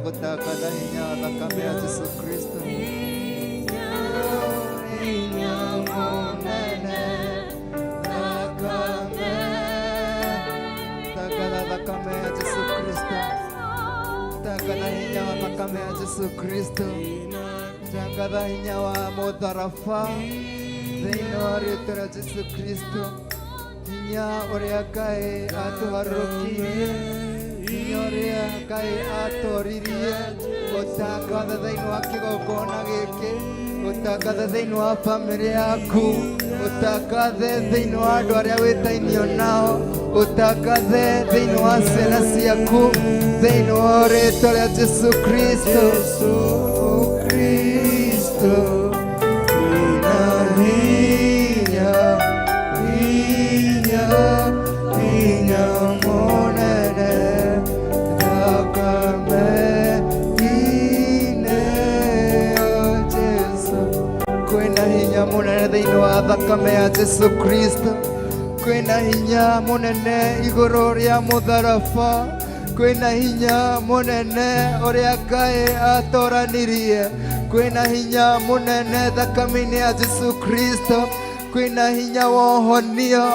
Kutakada hinya thakame ya Yesu Kristo. Takada thakame ya Yesu Kristo. Takada hinya wa thakame ya Yesu Kristo. Takada hinya wa mũtharaba thĩinĩ wa rĩĩtwa rĩa Yesu Kristo. Hinya ũrĩa Ngai atũharũrũkirie, Nyoria Ngai atoririe gũtangatha thĩinĩ wa kĩgongona gĩkĩ, gũtangatha thĩinĩ wa bamĩrĩ yaku, gũtangathe thĩinĩ wa andũ arĩa wĩtainio nao, gũtangathe thĩinĩ wa ciana ciaku, thĩinĩ wa rĩĩtwa rĩa Jesu Kristo. Thĩinĩ wa thakame ya Jesu Kristo, kwĩna hinya mũnene igũrũ rĩa mũtharaba, kwĩna hinya mũnene ũrĩa Ngai atoranirie, kwĩna hinya mũnene thakame-inĩ ya Jesu Kristo, kwĩna hinya wa ũhonio,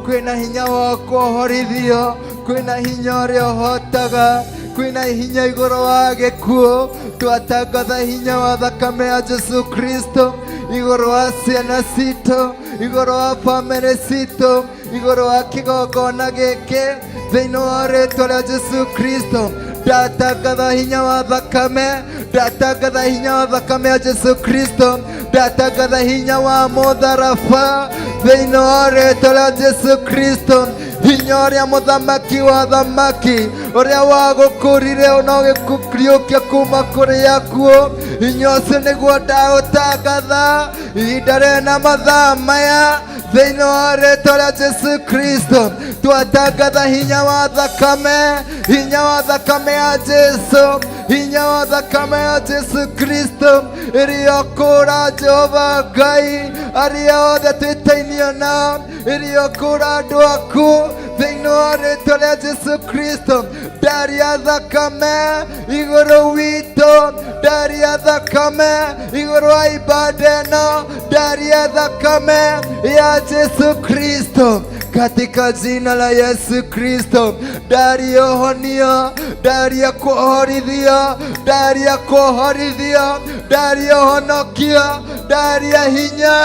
kwĩna hinya wa kũhorithio, kwĩna hinya ũrĩa ũhotaga, kwĩna hinya igũrũ wa gĩkuũ. Twatangatha hinya wa thakame ya Jesu Kristo igũrũ wa ciana citũ, igũrũ wa bamĩrĩ citũ, igũrũ wa kĩgongona gĩkĩ, thĩinĩ wa rĩĩtwa rĩa Jesu Kristo. Ndatangatha hinya wa thakame, ndatangatha hinya wa thakame ya Jesu Kristo, ndatangatha hinya wa mũtharaba thĩinĩ wa rĩĩtwa rĩa Jesu Kristo. Hinya ũrĩa mũthamaki wa thamaki, ũrĩa wagũkũrire na ũgĩkũriũkia kuma kũrĩ akuũ, hinya ũcio nĩguo ndaũtangatha ihinda rĩna mathaa maya thĩinĩ wa rĩĩtwa rĩa Jesu Kristo. Twatangatha hinya wa thakame, hinya wa thakame ya Jesu, hinya wa thakame ya Jesu Kristo ĩrĩokũra Jehova Ngai arĩa othe twĩtainio nao, ĩrĩokũra andũ aku thĩinĩ wa rĩĩtwa rĩa Jesu Kristo. Ndaria thakame igũrũ witũ, ndaria thakame igũrũ wa ibada ĩno, ndaria thakame ya Jesu Kristo katika jina la Yesu Kristo. Ndaria ũhonio, ndaria kũhorithia, ndaria kũhorithia, ndaria ũhonokio, ndaria hinya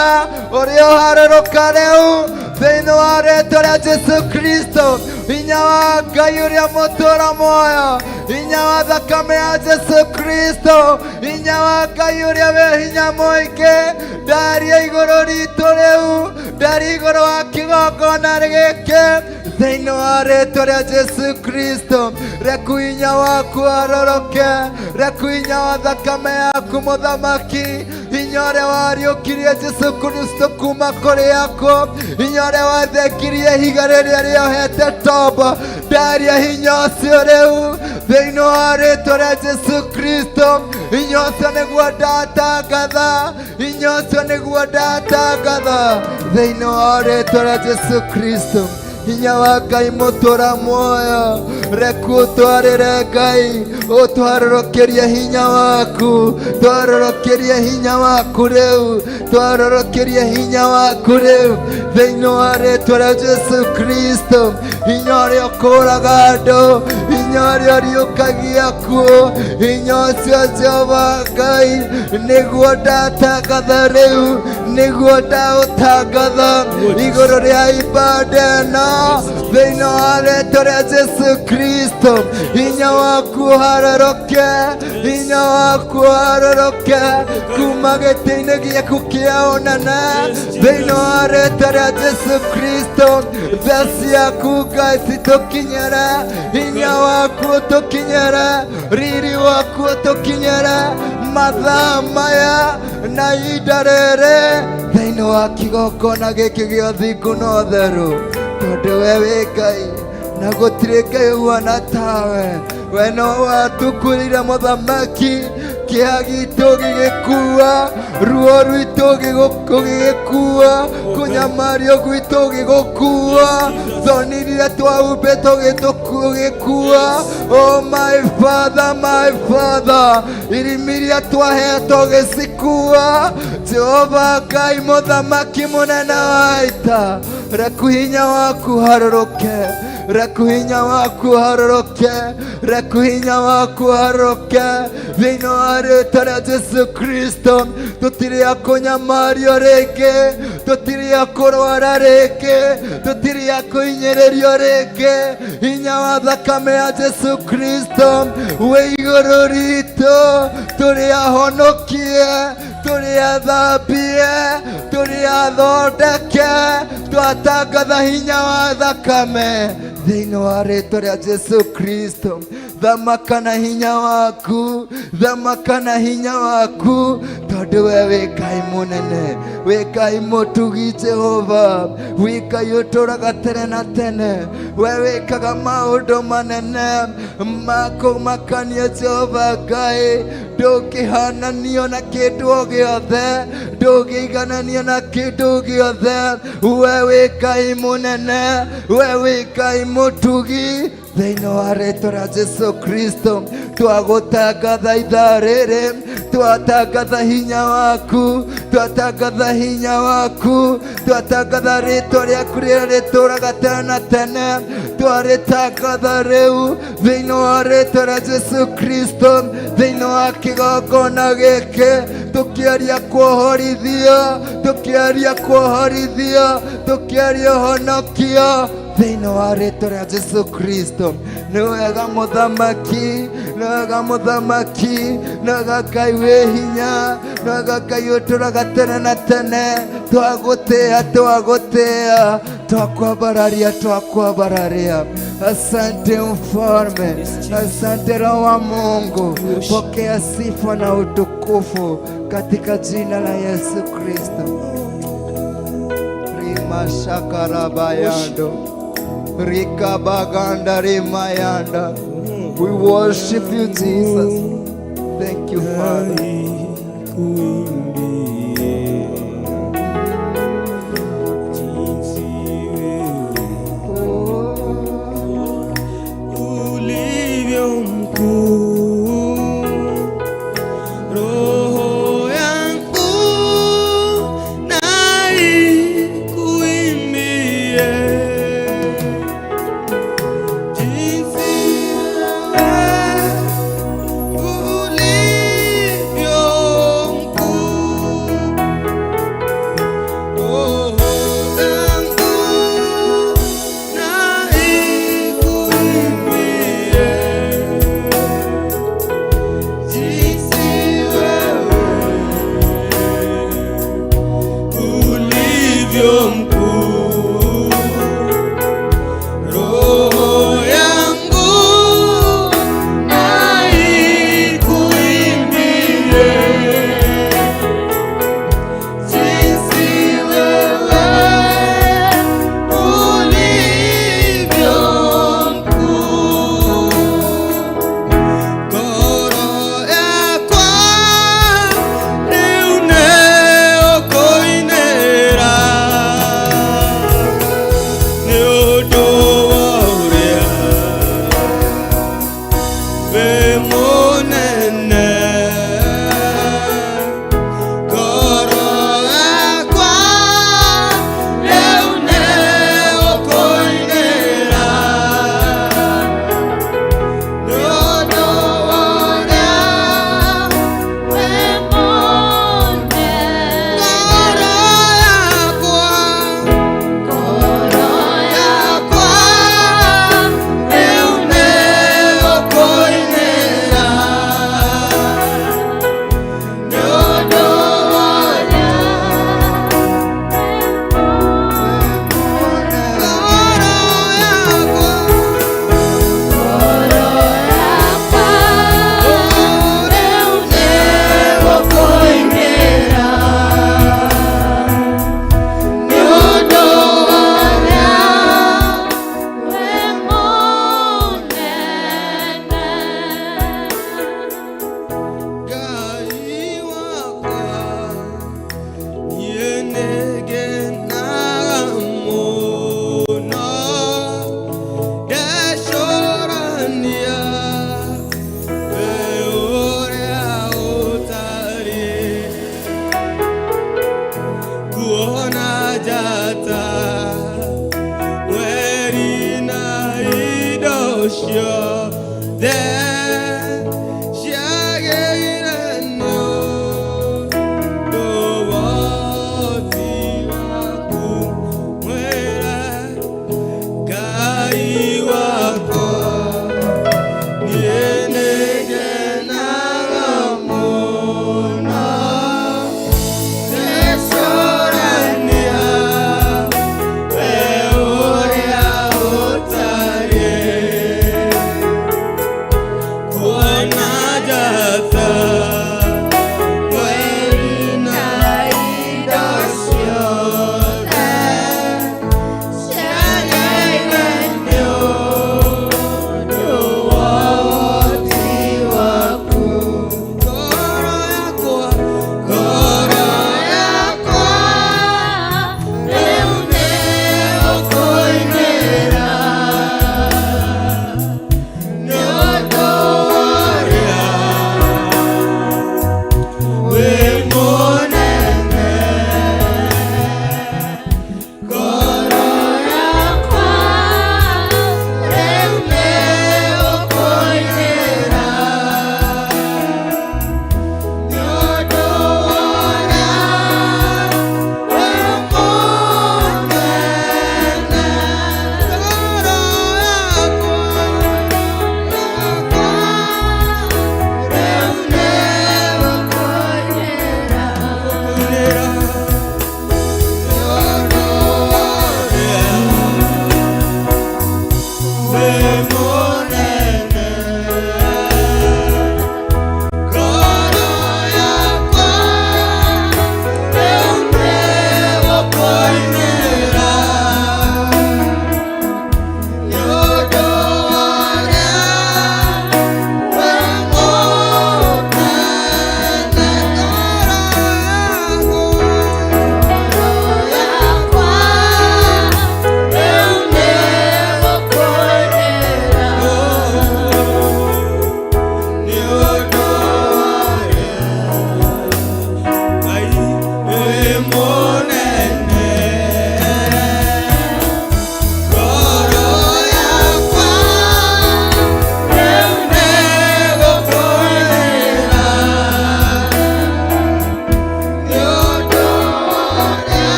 ũrĩa ũharũrũka rĩu thĩinĩ wa rĩĩtwa rĩa Jesu Kristo. Hinya wa Ngai ũrĩa mũtũũra muoyo, hinya wa thakame ya Jesu Kristo, hinya wa Ngai ũrĩa wĩ hinya mũingĩ, ndaria igũrũ ritũ rĩu, ndaria igũrũ wa kĩgongona gĩkĩ thĩinĩ wa rĩĩtwa rĩa Jesu Kristo. Reku hinya waku aroroke, reku hinya wa thakame yaku mũthamaki, hinya ũrĩa wariũkirie Jesu Kristo kuma kũrĩ aku, hinya ũrĩa wathengirie ihiga rĩrĩa rĩohete tombo, ndaria hinya ũcio rĩu thĩinĩ wa rĩĩtwa rĩa Jesu Kristo. Hinya ũcio nĩguo ndatangatha, hinya ũcio nĩguo ndatangatha thĩinĩ wa rĩĩtwa rĩa Jesu Kristo. Hinya wa Ngai mũtũũra muoyo, reku ũtwarĩre Ngai, ũtwarũrũkĩrie hinya waku, twarũrũkĩrie hinya waku rĩu, twarũrũkĩrie hinya waku rĩu thĩinĩ wa rĩĩtwa rĩa Jesu Kristo. Hinya ũrĩa ũkũũraga andũ, hinya ũrĩa ũriũkagia kuo, hinya ũcio Jehova Ngai nĩguo ndatangatha rĩu, nĩguo ndaũtangatha igũrũ rĩa ibada ĩno thĩinĩ wa rĩĩtwa rĩa Jesu Kristo. Hinya waku harũrũke, hinya waku harũrũke kuma gĩtĩ-inĩ gĩaku kĩa ũnene thĩinĩ wa rĩĩtwa rĩa Jesu Kristo. Tha ciaku Ngai citũkinyĩre, hinya waku ũtũkinyĩre, riri waku ũtũkinyĩre mathaa maya na ihinda rĩrĩ thĩinĩ wa kĩgongona gĩkĩ gĩa ũthingu na ũtheru, tondũ we wĩ Ngai na gũtirĩ Ngai ũhuana tawe. We no watukurire mũthamaki, kĩeha gitũ gĩgĩkua, ruo rwitũ gĩgĩkua, kũnyamario gwitũ gĩgũkua, thoni iria twahumbĩtwo gĩgĩkua. Oh my Father, my Father, irimi iria twahetwo gĩcikua. Jehova Ngai mũthamaki mũnene wa ita, reku hinya waku harũrũke, reku hinya waku harũrũke, reku hinya waku harũrũke thĩinĩ wa rĩĩtwa rĩa Jesu Kristo. Tũtirĩ a kũnyamario rĩngĩ, tũtirĩ a kũrwara rĩngĩ, tũtirĩ a kũhinyĩrĩrio rĩngĩ. Hinya wa thakame ya Jesu Kristo wĩ igũrũ ritũ, tũrĩ ahonokie, tũrĩ athambie, tũrĩ athondeke, twatangatha hinya wa thakame thĩinĩ wa rĩĩtwa rĩa Jesu Kristo. Thamaka na hinya waku, thamaka na hinya waku, tondũ we wĩ Ngai mũnene, wĩ Ngai mũtugi Jehova, wĩ Ngai ũtũũraga tene na tene. We wĩkaga maũndũ manene ma kũmakania Jehova Ngai, ndũngĩhananio na kĩndũ o gĩothe, ndũngĩigananio na kĩndũ gĩothe. We wĩ Ngai mũnene, we wĩ Ngai mũtugi thĩinĩ wa rĩĩtwa rĩa Jesu Kristo. Twagũtangatha ithaa rĩrĩ, twatangatha hinya waku, twatangatha hinya waku, twatangatha rĩĩtwa rĩaku rĩrĩa rĩtũũraga tene na tene, twarĩtangatha rĩu thĩinĩ wa rĩĩtwa rĩa Jesu Kristo, thĩinĩ wa kĩgongona gĩkĩ, tũkĩaria kuohorithio, tũkĩaria kuohorithio, tũkĩaria ũhonokio thĩinĩ wa rĩĩtwa rĩa Jesu Kristo. Nĩ wega mũthamaki, nĩ wega mũthamaki, nĩ wega Ngai wĩ hinya, nĩ wega Ngai ũtũũraga tene na tene. Twagũtĩĩa, twagũtĩĩa, twakwambararia, twakwambararia. Asante Mfalme, asante Roho wa Mungu, pokea sifa na utukufu katika jina la Yesu Kristo. Rimashakarabayando Rikabaganda Rimayanda. We worship you, Jesus. Thank you, Father. Ulivyo mkuu Oh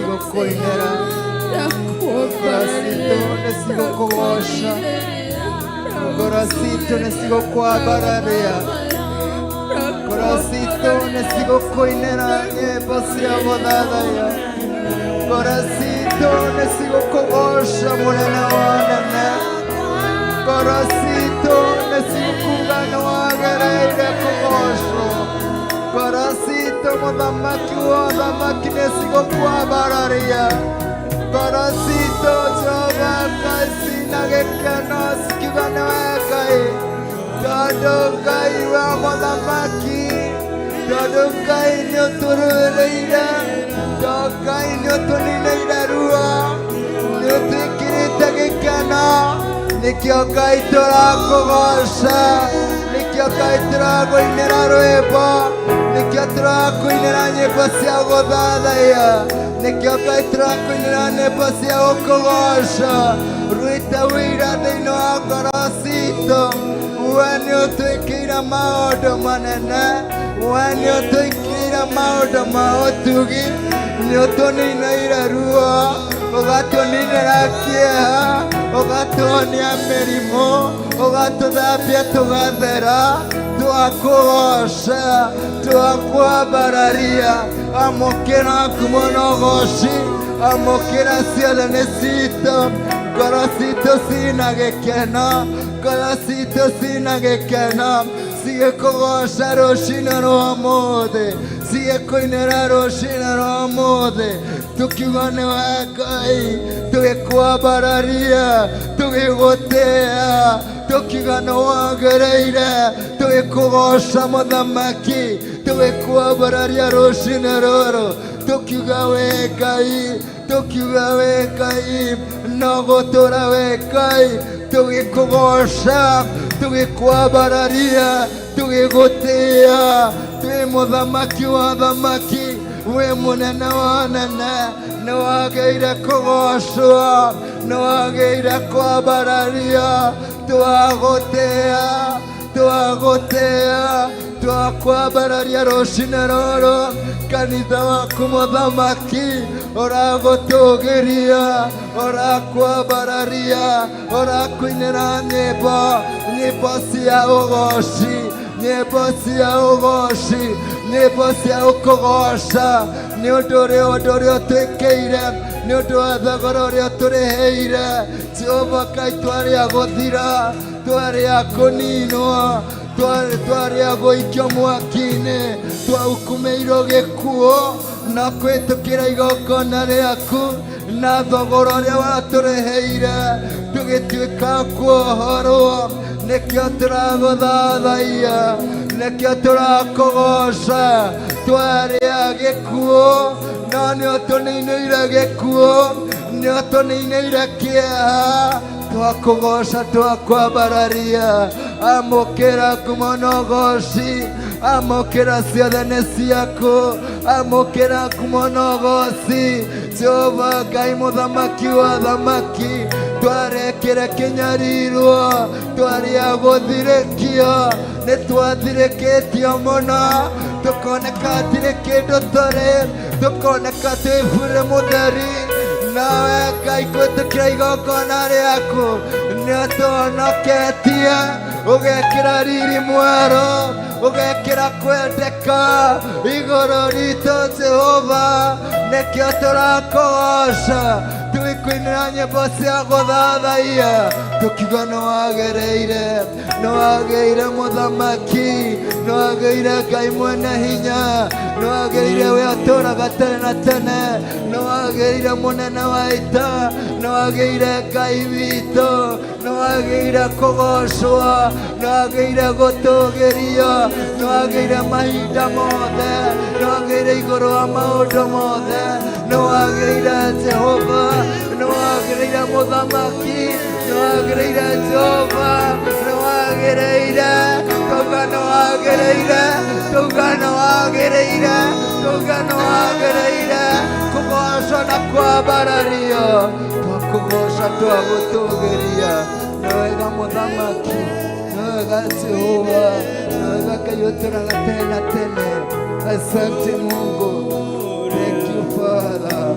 nesigokoinera gorasito nesigokogosha gorasito nesigokwabararea gorasito nesigokoinera nyebosia bodadaya gorasito nesigokogosha munene wanene gorasito nesigokugana wagereire kogosho gorasito mudhamaki wadhamaki nesigokwabararea gorasito Jehova kasina gekeno sikigana wekai Dodokai wa mudhamaki Dodokai nyoturuleira Dodokai nyotunileira rua Nyotikirite gekeno Nikio Ngai turakugosha Nikio Ngai turakoinera rwimbo Nikio turakoinera nyimbo cia guthathaiya Nikio Ngai turakoinera nyimbo cia gukugosha Ruita wira thiini wa ngoro citũ we nĩ ũtwĩkĩire maũndũ manene we nĩ ũtwĩkĩire maũndũ ma ũtugi nĩ ũtũninĩire ruo ũgatũninĩra kĩeha ũgatuonia mĩrimũ ũgatũthambia tũgathera twakũgoca twakwambararia amũkĩra ngumo na ũgoci amũkĩra ciothe nĩ citũ ngoro citũ cina gĩkeno ngoro citũ cina gĩkeno cigĩkũgoca rũcinĩ rwa ũmũthĩ cigĩkũinĩra rũcinĩ rwa ũmũthĩ tukiuga nĩ we Ngai tũgĩkwambararia tũgĩgũtĩĩa tukiuga nĩ wagĩrĩire tũgĩkũgoca mũthamaki tũgĩkwambararia rũcinĩ rũrũ tukiuga wĩ Ngai tukiuga wĩ Ngai no gũtũũra wĩ Ngai tũgĩkũgoca tũgĩkwambararia tũgĩgũtĩĩa twĩ mũthamaki wa thamaki wĩ mũnene wa anene nĩ wagĩrĩire kũgocwo nĩ wagĩrĩire kwambararia twagũtĩĩa twagũtĩĩa twakwambararia rũcinĩ rũrũ kanitha waku mũthamaki ũragũtũgĩria ũrakwambararia ũrakũinĩra nyĩmbo nyĩmbo cia ũgoci nyĩmbo cia ũgoci nyĩmbo cia gũkũgoca nĩ ũndũ ũrĩa ũtwĩkĩire nĩ ũndũ wa thogora ũrĩa tũrĩhĩire Jehova Ngai twarĩ a gũthira twarĩ a kũninwo twarĩ a gũikio mwaki-inĩ twaukumĩirwo gĩkuũ na kwĩtũkĩra igongona rĩaku na thogora ũrĩa watũrĩhĩire tũgĩtuĩka kuohorwo nĩkĩo tũragũthathaiya nĩkĩo tũrakũgoca twarĩ a gĩkuũ no nĩ ũtũninĩire gĩkuũ nĩ ũtũninĩire kĩeha twakũgoca twakwambararia amũkĩra ngumo na ũgoci amũkĩra ciothe nĩ ciaku amũkĩra ngumo na ũgoci Jehova Ngai mũthamaki wa thamaki twarekire kĩnyarirwo twarĩ a gũthirĩkio nĩ twathirĩkĩtio mũno tũkoneka hatirĩ kĩndũ tũrĩ tũkoneka twĩ burĩ mũtheri nawe Ngai kwĩtĩkĩra igongona rĩaku nĩ ũtũhonoketie ũgekĩra riri mwerũ ũgekĩra kwendeka igũrũ ritũ Jehova nĩkĩo tũrakũgoca tũgĩkũinĩra nyĩmbo cia gũthathaiya tũkiuga nĩ wagĩrĩire mũthamaki nĩ wagĩrĩire Ngai mwene hinya nĩ wagĩrĩire we ũtũũraga tene na tene nĩ wagĩrĩire mũnene wa ita nĩ wagĩrĩire Ngai witũ nĩ wagĩrĩire kũgocwo nĩ wagĩrĩire gũtũũgĩrio nĩ wagĩrĩire mahinda mothe nĩ wagĩrĩire igũrũ wa maũndũ mothe nĩ wagĩrĩire Jehova nĩ wagĩrĩire mũthamaki nĩ wagĩrĩire Jehova nĩ wagĩrĩire tũga nĩ wagĩrĩire tũga nĩ wagĩrĩire tũga nĩ wagĩrĩire kũgocwo na kwambarario twakũgoca twagũtũũgĩria nĩ wega mũthamaki nĩ wega Jehova nĩ wega Ngai ũtũũraga tene na tene. Asante Mungu, thank you Father.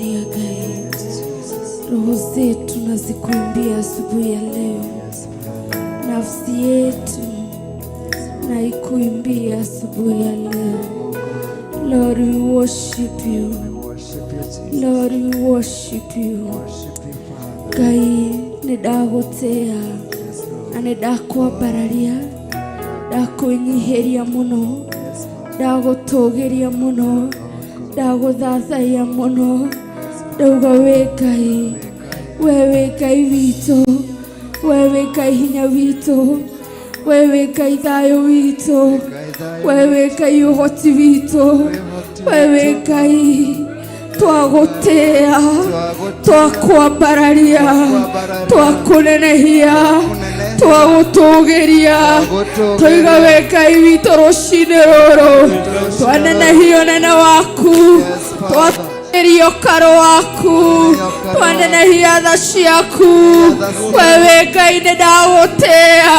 Haleluya Gai. Roho zetu nazikuimbia asubuhi ya leo. Nafsi yetu na ikuimbia asubuhi ya leo. Lord, we worship you. Lord, we worship you. Gai, nidagotea na nidakwambararia, ndakunyihiria muno, ndagutugiria muno, ndaguthathaiya muno. Ndauga we Ngai, wewe Ngai witũ, wewe Ngai hinya witũ, wewe Ngai thayũ witũ, wewe Ngai ũhoti witũ, wewe Ngai twagutea, twakwambararia, twakunenehia, twagutugiria. Twiga we Ngai witũ rũcinĩ rũrũ, twanenehia ũnene waku, karo waku, twanenehia tha ciaku. Wewe Ngai nĩndagutea,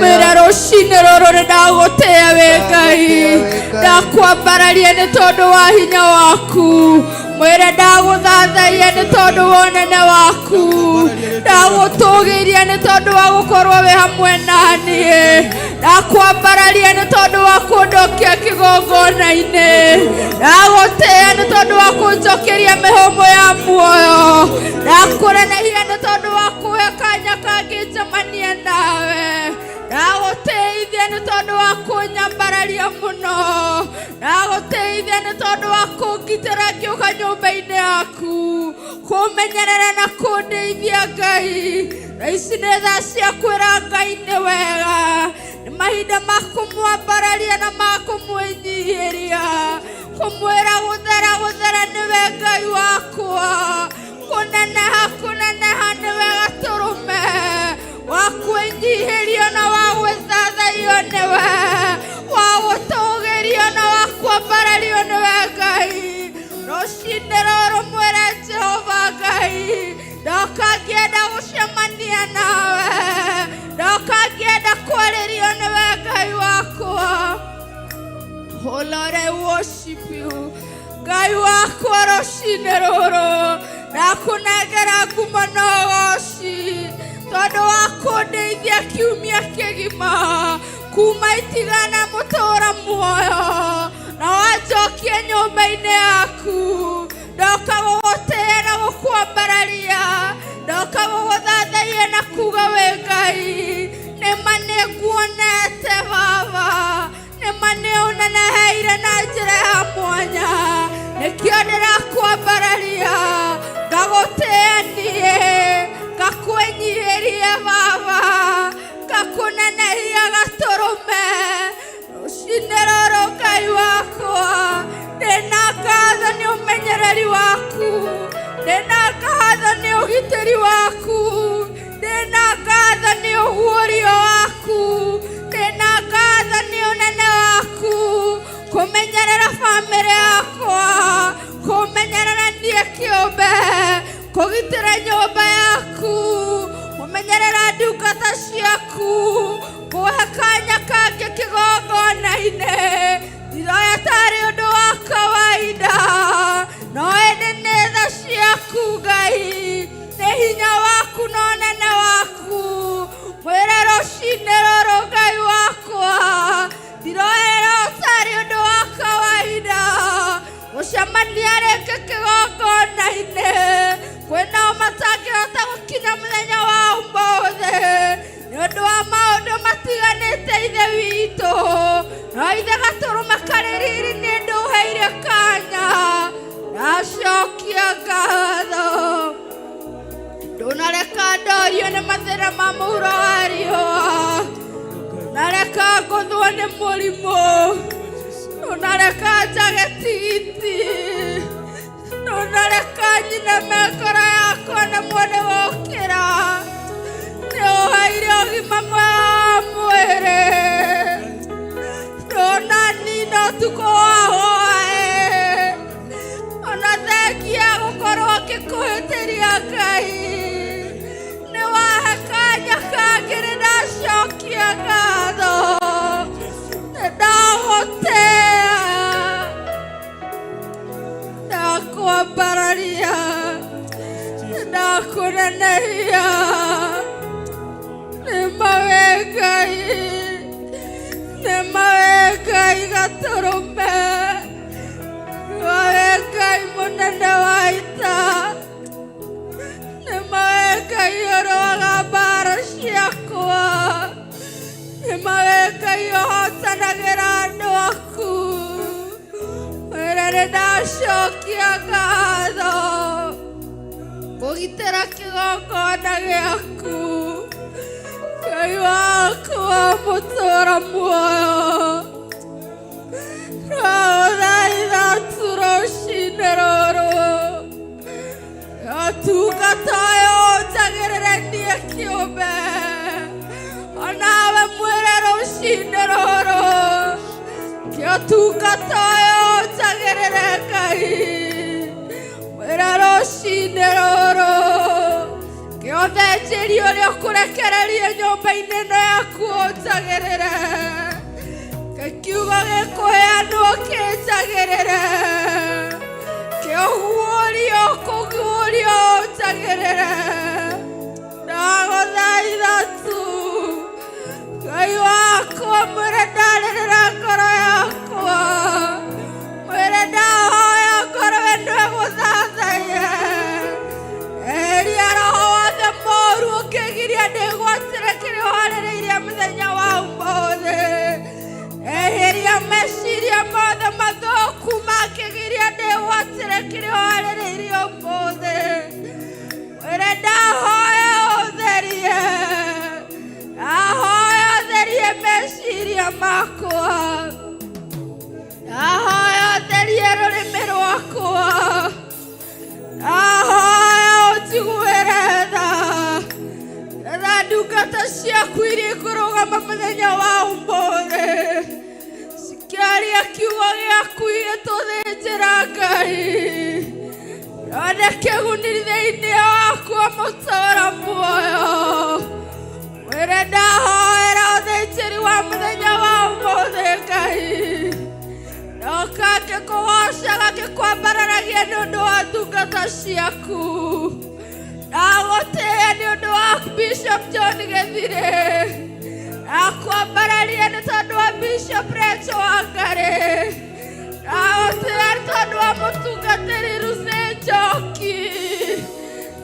wĩra rũcinĩ rũrũ nĩndagutea we Ngai, ndakwambararia nĩ tondũ wa hinya waku, mwĩre ndagũthathaia nĩ tondũ wa ũnene waku, ndagũtũgĩria nĩ tondũ wa gũkorwo wĩ hamwe naniĩ, ndakwambararia nĩ tondũ wa kũndokia kĩgongona-inĩ, ndagũtĩa nĩ tondũ wa kũnjokeria mĩhũmũ ya muoyo, ndakũnenehia nĩ tondũ wa kũhe kanya kangĩ njemanie nawe, ndagũteithia nĩ tondũ wa kũnyambararia mũno, ndagũteithia nĩ tondũ wa kũngitĩra ngĩũka nyũmba-inĩ yaku, kũmenyerera na kũndeithia Ngai. Na ici nĩ thaa cia kwĩra Ngai nĩ wega, nĩ mahinda ma kũmwambararia na ma kũmwĩnyihĩria, kũmwĩra gũthera gũthera nĩwe Ngai wakwa, kũneneha kũneneha nĩwe Gatũrũme, wa kwĩnyihĩrio na wa gwĩthathaio nĩwe, wa gũtũgĩrio na wa kwambarario nĩwe Ngai. Rũcinĩ rũrũ mwĩre Jehova Ngai, ndoka ngĩenda gũcemania nawe, ndoka ngĩenda kwarĩrio nĩwe Ngai wakwa. Oh Lord, I worship you. Ngai wakwa rũcinĩ rũrũ, ndakũnengera ngumo na ũgooci, tondũ wa kũndeithia kiumia kĩgima, kuma itigana mũtũũra muoyo, na wanjokia nyũmba-inĩ yaku. Ndoka gũgũtĩĩa na gũkwambararia, ndoka gũgũthathaia na kuga we Ngai, nĩma nĩnguonete Baba, nĩma nĩũneneheire na njĩra ya mwanya, nĩkĩo ndĩrakwambararia, ngagũtĩĩa niĩ, ngakwĩnyihĩria Baba, ngakũnenehia Gatũrũme. Rũcinĩ rũrũ Ngai wakwa, ndĩna ngatho nĩ ũmenyereri waku, ndĩna ngatho nĩ ũgitĩri waku, ndĩna ngatho nĩ ũguũrio waku, ndĩna ngatho nĩ ũnene waku, kũmenyerera bamĩrĩ yakwa, kũmenyerera niĩ kĩũmbe, kũgitĩra nyũmba yaku, kũmenyerera ndungata ciaku, kũhe kanya kangĩ kĩgongona-inĩ. Ndiroya tarĩ ũndũ wa kawaida, no ĩndĩ nĩ tha ciaku Ngai, nĩ hinya waku na ũnene waku. Mwĩre rũcinĩ rũrũ Ngai wakwa, ndiroya tarĩ ũndũ wa kawaida, gũcemania rĩngĩ kĩgongona-inĩ. Kwĩnao matangĩhota gũkinya mũthenya wa ũmũthĩ, nĩ ũndũ wa maũndũ matiganĩte Ithe witũ, no Ithe Gatũrũme karĩrĩri nĩ ndũheire kanya, ndacokia ngatho. Ndũnareka ndorio nĩ mathĩna ma mũhuro wa riũa, ndũnareka ngũthwo nĩ mũrimũ, ndũnareka njage tigiti, ndũnareka nyine mĩngora yakwa nĩ mwene gũkĩra, nĩũheire ũgima mwega wa mwĩrĩ, ndũnanina ũtukũ wa hwaĩ, ona thengia gũkorwo ngĩkũhĩtĩria Ngai, nĩwahe kanya kangĩ nĩndacokia ngatho, nĩndagũtĩĩa, ndakwambararia. kunenehia Nemawekai gaturume Nemawekai munene waita Nemawekai oroga bara ciakwa Nemawekai ohotanagira andu aku Wĩra ndacokia ngatho kũgitĩra kĩgongona gĩaku Ngai wakwa mũtũũra muoyo Ndagũthaitha rũciinĩ rũrũ ũtungata ũyũ ũnjagĩrĩre niĩ kĩũmbe onawe mwĩre rũciinĩ rũrũ ũtungata ũyũ ũnjagĩrĩre Ngai mwĩre rũciinĩ rũrũ ũthĩnjĩri ũrĩa ũkũrekereria nyũmba-inĩ ĩno yaku ũnjagĩrĩre kiugo gĩkũheanwo kĩnjagĩrĩre kĩohuũrio kũguũrio ũnjagĩrĩre ndagũthaitha tu Ngai wakwa mwĩre ndarĩrĩra ngoro yakwa mwĩre ndahoya ngoro we nĩwe gũthathaiye eheria roho wothe mũũru ũkĩgiria ndĩgwatĩre kĩrĩa ũharĩrĩirie mũthenya wa ũmũthĩ eheria meciria mothe mathũku makĩgiria ndĩgwatĩre kĩrĩa ũharĩrĩirie ũmũthĩ mwĩre ndahoya ũtherie meciria makwa ndahoya ũtherie rũrĩmĩ rwakwa ndahoya ũnjiguĩre tha ndungata ciaku iria ikũrũgama mũthenya wa ũmũthĩ cikĩaria kiugo gĩaku igĩtũthĩnjĩra Ngai yone kĩguni thĩinĩ wakwa mũtũũra muoyo mwĩre ndahoera ũthĩnjĩri wa mũthenya wa ũmũthĩ Ngai ndoka ngĩkũgocaga ngĩkwambararagia nĩ ũndũ wa ndungata ciaku ndagũtĩĩa nĩ ũndũ wa Bishop John Gĩthirĩ ndakwambararia nĩ tondũ wa Bishop Rachel Wangari ndagũtĩĩa nĩ tondũ wa mũtungatĩri Lucy Njoki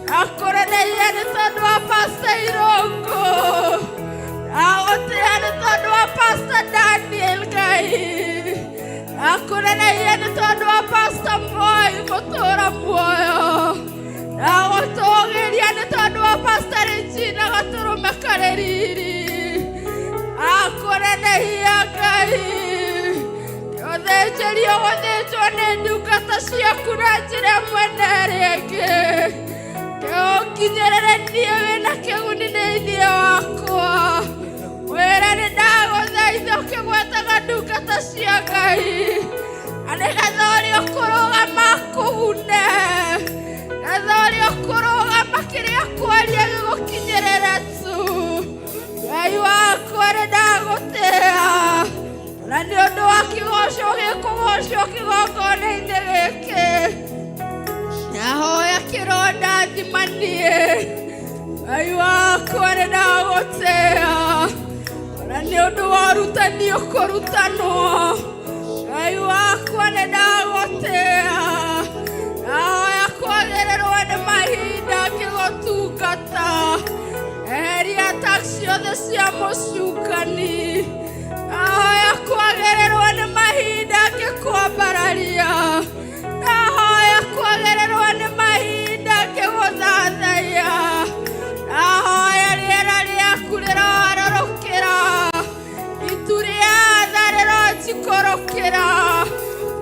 ndakũreneire nĩ tondũ wa Pastor Irũngũ ndagũtĩĩa nĩ tondũ wa Pastor Daniel Ngai ndakũreneire nĩ tondũ wa Pastor Moi mũtũũra muoyo ndagũtũũgĩria nĩ tondũ wa Pastor Regina Gatũrũme Karĩriri ndakũrenehia Ngai ũthĩnjĩri ũgũthĩnjwo nĩ ndungata ciaku na njĩra ĩmwe na ĩrĩa ĩngĩ ũkinyĩrĩre niĩ wĩna kĩguni thĩinĩ wakwa wĩra nĩ ndagũthaitha ũkĩgwetaga ndungata cia Ngai na nĩgetha ũrĩa ũkũrũgama kũgune nĩgetha ũrĩa ũkũrũgama kĩrĩa kwaria gĩgũkinyĩrĩre tu Ngai wakwa nĩ ndagũtĩĩa na nĩ ũndũ wa kĩgoco gĩkũgocwo kĩgongona-inĩ gĩkĩ ndahoya kĩrondathimanie Ngai wakwa nĩ ndagũtĩĩa na nĩ ũndũ wa ũrutani ũkũrutanwo Ngai wakwa nĩ ndagũtĩĩa ndahoya kwagĩrĩrwo nĩ mahinda ngĩgũtungata eheria tax ciothe cia mũcukani ndahoya kwagĩrĩrwo nĩ mahinda ngĩkwambararia ndahoya kwagĩrĩrwo nĩ mahinda ngĩgũthathaiya ndahoya rĩera rĩaku rĩroharũrũkĩra itu rĩa tha rĩronjikũrũkĩra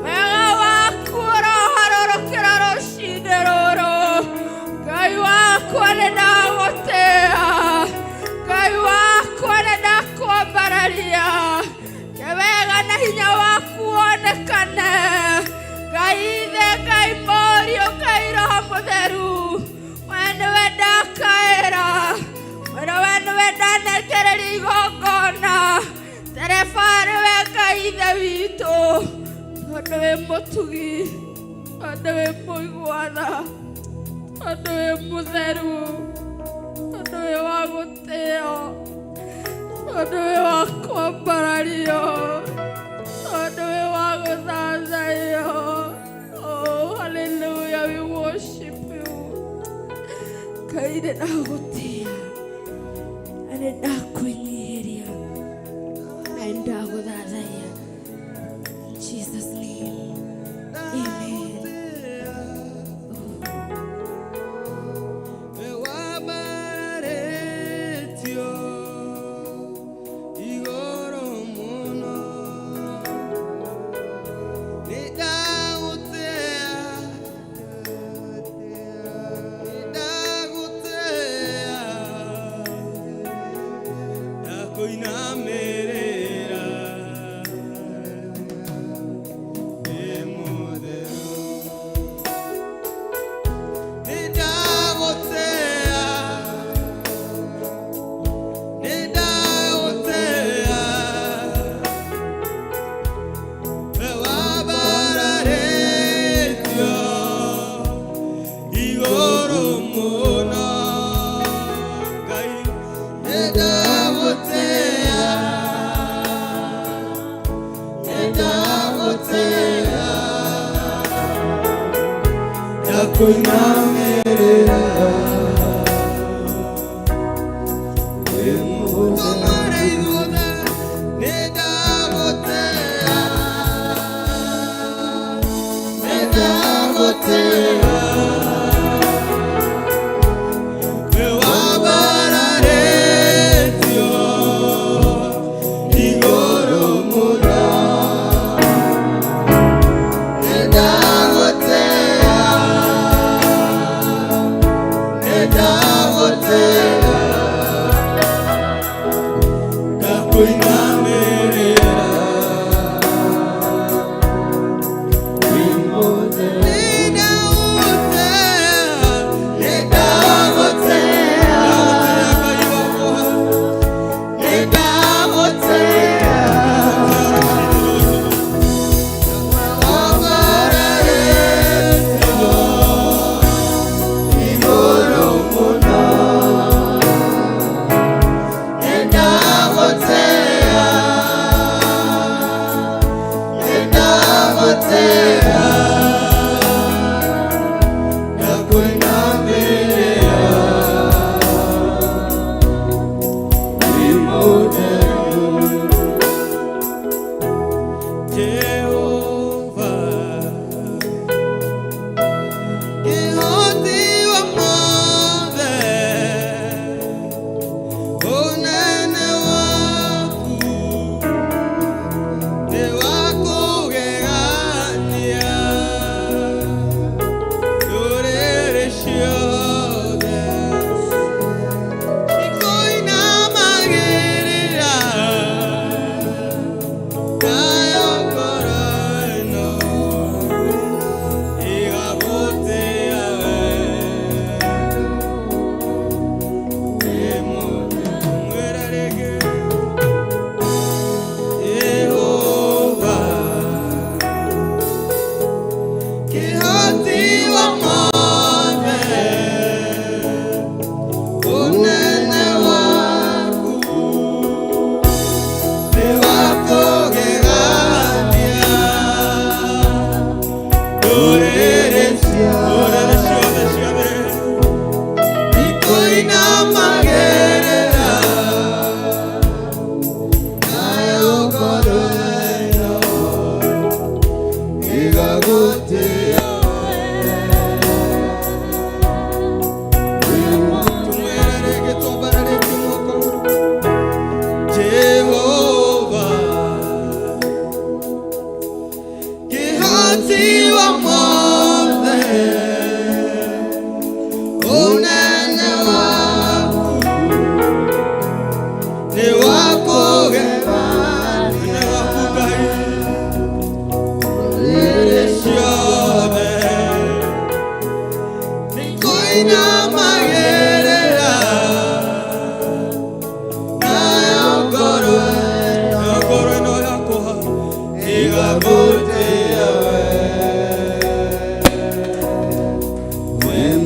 wega waku ũroharũrũkĩra rũciinĩ rũrũ Ngai wakwa nĩ ndagũtĩĩa Ngai wakwa nĩ ndakwambararia kĩwega na hinya waku wonekane Ngai ithe Ngai Mũriũ Ngai Roho Mũtheru we nĩwe ndakaĩra we nĩwe ndanengereria igongona tereba nĩwe Ngai ithe witũ tondũ wĩ mũtugi tondũ wĩ mũigua tha Tondu wi mutheru, tondu wi wa gutio, tondu wi wa kwambarario, tondu wi wa guthathaio. Oh, hallelujah, we worship you. Ngai nĩ ndagũtĩa na nĩ ndakwĩnyihĩria na nĩ ndagũthathaiya. In Jesus' name, amen. When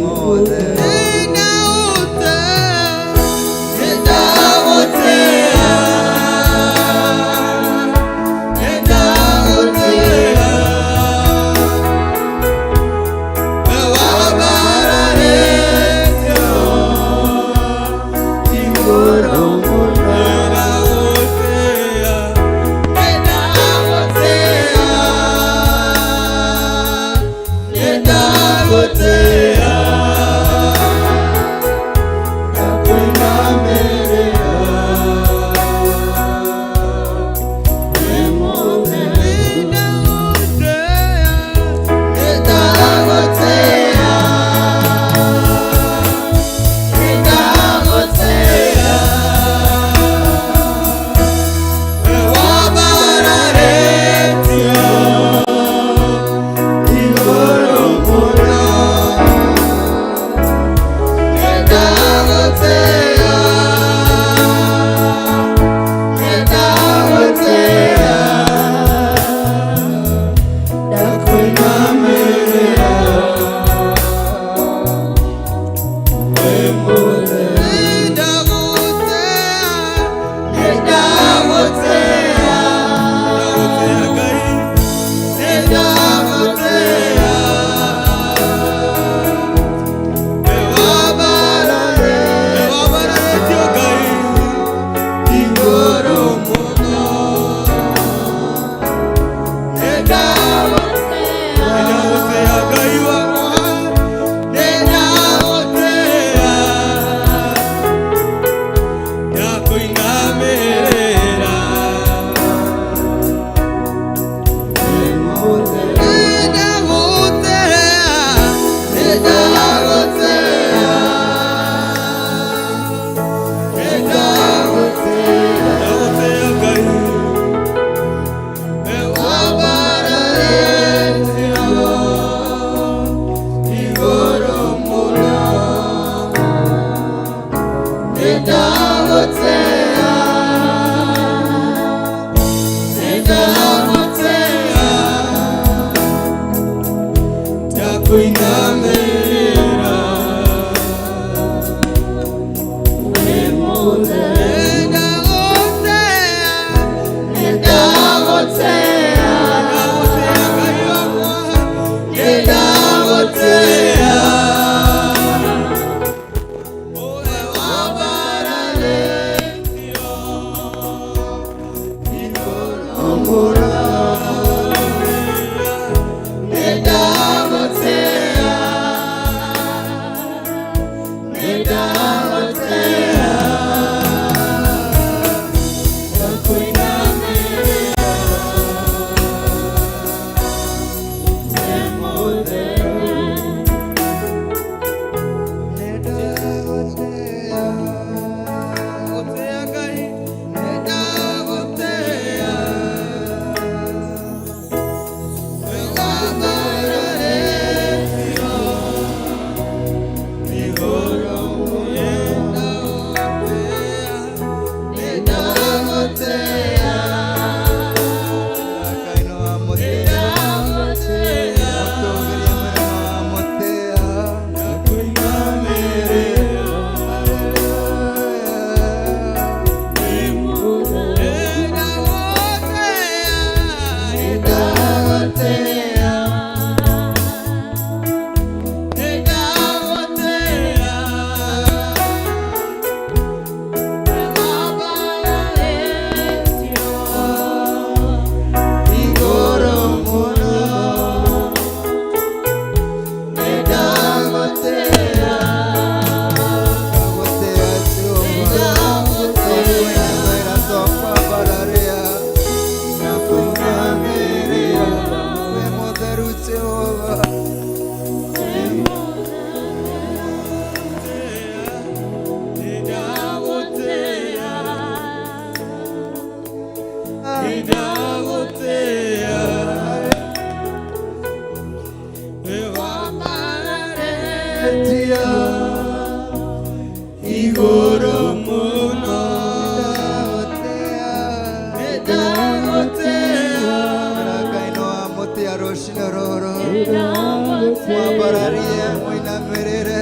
Mwabararia mwina merere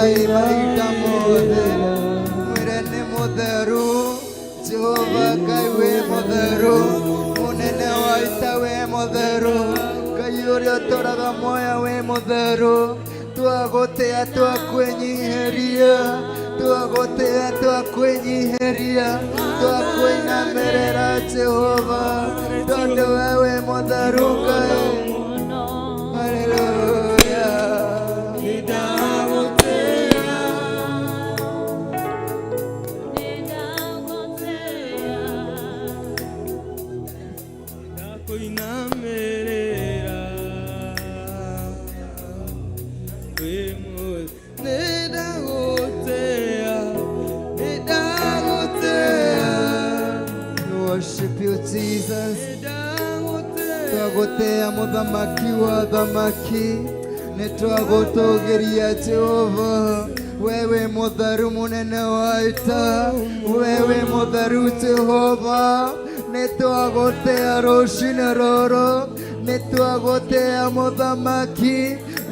Ngai mahinda mothe mwĩre nĩ mũtheru Jehova Ngai wĩ mũtheru mũnene wa ita wĩ mũtheru Ngai ũrĩa ũtũraga muoyo wĩ mũtheru twagũtĩĩa twakwĩnyihĩria twagũtĩĩa twakwĩnyihĩria twakwĩinamĩrĩra Jehova tondũ we wĩ mũtheru Ngai haleluya worship you Jesus twagũtĩĩa mũthamaki wa thamaki nĩtwagũtũũgĩria Jehova wewe mũtheru mũnene wa ita wewe mũtheru Jehova nĩtwagũtĩĩa rũciinĩ rũrũ nĩtwagũtĩĩa mũthamaki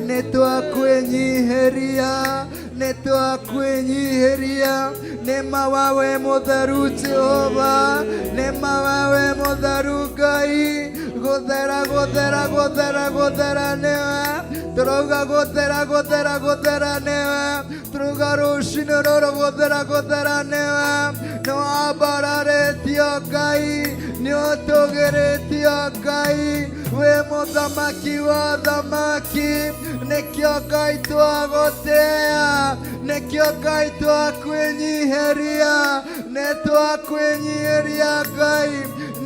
nĩtwakwĩnyihĩria nĩtwakwĩnyihĩria nĩma wawe mũtheru Jehova nĩma wawe mũtheru Ngai gũthera gũthera gũthera gũthera nĩwe tũrauga gũthera gũthera gũthera nĩwe tũrauga rũciinĩ rũrũ gũthera gũthera nĩwe nĩwambararĩtio Ngai nĩũtũgĩrĩtio Ngai wĩ mũthamaki wa thamaki nĩkĩo Ngai twagũtĩĩa nĩkĩo Ngai twakwĩnyihĩria nĩtwakwĩnyihĩria Ngai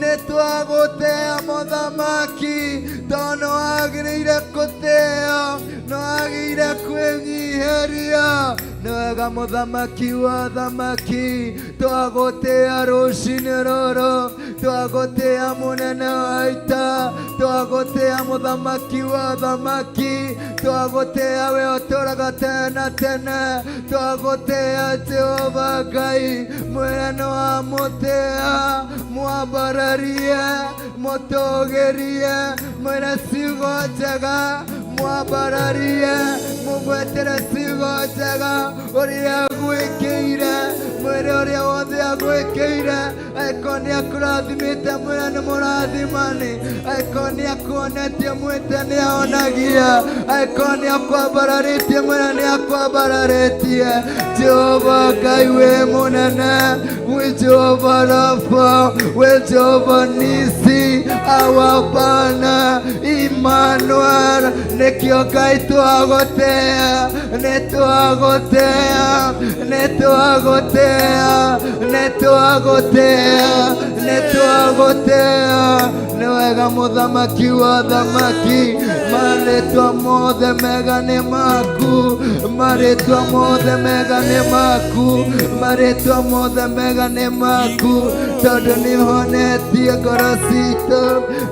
nĩtwagũtĩĩa mũthamaki tondũ nĩwagĩrĩire gũtĩĩa nĩwagĩrĩire kwĩnyihĩria nĩwega mũthamaki wa thamaki twagũtĩĩa rũciinĩ rũrũ twagũtĩĩa mũnene wa ita twagũtĩĩa mũthamaki wa thamaki twagũtĩĩa we ũtũũraga tene na tene twagũtĩĩa Jehova Ngai mwĩre nĩwamũtĩĩa mwambararie mũtũũgĩrie mwĩre ciugo njega mwambararie mũgwetere ciugo njega ũrĩa agwĩkĩire mwĩre ũrĩa wothe agwĩkĩire angĩkorwo nĩakũrathimĩte mwĩre nĩ mũrathimani angĩkorwo nĩakuonetie mwĩte nĩaonagia angĩkorwo nĩakwambararĩtie mwĩre nĩakwambararĩtie Jehova Ngai wĩ mũnene wĩ Jehova Rafa wĩ Jehova Nisi our Banner Emmanuel nĩkĩo Ngai twagũtĩĩa nĩtwagũtĩĩa nĩtwagũtĩĩa nĩtwagũtĩĩa nĩtwagũtĩĩa nĩwega mũthamaki wa thamaki marĩtwa mothe mega nĩ maku marĩtwa mothe mega nĩ maku marĩtwa mothe mega nĩ maku tondũ nĩũhonetie ngoro citũ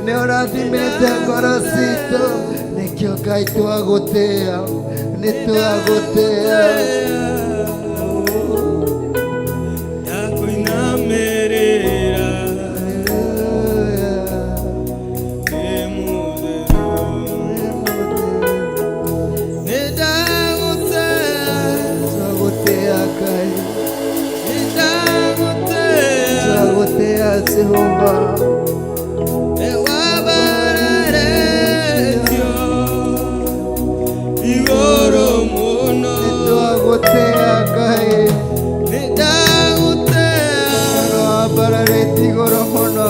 nĩũrathimĩte ngoro citũ nĩkĩo Ngai twagũtĩĩa nĩtwagũtĩĩa Jehova nĩwambararĩtio igũrũ mũno nĩtwagũtĩĩa Ngai nĩndagũtĩĩa nĩwambararĩtio igũrũ mũno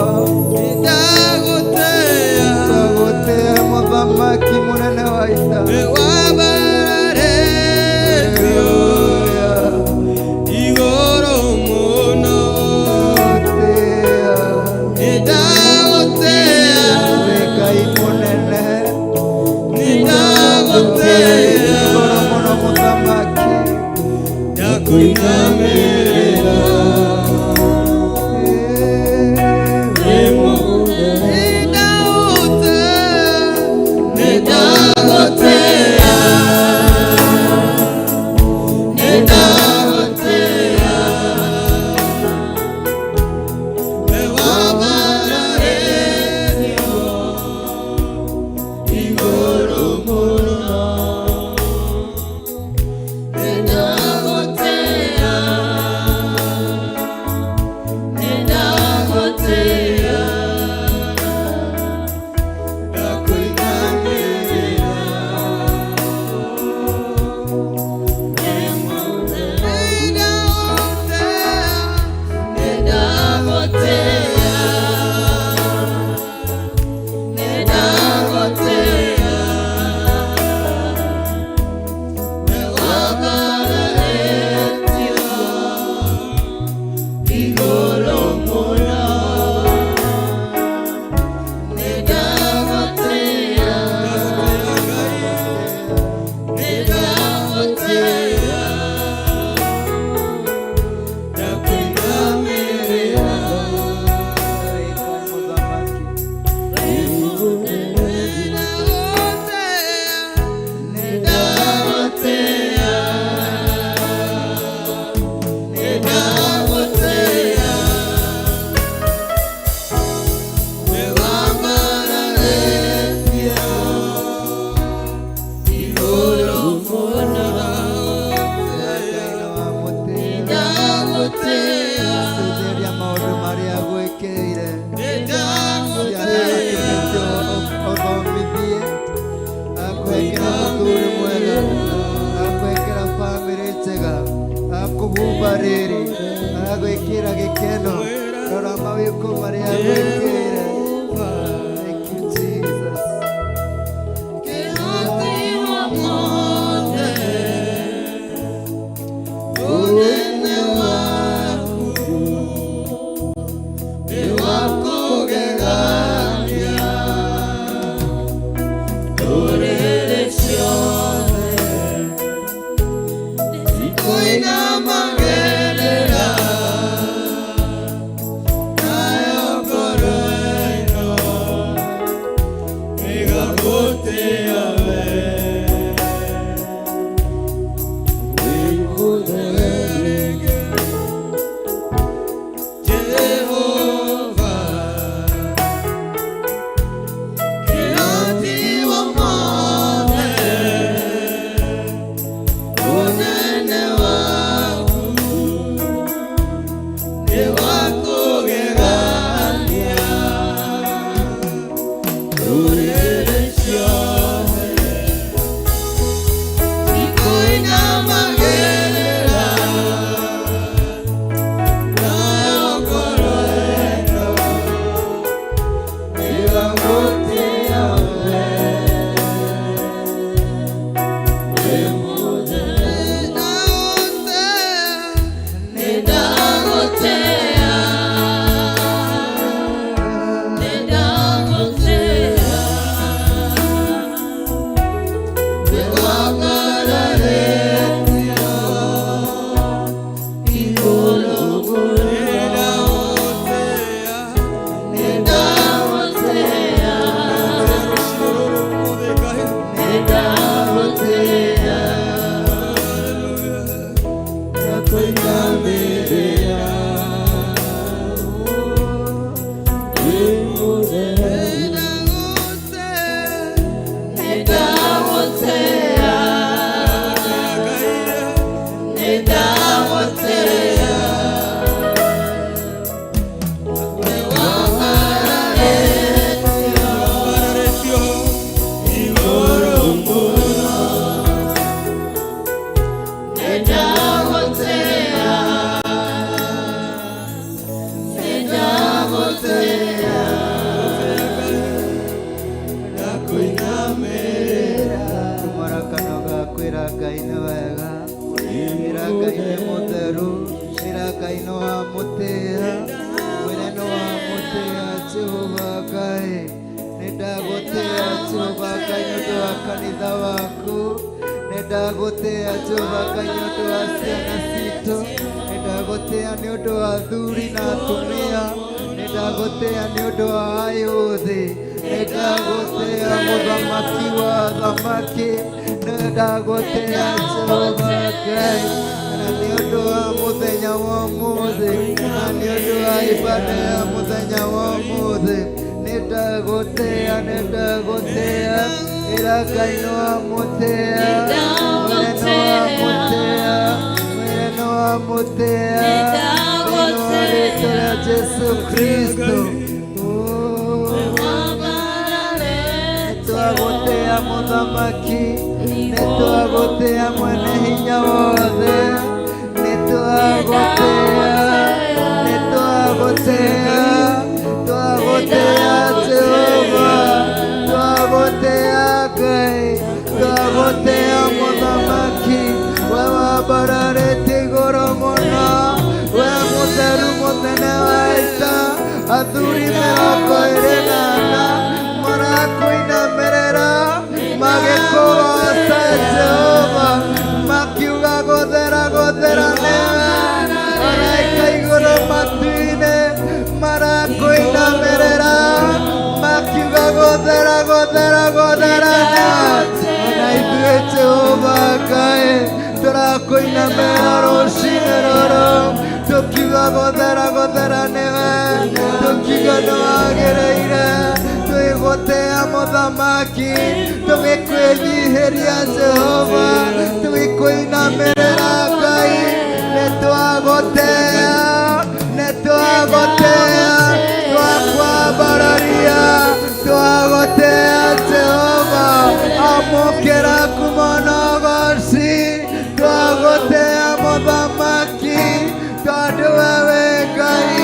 nĩndagũtĩĩa twagũtĩĩa mũthamaki mũnene wa ita nĩwambararĩtio igũrũ mũno Nenda mutea mwene wa mutea Jehova Ngai ndagotea Jehova Ngai nĩũndũ wa kanitha waku ndagotea Jehova Ngai nĩũndũ wa ciana citũ ndagotea nĩũndũ wa athuri na atumia ndagotea nĩũndũ wa ayũthi ndagotea mũthamaki wa athamaki ndagotea Jehova Ngai na nĩũndũ wa mũthenya wa ũmũthĩ na nĩũndũ wa ibada ya mũthenya wa ũmũthĩ ndagotea ĩra Ngai nĩ wa mũtea mwene wa mũtea rĩtwa rĩa Jesu Kristo nĩtwagotea mũthamaki nĩtwagotea mwene hinya wothe nĩtwagotea Jehova twagotea Ngai twagotea mũthamaki we wambararĩte igũrũ mũno we mũtheru mũnene wa ita athuri 24 marakũinamĩrĩra magĩkũgoca Jehova makiuga gũthera nĩwe araika igũrũ matu-inĩ marakũinamĩrĩra makiuga gũthera na ithuĩ Jehova Ngai tũrakũinamĩrĩra rũciinĩ rũrũ tũkiuga gũthera nĩwe tũkiuga nĩwagĩrĩire twĩgũtĩa mũthamaki tũgĩkwĩnyihĩria Jehova tũgĩkwĩinamĩrĩra Ngai nĩtwagotea twakwambararia twagotea Jehova amũkĩra kumonogoci twagotea mũthamaki tondũ wewe Ngai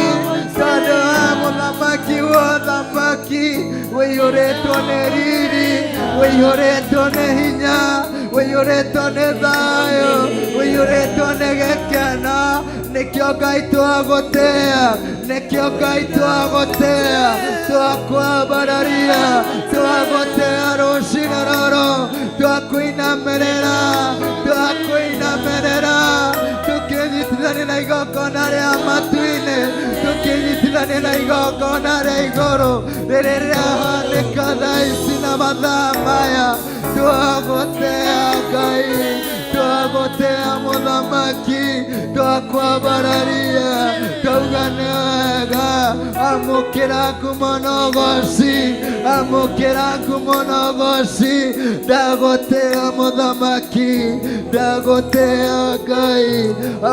tondũ we mũthamaki wa ũthamaki wĩihũrĩtwo nĩ riri wĩihũrĩtwo nĩ hinya wĩihũrĩtwo nĩ thayũ wĩihũrĩtwo nĩ gĩkeno nĩkĩo Ngai twagũtĩa twakwambararia twagũtĩa rũciinĩ rũrũ twakwĩinamĩrĩra tũkĩnyitithania na igongona rĩa matu-inĩ tũkĩnyitithania na igongona rĩa igũrũ rĩrĩa rĩrahanĩka thaa ici na mathaa maya twagũtĩa Ngai twagotea mũthamaki twakwambararia twauga nĩ wega amũkĩra ngumonogoci ndagotea mũthamaki ndagotea Ngai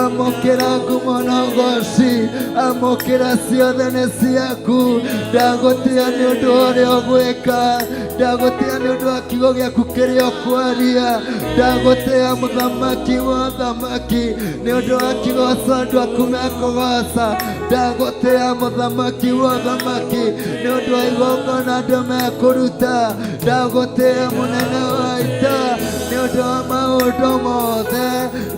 amũkĩra ngumonogoci amũkĩra ciothe nĩ ciaku ndagotea nĩ ũndũ ũrĩa ũgwĩka ndagotea nĩ ũndũ wa kiugo gĩaku kĩrĩa ũkwaria ndagotea mũthamaki wa ũthamaki nĩ ũndũ wa kĩgoco andũ aku mekũgoca ndagotea mũthamaki wa ũthamaki nĩ ũndũ wa igongona andũ mekũruta ndagotea mũnene wa ita nĩ ũndũ wa maũndũ mothe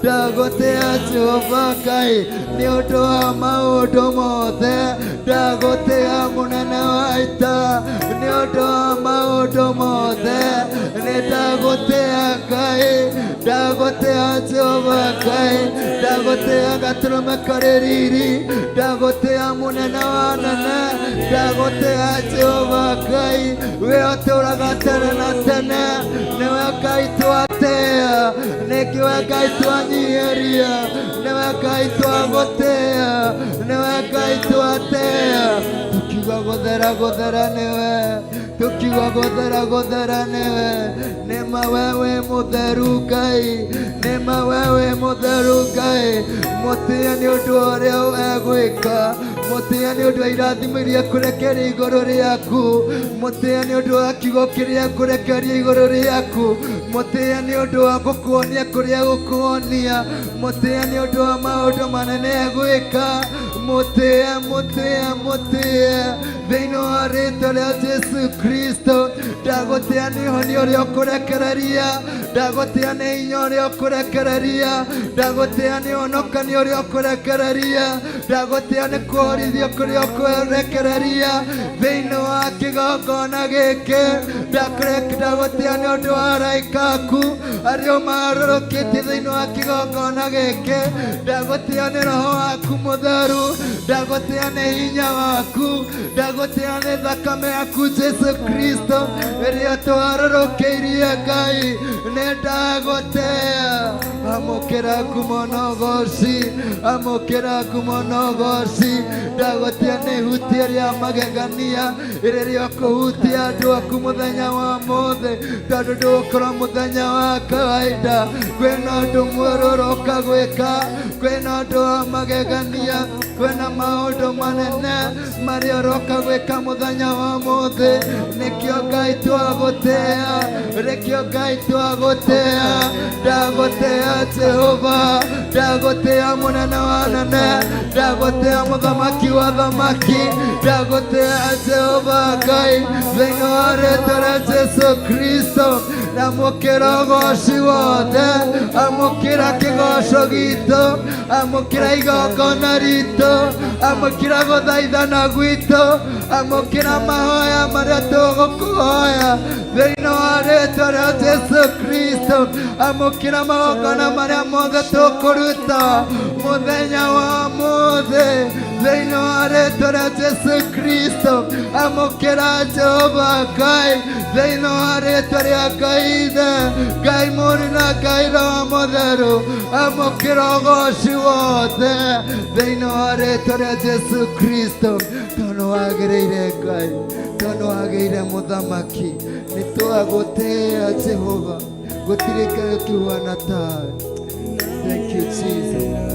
ndagotea Jehova Ngai nĩ ũndũ wa maũndũ mothe ndagotea mũnene wa ita nĩ ũndũ wa maũndũ mothe nĩ ndagotea Ngai ndagotea Jehova Ngai ndagotea gatũrũme karĩ riri ndagotea mũnene wa anene ndagotea Jehova Ngai we ũtũũraga tene na tene nĩwe Ngai twatĩa nĩkĩwe Ngai twanyihĩria nĩwe Ngai twagũtĩa nĩwe Ngai twatĩa tukiuga gũthera nĩwe tukiuga gũthera nĩwe nĩma wewe mũtheru Ngai nĩma wewe mũtheru Ngai mũtĩa nĩ ũndũ ũrĩa egwĩka mũtĩa nĩ ũndũ wa irathimo iria kũrekeria igũrũ rĩaku mũtĩa nĩ ũndũ wa kiugo kĩrĩa kũrekeria igũrũ rĩaku mũtĩa nĩ ũndũ wa gũkuonia kũrĩa gũkuonia mũtĩa nĩ ũndũ wa maũndũ manene egwĩka mũtĩa thĩinĩ wa rĩĩtwa rĩa Jesu Kristo ndagũtĩa nĩ ũhonio ũrĩa ũkũrekereria ndagũtĩa nĩ hinya ũrĩa ũkũrekereria ndagũtĩa nĩ ũhonokanio ũrĩa ũkũrekereria ndagutia ni kuorithio kuria kwerekereria thiini wa kigongona giki ndagutia ni undu wa araika aku ario maroroketie thiini wa kigongona giki ndagutia ni roho waku mutheru ndagutia ni hinya waku ndagutia ni thakame yaku Jesu Kristo iria twarorokeirie Ngai ni ndagutia amukira kumonogoci amukira kumonogoci ndagutia ni hutia ria magegania iria kuhutia andu aku muthenya wa mothe tondu ndugukorwo muthenya wa kawaida kwina undu mweroroka gwika kwina undu wa magegania kwina maundu manene maria uroka gwika muthenya wa mothe nikio Ngai twagutia nikio Ngai twagutia ndagutia Jehova ndagutia munene wa anene ndagutia muthamaki wa thamaki ndagutia Jehova Ngai thiini wa rĩĩtwa rĩa Jesu Kristo amukira ugoci wothe amukira kigoco gitu amukira igongona ritu amukira guthaithana gwitu amukira mahoya maria tugukuhoya thiini wa rĩĩtwa rĩa Jesu Kristo amukira magongona maria mothe tukuruta muthenya wa mothe thiini wa rĩĩtwa rĩa Jesu Kristo amukira Jehova Ngai thiini wa rĩĩtwa rĩa Ngai ithe Ngai mũri na Ngai roho mutheru amukira ugoci wothe thiini wa rĩĩtwa rĩa Jesu Kristo tondu wagĩrĩire Ngai tondu wagĩrĩire muthamaki nitwagutia Jehova gutiri Ngai ũkĩhuana tawe. Thank you Jesus.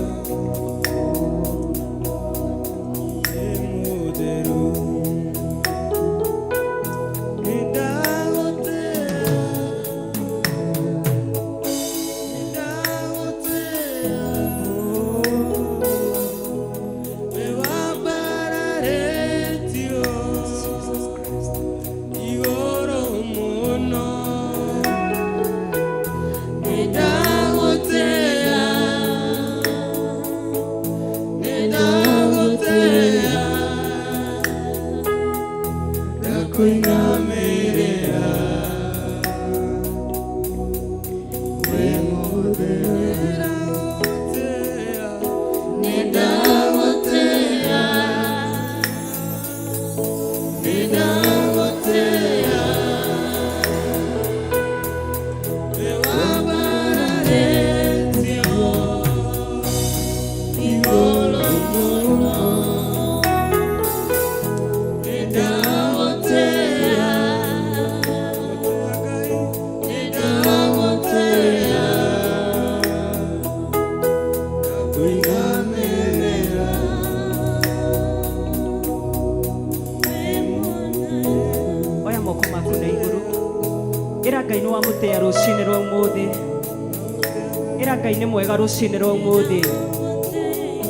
Ngai nĩ mwega rũcinĩ rwa ũmũthĩ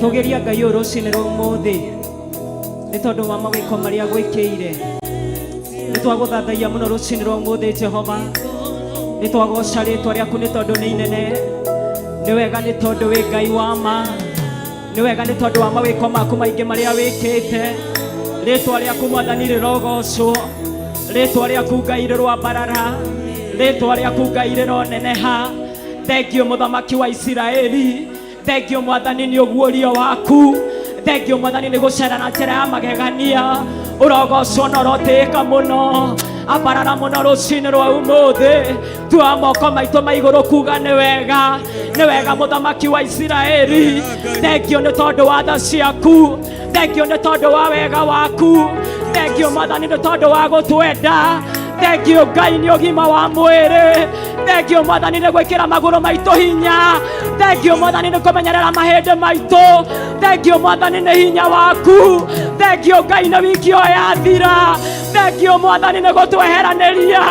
tũgeria Ngai ũyũ rũcinĩ rwa ũmũthĩ nĩ tondũ wa mawĩko marĩa gwĩkĩire nĩ twagũthathaiya mũno rũcinĩ rwa ũmũthĩ Jehova nĩ twagoca rĩĩtwa rĩaku nĩ tondũ nĩ inene nĩ wega nĩ tondũ wĩ Ngai wa ma nĩ wega nĩ tondũ wa mawĩko maku maingĩ marĩa wĩkĩte rĩĩtwa rĩaku Mwathani rĩrogocwo rĩĩtwa rĩaku Ngai rĩrwambarara rĩĩtwa rĩaku Ngai rĩroneneha. Thengio muthamaki wa Isiraeli thengio Mwathani nĩ ũguũrio waku thengio Mwathani nĩ gũcera na njĩra ya magegania ũrogocwo na ũrotĩĩka mũno ambarara mũno rũcinĩ rwa ũmũthĩ tua moko maitũ ma igũrũ kuga nĩ wega muthamaki wa Isiraeli thengio nĩ tondũ wa tha ciaku thengio nĩ tondũ wa wega waku thengio Mwathani nĩ tondũ wa gũtwenda thengio Ngai nĩ ũgima wa mwĩrĩ thengio Mwathani nĩ gwĩkĩra magũrũ maitũ hinya thengio Mwathani nĩ kũmenyerera mahĩndĩ maitũ thengio Mwathani nĩ hinya waku thengio Ngai nĩ wiki ĩyo yathira thengio Mwathani nĩ gũtweheranĩria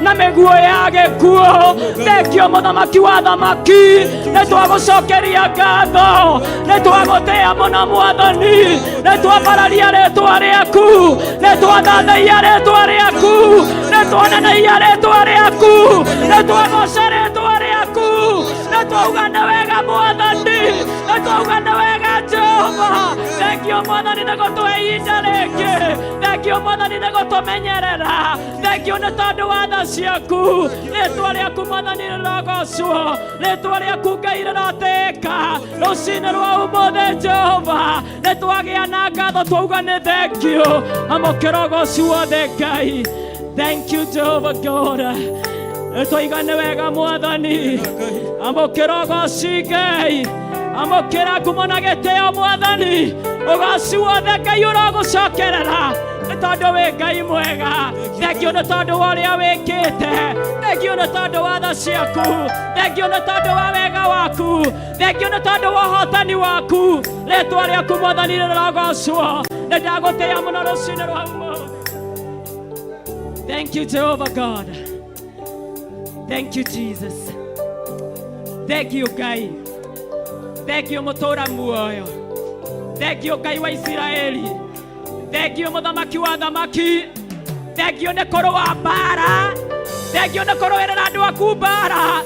na mĩguũ ya gĩkuũ thengio mũthamaki wa thamaki nĩ twagũcokeria ngatho nĩ twagũtĩĩa mũno Mwathani nĩ twambararia rĩĩtwa rĩaku nĩ twathathaiya rĩĩtwa rĩaku nĩ twananagia rĩĩtwa rĩaku nĩ twagoca rĩĩtwa rĩaku nĩ twauga nĩ wega Mwathani nĩ twauga nĩ wega Jehova Jehova. Thank you Mwathani nĩ gũtũhe ihinda rĩngĩ. Thank you Mwathani nĩ gũtũmenyerera. Thank you nĩ tondũ wa tha ciaku. Rĩĩtwa rĩaku Mwathani rĩrogocwo. Rĩĩtwa rĩaku Ngai rĩrotĩĩka. Rũciinĩ rwa ũmũthĩ Jehova nĩ twagĩa na ngatho twauga nĩ thank you. Amũkĩra ũgoci wothe Ngai. Thank you Jehovah God. Twoiga nĩ wega Mwathani. Amũkĩra ũgoci Ngai. Amũkĩra ngumo na gĩtĩo Mwathani. Ũgoci wothe Ngai ũrogũcokerera nĩ tondũ wĩ Ngai mwega. Thank you nĩ tondũ wa ũrĩa wĩkĩte. Thank you nĩ tondũ wa tha ciaku. Thank you nĩ tondũ wa wega waku. Thank you nĩ tondũ wa ũhotani waku. Rĩĩtwa rĩaku Mwathani rĩrogocwo. Nĩ ndagũtĩĩa mũno rũciinĩ rwa ũmũthĩ. Thank you Jehovah God. Thank you Jesus. Thank you Ngai. Thank you mũtũũra muoyo. Thank you Ngai wa Isiraeli. Thank you mũthamaki wa thamaki. Thank you nĩ kũrũa mbara. Thank you nĩ kũrũĩrĩra andũ aku mbara.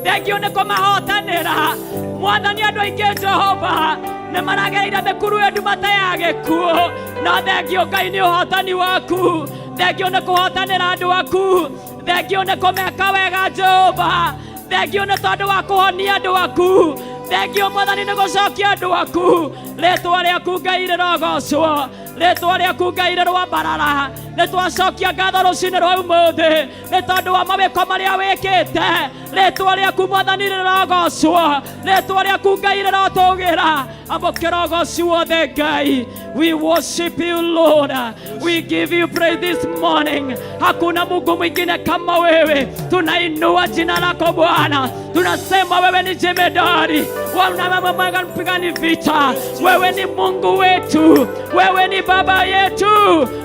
Thank you nĩ kũmahotanĩra. Mwathani andũ aingĩ Jehova nĩ maragereire mĩkuru ya ndumata ya gĩkuũ. No thank you Ngai nĩ ũhotani waku. Thank you nĩ kũhotanĩra andũ aku. Thank you nĩ kũmeka wega Jehova. Thank you nĩ tondũ wa kũhonia andũ aku. Thank you Mwathani nĩ gũcokia andũ aku. Rĩĩtwa rĩaku Ngai rĩrogocwo. Rĩĩtwa rĩaku Ngai rĩrwambarara. Nĩ twacokia ngatho rũciinĩ rwa ũmũthĩ nĩ tondũ wa mawĩko marĩa wĩkĩte. Rĩĩtwa rĩaku Mwathani rĩrogocwo. Rĩĩtwa rĩaku Ngai rĩrotũgĩra. Amũkĩra ũgoci wothe Ngai. We worship you Lord. We give you praise this morning. Hakuna Mungu mwingine kama wewe. Tunainua jina lako Bwana. Tunasema wewe ni jemedari. Wewe mwega mpigani vita. Wewe ni Mungu wetu. Wewe ni Baba yetu.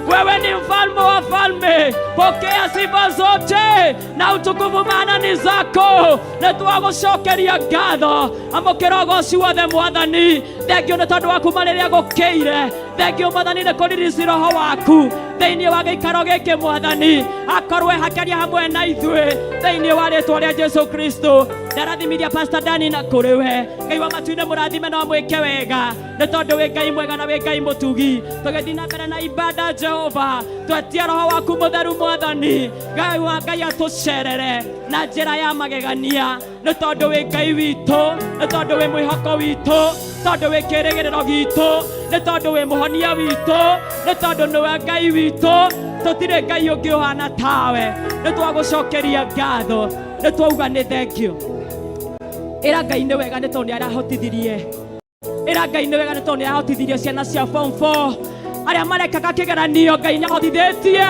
Wewe ni mfalme wa falme. Pokea sifa zote na utukufu maana ni zako. Na twagucokeria ngatho. Amũkĩra ũgoci wothe Mwathani. Thank you nĩ tondũ wa kuma rĩrĩa gũkĩire. Thank you Mwathani nĩ kũririci roho waku thĩinĩ wa gĩikaro gĩkĩ Mwathani. Akorwo ehakeria hamwe na ithuĩ thĩinĩ wa rĩĩtwa rĩa Jesu Kristo. Ndarathimithia Pastor Dani na kũrĩ we. Ngai wa matu-inĩ mũrathime na mwĩke wega nĩ tondũ wĩ Ngai mwega na wĩ Ngai mũtugi. Tũgĩthiĩ na mbere na ibada Jehova. Twetia roho waku mũtheru Mwathani. Ngai wa Ngai atũcerere na njĩra ya magegania nĩ tondũ wĩ Ngai witũ. Nĩ tondũ wĩ mwĩhoko witũ. Tondũ wĩ kĩĩrĩgĩrĩro gitũ. Nĩ tondũ wĩ mũhonia witũ. Nĩ tondũ nĩwe Ngai witũ. Tũtirĩ Ngai ũngĩ ũhana tawe. Nĩ twagũcokeria ngatho. Nĩ twauga nĩ thank you. Ĩra Ngai nĩ wega nĩ tondũ nĩ arahotithirie. Ĩra Ngai nĩ wega nĩ tondũ nĩ arahotithirie ciana cia form 4 arĩa marekaga kĩgeranio. Ngai nĩ ahotithĩtie.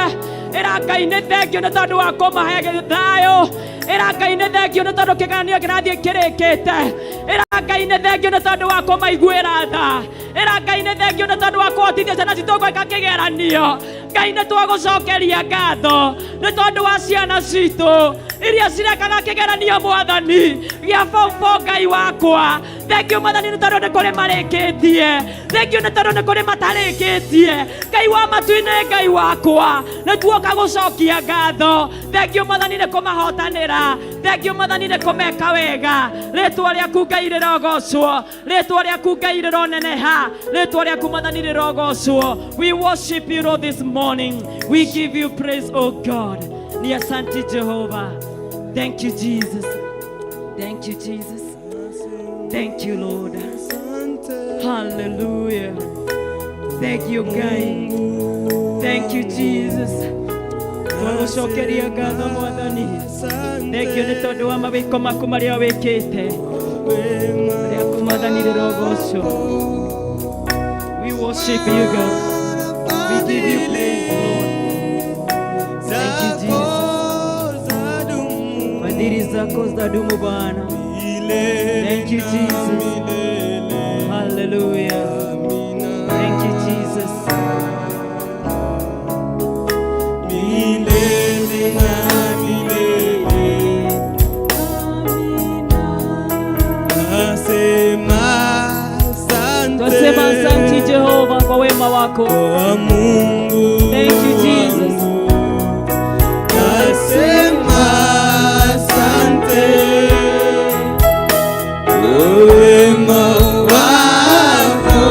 Ĩra Ngai nĩ thank you nĩ tondũ wa kũmahe thayũ. Ĩra Ngai nĩ thank you nĩ tondũ kĩgeranio kĩrathiĩ kĩrĩkĩte. Ĩra Ngai nĩ thank you nĩ tondũ wa kũmaiguĩra tha. Ĩra Ngai nĩ thank you nĩ tondũ wa kũhotithia ciana citũ gwĩka kĩgeranio. Ngai nĩ twagũcokeria ngatho nĩ tondũ wa ciana citũ iria cirekaga kĩgeranio Mwathani gĩa form 4 Ngai wakwa. Thank you Mwathani nĩ tondũ nĩ kũrĩ marĩkĩtie. Thank you nĩ tondũ nĩ kũrĩ matarĩkĩtie. Ngai wa matu-inĩ Ngai wakwa nĩ tuoka gũcokia ngatho. Thank you Mwathani nĩ kũmahotanĩra. Thank you Mwathani nĩ kũmeka wega. Rĩĩtwa rĩaku Ngai rĩrogocwo. Rĩĩtwa rĩaku Ngai rĩroneneha. Rĩĩtwa rĩaku Mwathani rĩrogocwo. We worship you Lord this morning. We give you praise oh God. Ni asante Jehovah. Thank you Jesus. Thank you Jesus. Thank you Lord. Hallelujah. Thank you Ngai. Thank you Jesus. Twagucokeria ngatho Mwathani. Thank you nĩ tondũ wa mawĩko maku marĩa wĩkĩte. Rĩaku Mwathani rĩrogocwo. We worship you God. We give you praise Lord. Thank you Jesus. Fadhili zako zadumu Bwana. Thank you Jesus. Hallelujah. Thank you Jesus. Milele na milele. Twasema asante Jehova kwa wema wako. Thank you Jesus. Nasema asante kwa wema wako.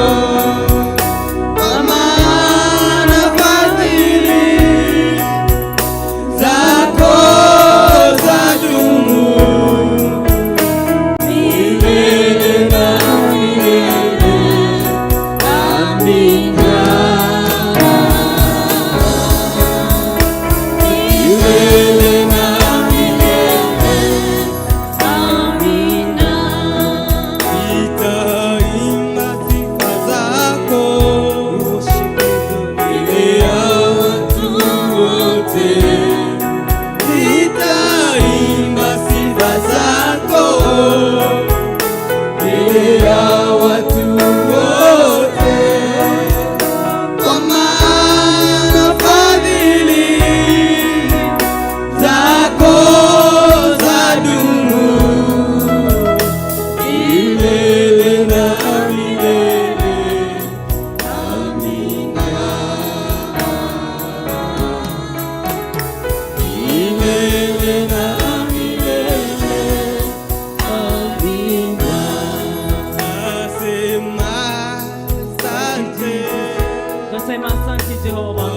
Jehovah.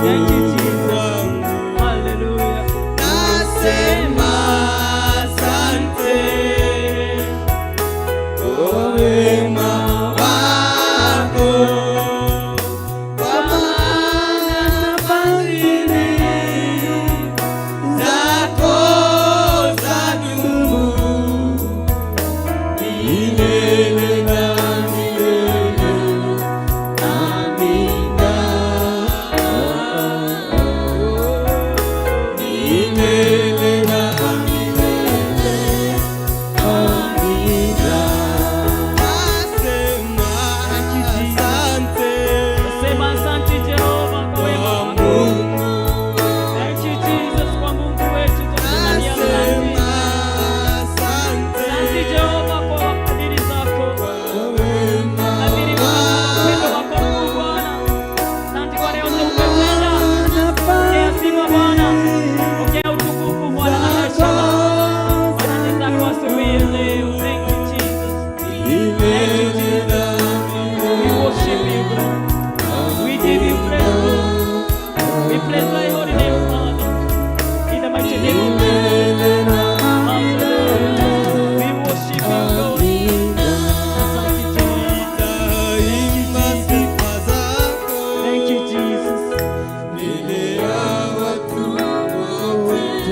Thank you, Jesus. Hallelujah. Nasema asante kwa wema wako, kwa maana fadhili zako zadumu milele na milele. Amina. Milele na milele. Amina. Nasema asante Sema asante Jehovah kwa wema kwa wako. Mungu. Thank you Jesus kwa Mungu wetu. Tunasema ni asante. Nasema asante Asante Jehovah kwa fadhili zako. kwa wema Fadhili Bwana, upendo wako mkuu Bwana. Asante kwa leo umetenda. Pokea sifa Bwana. Pokea utukufu Bwana na heshima. Bwana ni zako asubuhi ya leo. Thank you Jesus. milele na We worship you God. We give you praise Lord. We praise thy holy name Father. In the mighty name of Jesus. Hallelujah. We worship you God. Asante Jehovah. nitaimba sifa zako Thank you Jesus. mbele ya watu wote.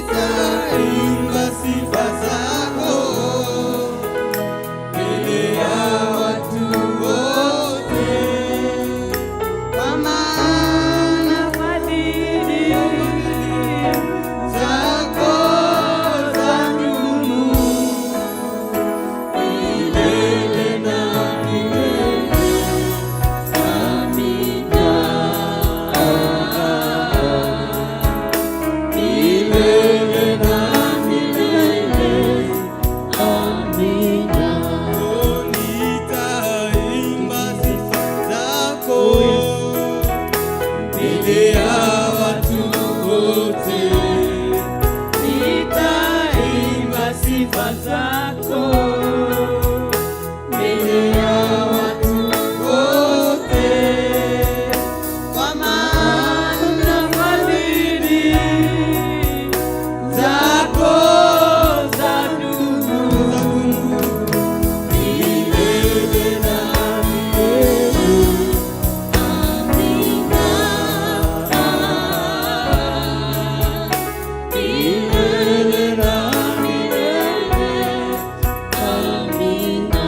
Nitaimba sifa zako mbele ya watu wote, kwa maana Fadhili zako zadumu milele na milele. Amina. Milele na milele. Amina. Nitaimba sifa zako mbele ya watu wote. Nitaimba sifa zako mbele ya watu wote, kwa maana fadhili zako zadumu milele na milele. Amina. Milele na milele. Amina.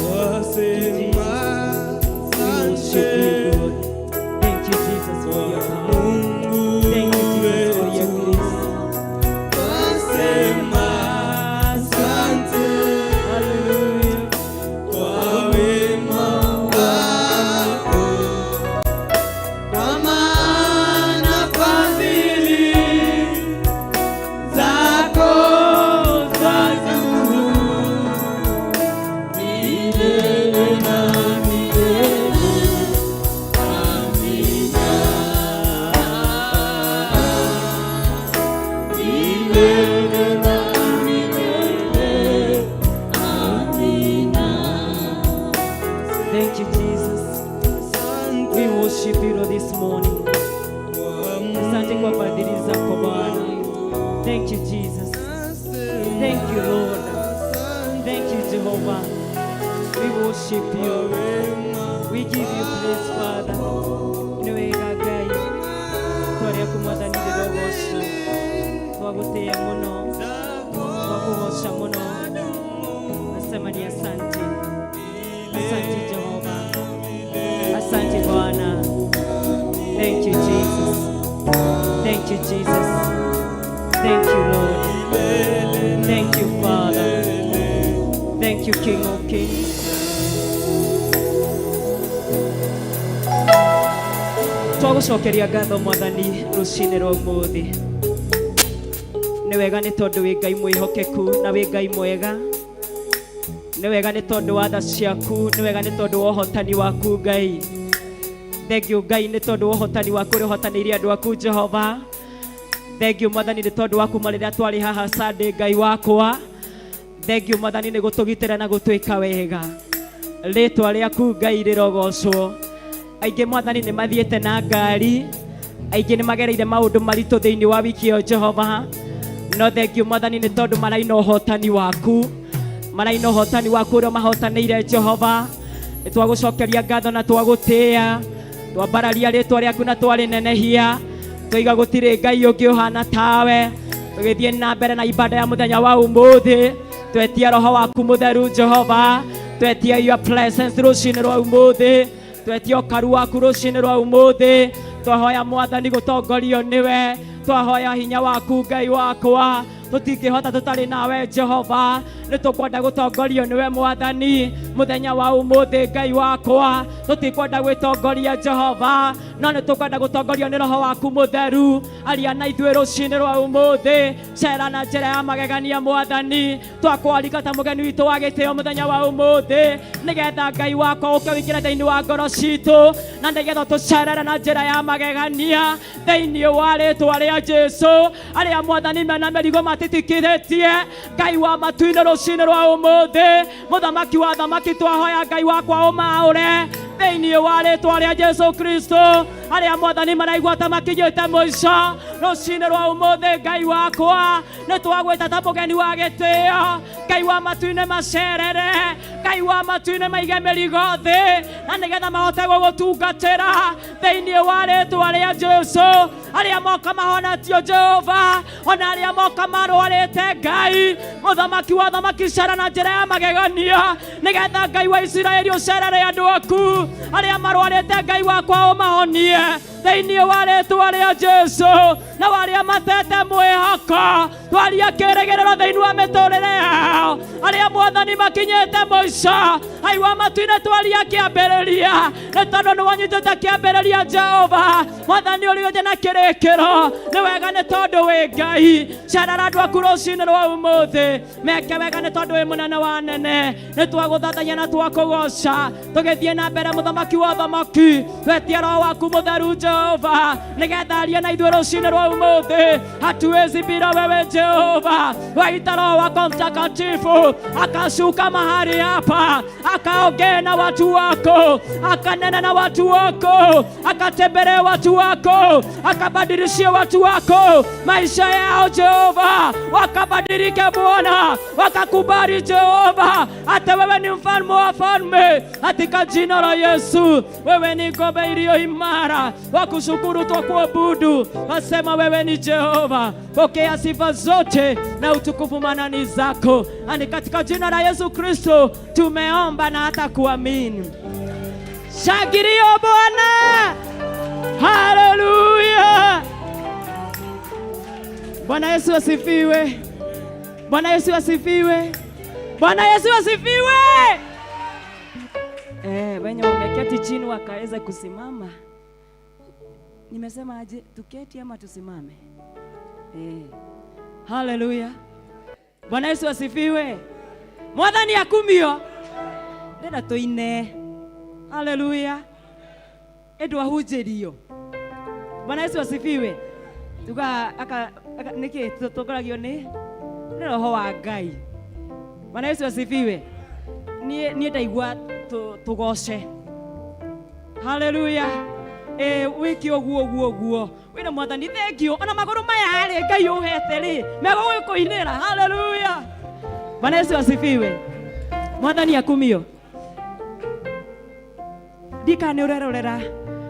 Wasema worship you asante God. Thank you Jesus for your power. Mungu Thank you Jesus for your wetu. grace. Wasema asante Hallelujah. kwa wema wako, kwa maana fadhili zako zadumu milele na milele. Amina. Milele na milele. Amina. Thank you Jesus. We worship you Lord this morning. Asante kwa fadhili zako Bwana. Thank you Jesus. Thank you Lord. Thank you Jehovah. We worship you. We give you praise Father. Niwe gagai. Tore kumwatanire rogoso. Twaguteye muno. Twakugosha muno. Nasema ni asante. Asante Jehovah. Asante Bwana. Thank you Jesus. Thank you Jesus. Thank you Lord. Thank you Father. Thank you King of Kings. Twagucokeria ngatho Mwathani rucini rwa umuthi. Nĩ wega nĩ tondũ wĩ Ngai mwĩhokeku na wĩ Ngai mwega. Nĩ wega nĩ tondũ wa tha ciaku, nĩ wega nĩ tondũ wa ũhotani waku Ngai. Thengiũ Ngai nĩ tondũ wa ũhotani waku ũrĩa ũhotanĩirie andũ aku Jehova. Thengiũ Mwathani nĩ tondũ wa kuma rĩrĩa twarĩ haha Sunday Ngai wakwa. Thengiũ Mwathani nĩ gũtũgitĩra na gũtwĩka wega. ritwa riaku Ngai rirogocwo. Aingi Mwathani ni mathiete na ngari, aingi ni magereire maundu maritu thiini wa wiki iyo Jehova, no thengiu Mwathani ni tondu maraina uhotani waku, maraina uhotani waku uria mahotanĩire Jehova. Ni twagucokeria ngatho na twagutia, twambararia ritwa riaku na twarinenehia, twiga gutiri Ngai ungi uhana tawe. Tugithie na mbere na ibada ya muthenya wa umuthi, twetia roho waku mutheru Jehova, twetia your presence rucini rwa umuthi, twetia ukaru waku rucini rwa umuthi. Twahoya Mwathani gutongorio niwe, twahoya hinya waku Ngai wakwa, tutingihota tutari nawe Jehova. Nitukwenda gutongorio niwe Mwathani muthenya wa umuthi Ngai wakwa, tutikwenda gwitongoria Jehova, no nitukwenda gutongorio ni roho waku mutheru. Aria na ithuĩ rucini rwa umuthi, cera na njĩra ya magegania Mwathani. Twakwarika ta mugeni witũ wa gĩtĩo muthenya wa umuthi, nigetha Ngai wakwa ũke wĩingĩre thĩinĩ wa ngoro citũ, na nigetha tũcerere na njĩra ya magegania thĩinĩ wa rĩtwa rĩa Jesũ. Arĩa Mwathani mena mĩrigo matitikithĩtie, Ngai wa matu-inĩ rucini rwa umuthi, muthamaki wa thamaki, twahoya Ngai wakwa ũmaũre thĩinĩ wa rĩtwa rĩa Jesũ Kristo. Arĩa Mwathani maraigua ta makinyĩte mũico rucini rwa umuthi Ngai wakwa, nĩ twagwĩta ta mũgeni wa gĩtĩo, Ngai wa matu-inĩ macerere, Ngai wa matu-inĩ maige mĩrigo thĩ, na nĩgetha mahote gũgũtungatĩra thĩinĩ wa rĩtwa rĩa Jesũ. Arĩa moka mahonetio Jehova, ona arĩa moka marwarĩte Ngai, mũthamaki wa thamaki, cera na njĩra ya magegania, nĩgetha Ngai wa Isiraeli ũcerere andũ aku. Arĩa marwarĩte Ngai wakwa ũmahonie thĩinĩ wa rĩtwa rĩa Jesũ, na arĩa matete mwĩhoko twaria kĩrĩgĩrĩro thĩinĩ wa mĩtũrĩre yao. Arĩa Mwathani makinyĩte mũico, Ngai wa matu-inĩ twaria kĩambĩrĩria, nĩ tondũ nĩ wanyitĩte kĩambĩrĩria Jehova. Mwathani ũrĩ na kĩrĩkĩro, nĩ wega nĩ tondũ wĩ Ngai. Cerera andũ aku rũcinĩ rwa umuthi, meke wega nĩ tondũ wĩ mũnene wa nene. Nĩ twagũthathaiya na twakũgoca, tũgĩthiĩ na mbere mũthamaki wa thamaki, twetia roho waku mutheru Jehova, nĩgetha arie na ithuĩ rũcinĩ rwa umuthi. Hatuwezi bila wewe Jehova. Waita Roho wako Mtakatifu akashuka mahali hapa, akaongee na watu wako, akanena na watu wako, akatembelee watu wako, akabadilishia watu wako maisha yao Jehova, wakabadilike Bwana, wakakubali Jehova, hata wewe ni mfalme wa falme, katika jina la Yesu. Wewe ni ngome iliyo imara, wakushukuru twakuabudu, wasema wewe ni Jehova. Pokea sifa zote na utukufu, maana ni zako. Ani katika jina la Yesu Kristo tumeomba na hata kuamini. Shangilia Bwana. Haleluya. Bwana Yesu asifiwe. Bwana Yesu asifiwe. Bwana Yesu asifiwe. Wenye wameketi chini wakaweza kusimama. Nimesema aje, tuketi ama tusimame? Haleluya. Bwana Yesu asifiwe. Mwathani akumio. Ndenda tuine. Haleluya. Edu ahunjirio. Bwana Yesu asifiwe. Tuga niki tukoragio ni roho wa Ngai. Bwana Yesu asifiwe. Nie ndaigua tugoce. Haleluya. Wiki oguo wina Mwathani thengio, ona maguru maya ri Ngai uhete ri mego gwikuinira. Haleluya. Bwana Yesu asifiwe. Mwathani akumio. Dika ni urerorera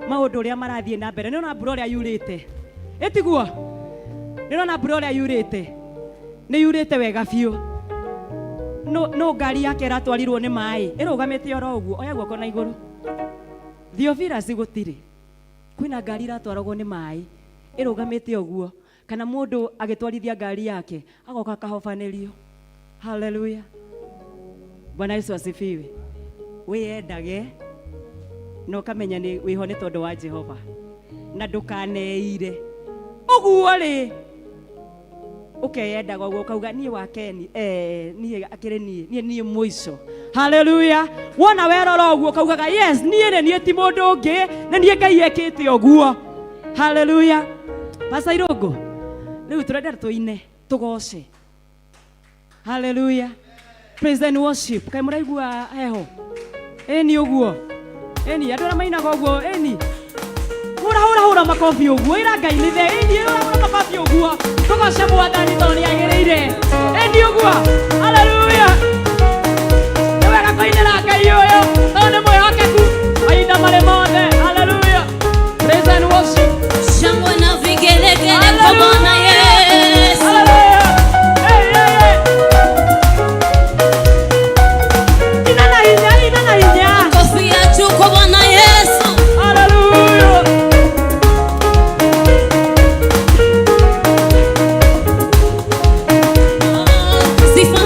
maundu uria marathie na mbere. Niona mbura uria yurite etiguo, niona mbura uria yurite, ni yurite wega biu. No ngari yake ratwarirwo ni mai, irugamite oro uguo, oya guoko na iguru. Thiofira cigutire, kwina ngari ratwaragwo ni mai, irugamite uguo, kana mundu agitwarithia ngari yake agoka kahofanirio. Haleluya. Bwana Yesu asifiwe. Wiyendage no kamenya ni wiho ni tondu wa Jehova, na ndukaneire uguo ri ukeyendaga uguo kauga nie wakeni nie akire nie muico. Haleluya. Wona werora uguo kaugaga yes nie ti mundu ungi, na nie Ngai ekite uguo. Haleluya. Pastor Irogo, riu turenda tuine tugoce. Haleluya. Praise and worship. Kai muraigua heho. Eni uguo. Eni andå arä a mainaga å guo. Eni hå makobi å guo. ä ra Ngai nä the. Eni hå makobi å guo. tå goce Mwathani tondå nä agä rä ire. Eni å guo. Haleluya. Nä wega kåinä ra Ngai å yå tondå nä mwä hokeku mahinda marä mothe. Haleluya. Praise and worship. Shangwe na vigelegele kwa Bwana Yesu. Haleluya. Ina na hinya. Kofia juu kwa Bwana Yesu. Haleluya. Sifa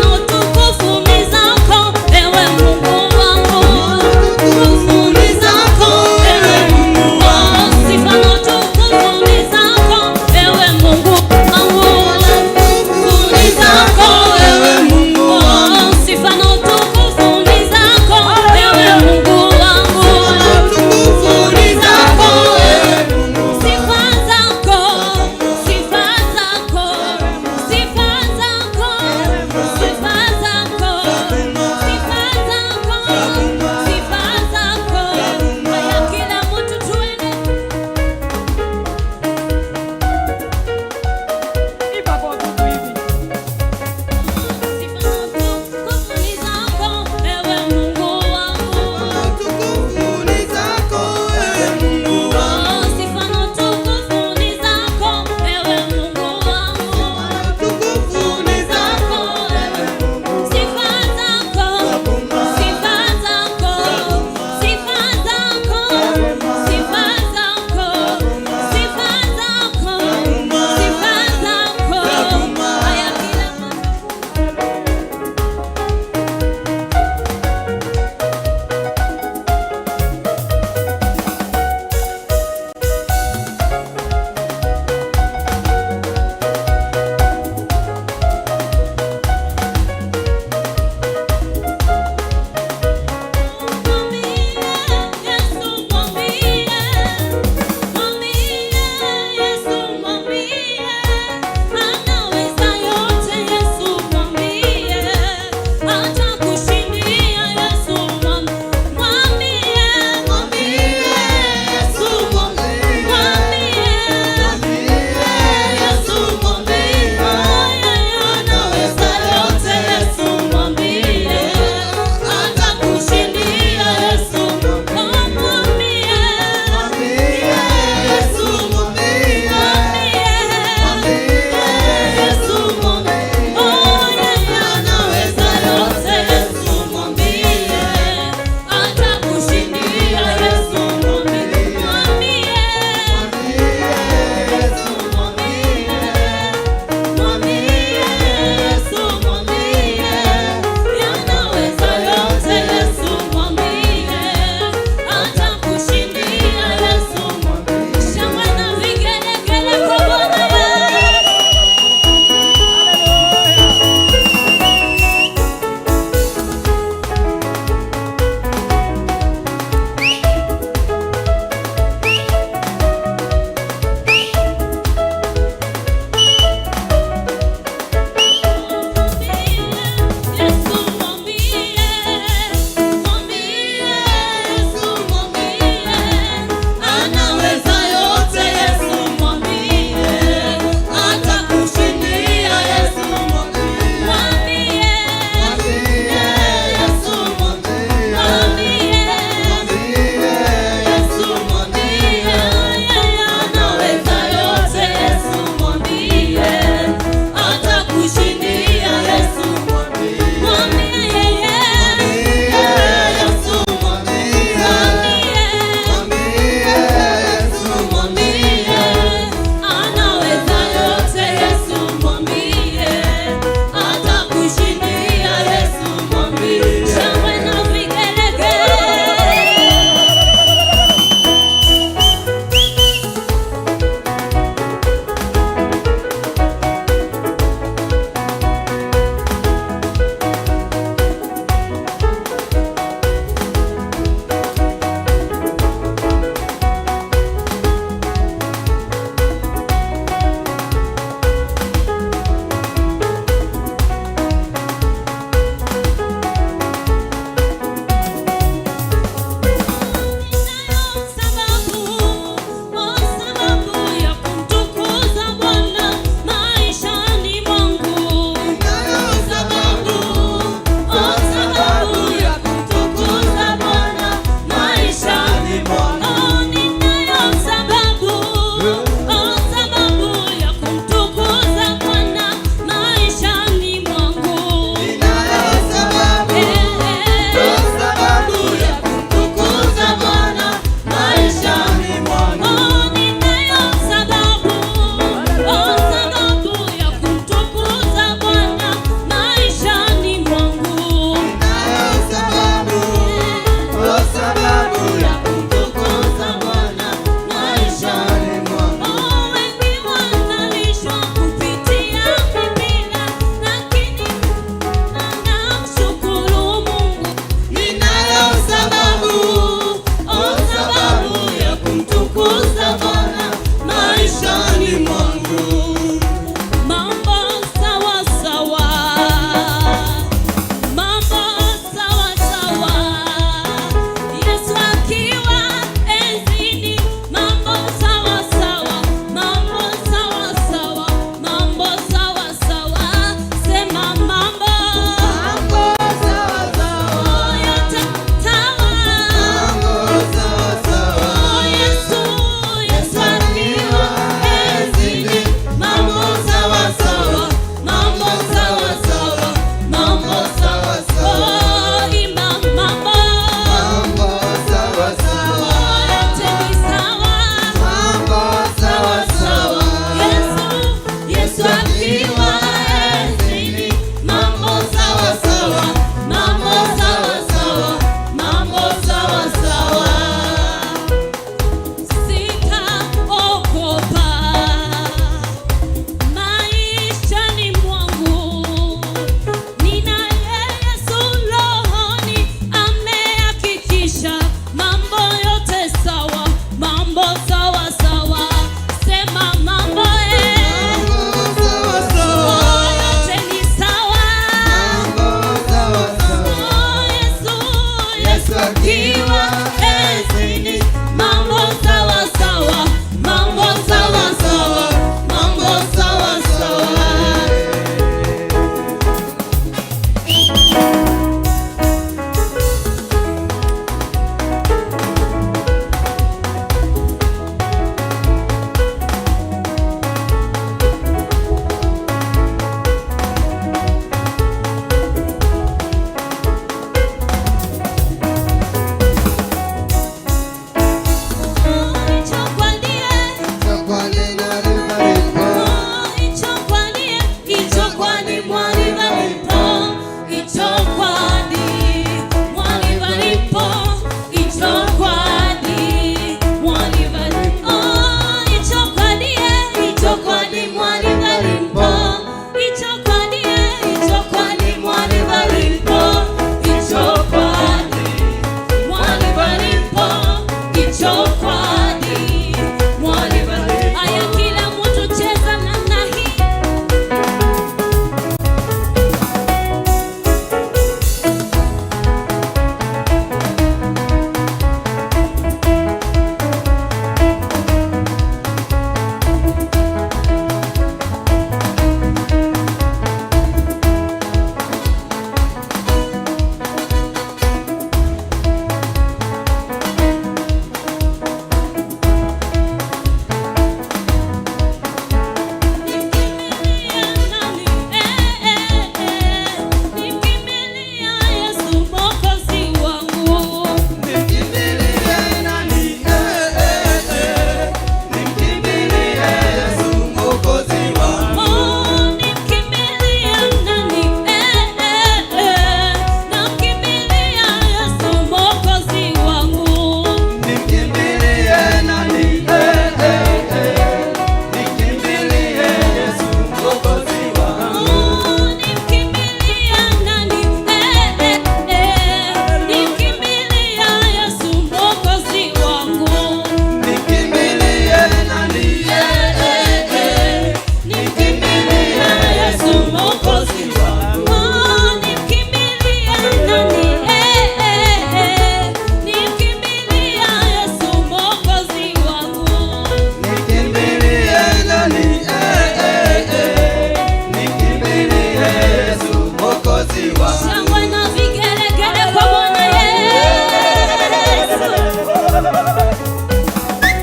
Mwokozi wangu. Shangwe na vigelegele kwa Bwana Yesu.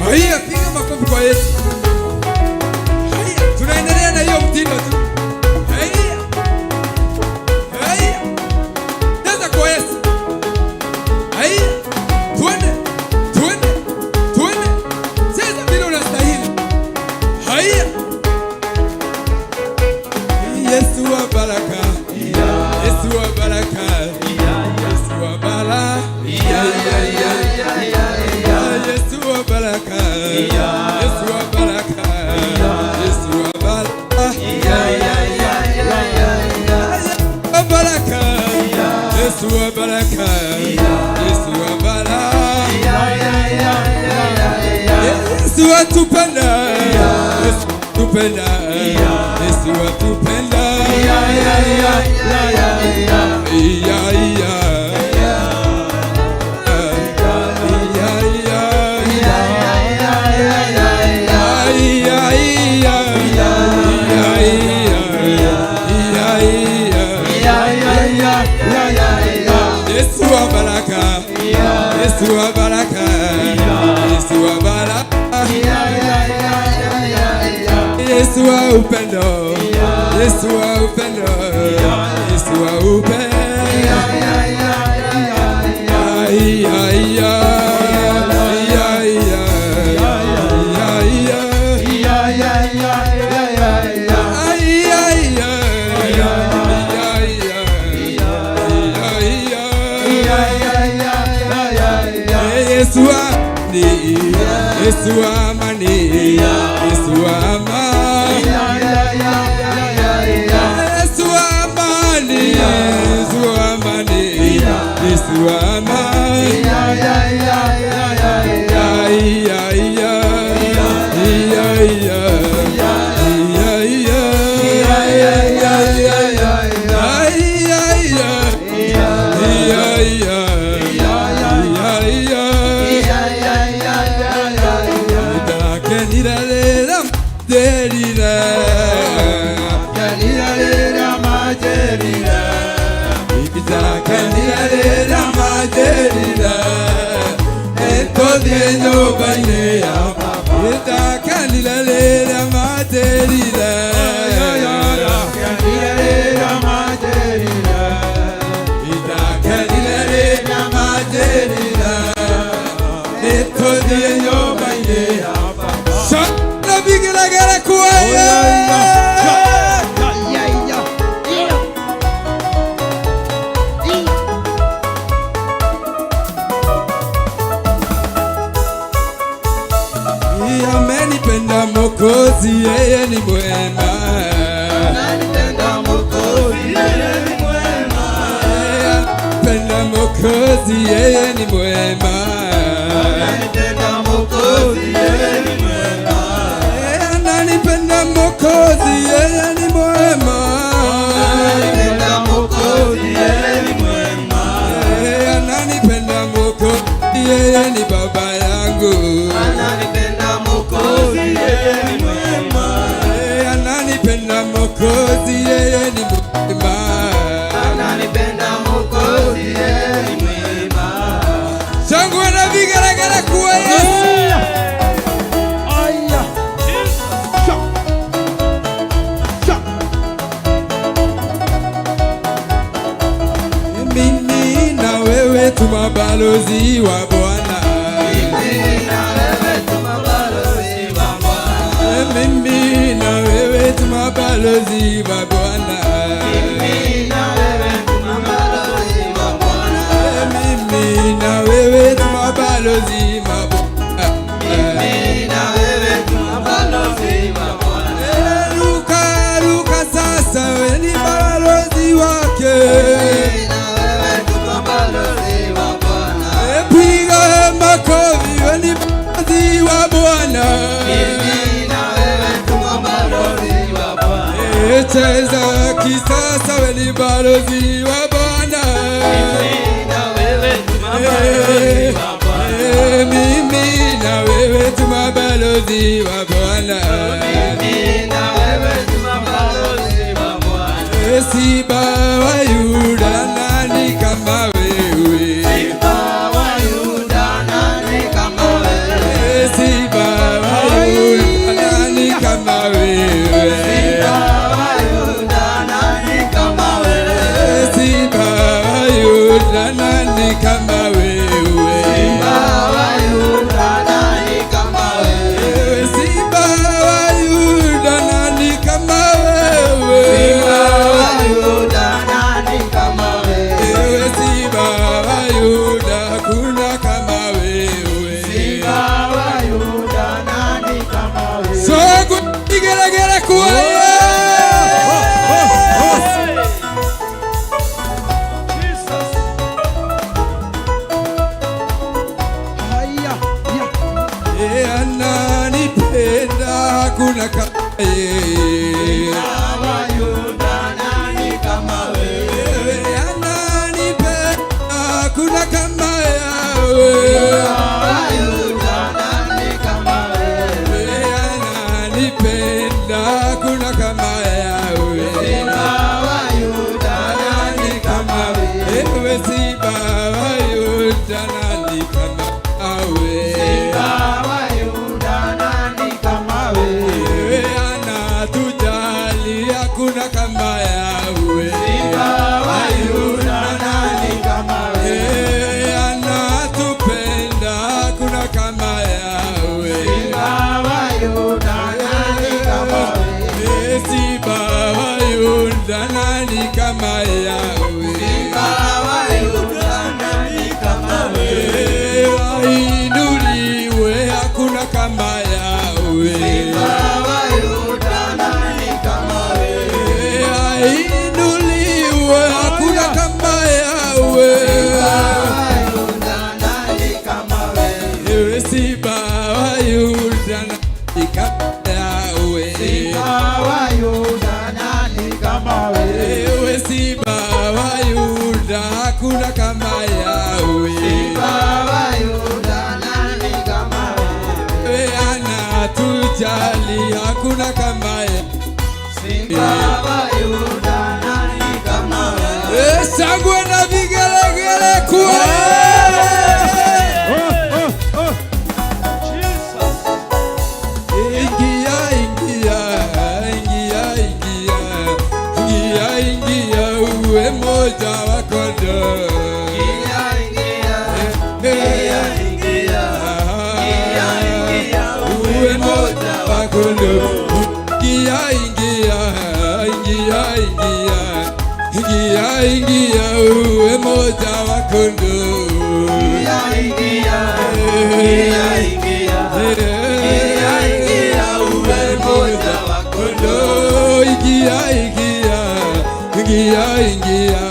Haya, piga makofi kwa Yesu. Haya, tunaendelea na hiyo mtindo tu. Haya. Haya. Cheza kwa Yesu. Haya. Twende. Twende. Twende. Cheza vile unastahili. Haya. Yesu wa baraka. Yesu wa baraka. Yesu wa baraka. Yesu wa baraka. Yesu wa baraka. Yesu wa baraka. Wa baraka. Yesu wa baraka. Yesu wa baraka. Yesu atupenda. Yesu atupenda. Yesu atupenda. Yesu wa baraka. Yesu wa baraka. Yesu wa baraka. Yesu wa upendo. Yesu wa upendo. Yesu wa upendo. Yesu wa amani. Yesu wa amani. Yesu wa amani. Yesu wa amani. Yesu wa amani. Amenipenda Mwokozi, yeye ni mwema. Amenipenda Mwokozi, yeye ni mwema. Amenipenda Mwokozi, yeye ni mwema. Amenipenda Mwokozi, yeye ni mwema. Ananipenda Mwokozi, yeye ni mwema. Ananipenda Mwokozi, yeye ni mwema. Ananipenda Mwokozi, yeye ni baba yangu. Ananipenda Mwokozi, yeye ni mwema. Ananipenda Mwokozi, yeye ni mwema. Ananipenda Mwokozi, yeye ni mwema. Shangwe na vigelegele kwa Yesu. Mimi na wewe tu mabalozi wa Bwana. Mimi na wewe tu mabalozi wa Bwana. Mimi na wewe tu mabalozi wa Bwana. Mimi na wewe tu mabalozi wa Bwana. Mimi na wewe tu mabalozi wa Bwana. Ruka sasa, wewe ni balozi wake. Mimi na wewe tu mabalozi wa Bwana. Piga makofi, wewe ni balozi wa Bwana. Cheza kisasa, wewe ni balozi wa Bwana. Mimi na wewe tu mabalozi wa Bwana. Mimi na wewe tu mabalozi wa Bwana. Mimi na wewe tu mabalozi wa Bwana. Simba wa Yuda nani kama wewe? Simba wa Yuda nani kama wewe? Simba wa Yuda nani kama wewe? Simba wa Yuda nani kama wewe? Simba wa Yuda nani kama wewe? Simba wa Yuda nani kama wewe? Simba wa Yuda nani kama wewe? Simba wa Yuda nani kama wewe? Simba wa Yuda kuna kama wewe. Simba wa Yuda nani kama wewe? Sogo igelegele kwa ananipenda kuna kama yeye. Wa Yuda nani kama wewe? Ananipenda kuna kama yawe. Wa Yuda nani kama wewe? Ananipenda kuna kama yawe. Wa Yuda nani kama wewe? Ewe Simba wa Yuda nani kama awe. Wa Yuda nani kama wewe? Ewe anatujali hakuna kama yawe. Wa Yuda nani kama wewe? Ewe anatupenda hakuna kama yawe. Wa Yuda nani kama wewe? Simba wa Yuda nani kama yawe. Wa Yuda nani kama wewe? Wainuliwe hakuna kama yawe. Wa Yuda nani kama wewe? Wainuliwe hakuna kama yawe. Wa Yuda nani kama wewe? Ewe Simba wa Yuda nani kama yawe. Wa Yuda nani kama wewe? Ewe Simba wa Yuda hakuna kama yawe. Wa Yuda nani kama wewe? Ewe anatujali hakuna kama yawe. Wa Yuda nani kama wewe? Shangwe na vigelegele kwa ingia ingia ingia ingia ingia ingia uwe moja wa kondoo. Ingia, ingia, ingia, ingia, ingia, Uwe moja wa kondoo. Ingia ingia ingia ingia ingia ingia uwe moja wa kondoo. ingia, ingia, ingia, ingia, ingia, uwe moja wa kondoo. Ingia ingia ingia ingia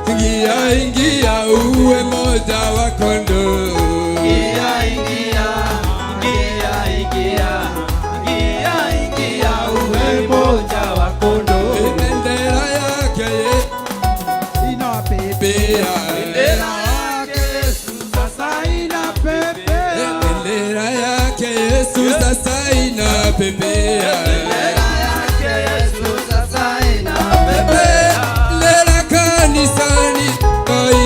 ingia ingia uwe moja wa kondoo. Ingia, ingia, ingia, ingia, ingia, ingia, uwe moja wa kondoo. Bendera yake inapepea. Bendera yake Yesu sasa inapepea. Bendera yake Yesu sasa inapepea. Bendera yake Yesu sasa inapepea. Bendera kanisani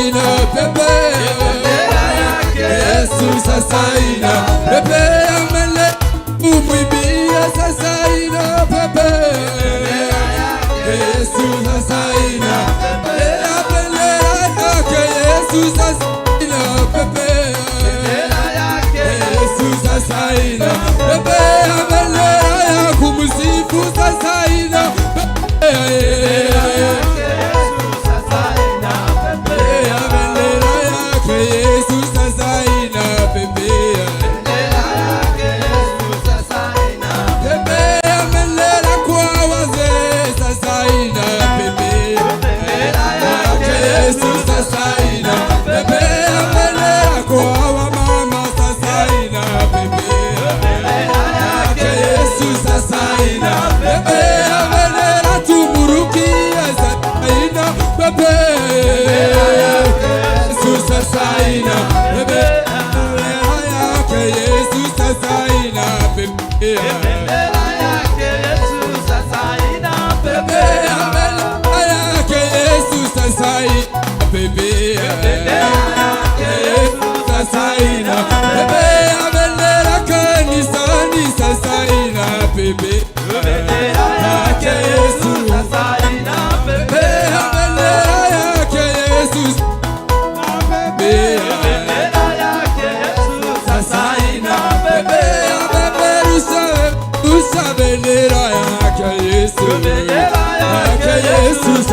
inapepea. Bendera yake Yesu sasa inapepea. Mele umwimbie sasa inapepea. Yesu sasa inapepea. Bendera yake Yesu sasa inapepea. Bendera yake Yesu sasa inapepea. Bendera ya kumsifu sasa inapepea. Bendera yake Yesu sasa inapepea. Bendera yake Yesu sasa inapepea. Bendera yake Yesu sasa inapepea. Bendera kwa wazee sasa inapepea. Bendera yake Yesu sasa inapepea.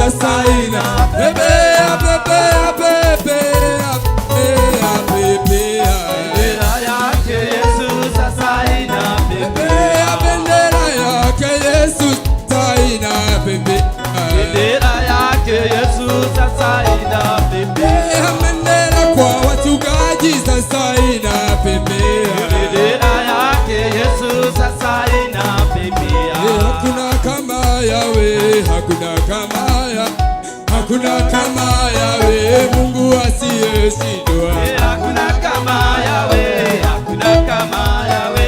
sasa inapepea, pepea, pepea, pepea, pepea. Bendera yake Yesu sasa inapepea. Bendera yake Yesu sasa inapepea. Bendera yake Yesu sasa inapepea. Bendera kwa wachungaji sasa inapepea. Bendera yake Yesu sasa inapepea. Hakuna kama yawe, hakuna kama ya, hakuna kama yawe, Mungu asiyeshindwa. Hakuna kama yawe, hakuna kama yawe,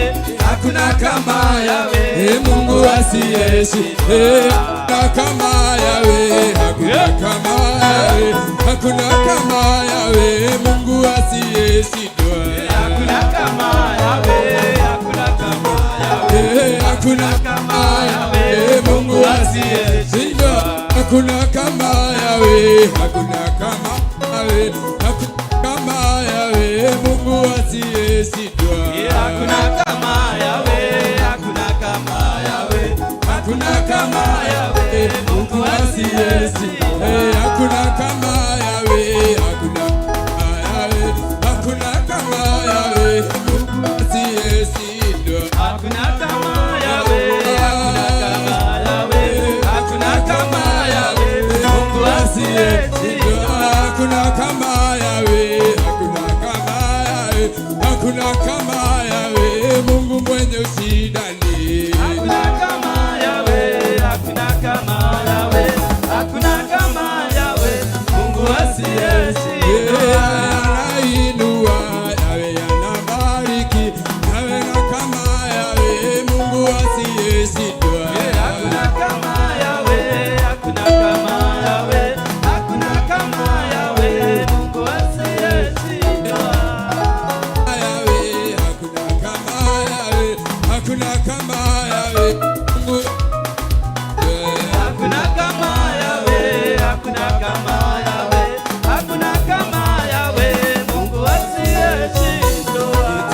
Hakuna kama yawe, Mungu asiyeshindwa. Hakuna kama yawe, hakuna kama yawe, hakuna kama yawe, Mungu asiyeshindwa. hakuna kama yawe, hakuna kama yawe, Hakuna kama yawe, Mungu asiyeshindwa. Hakuna kama yawe, hakuna kama yawe, hakuna kama yawe, Mungu asiyeshindwa. hakuna kama yawe, hakuna kama yawe, Hakuna kama yawe, Mungu asiyeshindwa. Hakuna kama yawe, hakuna kama yawe, hakuna kama yawe, Mungu asiyeshindwa. hakuna kama yawe, hakuna kama yawe, hakuna kama yawe, Mungu asiyeshindwa. Hakuna kama yawe, hakuna kama yawe, hakuna kama yawe, Mungu mwenye ushindani. Hakuna kama yawe, hakuna kama yawe, hakuna kama yawe, Mungu asiyeshindwa. Anainua yawe, anabariki yawe, na kama yawe, Mungu asiyeshindwa. Hakuna kama yawe, hakuna kama yawe, hakuna kama yawe, Mungu asiyeshindwa. Yawe, hakuna kama yawe, hakuna kama yawe, Mungu Hakuna kama yawe, hakuna kama yawe, hakuna kama yawe, Mungu asiyeshindwa.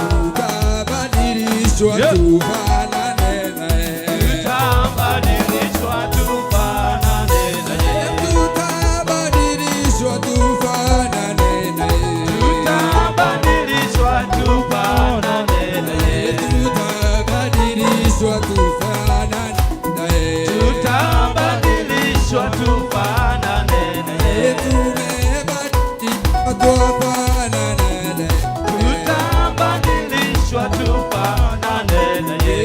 tutabadilishwa tufanane naye. Tutabadilishwa tufanane naye. Tutabadilishwa tufanane naye. Tutabadilishwa tufanane naye. Tutabadilishwa tufanane naye. Tutabadilishwa tufanane naye. Tumebadilishwa tufanane naye. Tutabadilishwa tufanane naye.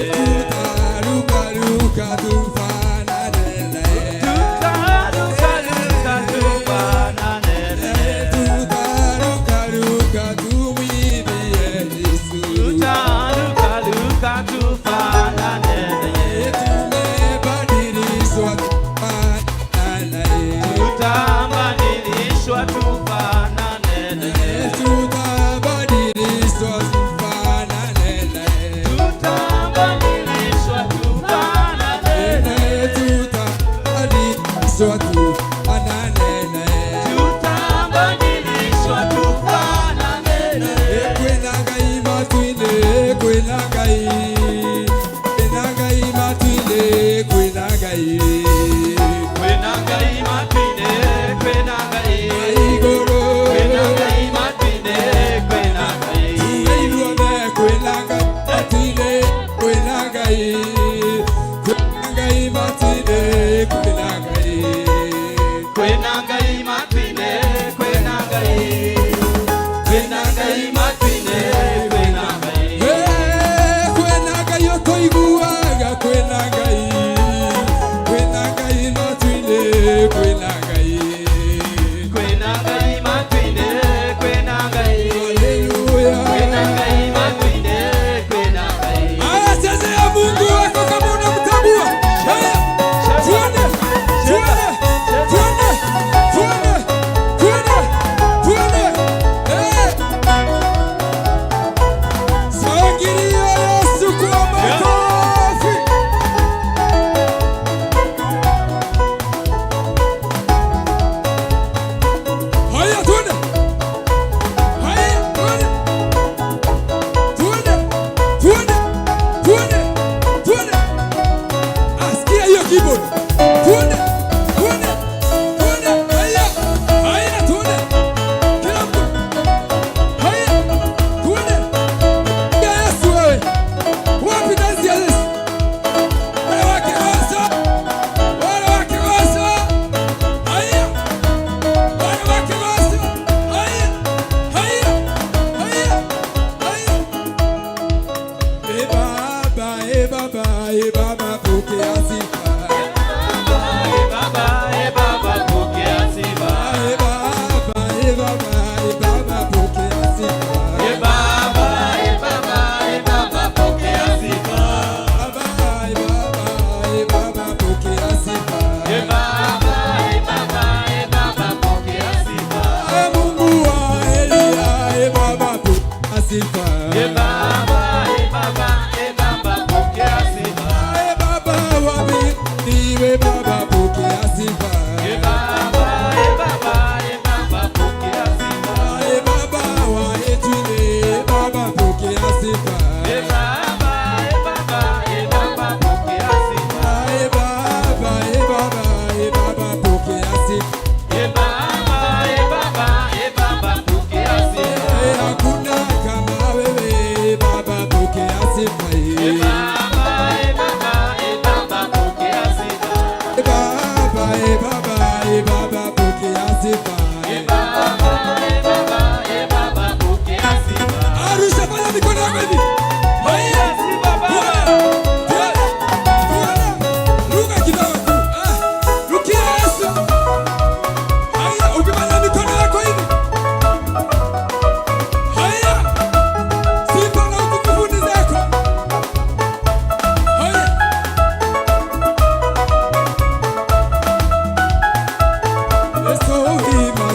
Tutarukaruka tufanane naye. Tutarukaruka tufanane naye. Tutarukaruka tumwimbie Yesu. Tutarukaruka tufanane naye. Tumebadilishwa tufanane naye. Tutabadilishwa tufanane naye.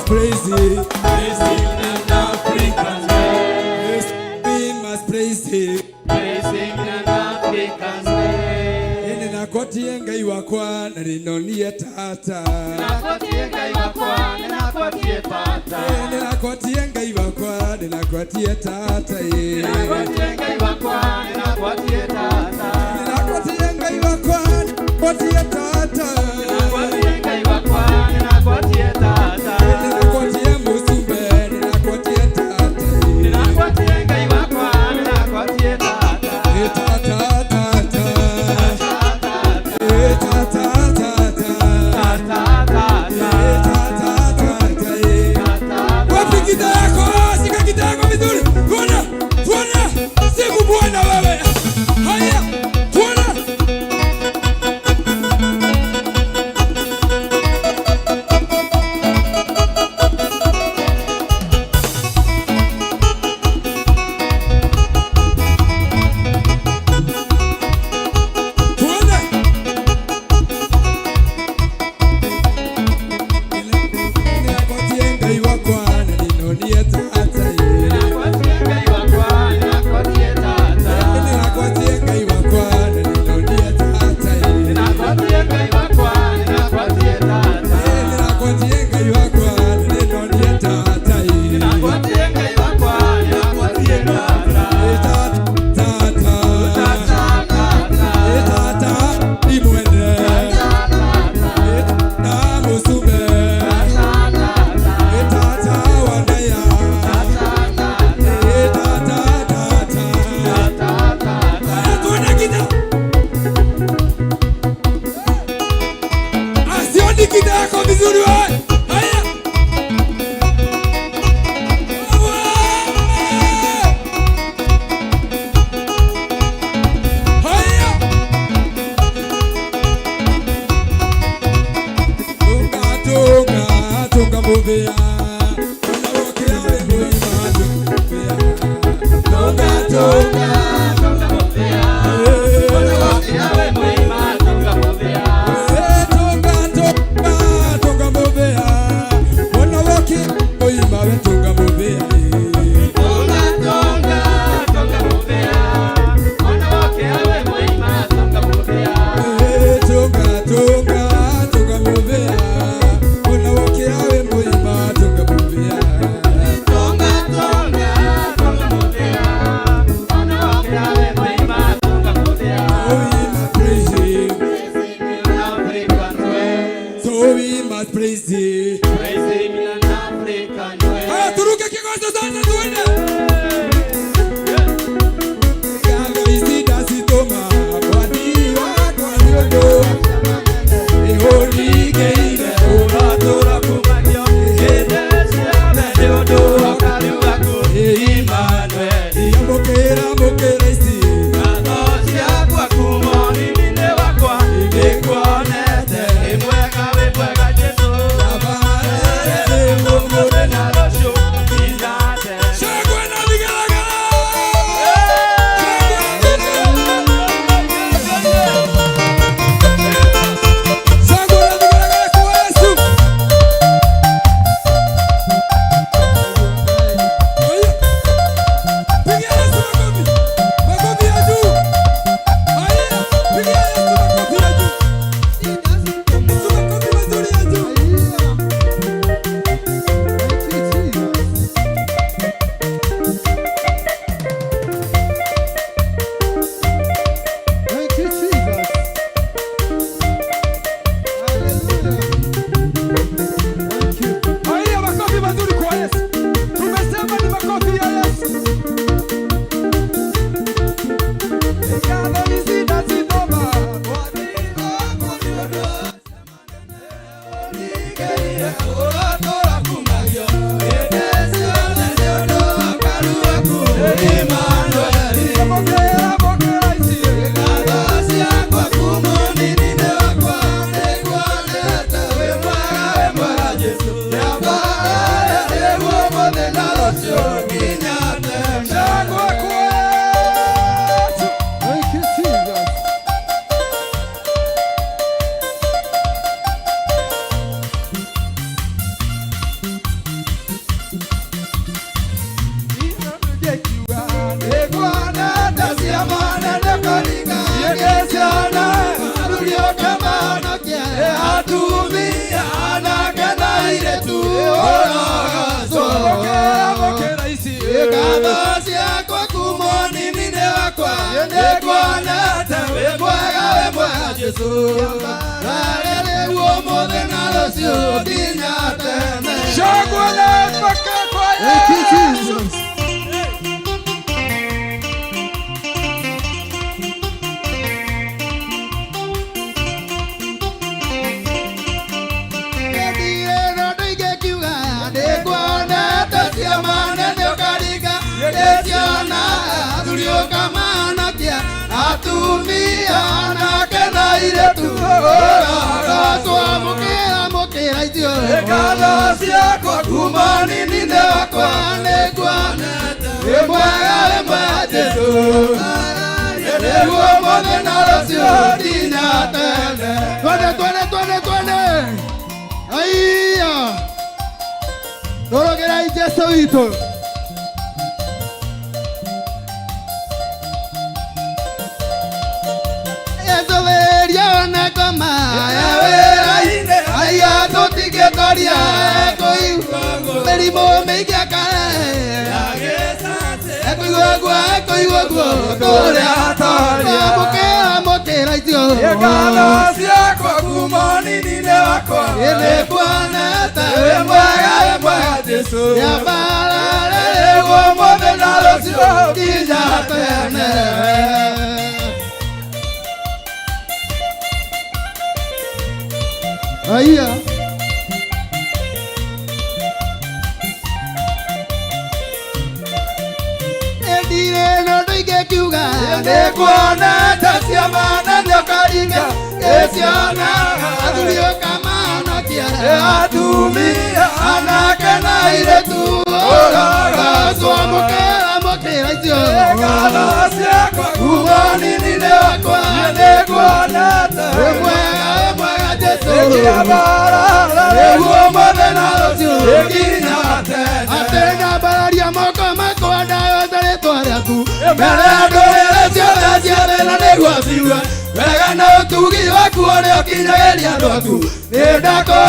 praise Him. Praise Him and Africans way. Yes, we must praise Him. Praise Him and Africans way. Ene nakotie ngai wakwa na rinonie tata. Nakotie ngai wakwa na nakotie tata. Ene nakotie ngai wakwa na nakotie tata. Nakotie ngai wakwa na nakotie tata. Nakotie ngai wakwa na nakotie tata. Nakotie ngai wakwa na nakotie tata. Nakotie musumbe na nakotie tata. Nakotie ngai wakwa na nakotie tata. Tata tata. mwega Jesu Rarere uomo de nalocio dinyatene Shagwale paka kwa Thank you, Jesus. Atumia na kena ile tu Raswa mukera itio Ekala siakwa kumani nine wakwa Negwanete Emwega Jesu Ewa mwage narasio dinyatene Twende Aiya Dorogera Jesu ito Aya totige toria koi Merimo meikia kare Koi toria toria Mokera itio Ekala siakwa kumoni nine wakwa Ele kwaneta Emwega Jesu Yabarare Ewa mwode nalosio Kijatene Aiya Edire no doige kiuga Nekwana tasia mana nyokaringa Esiana Adurio kamana kia Atumia Anake na ile tu Oga Swa mokera itio Ekala siakwa kumani nine wakwa Nekwana Emwega Jesu Ewa mwade nalosio Atena bararia moko mako adayo tare tuariaku Merendo elesio ciothe na negua ciuga Wega na utugi waku ore okinyageria andu aku Nindako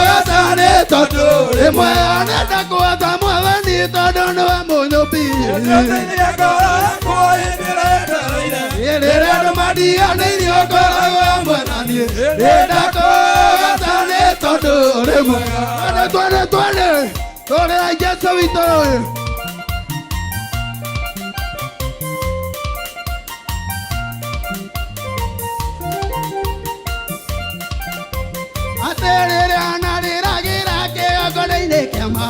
gatane tondu rimwe nenda kwata mwathani tondu niwe munyumbi Rĩrĩa andũ mandiganĩirie ũkoragwo hamwe na niĩ Nĩndako gatane tondu ũrĩ mwega Twende tũrĩra Jesu witũ ũyũ Atĩrĩrĩa na rĩragĩra kĩgongona-inĩ kĩama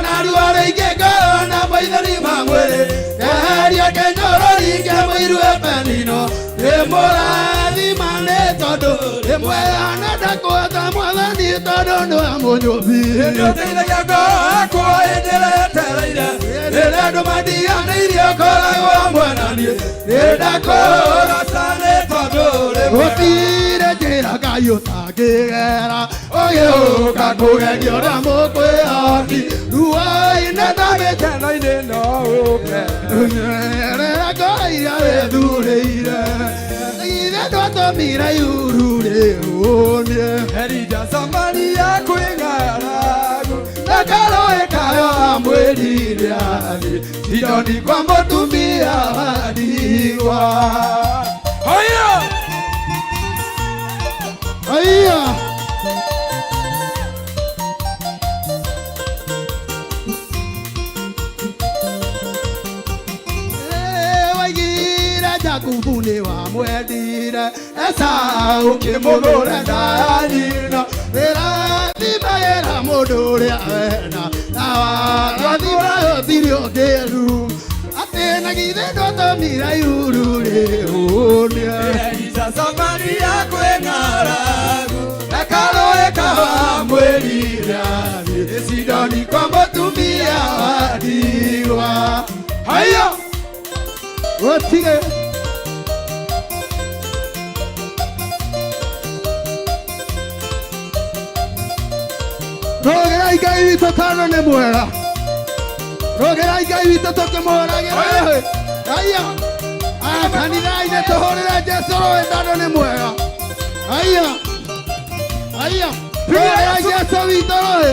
Na ruo rĩingĩ ngoro na maithori ma mwĩrĩ Eheria kĩnyũrũri kĩa mũiru epenino Nĩmũrathima nĩ tondũ rĩmwe nenda kwata mwathani tondũ nĩwe mũnyũmbi Nĩũteithagia ngoro yakwa hĩndĩ ĩrĩa yetereire Rĩrĩa andũ mandiganĩirie ũkoragwo hamwe na niĩ Nĩndakũgata nĩ tondũ rĩmwe gũtirĩ njĩra Ngai ũtangĩgera ũgĩũka kũgeria ũrĩa mũkwĩhoki Ruo-inĩ na mĩteno-inĩ no ũke Rĩrĩa Ngai awĩthurĩire Githĩ ndwatũmire iuru rĩhũnie Elija Samaria kwĩng'aragu Na karũĩ kayo amwĩrire athi Sidoni kwa mũtumia wa ndigwa Aiya Waigira Jakubu nĩ wamwendire Esau ũkĩmũgũra ndanyina Wĩrathimagĩra mũndũ ũrĩa wenda Na warathima gũtirĩ ũngĩru Atĩ na githĩ ndwatũmire iuru rĩhũnie Elija Samaria kwĩng'aragu Na karũĩ kayo amwĩrire athi Sidoni kwa mũtumia wa ndigwa Aiya Gũtirĩ Rogerai Ngai witũ tano nĩ mwega Rogerai Ngai witũ tũkĩmũhũragĩra Aiya Kanitha-inĩ tũhũrĩre Jesu rũĩ tondũ nĩ mwega Aiya Rogerai Jesu witũ rũĩ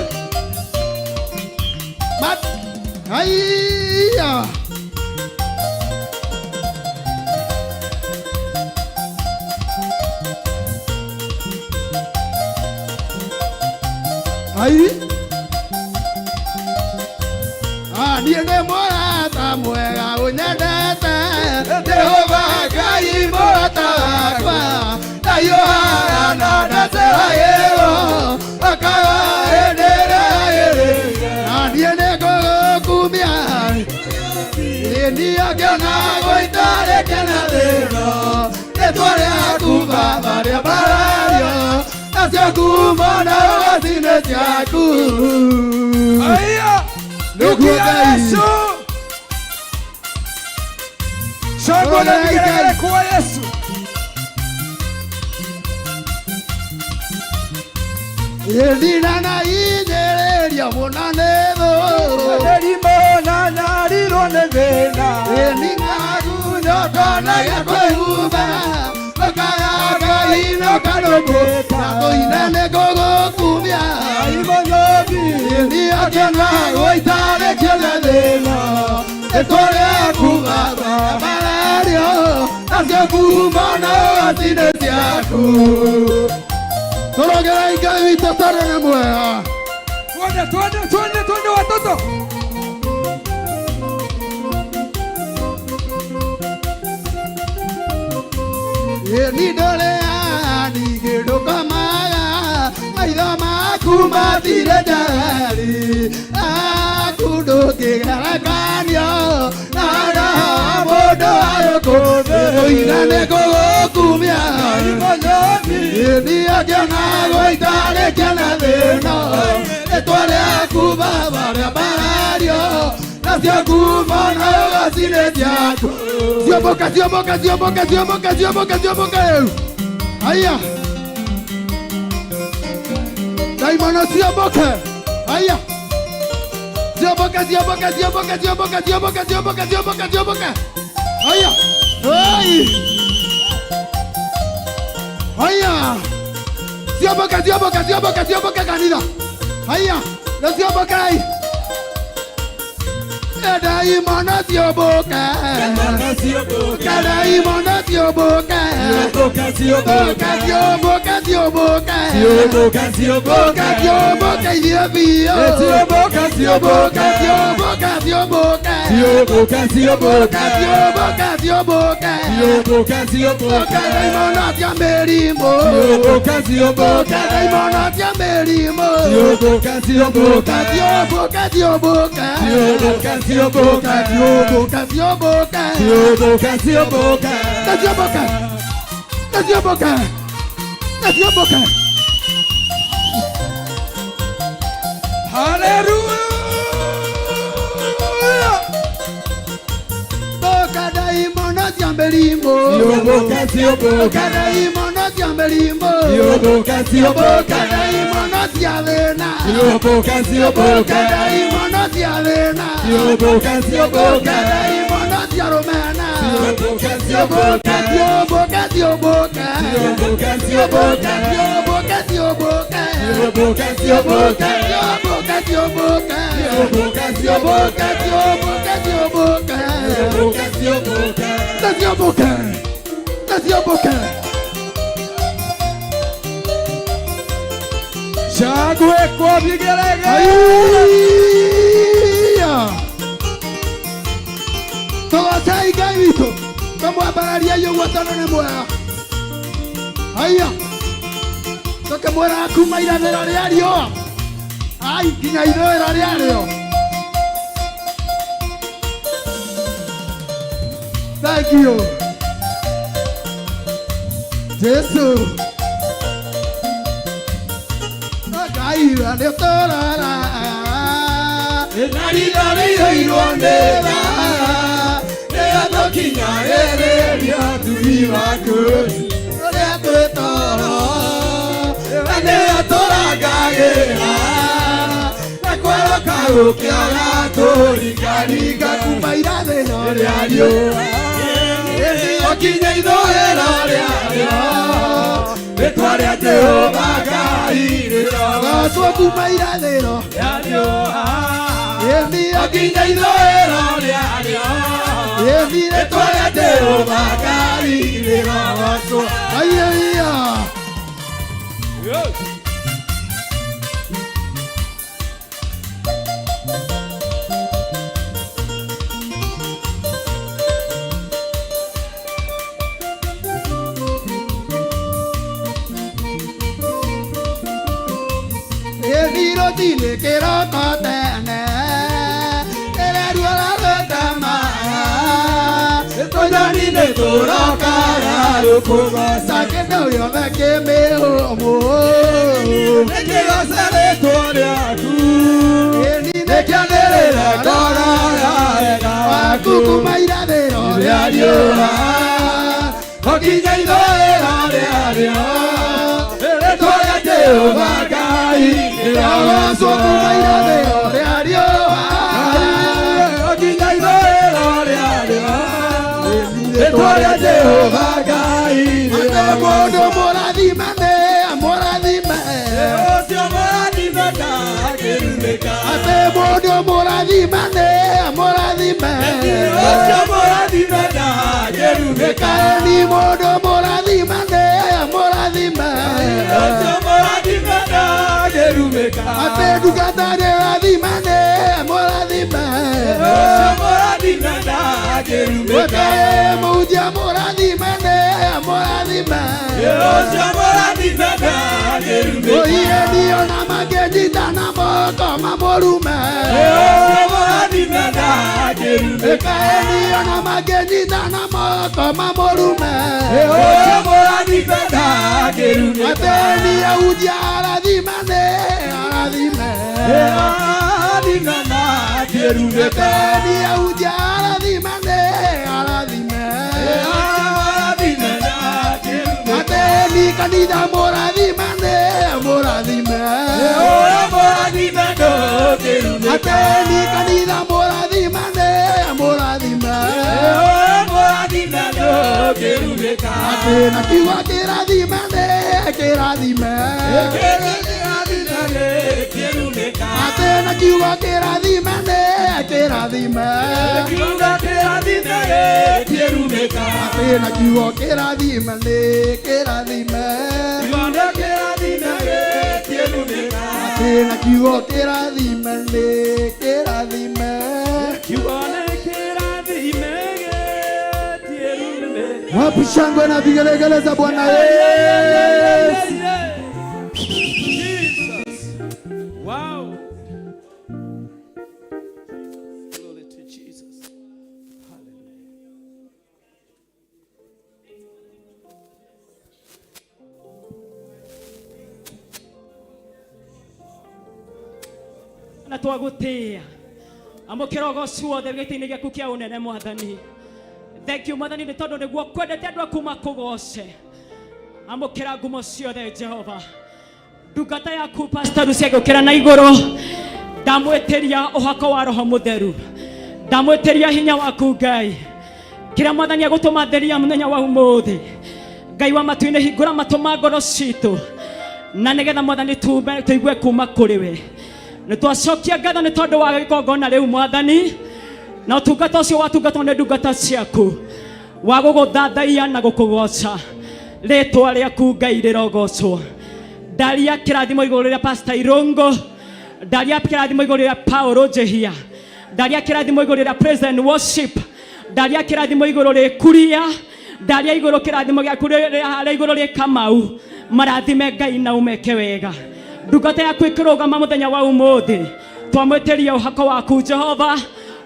Aiya Ai niende morata mwega unyendete Jehova Ngai morata wakwa nayo hana ndacera yeo akawaendera niende gukumia ni akiona goitare kena thino nitware akuva maria barario nacio kumona gacine ciaku Aya niguo Ngai Shangwe na vigelegele kwa Yesu. Ndina na inyereria munanetho Nderimo na riro nevena. Ndingagu nyotona yakwehumba Okayaga ino kanobeta Toinane gogokumia Ndiakena goitare kena thino Etore akubaba malario Nacio kumona gacine ciaku Torogera Ngai witũ tare nĩ mwega Twende watoto. Ni ndolea ni kĩndũ kamaga maitho maku mathire njari aku ndũngĩgerekanio na mũndũ agũkũthĩrũina nĩ gũgũkumia ni akiona gũitarĩkia na thĩno nĩtware akuva marĩa marario nacio kumona gacine ciaku Zioboka rĩu Aya Daimono zioboke Aya Zioboka Aya Aya Zioboka kanitha Aya Zioboka Daimono zioboka Daimono zioboka Zioboka Hallelujah. Boka daimono ziambelimo Boka daimono ziambelimo Boka daimono ziavena Boka daimono ziavena Boka daimono ziaromena Zioboka Shangwe kwa vigelegele. Togocai Ngai witũ tũmwambararia ũguo tondũ nĩ mwega Aya tũkĩmwĩra kuma irathĩro rĩa riũa ai nginya ithũĩro rĩarĩo Thank you Jesu Ngai nĩ ũtũroraga Narirĩirwo nĩ tha Nĩatũkinya rĩrĩa tui waku Ũrĩa twĩtoro Nĩatũrangagĩra Na kwĩroka gũkĩaga tũringaringa kuma irathĩro rĩa riũa Okinya ithũĩro rĩarĩo Rĩtwa rĩa Jehova Ngai rĩrogocwo kuma irathĩro rĩa riũa Okinya ithũĩro rĩarĩo Rĩtwa rĩa Jehova Ngai rĩrogocwo Aya Rũcinĩ kĩroko tene ĩrerua rũtama tũnyoni-inĩ tũrokaga rũkũgoca kĩndũ gĩothe kĩmĩhũmũ nĩkĩgoca rĩtwa rĩaku nĩkĩanĩrĩre ngoro ya wega waku kuma irathĩro rĩa riũa gũkinya ithũĩro rĩarĩo rĩtwa rĩa Jehova Ngai rĩrogocwo kuma irathĩro rĩa riũa gũkinya ithũĩro rĩarĩo rĩtwa rĩa Jehova Ngai atĩ mũndũ mũrathime nĩ mũrathime ũcio mũrathime ndangĩrumĩka atĩ mũndũ mũrathime nĩ mũrathime ũcio mũrathime ndangĩrumĩka ni mũndũ mũrathime nĩ mũrathime ũcio mũrathime ndangĩrumĩka atĩ ndungata nĩrathime nĩ mũrathime ũcio mũrathime ndangĩrumĩka mũhunjia mũrathime nĩ mũrathime ũcio mũrathime ndangĩrumĩka oireni ona makĩnyitana moko mamũrume ũcio mũrathime ndangĩrumĩka eni ona makĩnyitana moko mamũrume ũcio mũrathime ndangĩrumĩka ateni ahunjia arathime nĩ arathime arathime ndangĩrumĩka eni ahunjia arathime nĩ arathime arathime ndangĩrumĩka ateni kanitha mũrathime nĩ mũrathime ũrĩa mũrathime ndũngĩrumĩka ateni kanitha mũrathime nĩ mũrathime ũrĩa mũrathime ndũngĩrumĩka atĩna kiugo kĩrathime nĩ kĩrathime atĩna kiugo kĩrathime nĩ kĩrathime atĩna kiugo kĩrathime nĩ kĩrathime atĩna kiugo kĩrathime nĩ kĩrathime wapi shangwe na vigelegele za Bwana Yesu. Wow. Glory to Jesus. Hallelujah. na twagutia amukira ugoci wothe gĩtĩ-inĩ gĩaku kĩa ũnene Mwathani. Thank you Mwathani nĩ tondũ nĩguo kwendete andũ aku makũgoce. Amukira ngumo ciothe Jehova. Ndungata yaku Pastor Lucia gũkĩra na igũrũ. Ndamwĩtĩria ũhako wa Roho Mũtheru. Ndamwĩtĩria hinya waku Ngai. Kĩrĩa Mwathani agũtũma theria mũthenya wa ũmũthĩ. Ngai wa matu-inĩ hingũra matũ ma ngoro citũ. Na nĩgetha Mwathani tũigue kuma kũrĩ we. Nĩtwacokia ngatho nĩ tondũ wa gĩkongona rĩu Mwathani. Na ũtungata ũcio watungatwo nĩ ndungata ciaku wa gũgũthathaiya na gũkũgoca rĩtwa rĩaku Ngai rĩrogocwo. Ndaria kĩrathimo igũrũ rĩa Pastor Irũngũ, ndaria kĩrathimo igũrũ rĩa Paul Njehia, ndaria kĩrathimo igũrũ rĩa President Worship, ndaria kĩrathimo igũrũ rĩa Kuria, ndaria igũrũ kĩrathimo gĩaku rĩa igũrũ rĩa Kamau. Marathime Ngai na umeke wega. Ndungata yaku ĩkĩrũgama mũthenya wa ũmũthĩ, twamwĩtĩria ũhako waku Jehova.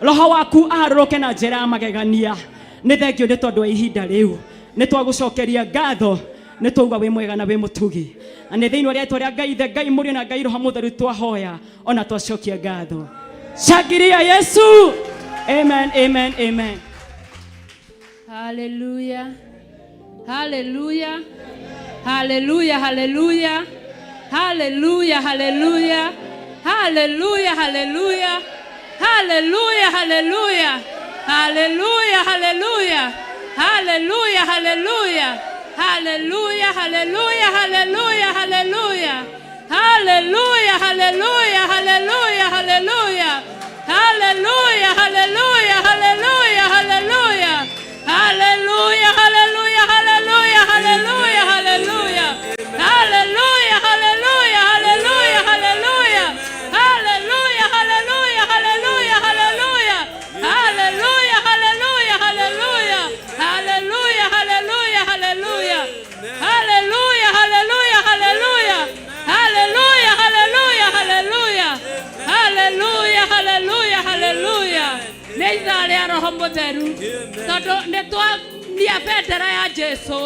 Roho waku arũke na njĩra ya magegania. Nĩ thengio nĩ tondũ wa ihinda rĩu. Nĩ twagũcokeria ngatho, nĩ twauga wĩ mwega na wĩ mũtugi. Na nĩ thĩinĩ wa rĩĩtwa rĩa Ngai Ithe, Ngai Mũriũ na Ngai Roho Mũtheru twahoya ona twacokia ngatho. Shangilia Yesu. Amen, amen, amen. Hallelujah. Hallelujah. Hallelujah. Hallelujah. Hallelujah. Hallelujah. Hallelujah. Hallelujah. Hallelujah, hallelujah. Hallelujah, hallelujah. Hallelujah, hallelujah. Hallelujah, hallelujah, hallelujah, hallelujah. Hallelujah, hallelujah, hallelujah, hallelujah. Hallelujah, hallelujah, hallelujah, hallelujah. Hallelujah, hallelujah, hallelujah, hallelujah, hallelujah. Hallelujah, hallelujah, hallelujah, hallelujah. Hallelujah, hallelujah, hallelujah, hallelujah. Hallelujah, hallelujah, hallelujah. Hallelujah, hallelujah, hallelujah. Hallelujah, hallelujah, hallelujah. Hallelujah, hallelujah, hallelujah. ya roho mutheru tondu nitwaria bendera ya Jesu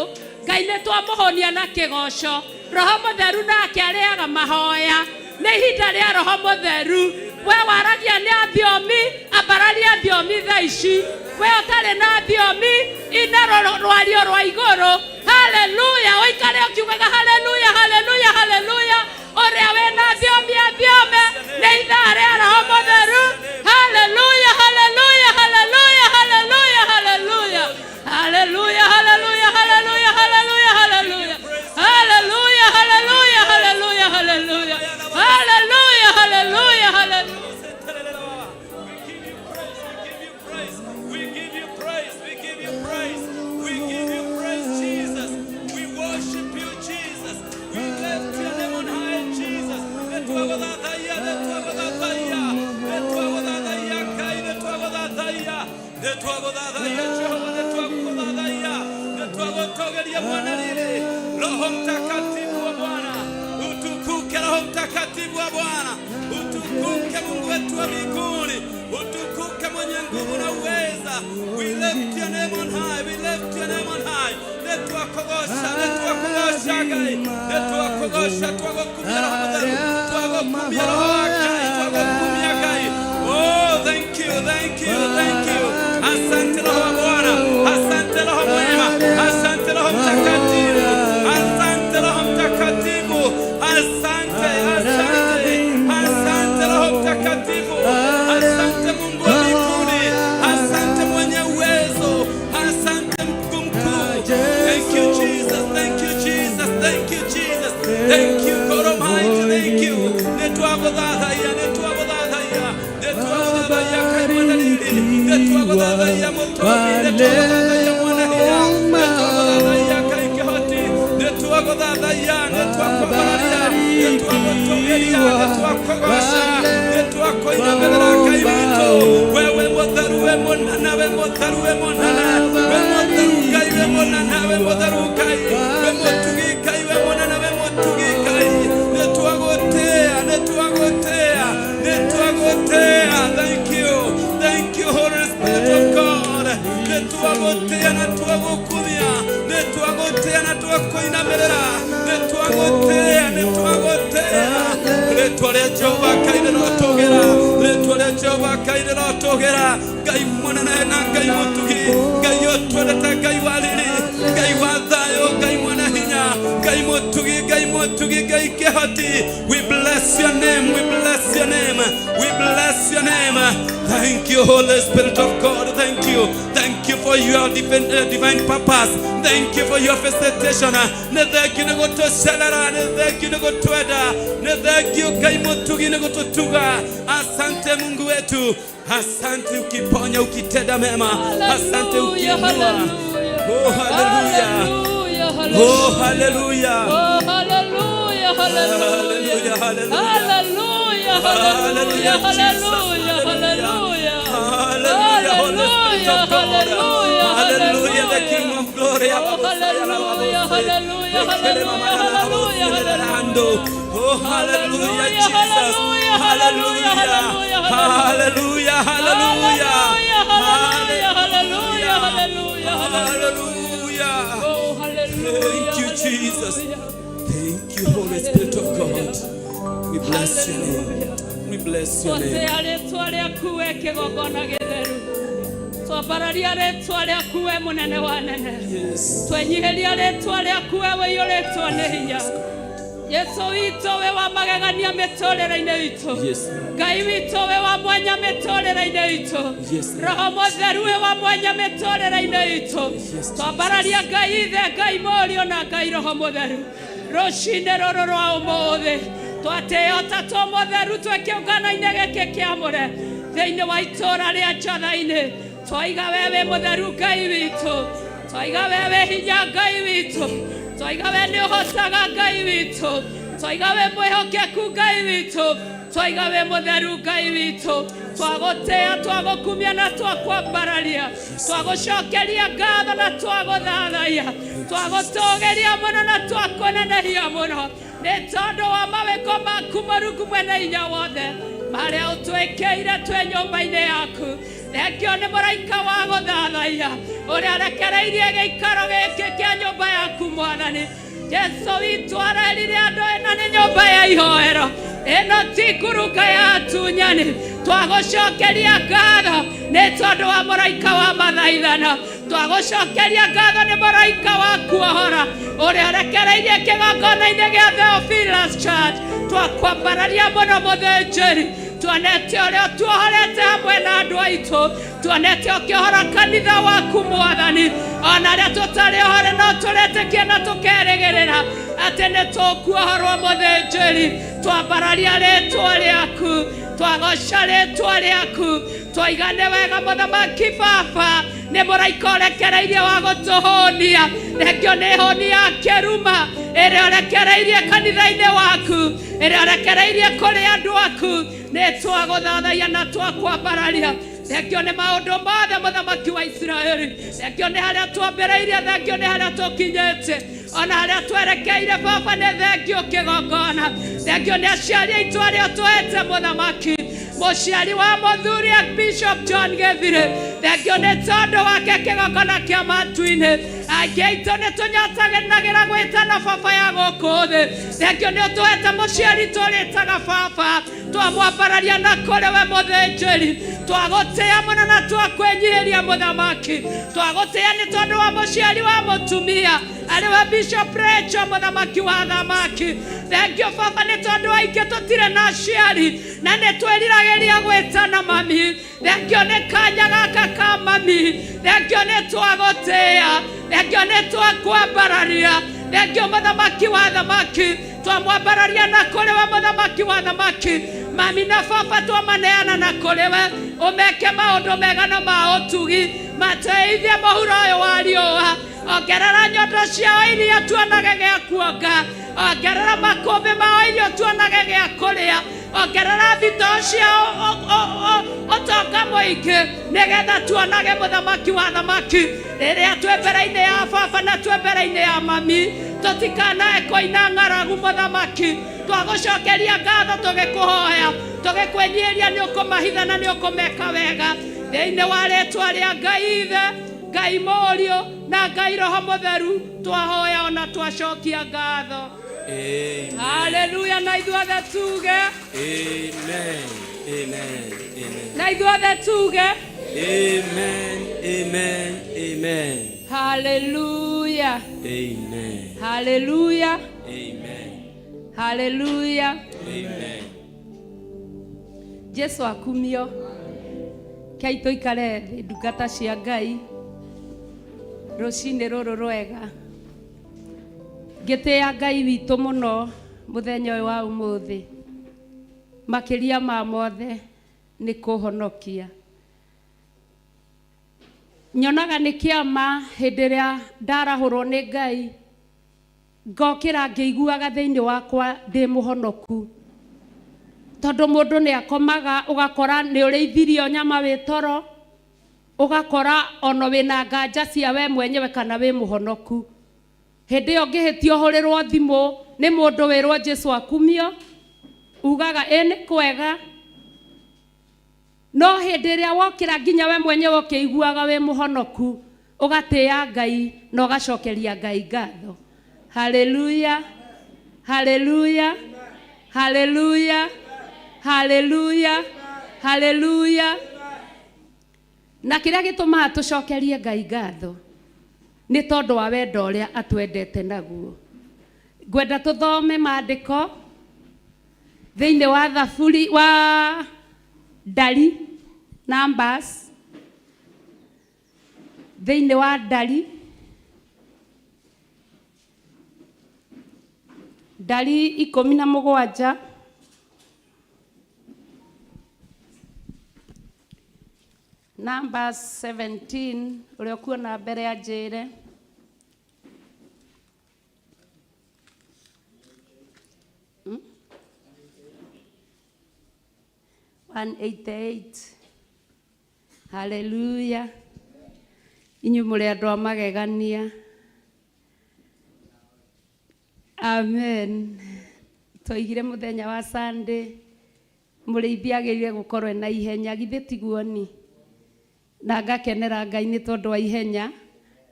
Ngai nitwamuhonia na kigoco roho mutheru nake ariaga mahoya nĩ ihinda rĩa roho mutheru we waragia na thiomi ambararia thiomi thaa ici we ũtarĩ na thiomi ina rwario rwa igũrũ haleluya ũikare ũkiugaga haleluya haleluya haleluya ũrĩa wĩna thiomi athiome nĩ ithaa rĩa roho mutheru haleluya haleluya haleluya haleluya haleluya haleluya haleluya haleluya haleluya haleluya haleluya haleluya haleluya haleluya haleluya haleluya haleluya. We give you praise, we give you praise, we give you praise, Jesus. We worship you, Jesus. We lift your name on high, Jesus. Roho Mtakatifu wa Bwana, utukuke Roho Mtakatifu wa Bwana, utukuke Mungu wetu wa mbinguni, utukuke mwenye nguvu na uweza. We lift your name on high, we lift your name on high. Netuakogosha gai, netuakogosha tuagokumia Roho Mtakatifu, tuagokumia Roho Akai, tuagokumia gai. Oh, thank you, thank you, thank you. Asante Roho wa Bwana, asante Roho mwema, asante Roho Mtakatifu, asante Roho Mtakatifu, asante, asante, asante Roho Mtakatifu, asante Mungu wa mbinguni, asante mwenye uwezo, asante Mungu mkuu. Thank you Jesus, thank you Jesus, thank you Jesus, thank you God Almighty, thank you. Netuagodhaya, netuagodhaya, netuagodhaya kaimana nini, netuagodhaya motobi, netuagodhaya mwanahia, netuagodhaya kaikehoti, netuagodhaya, netuakodhaya, netuagotogeria, netuakogosha, netuakoinabedera kaimito. Wewe motharu, we monana, we motharu, we monana, we motharu kai, we monana, we motharu kai, we motugi kai, we monana, we motugi kai. Netuagotea, netuagotea, netuagotea. Thank you Holy Spirit of God. Netuagotea, netuagokumia, netuagotea, netuakoinamerera, netuagotea, netuagotea. Letwale Jehova kaine rotogera, letwale Jehova kaine rotogera. Gai mwanana na gai mutugi, gai otwale ta gai walili, gai wadhayo, gai mwanahinya, gai mutugi, gai kehati. We bless your name, we bless your name, we bless your name. Thank you Holy Spirit of God, thank you for your divine purpose. Thank you for your visitation. Ne thank you nego to selera, ne thank you nego to eda, ne thank you gai mutugi nego to tuga. Asante Mungu wetu, asante ukiponya, ukitenda mema, asante ukiinua. Oh hallelujah, oh hallelujah, oh hallelujah, hallelujah, hallelujah, hallelujah, hallelujah, hallelujah, hallelujah, hallelujah, hallelujah, the King of Glory, hallelujah, hallelujah, hallelujah, hallelujah. Oh hallelujah Jesus, hallelujah, hallelujah, hallelujah, hallelujah, hallelujah, hallelujah. Oh hallelujah. Thank you Jesus, thank you Holy Spirit of God. We bless your name, we bless your name. Twambararia rĩtwa rĩaku we mũnene wa nene, twenyiheria rĩtwa rĩaku we wĩiyũrĩtwo nĩ hinya. Yesu witũ we wa magegania mĩtũrĩre-inĩ itũ, Ngai witũ we wa mwanya mĩtũrĩre-inĩ itũ, Roho Mũtheru we wa mwanya mĩtũrĩre-inĩ itũ. Twambararia Ngai Ithe, Ngai Mũriũ na Ngai Roho Mũtheru rũcinĩ rũrũ rwa ũmũthĩ, twatĩo ta tũ mũtheru twĩ kĩũngano-inĩ gĩkĩ kĩamũre thĩinĩ wa itũũra rĩa Njatha-inĩ. Twaiga wewe mũtheru Ngai witũ, twaiga wewe hinya Ngai witũ, twaiga we nĩ ũhotaga Ngai witũ, twaiga we mwĩhokeku Ngai witũ, twaiga we mũtheru Ngai witũ. Twagũtĩa, twagũkumia na twakwambararia, twagũcokeria ngatho na twagũthathaiya, twagũtũũgĩria mũno na twakũnenehia mũno nĩ tondũ wa mawĩko maku Mũrungu Mwene Hinya Wothe marĩa ũtwĩkĩire twĩ nyũmba-inĩ yaku. thengio nĩ mũraika wa gũthathaiya ũrĩa arekereirie gĩikaro gĩkĩ kĩa nyũmba yaku Mwathani. Jesu witũ arerire andũ ĩno nĩ nyũmba ya ihoero, ĩno ti ngurunga ya atunyani. Twagũcokeria ngatho nĩ tondũ wa mũraika wa mathaithana, twagũcokeria ngatho nĩ mũraika wa kuohora ũrĩa arekereirie kĩgongona-inĩ gĩa Theophilus Church. Twakwambararia mũno mũthĩnjĩri, tuonete ũrĩa tuohorete hamwe na andũ aitũ, tuonete ũkĩohora kanitha waku Mwathani, ona arĩa tũtarĩ ohore no tũretĩkia na tũkerĩgĩrĩra atĩ nĩ tũkuohorwo mũthĩnjĩri. Twambararia rĩtwa rĩaku, twagoca rĩtwa rĩaku, twaigane wega Mũthamaki Baba, nĩ mũraika ũrekereirie wa gũtũhũnia. Thengio nĩ hũni ya kĩruma ĩrĩa ũrekereirie kanitha-inĩ waku, ĩrĩa ũrekereirie kũrĩ andũ aku. Nĩ twagũthathaiya na twakwambararia. Thengio nĩ maũndũ mothe Mũthamaki wa Isiraeli. Thengio nĩ harĩa twambĩrĩirie, thengio nĩ harĩa tũkinyĩte, ona harĩa twerekeire Baba nĩ thengio kĩgongona. Thengio nĩ aciari aitũ arĩa twete Mũthamaki, mũciari wa mũthuri Bishop John Gĩthirĩ. Thengio nĩ tondũ wake kĩgongona kĩa matu-inĩ. Aingĩ aitũ nĩ tũnyatanagĩra gwĩtana Baba ya gũkũ thĩ. Thengio nĩ ũtũhete mũciari tũrĩtaga Baba, twamwambararia na kũrĩ we mũthĩnjĩri. Twagũtĩĩa mũno na twakwĩnyihĩria Mũthamaki. Twagũtĩĩa nĩ tondũ wa mũciari wa mũtumia arĩ wa Bishop Rachel Mũthamaki wa thamaki. Thengio Baba nĩ tondũ aingĩ tũtirĩ na aciari na nĩ twĩriragĩria gwĩtana mami. Thengio nĩ kanya gaka ka mami. Thengio nĩ twagũtĩĩa, thengio nĩ twakwambararia. Thengio Mũthamaki wa thamaki, twamwambararia na kũrĩ we Mũthamaki wa thamaki. Mami na Baba twamaneana na kũrĩ we, ũmeke maũndũ mega na ma ũtugi, mateithie mũhuro ũyũ wa riũa. Ongerera nyondo ciao iria tuonage gĩa kuonga, ongerera makũmbĩ mao irio tuonage gĩa kũrĩa, ongerera thitoo ciao ũtonga mũingĩ, nĩgetha tuonage Mũthamaki wa thamaki. Rĩrĩa twĩ mbere-inĩ ya Baba na twĩ mbere-inĩ ya mami, tũtikanae kũina ng'aragu Mũthamaki. Twagũcokeria ngatho tũgĩkũhoya, tũgĩkwĩnyihĩria nĩ ũkũmahitha na nĩ ũkũmeka wega. Thĩinĩ wa rĩtwa rĩa Ngai Ithe, Ngai Mũriũ na Ngai Roho Mũtheru twahoya ona twacokia ngatho. Amen. Hallelujah. Na ithuothe tuge Amen. Amen. Amen. na ithuothe tuge Amen. Amen. Amen. Hallelujah. Amen. Hallelujah. Amen. Hallelujah. Amen. Jesu akumio. Kai toikare thĩ ndungata cia Ngai rũcinĩ rũrũ rwega. Ngĩtĩĩa Ngai witũ mũno mũthenya ũyũ wa ũmũthĩ. Makĩria ma mothe nĩ kũhonokia. Nyonaga nĩ kĩama hĩndĩ ĩrĩa ndarahũrwo nĩ Ngai, ngokĩra ngĩiguaga thĩinĩ wakwa ndĩ mũhonoku. Tondũ mũndũ nĩ akomaga ũgakora nĩ ũrĩithirio nyama wĩ toro, ũgakora ono wĩna nganja cia we mwenyewe kana wĩ mũhonoku. Hĩndĩ ĩyo ngĩhĩtio hũrĩrwo thimũ nĩ mũndũ wĩrwo Jesu akumio, ugaga nĩ kwega. No hĩndĩ ĩrĩa wokĩra nginya we mwenyewe ũkĩiguaga wĩ mũhonoku, ũgatĩĩa Ngai na ũgacokeria Ngai ngatho. Hallelujah. Hallelujah. Hallelujah. Hallelujah. Hallelujah. Na kĩrĩa gĩtũmaga tũcokerie Ngai ngatho nĩ tondũ wa wendo ũrĩa atwendete naguo. Ngwenda tũthome maandĩko thĩinĩ wa Thaburi wa Ndari, Numbers, thĩinĩ wa Ndari, Ndari 17, Numbers 17, ũrĩa kuona mbere ya njĩre. Hmm? 188. Hallelujah. Inyuĩ mũrĩ andũ a magegania. Amen. Toigire mũthenya wa Sunday mũrĩithi agĩrĩire gũkorwo na ihenya, githĩ tiguo ni? na ngakenera Ngai nĩ tondũ wa ihenya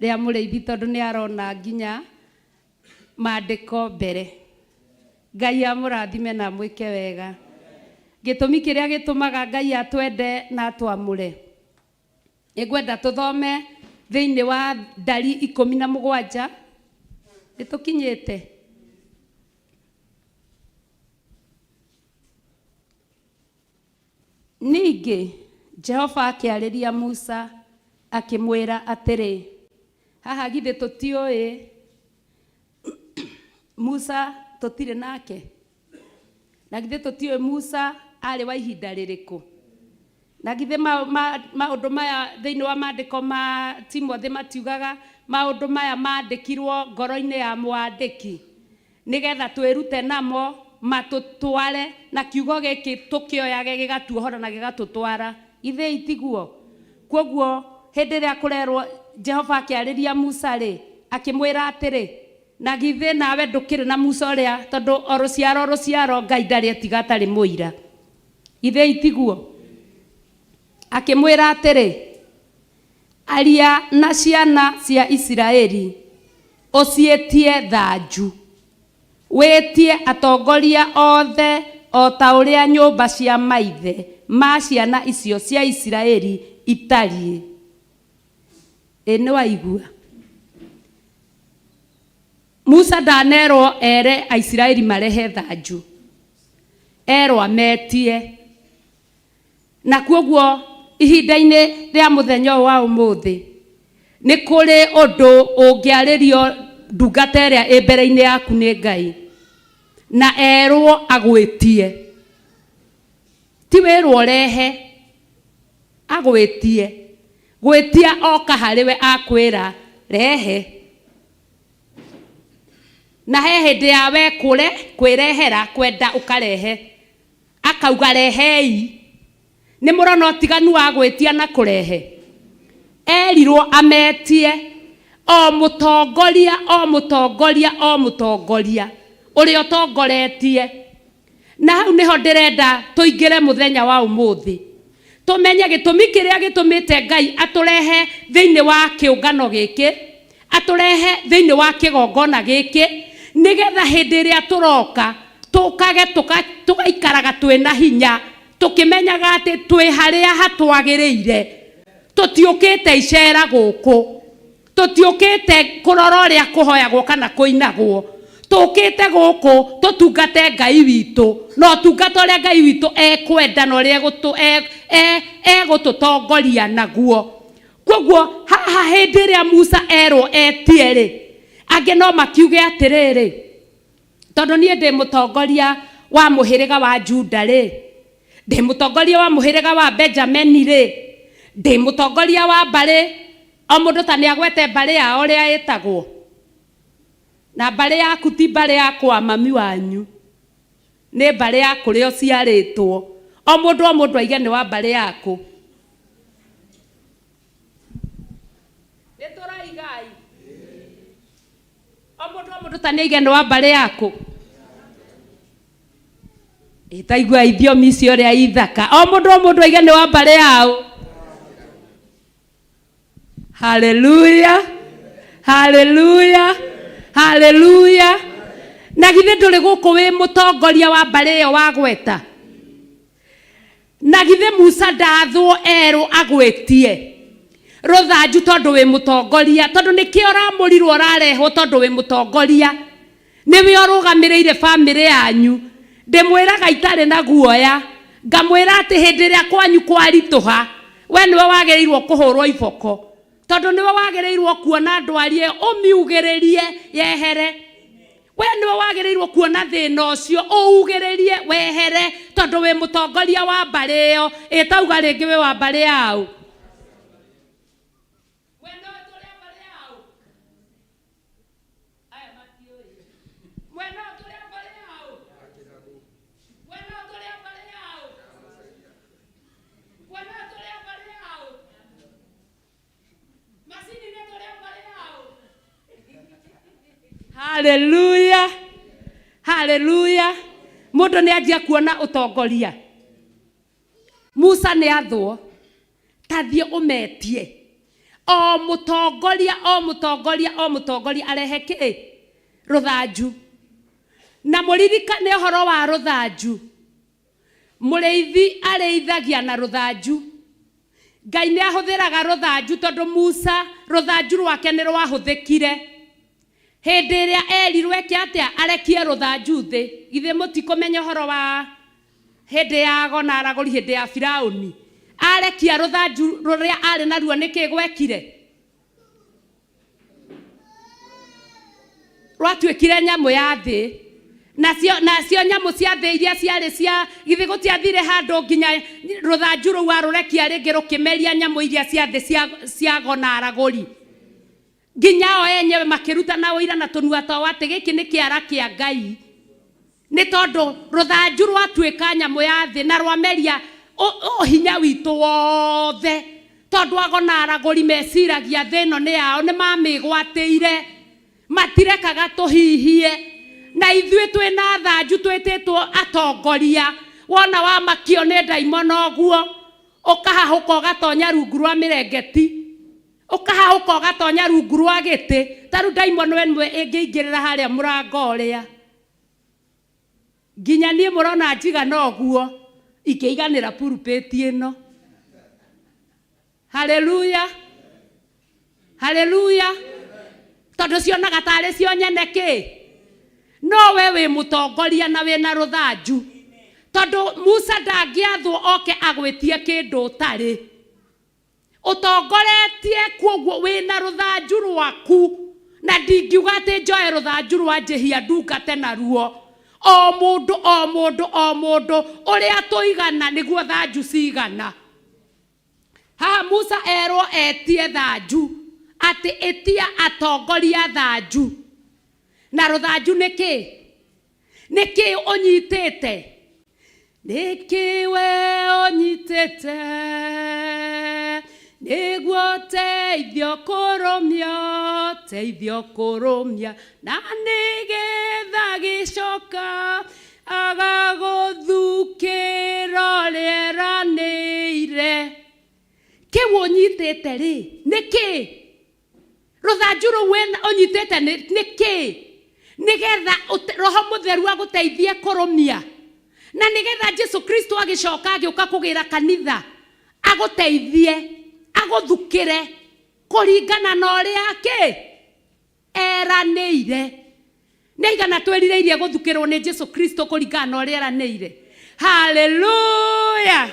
rĩa mũrĩithi tondũ nĩ arona nginya maandĩko mbere. Ngai amũrathime na mwĩke wega. Gĩtũmi kĩrĩa gĩtũmaga Ngai atwende na atwamũre. Ngwenda tũthome thĩinĩ wa Ndari 17. Nĩtũkinyĩte. Ningĩ Jehova akĩarĩria Musa akĩmwĩra atĩrĩ, haha githĩ tũtiũĩ Musa tũtirĩ nake, na githĩ tũtiũĩ Musa arĩ wa ihinda rĩrĩkũ, na githĩ maũndũ maya thĩinĩ wa maandĩko ma Timothy matiugaga maũndũ maya maandĩkirwo ngoro-inĩ ya mwandĩki nĩgetha twĩrute namo matũtware na kiugo gĩkĩ tũkĩoyage gĩgatuohora na gĩgatũtwara. Ithe itiguo. Kwoguo hĩndĩ ĩrĩa kũrerwo Jehova akĩarĩria Musa rĩ, akĩmwĩra atĩrĩ, na githĩ nawe ndũkĩrĩ na Musa ũrĩa, tondũ o rũciaro Ngai ndarĩ etiga atarĩ mũira. Ithe itiguo. Akĩmwĩra atĩrĩ, aria na ciana cia Isiraeli ũciĩtie thanju, wĩtie atongoria othe o ta ũrĩa nyũmba cia maithe ma ciana icio cia Isiraeli itariĩ. Nĩ waigua. Musa ndanerwo ere Aisiraeli marehe thanju, erwo ametie. Na kwoguo ihinda-inĩ rĩa mũthenya wa ũmũthĩ nĩ kũrĩ ũndũ ũngĩarĩrio ndungata ĩrĩa ĩ mbere-inĩ yaku nĩ Ngai na erwo agwĩtie. Ti wĩrwo rehe, agwĩtie. Gwĩtia oka harĩwe akwĩra rehe. Na he hĩndĩ ya we kwĩrehera kwenda ũkarehe. Akauga rehei. Nĩ mũrona ũtiganu wa gwĩtia na kũrehe. Erirwo ametie o mũtongoria ũrĩa ũtongoretie. Na hau nĩho ndĩrenda tũingĩre mũthenya wa ũmũthĩ. Tũmenye gĩtũmi kĩrĩa gĩtũmĩte Ngai atũrehe thĩinĩ wa kĩũngano gĩkĩ, atũrehe thĩinĩ wa kĩgongona gĩkĩ, nĩgetha hĩndĩ ĩrĩa tũroka tũkage tũgaikaraga twĩna hinya, tũkĩmenyaga atĩ twĩ harĩa hatwagĩrĩire. Tũtiũkĩte icera gũkũ, tũtiũkĩte kũrora ũrĩa kũhoyagwo kana kũinagwo. Tũkĩte gũkũ tũtungate Ngai witũ, no tungata ũrĩa Ngai witũ ekwenda na ũrĩa egũtũtongoria naguo. Kwoguo haha hĩndĩ ĩrĩa Musa erwo etie rĩ, angĩ no makiuge atĩrĩrĩ, tondũ niĩ ndĩ mũtongoria wa mũhĩrĩga wa Juda rĩ, ndĩ mũtongoria wa mũhĩrĩga wa Benjamin rĩ, ndĩ mũtongoria wa mbarĩ, o mũndũ ta nĩagwete mbarĩ yao ũrĩa ĩtagwo. Na mbarĩ yaku ti mbarĩ yakwa mami wanyu, nĩ mbarĩ ya kũrĩa ũciarĩtwo. O mũndũ aige nĩ wa mbarĩ yaku. Nĩtũraigai. O mũndũ ta nĩaige nĩ wa mbarĩ yaku. Ĩtaigua ithiomi icio ũrĩa ithaka. O mũndũ aige nĩ wa mbarĩ yao. Hallelujah. Hallelujah. Hallelujah. Na githĩ ndũrĩ gũkũ wĩ mũtongoria wa mbarĩ ĩyo wa gweta? Na githĩ Musa ndathwo erwo agwĩtie rũthanju tondũ wĩ mũtongoria, tondũ nĩkĩo ũramũrirwo ũrarehwo tondũ wĩ mũtongoria, nĩwe ũrũgamĩrĩire bamĩrĩ yanyu. Ndĩmwĩraga itarĩ na guoya, ngamwĩra atĩ hĩndĩ ĩrĩa kwanyu kwaritũha, we nĩwe wagĩrĩirwo kũhũrwo iboko, tondũ nĩwe wagĩrĩirwo kuona ndwarie ũmiugĩrĩrie yehere. We nĩwe wagĩrĩirwo kuona thĩna ũcio ũugĩrĩrie wehere, tondũ wĩ mũtongoria wa mbarĩ ĩyo ĩtauga rĩngĩ wĩ wa mbarĩ yao. Hallelujah. Hallelujah. Mũndũ nĩ anjia kuona ũtongoria. Musa nĩ athwo. Ta athie umetie o mutongoria arehe ki ruthanju na muririkane horo wa ruthanju mureithi areithagia na ruthanju Ngai ni ahuthiraga ruthanju tondu Musa ruthanju rwake ni rwahuthikire hindi iria erirwe kiatia arekie ruthanju thi githe mutikomenya horo wa hindi ya gona aragori hindi ya Firauni arekia ruthanju ruria ari naruo niki gwekire rwatuikire nyamu ya thi nacio nyamu cia thi iria ciari cia githe gutiathire handu nginya ruthanju ru warurekia ringi rukimeria nyamu iria cia thi cia gona aragori nginya o enyewe makiruta na uira na tunua twa ati giki ni kiara kia Ngai ni tondu ruthanju rwatuika nyamu ya thi na rwameria o hinya witu wothe tondu agona aragori meciragia thino ni yao ni mamigwatire matirekaga tuhihie na ithuĩ twina thanju twititwo atongoria wona wa makio ni ndaimono guo ukahahuka ugatonya rungu rwa mirengeti ukahahuka ugatonya rungu rwa giti taru ndaimono enwe ingiingirira haria murango uria nginya nie murona njiga no guo ikeiganira pulpit ino haleluya haleluya tondu cionaga tari cio nyene ki no we mutongoria na we na ruthanju tondu Musa ndangiathwo oke agwitie kindu tari utongoretie kwoguo we na ruthanju rwaku na ndingiuga ati njoe ruthanju rwa njihia ndungate naruo o mundu uria tuigana niguo thanju cigana ha Musa erwo etie thanju ati etia atongoria thanju na ruthanju niki unyitete niki we unyitete niguo teithio kurumia na nigetha gicoka agaguthukira rieranire kiu unyitete ri niki ruthanju ru unyitete niki nigetha roho mutheru aguteithie kurumia na nigetha Jesu Kristo agicoka agiuka kugira kanitha aguteithie aguthukire kuringana na uria ki eranire neigana twerireirie guthukirwo ni Jesu Kristo kuringana na uria eranire haleluya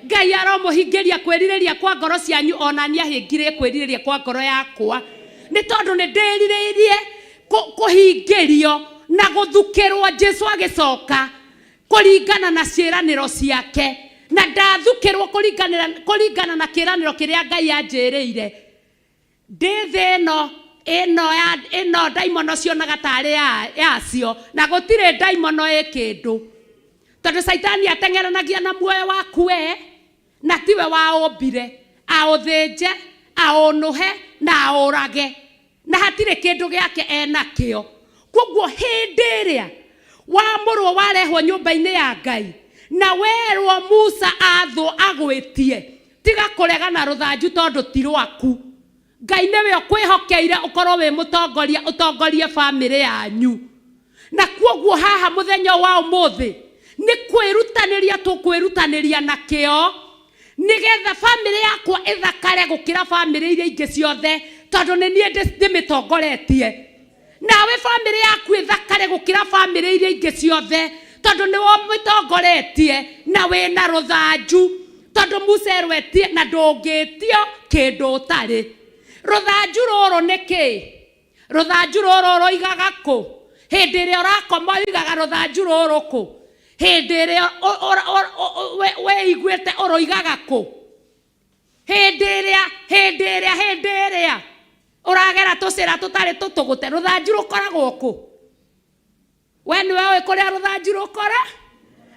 Ngai aromuhingiria kwerireria kwa ngoro cianyu ona ni ahingire kwerireria kwa ngoro yakwa ni tondu ni nderireirie kuhingirio na guthukirwo Jesu agicoka kuringana na ciiraniro ciake na ndathukirwo kuringana na kiraniro kiria Ngai anjiriire nditheno ino daimono cionaga tari yacio na gutire daimono ikindu tondu Saitani atengeranagia na muoyo waku we na tiwe waombire authinje aunuhe na aurage na hatire kindu giake enakio kwoguo hindi iria wamurwo warehwo nyumba-ini ya Ngai na werwo Musa athwo agwitie tiga kurega na ruthanju tondu ti rwaku Ngai niwe ukwihokeire ukorwo wi mutongoria utongorie family yanyu na kwoguo haha muthenya wa umuthi ni kwirutaniria tukwirutaniria na kio nigetha family yakwa ithakare gukira family iria ingi ciothe tondu ni nie ndimitongoretie nawe family yaku ithakare gukira family iria ingi ciothe tondu ni wo mitongoretie na we na ruthanju tondu Musa erwetie na ndungitio kindu tari ruthanju ruru niki ruthanju ruru roigaga ku hindi iria urakoma uigaga ruthanju ruru ku hindi iria we iguite uroigaga ku hindi iria uragera tucira tutari tutugute ruthanju rukoragwo ku we niwe wi kuria ruthanju rukora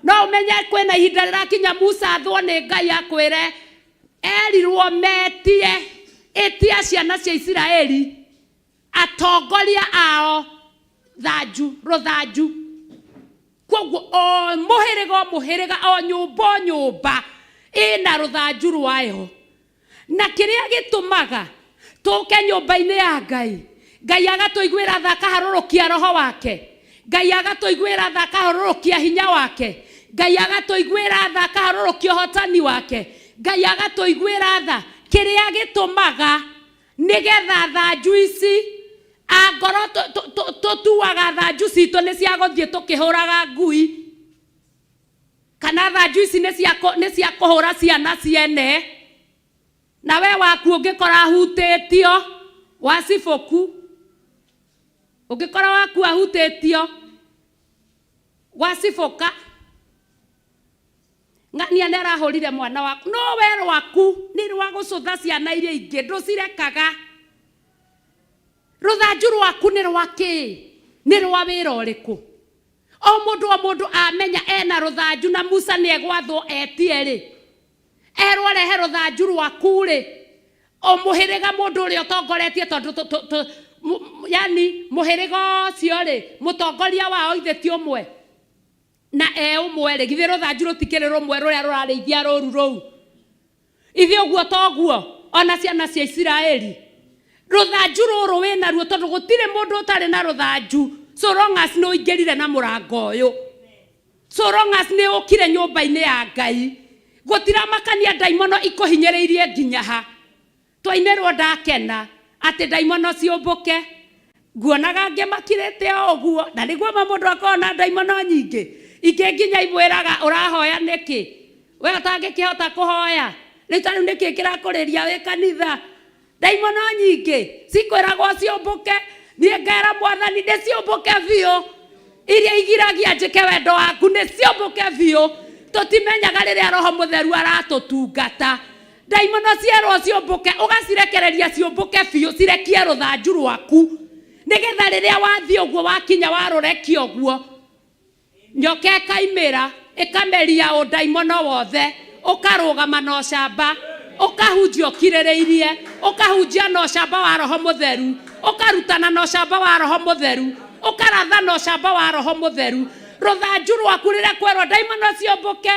no umenye kwina ihinda rirakinya Musa athwo ni Ngai akwire erirwo metie etia ciana cia Isiraeli atongoria ao ruthanju kwoguo o muhiriga o nyumba ina ruthanju rwayo na kiria gitumaga tuke nyumba-ini ya Ngai. Ngai agatuiguira tha akaharũrũkia roho wake. Ngai agatuiguira tha akaharũrũkia hinya wake. Ngai agatuiguira tha akaharũrũkia ũhotani wake. Ngai agatuiguira tha kiria gitumaga nigetha thanju ici angoro tutuaga thanju citũ nĩ cia gũthiĩ tũkĩhũraga ngui, kana thanju ici nĩ cia kũhũra ciana ciene, na we waku ũngĩkora hutĩtio wacibũku, ũngĩkora waku ahutĩtio wacibũka, ng'ania nĩ arahũrire mwana waku, no we rwaku nĩ rwa gũcũtha ciana iria ingĩ ndũcirekaga. Rũthanju rwaku nĩ rwa kĩ? Nĩ rwa wĩra ũrĩkũ? O mũndũ amenya ena rũthanju na Musa nĩ egwathwo etie rĩ, erwo rehe rũthanju rwaku rĩ, o mũhĩrĩga mũndũ ũrĩa ũtongoretie tondũ yani mũhĩrĩga ũcio rĩ, mũtongoria wao ithe ti ũmwe na ũmwe rĩ, githĩ rũthanju rũtikĩrĩ rũmwe rũrĩa rũrarĩithia rũru rũu? Ithe ũguo toguo ona ciana cia Isiraeli. Rũthanju rũrũ wĩna ruo tondũ gũtirĩ mũndũ ũtarĩ na rũthanju, so long as nĩ ũingĩrire na mũrango ũyũ, so long as nĩ ũkire nyũmba-inĩ ya Ngai, gũtiramakania ndaimono ikũhinyĩrĩirie nginya ha. Twainĩrwo ndakena atĩ ndaimono ciũmbũke, nguonaga angĩ makirĩte o ũguo, na nĩguo mũndũ akorwo na ndaimono nyingĩ, ingĩ nginya imwĩraga ũrahoya nĩkĩ? We ũtangĩkĩhota kũhoya, rĩu ta rĩu nĩkĩ kĩrakũrĩria wĩ kanitha? Ndaimono nyingĩ cikwĩragwo ciũmbũke, niĩ ngera Mwathani nĩ ciũmbũke biũ, iria igiragia njĩke wendo waku nĩ ciũmbũke biũ. Tũtimenyaga rĩrĩa Roho Mũtheru aratũtungata. Ndaimono cierwo ciũmbũke, ũgacirekereria ciũmbũke biũ, cirekie rũthanju rwaku, nĩgetha rĩrĩa wathiĩ ũguo wakinya warũrekia ũguo, nyoka ĩkaimĩra ĩkameria ũndaimono wothe, ũkarũgama na ũcamba, ũkahunjia ũkirĩrĩirie, ũkahunjia na ũcamba wa Roho Mũtheru, ũkarutana na ũcamba wa Roho Mũtheru, ũkaratha na ũcamba wa Roho Mũtheru. Rũthanju rwaku rĩrĩa kwerwo ndaimono ciũmbũke.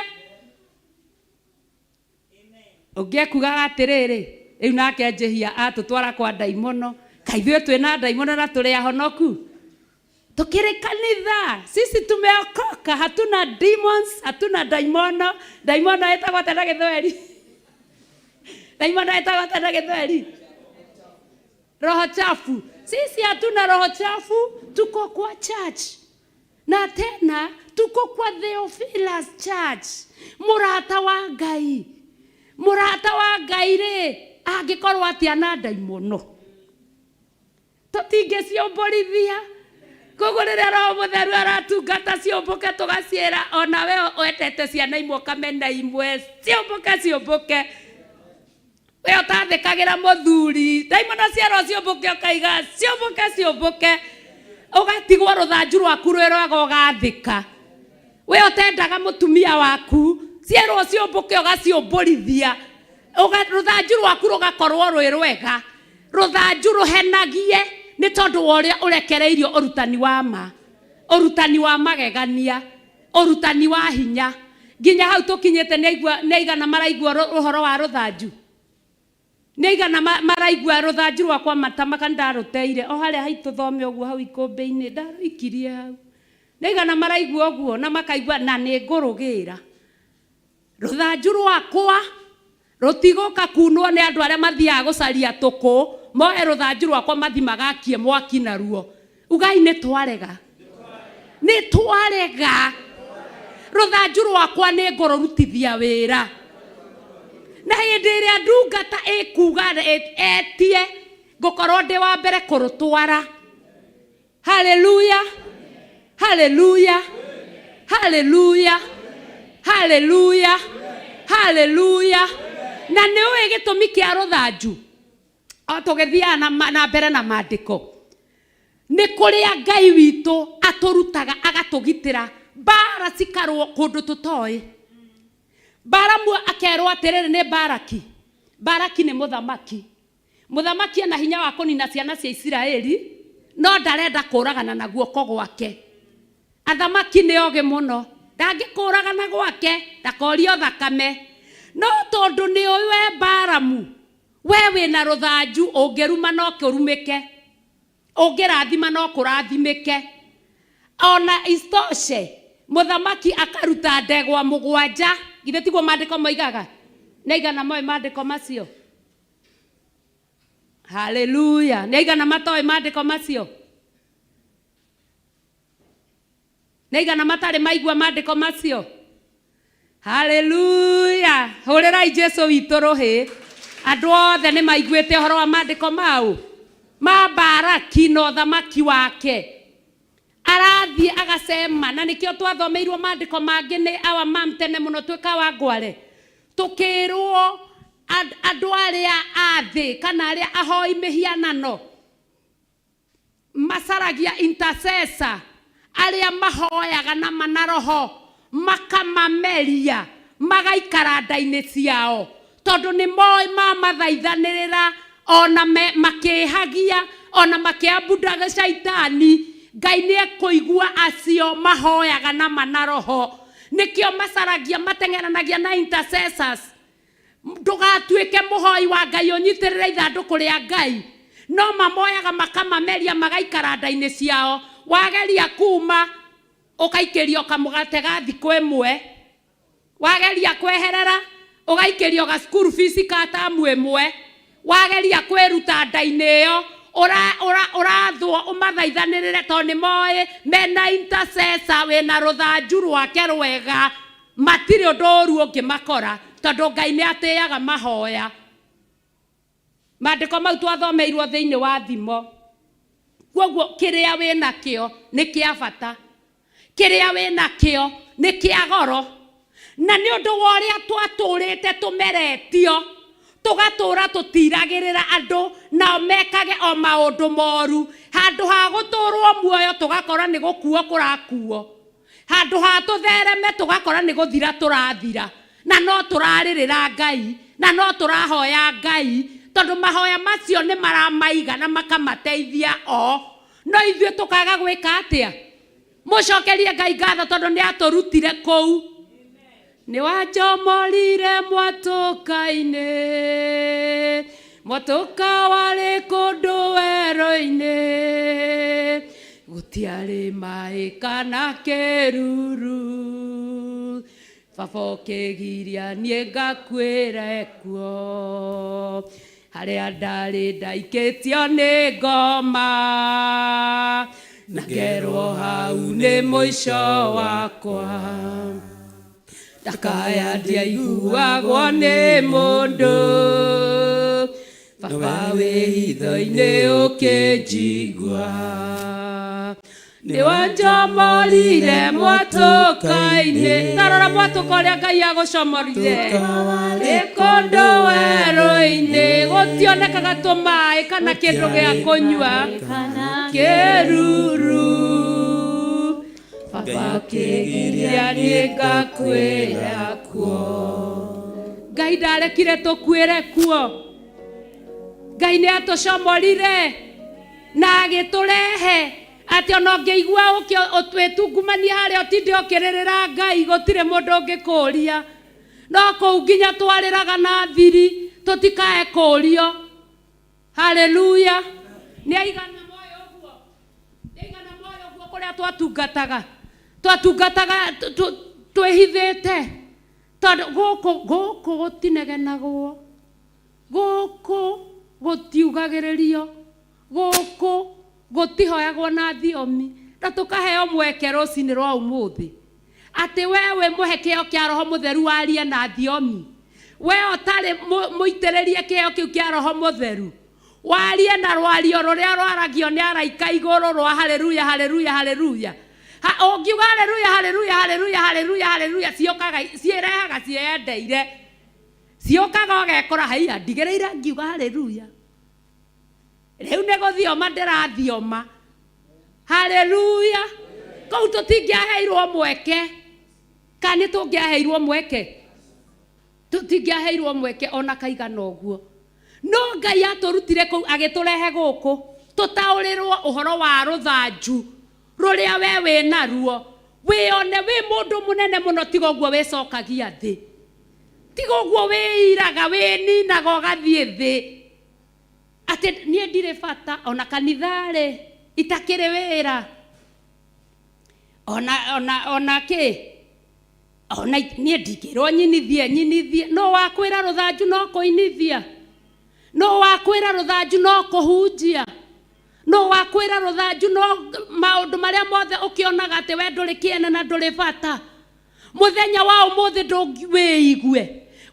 Ũngĩekugaga atĩrĩrĩ, rĩu nake Jehia atũtwara kwa ndaimono, kaithuĩ twĩna ndaimono na tũrĩ ahonoku? Tukiri kanitha, sisi tumeokoka, hatuna demons, hatuna daimono. Daimono etagwo tena Gĩthweri. Daimono etagwo tena Gĩthweri. Roho chafu. Sisi hatuna roho chafu, tuko kwa church. Na tena tuko kwa Theophilus Church. Murata wa Ngai. Murata wa Ngai rĩ, angĩkorwo atĩa na daimono. Tũtingĩciũmbũrithia. Koguo rĩrĩa Roho Mũtheru aratungata ciũmbũke tũgaciĩra, ona we wetete ciana imwe ũkamena imwe, ciũmbũke. We ũtathĩkagĩra mũthuri, ndaimono ciarwo ciũmbũke ũkaiga ciũmbũke. Ũgatigwo rũthanju rwaku rwĩ rwega ũgathĩka. We ũtendaga mũtumia waku, ciarwo ciũmbũke ũgaciũmbũrithia. Rũthanju rwaku rũgakorwo rwĩ rwega. Rũthanju rũhenagie nĩ tondũ wa ũrĩa ũrekereirio ũrutani wa ma, ũrutani wa magegania, ũrutani wa hinya. Nginya hau tũkinyĩte nĩ igana maraigua ũhoro wa rũthanju. Nĩ igana maraigua rũthanju rwakwa matamaka ndarũteire o harĩa haitũ thome ũguo hau ikũmbĩ-inĩ ndarũikirie hau. Nĩ igana maraigua ũguo na makaigua na nĩ ngũrũgĩra. Rũthanju rwakwa rũtigũka kunwo nĩ andũ arĩa mathiaga gũcaria tũkũ, moe rũthanju rwakwa mathi magakie mwaki naruo. Ugai nĩ twarega. Nĩ twarega. Rũthanju rwakwa nĩ ngũrũrutithia wĩra. Na hĩndĩ ĩrĩa ndungata ĩkuga etie ngũkorwo ndĩ wa mbere kũrũtwara. Haleluya. Haleluya. Haleluya. Haleluya. Haleluya. Na nĩ ũĩ gĩtũmi kĩa rũthanju. O tũgĩthiaga na mbere na maandĩko. Nĩ kũrĩa Ngai witũ atũrutaga agatũgitĩra mbara cikarwo kũndũ tũtoĩ. Baramu akerwo atĩrĩrĩ nĩ Baraki. Baraki nĩ mũthamaki. Mũthamaki ena hinya wa kũnina ciana cia Isiraeli, no ndarenda kũragana na guoko gwake. Athamaki nĩ ogĩ mũno. Ndangĩkũragana gwake, ndakorio thakame. No tondũ nĩ ũĩ we Baramu wewe na ruthanju ungeruma no kurumike, ungirathima no kurathimike. Ona istoshe muthamaki akaruta ndegwa mugwanja, githe tiguo mandiko moigaga? Neigana moe mandiko macio? Haleluya. Neigana matoe mandiko macio? Neigana matare maigua mandiko macio? Haleluya. Hurirai Jesu witũ rũhĩ. Andũ othe nĩ maiguĩte ũhoro wa mandĩko mau ma Baraki na ũthamaki wake. Arathiĩ agacema, na nĩkĩo twathomeirwo mandĩko mangĩ nĩ awa mam tene mũno twĩka wa ngware, tũkĩrwo andũ arĩa athĩ kana arĩa ahoi mĩhianano macaragia intercessor, arĩa mahoyaga na manaroho makamameria magaikara nda-inĩ ciao, tondũ nĩ moĩ mamathaithanĩrĩra ona makĩhagia ona makĩambundaga shaitani. Ngai nĩ ekũigua acio mahoyaga na manaroho, nĩkĩo macaragia mateng'eranagia na intercessors. Ndũgatuĩke mũhoi wa Ngai ũnyitĩrĩre ithandũkũ rĩa Ngai, no mamoyaga makamameria magaikara nda-inĩ ciao. Wageria kuma ũkaikĩrio kamũgate ga thikũ ĩmwe, wageria kweherera ũgaikĩrio ga school fees ka tamu ĩmwe, wageria kwĩruta nda-inĩ ĩyo ũrathwo ũmathaithanĩrĩre, tondũ nĩ moĩ mena intercessor wĩna rũthanju rwake rwega, matirĩ ũndũ ũru ũngĩmakora, tondũ Ngai nĩ atĩaga mahoya. Mandĩko mau twathomeirwo thĩinĩ wa thimo. Kwoguo kĩrĩa wĩna kĩo nĩ kĩa bata, kĩrĩa wĩna kĩo nĩ kĩa goro, na nĩ ũndũ wa ũrĩa twatũrĩte tũmeretio tũgatũra tũtiragĩrĩra andũ nao mekage o maũndũ moru. Handũ ha gũtũrwo muoyo tũgakora nĩ gũkuo kũrakuo, handũ ha tũthereme tũgakora nĩ gũthira tũrathira. Na no tũrarĩrĩra Ngai, na no tũrahoya Ngai, tondũ mahoya macio nĩ maramaiga na makamateithia o. No ithuĩ tũkaga gwĩka atĩa? Mũcokerie Ngai ngatho tondũ nĩ atũrutire kũu. Nĩ wanjomorire mwatũka-inĩ, mwatũka warĩ kũndũ werũ-inĩ, gũtiarĩ maĩ kana kĩruru, baba ũkĩgiria niĩ ngakuĩre kuo, harĩa ndarĩ ndaikĩtio nĩ ngoma, na ngerwo hau nĩ mũico wakwa. Ndakaya ndiaiguagwo nĩ mũndũ, baba wĩ hitho-inĩ ũkĩnjigua. Nĩ wanjomorire mwatũka-inĩ. Tarora mwatũka ũrĩa Ngai agũcomorire. Nĩ kũndũ werũ-inĩ gũtionekaga tũmaĩ kana kĩndũ gĩa kũnyua kĩruru, baba ũkĩgiria niĩ ngakuĩra kuo. Ngai ndarekire tũkuĩre kuo. Ngai nĩ atũcomorire na agĩtũrehe atĩ ona ũngĩigua ũtwĩtungumania harĩa ũtinde ũkĩrĩrĩra Ngai gũtirĩ mũndũ ũngĩkũria. No kũu nginya twarĩraga na thiri tũtikae kũrio. Haleluya. Nĩ aigana moyo ũguo, nĩ aigana moyo ũguo kũrĩa twatungataga twĩhithĩte, tondũ gũkũ gũtinegenagwo, gũkũ gũtiugagĩrĩrio, gũkũ gũtihoyagwo na thiomi, na tũkaheo mweke rũcinĩ rwa ũmũthĩ atĩ wewe mũhe kĩheo kĩa Roho Mũtheru warie na thiomi. We ũtarĩ mũitĩrĩrie kĩheo kĩu kĩa Roho Mũtheru warie na rwario rũrĩa rwaragio nĩ araika igũrũ rwa haleluya haleluya haleluya. Ũngiuga haleluya haleluya haleluya haleluya haleluya ciĩrehaga ciendeire, ciũkaga ũgekora haiya ndigĩrĩire ngiuga haleluya, rĩu nĩ gũthioma ndĩrathioma. Haleluya. Kũu tũtingĩaheirwo mweke, kana tũngĩaheirwo mweke? Tũtingĩaheirwo mweke ona kaigana ũguo. No Ngai atũrutire kũu agĩtũrehe gũkũ tũtaũrĩrwo ũhoro wa rũthanju rũrĩa we wĩnaruo, wĩone wĩ mũndũ mũnene mũno, tiga ũguo wĩcokagia thĩ. tigo guo wĩiraga wĩninaga ũgathiĩ thĩ atĩ niĩ ndirĩ bata ona kanitha-rĩ itakĩrĩ wĩra ona kĩ ona niĩ ndingĩrwo nyinithie no wakwĩra rũthanju no kũinithia no wakwĩra rũthanju no kũhunjia no wakwĩra rũthanju no maũndũ marĩa mothe ũkĩonaga atĩ we ndũrĩ kĩene na ndũrĩ bata mũthenya wa ũmũthĩ ndũngĩwĩigue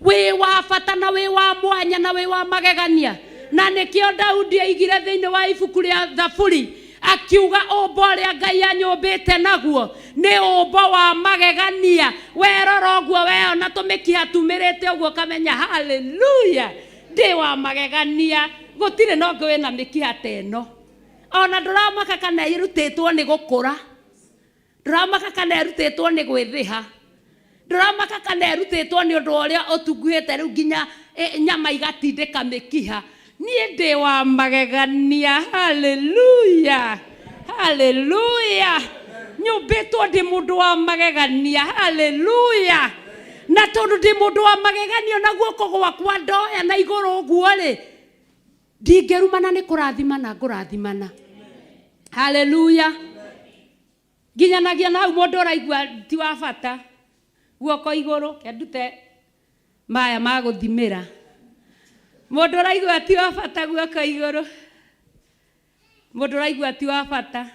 wĩ wa bata na wĩ wa mwanya na wĩ wa magegania na nĩkĩo Daudi aigire thĩinĩ wa ibuku rĩa Thaburi akiuga ũmbo ũrĩa Ngai anyũmbĩte naguo nĩ ũmbo wa magegania werora ũguo we ona tũmĩkiha tumĩrĩte ũguo kamenya haleluya ndĩ wa magegania gũtirĩ no ngĩ wĩna mĩkiha ta ĩno ona ndũramaka kana ĩrutĩtwo nĩ gũkũra ndũramaka kana ĩrutĩtwo nĩ gwĩthĩha ndũramaka kana ĩrutĩtwo nĩ ũndũ ũrĩa ũtunguhĩte rĩu nginya nyama igatindĩka mĩkiha niĩ ndĩ wa magegania haleluya haleluya nyũmbĩtwo ndĩ mũndũ wa magegania haleluya na tondũ ndĩ mũndũ wa magegania na guoko gwakwa ndoya na igũrũ ũguo-rĩ ndingĩrumana nĩ kũrathimana ngũrathimana haleluya nginyanagia na hau mũndũ ũraigua ti wa bata guoko igũrũ kendute maya ma gũthimĩra mũndũ ũraigua ti wa bata guoko igũrũ mũndũ ũraigua ti wa bata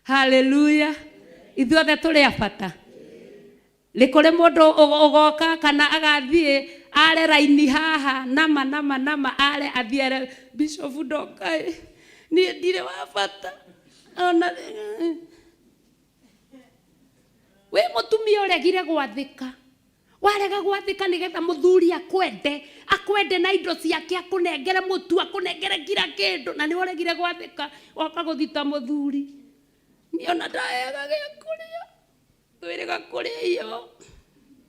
haleluya ithuothe tũrĩ a bata nĩ kũrĩ mũndũ ũgoka kana agathiĩ are raini haha nama are athiere Bishop Ndokaĩ niĩ ndirĩ wa bata ona we mũtumia ũregire gwathĩka warega gwathĩka nĩgetha mũthuri akwende na indo ciake akũnengere mũtu akũnengere kira kĩndũ na nĩ ũregire gwathĩka oka gũthita mũthuri niĩ ona ndaheaga gĩa kũrĩa twĩrĩga kũrĩa iyo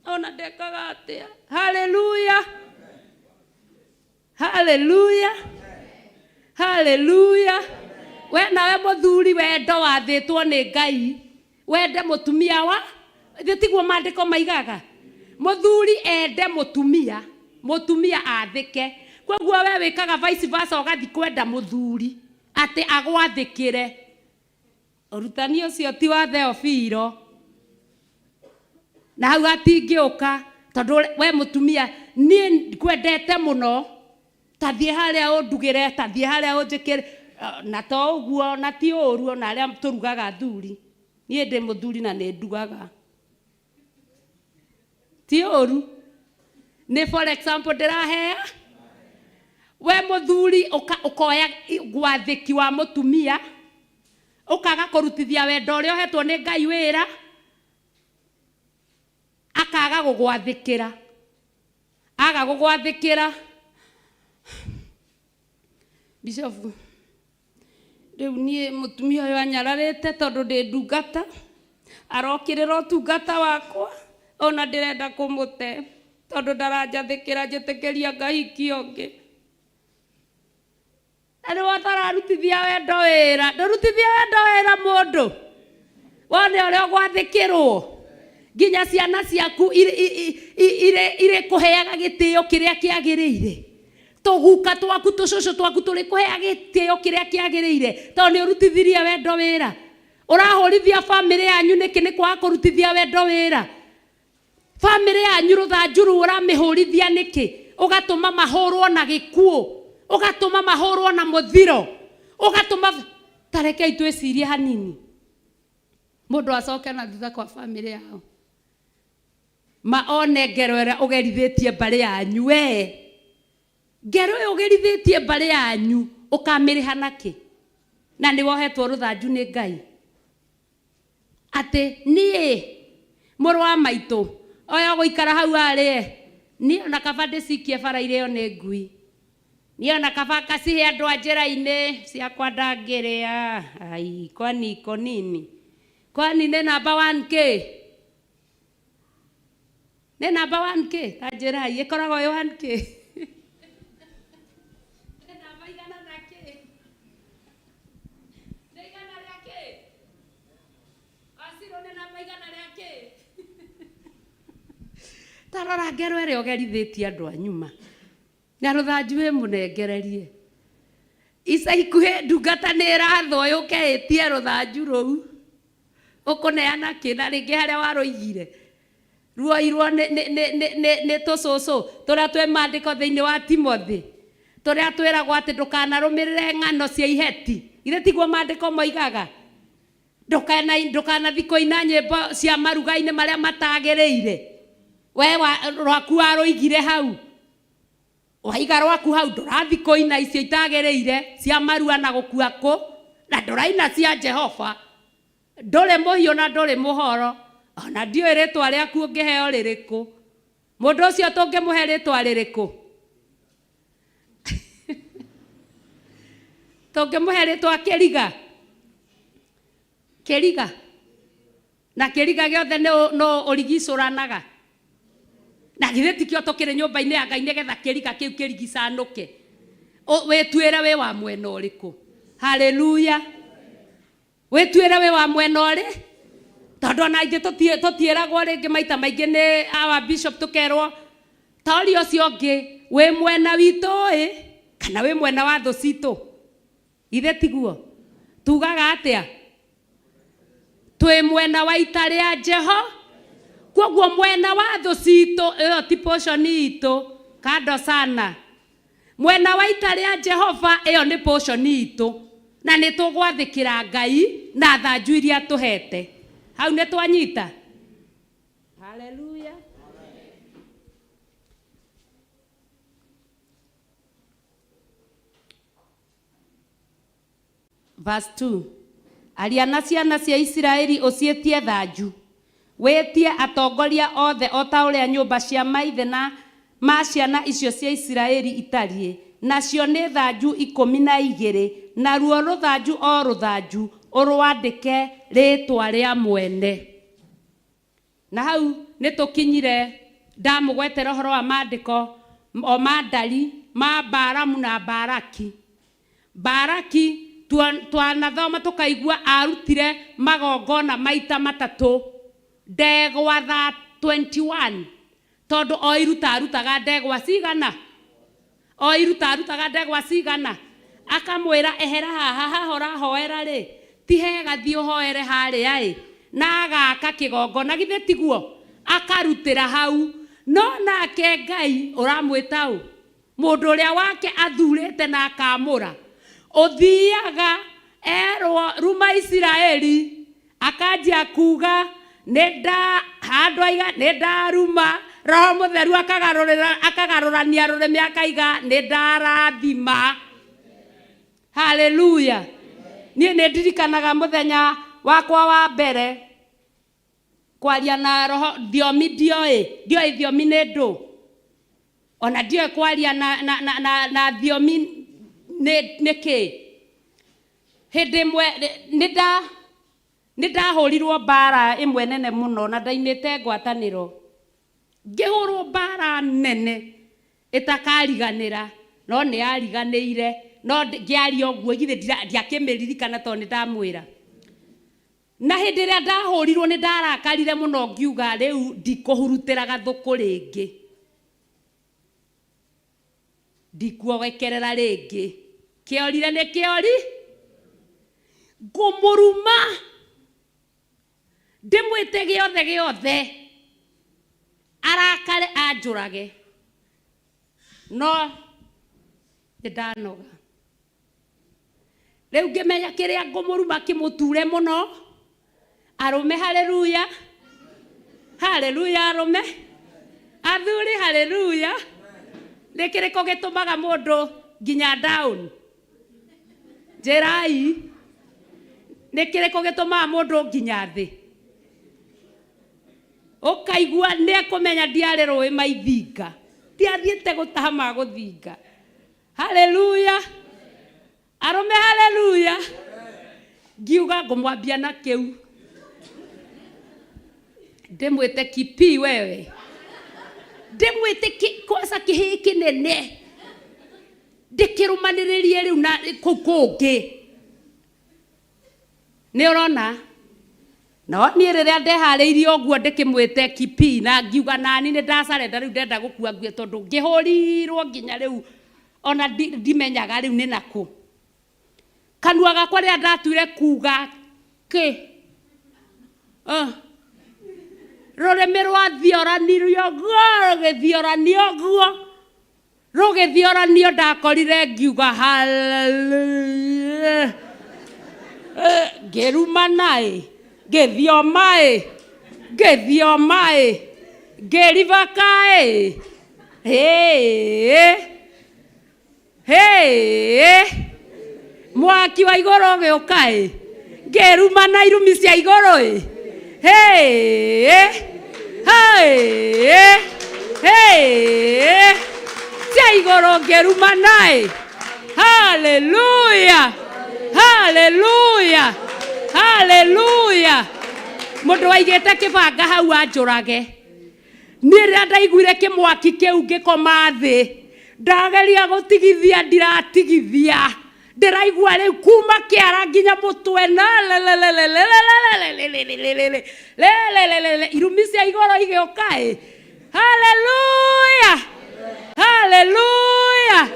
ona ndekaga atĩa haleluya haleluya haleluya we nawe mũthuri wendo wathĩtwo nĩ Ngai wende mũtumia wa tiguo maandĩko maigaga mũthuri ende mũtumia athĩke koguo we wĩkaga vice versa ũgathi kwenda mũthuri atĩ agwathĩkĩre ũrutani ũcio ti wa Theophilo na hau hatingĩũka tondũ we mũtumia niĩ kwendete mũno tathiĩ harĩa ũndugĩre tathiĩ harĩa ũnjĩkĩre na to ũguo na ti ũru ona arĩa tũrugaga thuri niĩ ndĩ mũthuri na nĩ ndugaga ti ũru nĩ for example ndĩrahea we mũthuri ũkoya gwathĩki wa mũtumia ũkaga kũrutithia wendo ũrĩa ũhetwo nĩ Ngai wĩra akaga gũgwathĩkĩra aga gũgwathĩkĩra Bishop rĩu niĩ mũtumia ũyũ anyararĩte tondũ ndĩ ndungata arokĩrĩra ũtungata wakwa ona ndĩrenda kũmũte tondũ ndaranjathĩkĩra njĩtĩkĩria ngahikia ũngĩ na nĩwe ũtararutithia wendo wĩra ndũrutithia wendo wĩra mũndũ wone ũrĩa ũgwathĩkĩrwo nginya ciana ciaku irĩ kũheaga gĩtĩo kĩrĩa kĩagĩrĩire tũguka twaku tũcũcũ twaku tũrĩ kũheaga gĩtĩo kĩrĩa kĩagĩrĩire tondũ nĩ ũrutithirie wendo wĩra ũrahũrithia bamĩrĩ yanyu nĩkĩ nĩ kwaga kũrutithia wendo wĩra bamĩrĩ yanyu rũthanju rũu ũramĩhũrithia nĩkĩ ũgatũma mahũrwo na gĩkuũ ũgatũma mahũrwo na mũthiro ũgatũma tarekei twĩcirie hanini mũndũ acoke na thutha kwa bamĩrĩ yao maone ngero ĩrĩa ũgerithĩtie mbarĩ yanyu we ngero ĩyo ũgerithĩtie mbarĩ yanyu ũkamĩrĩha nakĩ na nĩ wohetwo rũthanju nĩ Ngai atĩ niĩ mũrũ wa maitũ oya gũikara hau arĩ niĩ ona kaba ndĩcikie bara-inĩ ĩyo nĩ ngui niĩ ona kaba ngacihe andũ a njĩra-inĩ ciakwa ndangĩrĩa ai kwani iko nini kwani nĩ namba 1K nĩ namba 1K ta njĩra ĩkoragwo ĩ 1K ndarora ngero ere ogerithitie andu anyuma na ruthanju we munengererie ica ikuhe ndungata nä ratho yå ke ä tie rå thanju rå u å kå neana kä na rä ngä harä a warå igire ruoirwo nä tå cåcå tå rä a twä mandä ko thä inä wa Timothy tå rä a twä ragwo atä ndå kanarå mä rä re ng'ano cia iheti ithe tiguo mandä ko moigaga ndåkanathi kå ina nyä mbo cia maruga-inä marä a matagä rä ire we rwaku warå igire hau waiga rwaku hau ndårathi kå ina icio itagä rä ire cia marua na gå kua kå na ndåraina cia Jehova ndårä må hiå na ndårä må horo ona ndiå rä twa rä aku å ngä heo rä rä kå må ndå å cio tå ngä må he rä twa rä rä kå tå ngä må he rä twa kä riga na kä riga gä othe no å rigicå ranaga na githä tikio tå kä rä nyå mba-inä ya Ngai nä getha kä riga kä u kä rigicanå ke wä tuä re wä wa mwena å rä kå haleluya wä tuä re wä wa mwena å rä tondå ona ingä tå tiäragwo rä ngä maita maingä nä awa bishop tå kerwo taåria å cio ngä wä mwena witå ä kana wä mwena wa thå citå ithe tiguo tugaga atä a twä mwena wa ita rä a Jeho kwoguo mwena wa thå citå ä yo ti portion itå kando sana mwena wa ita rä a Jehova ä yo nä portion itå na nä tå gwathä kä ra Ngai na thanju iria tå hete hau nä twanyita haleluya verse 2 aria na ciana cia Isiraeli ũciĩtie thanju wĩtie atongoria othe o ta ũrĩa nyũmba cia maithe na ma ciana icio cia Isiraeli itariĩ nacio nĩ thanju 12 na ruo rũthanju o rũthanju ũrwandĩke rĩtwa rĩa mwene na hau nĩ tũkinyire ndamũgwetera ũhoro wa maandĩko o mandari ma Balamu na Baraki twanathoma tukaigua arutire magongona maita matatũ ndegwa 21 tondu o iruta arutaga ndegwa cigana akamwĩra ehera haha hahora hoera rĩ ti hega thiĩ ũhoere harĩa ĩ na agaka kĩgongona githĩ tiguo akarutĩra hau no nake Ngai ũramwĩta ũ mũndũ ũrĩa wake athurĩte na akamũra ũthiaga erwo ruma Isiraeli akanjia kuga handũ aiga nĩ ndaruma Roho Mũtheru akagarũrania rũrĩmĩ akaiga nĩ ndarathima haleluya niĩ nĩ ndirikanaga mũthenya wakwa wa mbere kwaria na roho thiomi ndioĩ thiomi nĩ ndũ ona ndioĩ kwaria na thiomi nĩkĩ hĩndĩ ĩmwe nĩ ndahũrirwo mbara ĩmwe nene mũno na ndainĩte ngwatanĩro ngĩhũrwo mbara nene ĩtakariganĩra no nĩ yariganĩire no ngĩaria ũguo githĩ ndiakĩmĩririkana tondũ nĩ ndamwĩra na hĩndĩ ĩrĩa ndahũrirwo nĩ ndarakarire mũno ngiuga rĩu ndikũhurutĩra gathũkũ rĩngĩ ndikuogekerera rĩngĩ kĩorire nĩ kĩori ngũmũruma ndĩmwĩte gĩothe arakare anjũrage no nĩ ndanoga rĩu ngĩmenya kĩrĩa ngũmũruma kĩmũture mũno arũme haleluya arũme athuri haleluya nĩ kĩrĩkũ gĩtũmaga mũndũ nginya down njĩrai nĩ kĩrĩkũ gĩtũmaga mũndũ nginya thĩ ũkaigua nĩ ekũmenya ndiarĩ rũĩ maithinga ndiathiĩte gũtaha ma gũthinga haleluya arũme haleluya ngiuga ngũmwambia na kĩu ndĩmwĩte kipi wewe ndĩmwĩte kwanza kĩhĩ kĩnene ndĩkĩrũmanĩrĩrie rĩu na kũu kũngĩ nĩ ũrona no ni riria ndehariirie oguo ndikimwite kipi na ngiuga nani ni ndacarenda riu ndenda gukua ngue tondu ngihurirwo nginya riu ona ndimenyaga riu ni naku kanua gakwa riria ndatuire kuga ki rurimi rwathioranirio guo rugithioranio ndakorire ngiuga hallelujah ngeruma nae ngithioma ngirivakae mwaki wa igoro giukae ngiruma na irumi cia igoro cia igoro ngiruma nae hallelujah hallelujah hallelujah mundu waigite kibanga hau anjurage ni riria ndaiguire kimwaki kiu ngikoma thi ndageria gutigithia ndiratigithia ndiraigua riu kuma kiara nginya mutwe na irumi cia igoro igiokae hallelujah hallelujah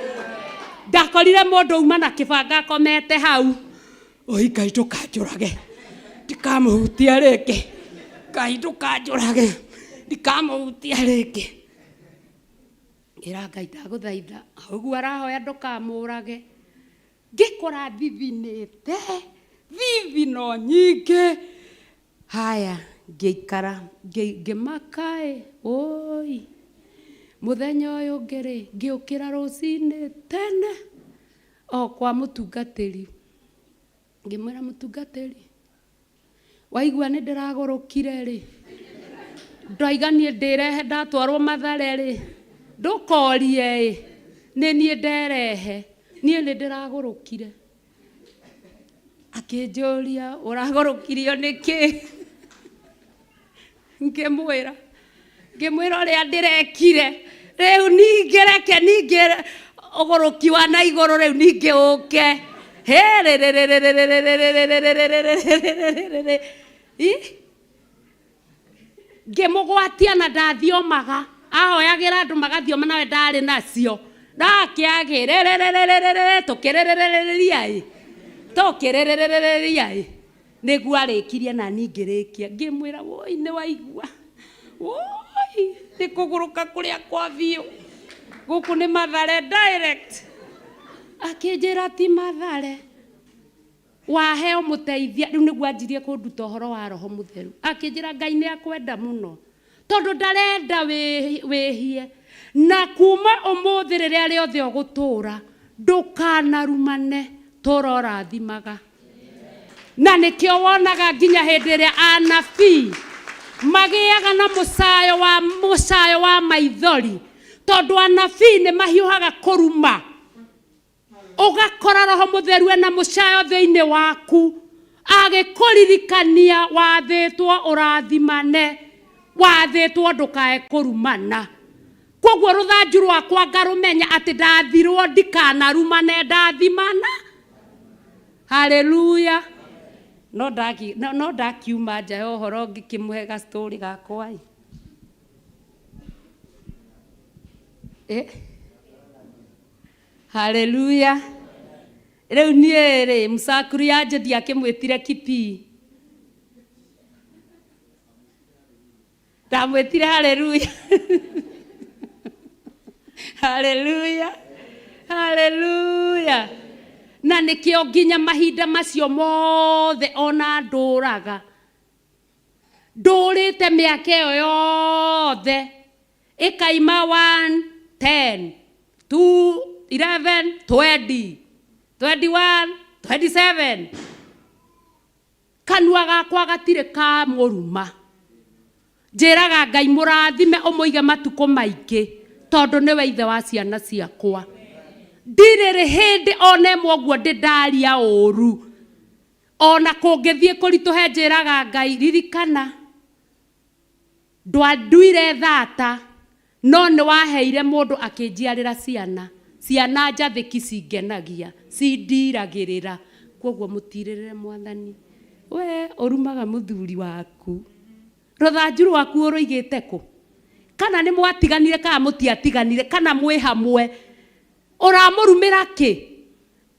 ndakorire mundu uma na kibanga akomete hau oi Ngai ndukanjurage ndikamuhutia rĩngĩ Ngai ndukanjurage ndikamuhutia rĩngĩ ira Ngai ndaguthaitha ũguo arahoya ndukamũrage ngikora thivinĩte thivino nyingĩ haya ngĩikara ngĩmakaĩ oi muthenya ũyũ ngĩrĩ ngĩũkĩra rũcinĩ tene o kwa mũtungatĩri ngĩmwĩra mũtungatĩri waigua nĩ ndĩragũrũkire rĩ ndaiganie ndĩrehe ndatwarwo Mathare rĩ ndũkorie nĩ niĩ nderehe niĩ nĩ ndĩragũrũkire akĩnjũria ũragũrũkirio nĩkĩ ngĩmwĩra ũrĩa ndĩrekire rĩu ningĩ reke ningĩ ũgũrũki wa na igũrũ rĩu ningĩ ũke ngĩmũgwatia na ndathiomaga ahoyagĩra andũ magathioma nawe ndarĩ nacio tũkĩrĩrĩrĩria nĩguo arĩkirie na ningĩrĩkia ngĩmwĩra woi nĩ waigua woi nĩ kũgũrũka kũrĩa kwa biũ gũkũ nĩ Mathare direct akĩnjĩra ti Mathare waheo mũteithia rĩu nĩguo anjirie kũnduta ũhoro wa Roho Mũtheru akĩnjĩra Ngai nĩ akwenda mũno tondũ ndarenda wĩhie na kuma ũmũthĩ rĩrĩa rĩothe ũgũtũra ndũkanarumane tũra ũrathimaga na nĩkĩo wonaga nginya hĩndĩ ĩrĩa anabii magĩaga na mũcayo wa maithori tondũ anabii nĩ mahiũhaga kũruma ũgakora Roho Mũtheru ena mũcayo thĩinĩ waku agĩkũririkania wathĩtwo ũrathimane wathĩtwo ndũkae kũrumana koguo rũthanju rwakwa ngarũmenya atĩ ndathirwo ndikanarumane ndathimana haleluya no ndakiuma nja ya ũhoro ngĩkĩmũhe gastori gakwa haleluya rĩu niĩ rĩ mũcakuru yanje ndiakĩmwĩtire kipi ndamwĩtire haleluya haleluya haleluya na nĩkĩo nginya mahinda macio mothe ona ndũraga ndũrĩte mĩaka ĩyo yothe ĩkaima 1 10 2 11 20 21 27 kanua gakwa gatirĩ ka mũruma njĩraga Ngai mũrathime ũmũige matukũ maingĩ tondũ nĩwe ithe wa ciana ciakwa ndirĩ hĩndĩ ona ĩmwe ũguo ndĩndaria ũru ona kũngĩthiĩ kũritũhe njĩraga Ngai ririkana ndwanduire thata no nĩ waheire mũndũ akĩnjiarĩra ciana njathĩki cingenagia cindiragĩrĩra koguo mũtirĩrĩre Mwathani we orumaga muthuri waku ruthanju rwaku uruigite ku kana ni mwatiganire kana mutiatiganire kana mwi hamwe uramurumira ki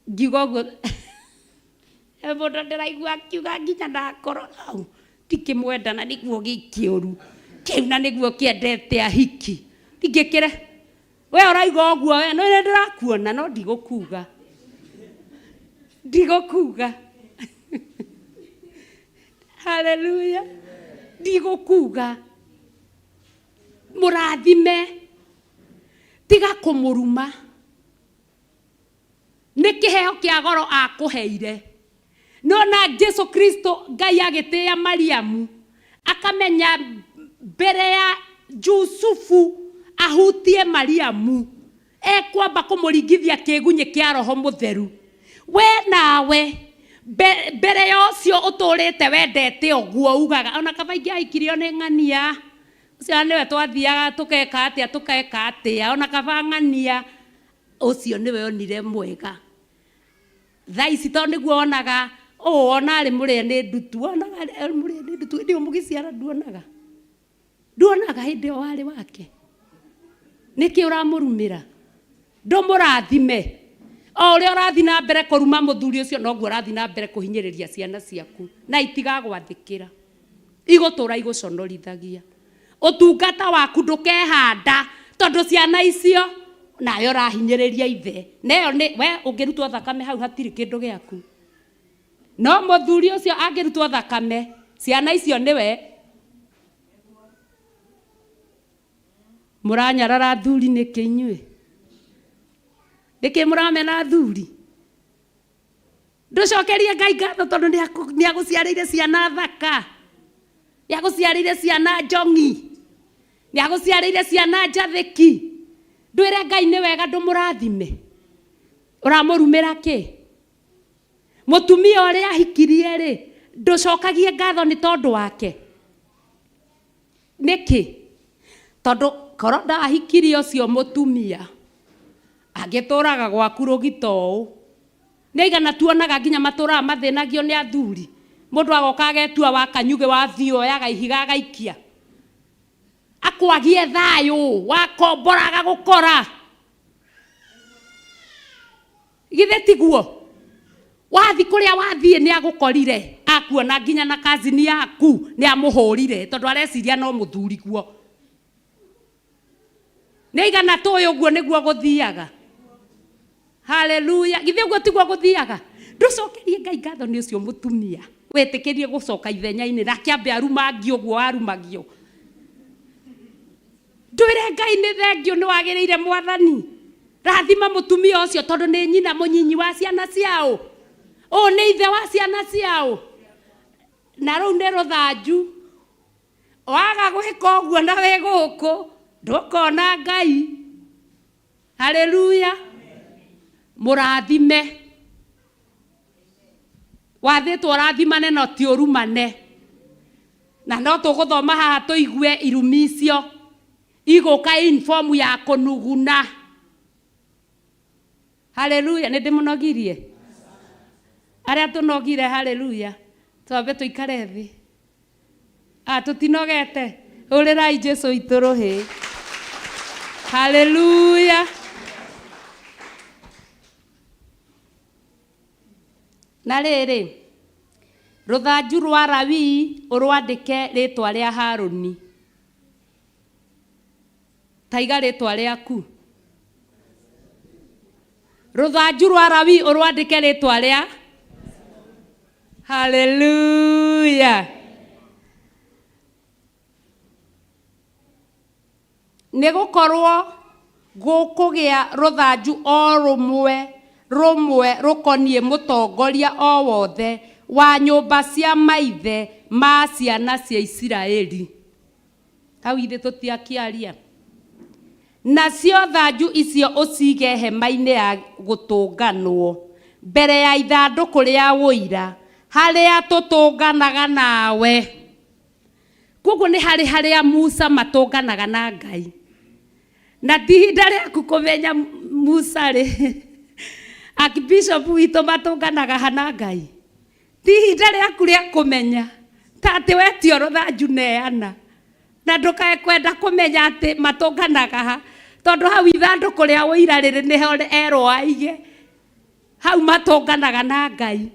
ngiuga guo mundu ndiraigua akiuga nginya ndakoro hau tikimwendana niguo gikiuru kiu na niguo kiendete ahiki tingikire we uraiga uguo we no ndirakuona no ndigukuga haleluya ndigukuga murathime tiga kumuruma nä kä heo kä agoro akuheire no na Jesu Kristo Ngai agitia Mariamu akamenya mbere ya Jusufu ahutie Mariamu ekwamba kumuringithia kĩgunyi kĩa Roho Mutheru we nawe mbere yocio uturite wendete oguo ugaga ona kabaingi aikirio nĩ ng'ania ucio niwe twathiaga tukeka atia ona kabang'ania ucio niwe onire mwega thaici to niguo onaga ona ari murie ni ndutu onaga ari murie ni ndutu ndio mugiciara nduonaga hindi o wari wake niki uramurumira ndumurathime o uria urathi na mbere kuruma muthuri ucio no guo urathi na mbere kuhinyiriria ciana ciaku na itigagwathikira igutura iguconorithagia utungata waku ndukehanda tondu ciana icio nayo rahinyiriria ithe nayo ni we ungirutwo thakame hau hatiri kindu giaku no muthuri ucio angirutwo thakame ciana icio niwe muranyarara thuri niki inyue niki muramena thuri nducokerie Ngai ngatho tondu ni aguciarire ciana thaka yaguciarire ciana njongi ni aguciarire ciana njathiki ndwire Ngai ni wega ndumurathime uramurumira ki mutumia uria ahikirie ri nducokagie ngatho ni tondu wake niki tondu korwo ndahikirie ucio mutumia agituraga gwaku rugito nĩigana tuonaga nginya matũra mathinagio nĩ athuri mũndũ agoka agetua wa kanyuge wa thio yaga ihiga gaikia akwagie thayũ wakomboraga gũkora githe tiguo wathi kũrĩa wathiĩ nĩ agũkorire akuona nginya na kazini yaku nĩ amũhũrire tondũ areciria no mũthuri guo nĩigana tũĩ ũguo nĩguo gũthiaga haleluya githe ũguo tiguo gũthiaga ndũcokerie Ngai ngatho nĩ ũcio mũtumia wĩtĩkĩrie gũcoka ithenya-inĩ rakĩambe arumangio ũguo arumagio ndwĩre Ngai nĩ thengio nĩ wagĩrĩire mwathani rathima mũtumia ũcio tondũ nĩ nyina mũnyinyi wa ciana ciao nĩ ithe wa ciana ciao na rĩu nĩ rũthanju waga gwĩka ũguo na wĩ gũkũ ndũkona Ngai haleluya murathime wathĩtwo rathimane no ti ũrumane na no tũgũthoma haha tũigue irumi icio igũka inform ya kũnuguna haleluya nĩ ndĩmũnogirie arĩa tũnogire haleluya twambe tũikare thĩ tũtinogete ũrĩrai Jesu witũ rũhĩ haleluya na rĩrĩ rũthanju rwa Lawi ũrwandĩke rĩtwa rĩa Harũni taiga rĩtwa rĩaku rũthanju rwa Lawi ũrwandĩke rĩtwa rĩa haleluya nĩ gũkorwo gũkũgĩa rũthanju o rumwe rũkoniĩ mũtongoria o wothe wa nyũmba cia maithe ma ciana cia Isiraeli hau ithe tũtiakĩaria nacio thanju icio ũcige hema-inĩ ya gũtũnganwo mbere ya ithandũkũ rĩa ũira harĩa tũtũnganaga nawe koguo nĩ harĩa Musa matũnganaga na Ngai na ti ihinda rĩaku kũmenya Musa rĩ Archbishop witũ matũnganaga hana Ngai ti ihinda rĩaku rĩa kũmenya ta atĩ wetio rũthanju neana na ndũkae kwenda kũmenya atĩ matũnganaga ha, tondũ hau ithandũkũ rĩa ũira rĩrĩ nĩho erwo aige, hau matũnganaga na Ngai.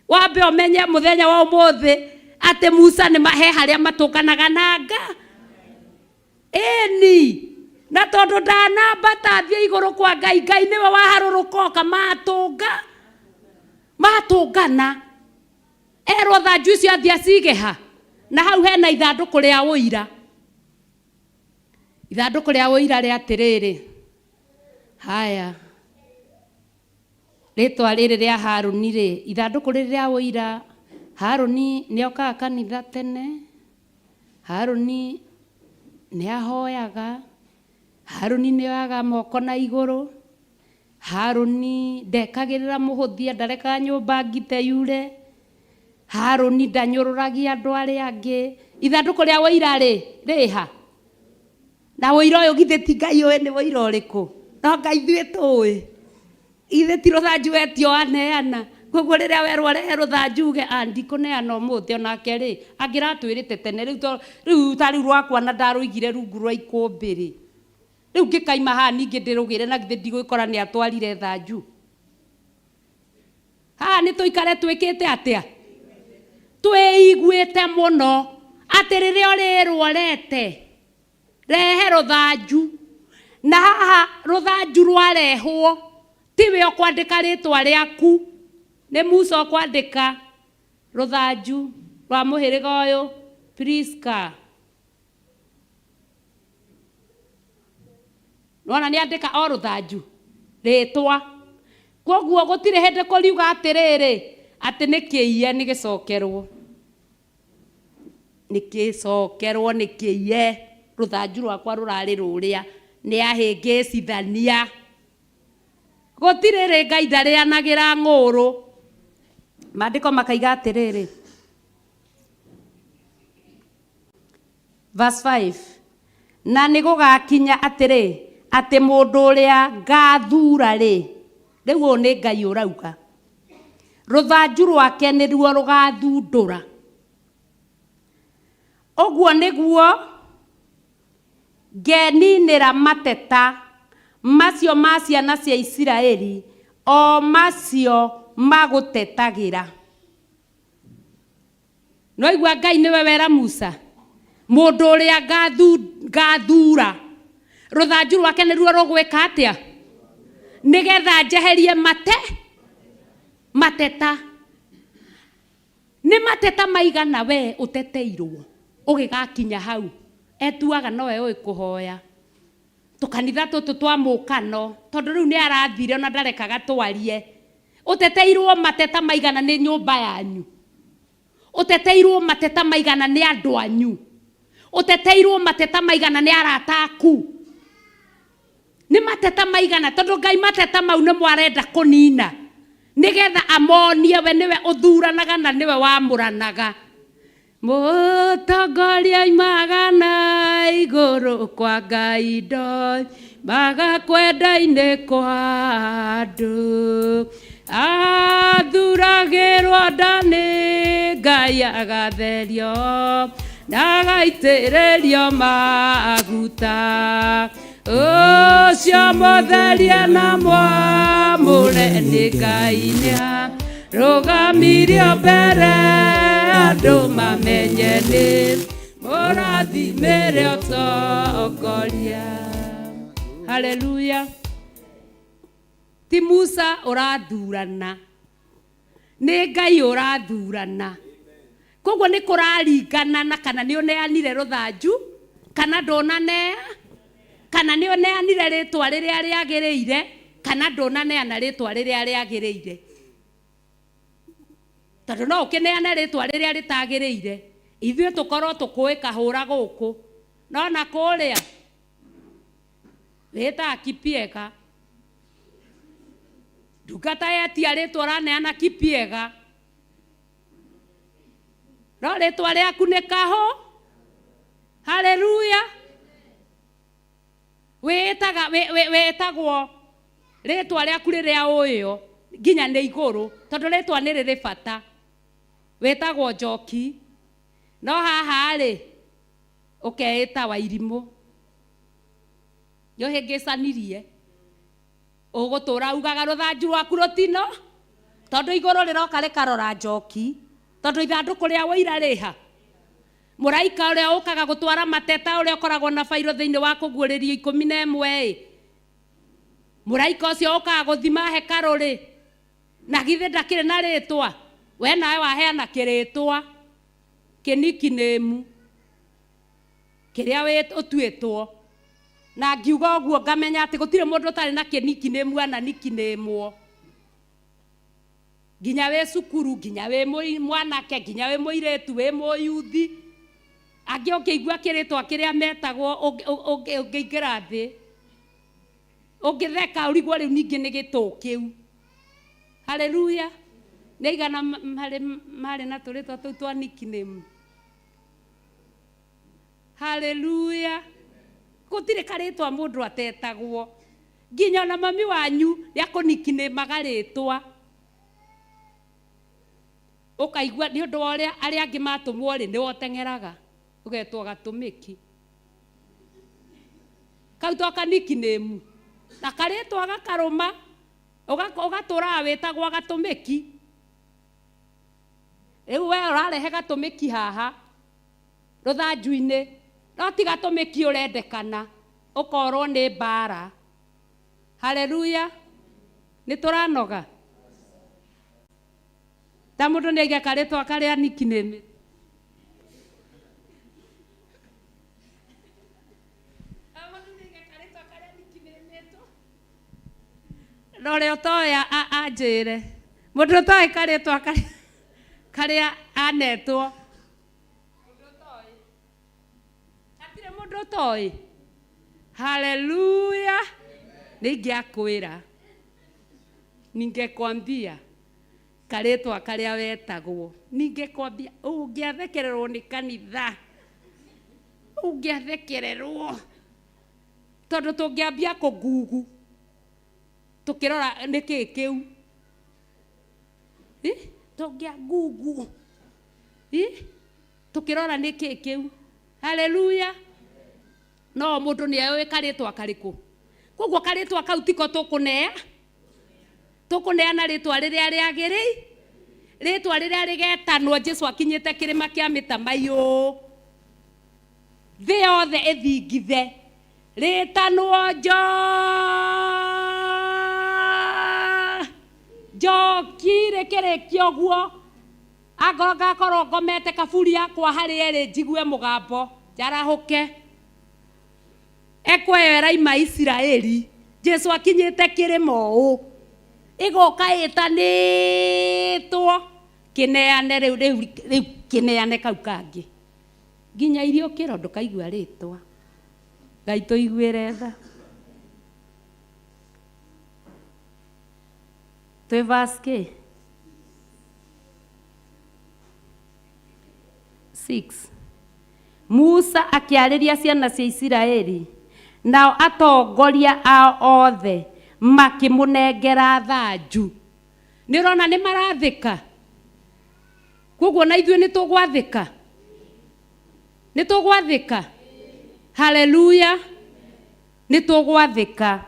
Wambe ũmenye mũthenya wa ũmũthĩ atĩ Musa nĩ mahe harĩa matũnganaga na Ngai. Ĩni na tondũ ndanambata athiĩ igũrũ kwa Ngai, Ngai nĩwe waharũrũka oka matũngana. Erwo thanju icio athiĩ acige ha, na hau hena ithandũkũ rĩa ũira. Ithandũkũ rĩa ũira rĩa atĩrĩrĩ, haya rĩtwa rĩrĩ rĩa Harũni rĩ, ithandũkũ rĩrĩ rĩa ũira, Harũni nĩ okaga kanitha tene, Harũni nĩ ahoyaga, Harũni nĩ oyaga moko na igũrũ, Harũni ndekagĩrĩra mũhũthia, ndarekaga nyũmba ngite yure, Harũni ndanyũrũragia andũ arĩa angĩ. Ithandũkũ rĩa ũira rĩha, na ũira ũyũ githĩ ti Ngai ũĩ nĩ ũira ũrĩkũ? No Ngai ithuĩ tũĩ, ithe ti rũthanju wetio aneana. Koguo rĩrĩa werwo rehe rũthanju uge ndikũneana ũmũthĩ, onake rĩ angĩratwĩrĩte tene. Rĩu ta rĩu rwakwa na ndarũigire rungu rwa ikũmbĩ rĩ, rĩu ngĩkaima haha ningĩ ndĩrũgĩre na githĩ ndigwĩkora nĩ atwarire thanju haha? Nĩ tũikare twĩkĩte atĩa? Twĩiguĩte mũno atĩ rĩrĩa ũrĩrwo rete rehe rũthanju, na haha rũthanju rwarehwo tiwe ũkwandĩka rĩtwa rĩaku, nĩ Musa ũkwandĩka rũthanju rwa mũhĩrĩga ũyũ Priska. Nona nĩ andĩka o rũthanju rĩtwa. Koguo gũtirĩ hĩndĩ kũriuga atĩrĩrĩ atĩ nĩ kĩiye nĩ gĩcokerwo, nĩ gĩcokerwo nĩ kĩiye. Rũthanju rwakwa rũrarĩ rũrĩa nĩ ahĩngĩcithania. Gũtirĩ rĩ Ngai ndarĩanagĩra ng'ũrũ. Maandĩko makaiga atĩrĩrĩ, verse 5, na nĩ gũgakinya atĩrĩ atĩ mũndũ ũrĩa ngathura rĩ, rĩu ũũ nĩ Ngai ũrauga, rũthanju rwake nĩruo rũgathundũra. Ũguo nĩguo ngeninĩra mateta macio ma ciana cia Isiraeli, o macio magũtetagĩra. No igua Ngai nĩwe wera Musa, mũndũ ũrĩa ngathura, rũthanju rwake nĩruo rũgwĩka atĩa? Nĩgetha njeherie mateta. Nĩ mateta maigana we ũteteirwo ũgĩgakinya hau? Etuaga nowe ũĩ kũhoya. Tũkanitha tũtũ twa mũkano, tondũ rĩu nĩ arathire ona ndarekaga twarie. Ũteteirwo mateta maigana nĩ nyũmba yanyu? Ũteteirwo mateta maigana nĩ andũ anyu? Ũteteirwo mateta maigana nĩ arata aku? Nĩ mateta maigana? Tondũ Ngai mateta mau nĩ mwarenda kũnina, nĩgetha amonie we nĩwe ũthuranaga na nĩwe wamũranaga. Mũtongoria oimaga na igũrũ kwa Ngai ndoi, magakwenda-inĩ kwa andũ, athuragĩrwo nda nĩ Ngai agatherio na agaitĩrĩrio maguta, ũcio mũtherie na mwamũre nĩ Ngai nĩarũgamirio mbere andũ mamenye nĩ mũrathimĩre ũtongoria. Haleluya. Ti Musa ũrathurana, nĩ Ngai ũrathurana. Koguo nĩ kũraringana na kana nĩ ũneanire rũthanju kana ndũnanea, kana nĩ ũneanire rĩtwa rĩrĩa rĩagĩrĩire kana ndũnaneana rĩtwa rĩrĩa rĩagĩrĩire. Tondũ no ũkĩneane rĩtwa rĩrĩa rĩtagĩrĩire, ithuĩ tũkorwo tũkũĩ kahũra gũkũ, no na kũrĩa wĩtaga Kipyega, ndungata yetia rĩtwa ũraneana Kipyega, no rĩtwa rĩaku nĩ Kahũ. Haleluya. Wĩtagwo rĩtwa rĩaku rĩrĩa ũĩo nginya nĩ igũrũ, tondũ rĩtwa nĩ rĩrĩ bata. wetagwo Njoki no haha rĩ ũkeĩta Wairimũ nĩũhĩngĩcanirie ũgũtũra ugaga rũthanju rwaku rũtino tondũ igũrũ rĩroka rĩkarora Njoki tondũ ithandũkũ rĩa ũira rĩha mũraika ũrĩa ũkaga gũtwara mateta ũrĩa ũkoragwo na bairo thĩinĩ wa kũguũrĩrio 11 mũraika ũcio ũkaga gũthima hekarũ rĩ na githĩ ndakĩrĩ na rĩtwa we nawe waheana kĩrĩtwa kĩnikinĩmu kĩrĩa we ũtuĩtwo na ngiuga ũguo ngamenya atĩ gũtirĩ mũndũ ũtarĩ na kĩnikinĩmu ana nikinĩmwo nginya wĩ cukuru nginya wĩ mwanake nginya wĩ mũirĩtu wĩ mũyuthi angĩ ũngĩigua kĩrĩtwa kĩrĩa metagwo ũngĩingĩra thĩ ũngĩtheka ũrigwo rĩu ningĩ nĩ gĩtũũ kĩu haleluya nĩ igana marĩ na tũrĩtwa tũu twa nickname haleluya gũtirĩ karĩtwa mũndũ atetagwo nginya na mami wanyu rĩa kũnickname rĩtwa ũkaigua nĩ ũndũ wa ũrĩa arĩa angĩ matũmwo rĩ nĩ woteng'eraga ũgetwo Gatũmĩki kau to kanickname na karĩtwa gakarũma ũgatũra wĩtagwo Gatũmĩki rĩu we ũrarehe Gatũmĩki haha rũthanju-inĩ no ti Gatũmĩki ũrendekana ũkorwo nĩ mbara haleluya nĩ tũranoga ta mũndũ nĩ aiga karĩtwa karĩa nickname rore ũtoya anjĩre mũndũ ũtoĩ karĩtwa karĩa anetwo hatirĩ mũndũ ũtoĩ haleluya nĩingĩakwĩra ningekwambia karĩtwa karĩa wetagwo ningekwambia ũngĩathekererwo nĩ kanitha ũngĩathekererwo tondũ tũngĩambia kũgugu tukirora niki kiu tũngĩa gugu tukirora niki kiu haleluya no mũndũ nĩ ayoe karĩtwa karĩkũ koguo karĩtwa kau tiko tũkũnea na rĩtwa rĩrĩa rĩagĩrĩire rĩtwa rĩrĩa rĩgetanwo Jesũ akinyĩte kĩrĩma kĩa mĩtamaiyũ thĩ yothe ĩthingithe rĩtanwo Njoki rĩkĩrĩkio ũguo ngakorwo ngomete kaburi yakwa harĩa ĩrĩ njigue mũgambo njarahũke ekweyo ĩraima Isiraeli Jesũ akinyĩte kĩrĩma ũũ ĩgoka ĩtanĩtwo kĩneane rĩu kĩneane kau kangĩ nginya irio kĩro ndũkaigua rĩtwa Ngai tũiguĩre tha twĩ verse 6 Musa akĩarĩria ciana cia Isiraeli nao atongoria ao othe makĩmũnengera thanju nĩ ũrona nĩ marathĩka koguo na ithuĩ nĩ tũgwathĩka haleluya nĩ tũgwathĩka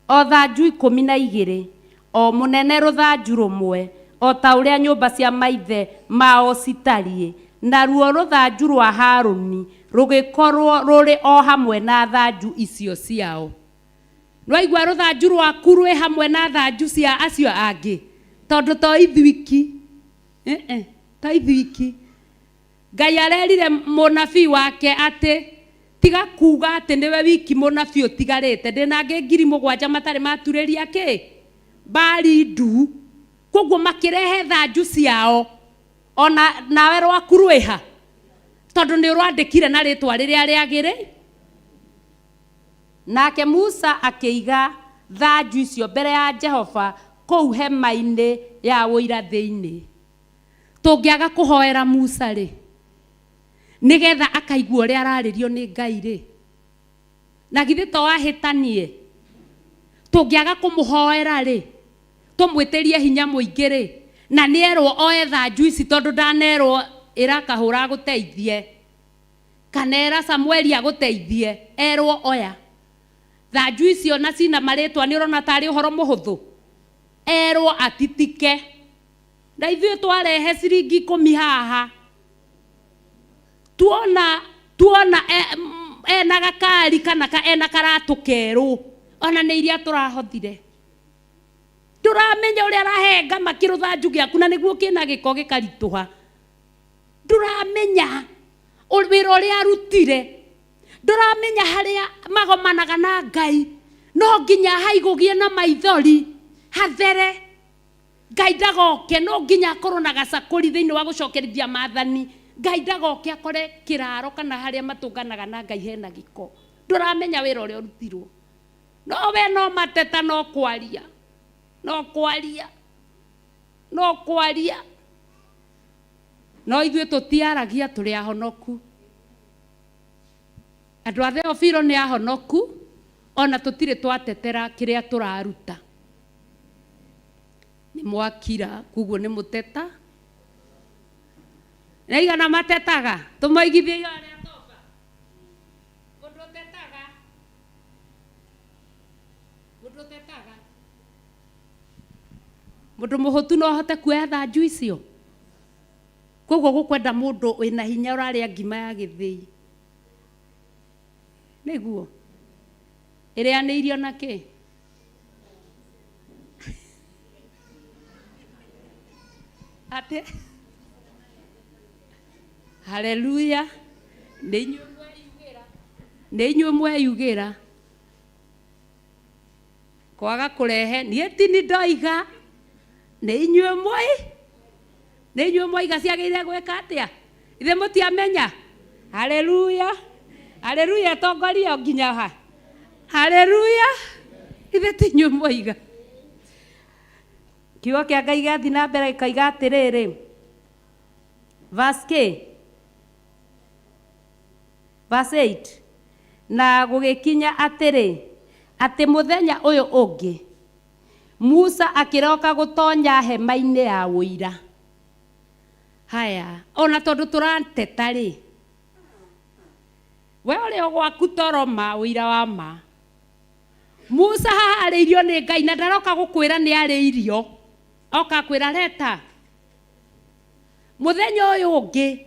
o thanju 12 o mũnene rũthanju rũmwe o ta ũrĩa nyũmba cia maithe mao citariĩ naruo rũthanju rwa Harũni rũgĩkorwo rũrĩ o hamwe na thanju icio ciao Rwaigua rũthanju rwaku rwĩ hamwe na thanju cia acio angĩ tondũ to ithuiki to ithuiki Ngai arerire mũnabii wake atĩ tiga kuga atĩ nĩwe wiki mũnabii ũtigarĩte ndĩna angĩ 7,000 matarĩ maturĩria kĩ mbari ndu koguo makĩrehe thanju ciao ona nawe rwaku rwĩha tondũ nĩ ũrwandĩkire na rĩtwa rĩrĩa rĩagĩrĩire nake Musa akĩiga thanju icio mbere ya Jehova kũu hema-inĩ ya ũira thĩinĩ tũngĩaga kũhoera Musa rĩ nĩgetha akaigua ũrĩa ararĩrio nĩ Ngai rĩ na githĩ to wahĩtanie tũngĩaga kũmũhoera rĩ tũmwĩtĩrie hinya mũingĩ rĩ na nierwo oe thanju ici tondu ndanerwo irakahura guteithie kana era Samueli aguteithie erwo oya thanju icio na cina maritwa ni urona tari uhoro muhuthu erwo atitike na ithuĩ twarehe ciringi 10 haha tuona ena gakari kana ena karatu keru ona nĩ iria tũrahothire turamenya ũrĩa arahenga makĩrũthanju gĩaku na nĩguo kĩna gĩko gĩkaritũha nduramenya wĩra ũrĩa arutire nduramenya harĩa magomanaga na Ngai no nginya haigũgie na maithori hathere Ngai ndagoke no nginya akorwo na gacakũri thĩinĩ wa gũcokerithia maathani Ngai ndagoke akore kĩraro kana harĩa matũnganaga na Ngai hena gĩko nduramenya wĩra ũrĩa ũrutirwo no we no mateta no kwaria no ithuĩ tũtiaragia tũrĩ ahonoku andũ a Theophilo nĩ ahonoku ona tũtirĩ twatetera kĩrĩa tũraruta nĩ mwakira kuguo nĩ mũteta na igana matetaga tũmoigithie iyo arĩa toba mũndũ mũhũtu no ahote kuoya thanju icio koguo gũkwenda mũndũ wĩna hinya ũrarĩa ngima ya gĩthĩi nĩguo ĩrĩanĩirio na kĩ ate haleluya nĩ inyuĩ mweyugĩra kwaga kũrehe niĩ ti nĩ ndoiga nĩ inyuĩ mwoiga ciagĩrĩire gwĩka atĩa ithe mũtiamenya haleluya haleluya tongoria nginya ha haleluya ithe ti inyuĩ mwoiga kiugo kĩa Ngai gĩathiĩ na mbere gĩkoiga atĩrĩrĩ verse 8 na gũgĩkinya atĩrĩ atĩ mũthenya ũyũ ũngĩ Musa akĩroka gũtonya hema-inĩ ya ũira haya ona tondũ tũrateta rĩ we ũrĩ o gwaku toroma ũira wa ma Musa haha arĩirio nĩ Ngai na ndaroka gũkwĩra nĩ arĩirio oka kwĩra leta mũthenya ũyũ ũngĩ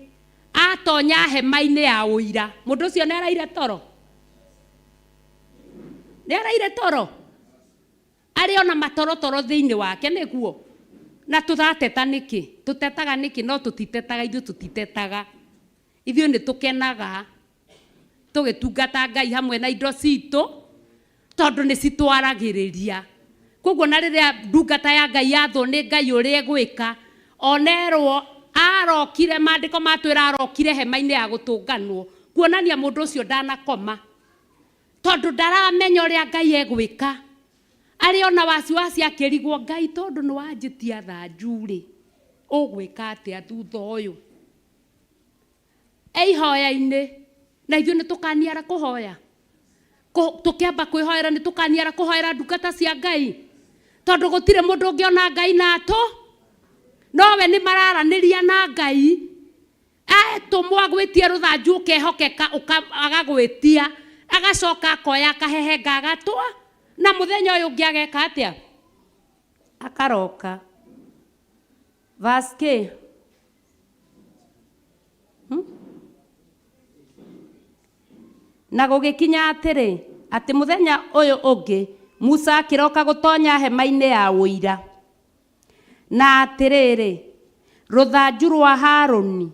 atonya hema-inĩ ya ũira mũndũ ũcio nĩ araire toro arĩ ona matorotoro thĩinĩ wake nĩguo na tũrateta nĩkĩ tũtetaga nĩkĩ no tũtitetaga ithuĩ nĩ tũkenaga tũgĩtungata Ngai hamwe na indo citũ tondũ nĩ citwaragĩrĩria koguo na rĩrĩa ndungata ya Ngai yathwo nĩ Ngai ũrĩa egwĩka onerwo arokire maandĩko matwĩra arokire hema-inĩ ya gũtũnganwo kuonania mũndũ ũcio ndanakoma tondũ ndaramenya ũrĩa Ngai egwĩka arĩ ona wasiwasi akĩrigwo Ngai tondũ nĩ wanjĩtia thanju rĩ ũgwĩka atĩa thutha ũyũ ihoya-inĩ na ithuĩ nĩ tũkaniara kũhoya tũkĩamba kwĩhoera nĩ tũkaniara kũhoera ndungata cia Ngai tondũ gũtirĩ mũndũ ũngĩona Ngai natũ nowe nĩ mararanĩria na Ngai tũmwo agwĩtie rũthanju ũkehokeka agagwĩtia agacoka akoya akahehenga agatwa na mũthenya ũyũ ũngĩ ageka atĩa akaroka verse na gũgĩkinya atĩrĩ atĩ mũthenya ũyũ ũngĩ Musa akĩroka gũtonya hema-inĩ ya ũira na atĩrĩrĩ rũthanju rwa Harũni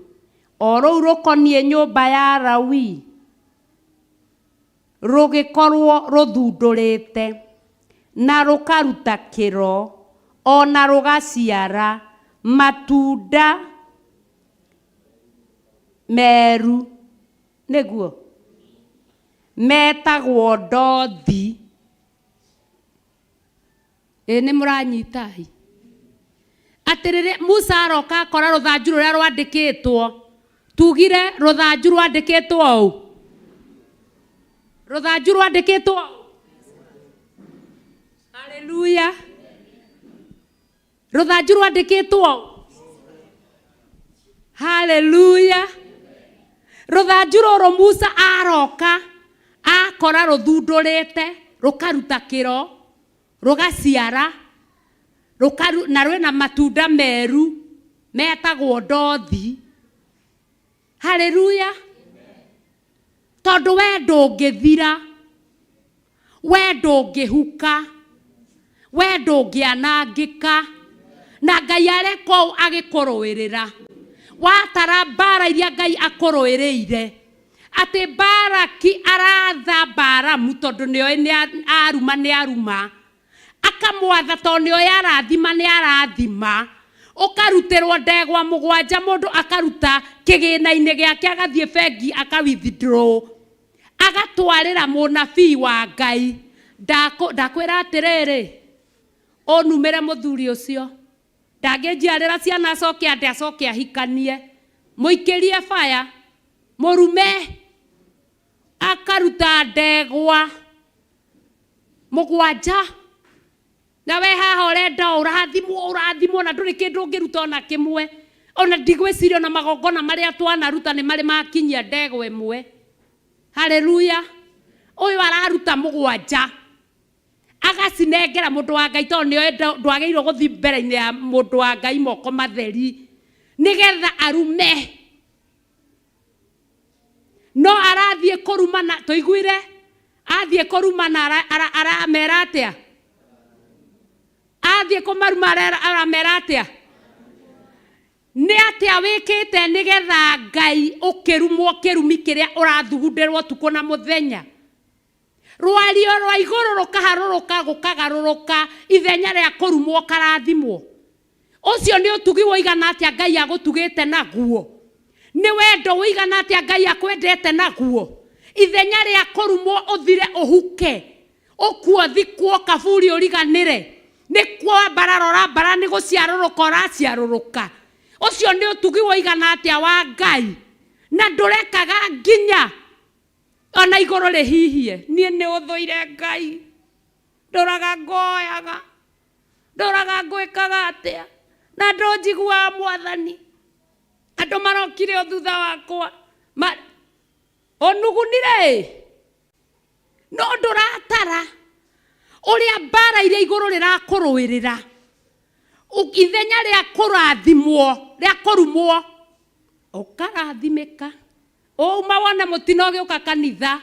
o rũu rũkoniĩ nyũmba ya Lawi rũgĩkorwo rũthundũrĩte na rũkaruta kĩro ona rũgaciara matunda meru nĩguo metagwo ndothi nĩ mũranyitai atĩrĩrĩ Musa aroka akora rũthanju rũrĩa rwandĩkĩtwo tugire rũthanju rwandĩkĩtwo ũũ rũthanju rwandĩkĩtwo haleluya ruthanju rwandikitwo haleluya ruthanju ruru Musa aroka akora ruthundurite rukaruta kiro rugaciara na rwina matunda meru metagwo ndothi haleluya tondu we ndungithira we ndungihuka we ndungianangika na Ngai areko agikuruirira watara mbara iria Ngai akuruiriire ati Baraki aratha Baramu tondu nioe ni aruma akamwatha tondu nioe arathima ni arathima ukarutirwo ndegwa mugwanja mundu akaruta kigina-ini giake agathie bengi akawithdraw agatwarira munabii wa Ngai ndakwira atiriri onumire muthuri ucio ndanginjiarira ciana acoke ahikanie muikirie fire murume akaruta ndegwa mugwanja na we haha urenda urathimwo na nduri kindu ungiruta ona kimwe ona ndigwiciria ona magongona maria twanaruta ni mari makinyia ndegwa imwe haleluya uyu araruta mugwanja agacinengera mundu wa Ngai tondu nioe ndwagirwo guthi mbere-ini ya mundu wa Ngai moko matheri nigetha arume no arathie kurumana tuiguire athie kurumana aramera atia athie kumaruma aramera atia ni atia wikite nigetha Ngai ukirumwo kirumi kiria urathugundirwo tuko na muthenya rwario rwa iguru rukaharuruka gukagaruruka ithenya ria kurumwo karathimwo ucio ni utugi woigana atia Ngai agutugite naguo ni wendo woigana atia Ngai akwendete naguo ithenya ria kurumwo uthire uhuke ukuo thikwo kaburi uriganire ni kwa bararora bara ni guciaruruka uraciaruruka ucio ni utugi woigana atia wa Ngai na ndurekaga nginya ona iguru rihihie nie ni uthuire Ngai nduraga ngoyaga nduraga gwikaga atia na ndonjigua mwathani andu marokire thutha wakwa onugunire no nduratara uria mbara iria iguru rirakuruirira ithenya ria kurathimwo ria kurumwo ukarathimika uma wona mutino giuka kanitha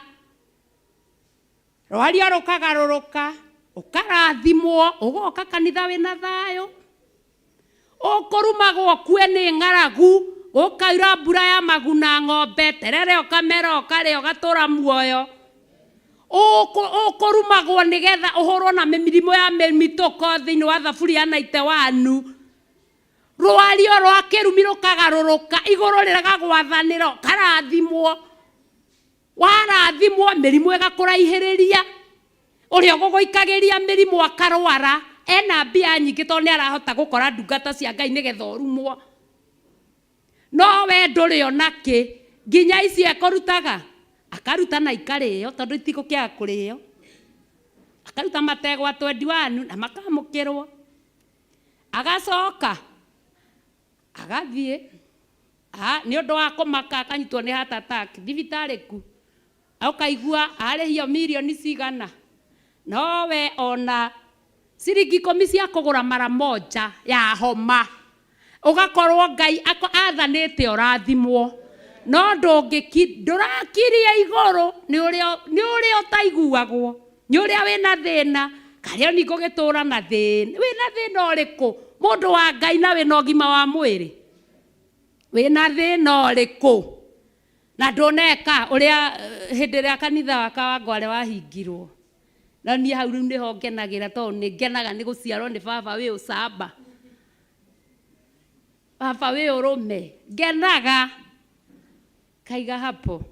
rwario rukagaruruka ukarathimwo ugoka kanitha wina thayo ukurumagwo kue ni ng'aragu ukaira mbura ya maguna ng'ombe terere ukamera ukaria ugatura muoyo ukurumagwo nigetha uhorwo na mirimo ya mitoko thiini wa thaburia na ite wanu rwario rwa kirumi rukagaruruka iguru riragagwathanira karathimwo warathimwo mirimo igakurahiriria uria guguikagiria mirimo akarwara ena mbia nyingi tondu ni arahota gukora ndungata cia Ngai nigetha urumwo no we nduri onaki nginya ici ekorutaga akaruta na ikario tondu itigukiaga kurio akaruta mategwa 21 na makamukirwo agacoka agathie ni undu wa kumaka akanyitwo ni heart attack thibitari ku ukaigua arehio milioni cigana no we ona ciringi 10 cia kugura mara moja ya homa ugakorwo Ngai athanite urathimwo no ndurakiria iguru ni uria utaiguagwo ni uria wina thina kario ni gugitura na thina wina thina uriku mundu wa Ngai na wina ugima wa mwiri wina thina uriku na ndoneka uria hindi ria kanitha waka wa Ngware wahingirwo na ni hau riu niho ngenagira tondu ni ngenaga ni guciarwo ni baba wi ucamba baba wi urume ngenaga kaiga hapo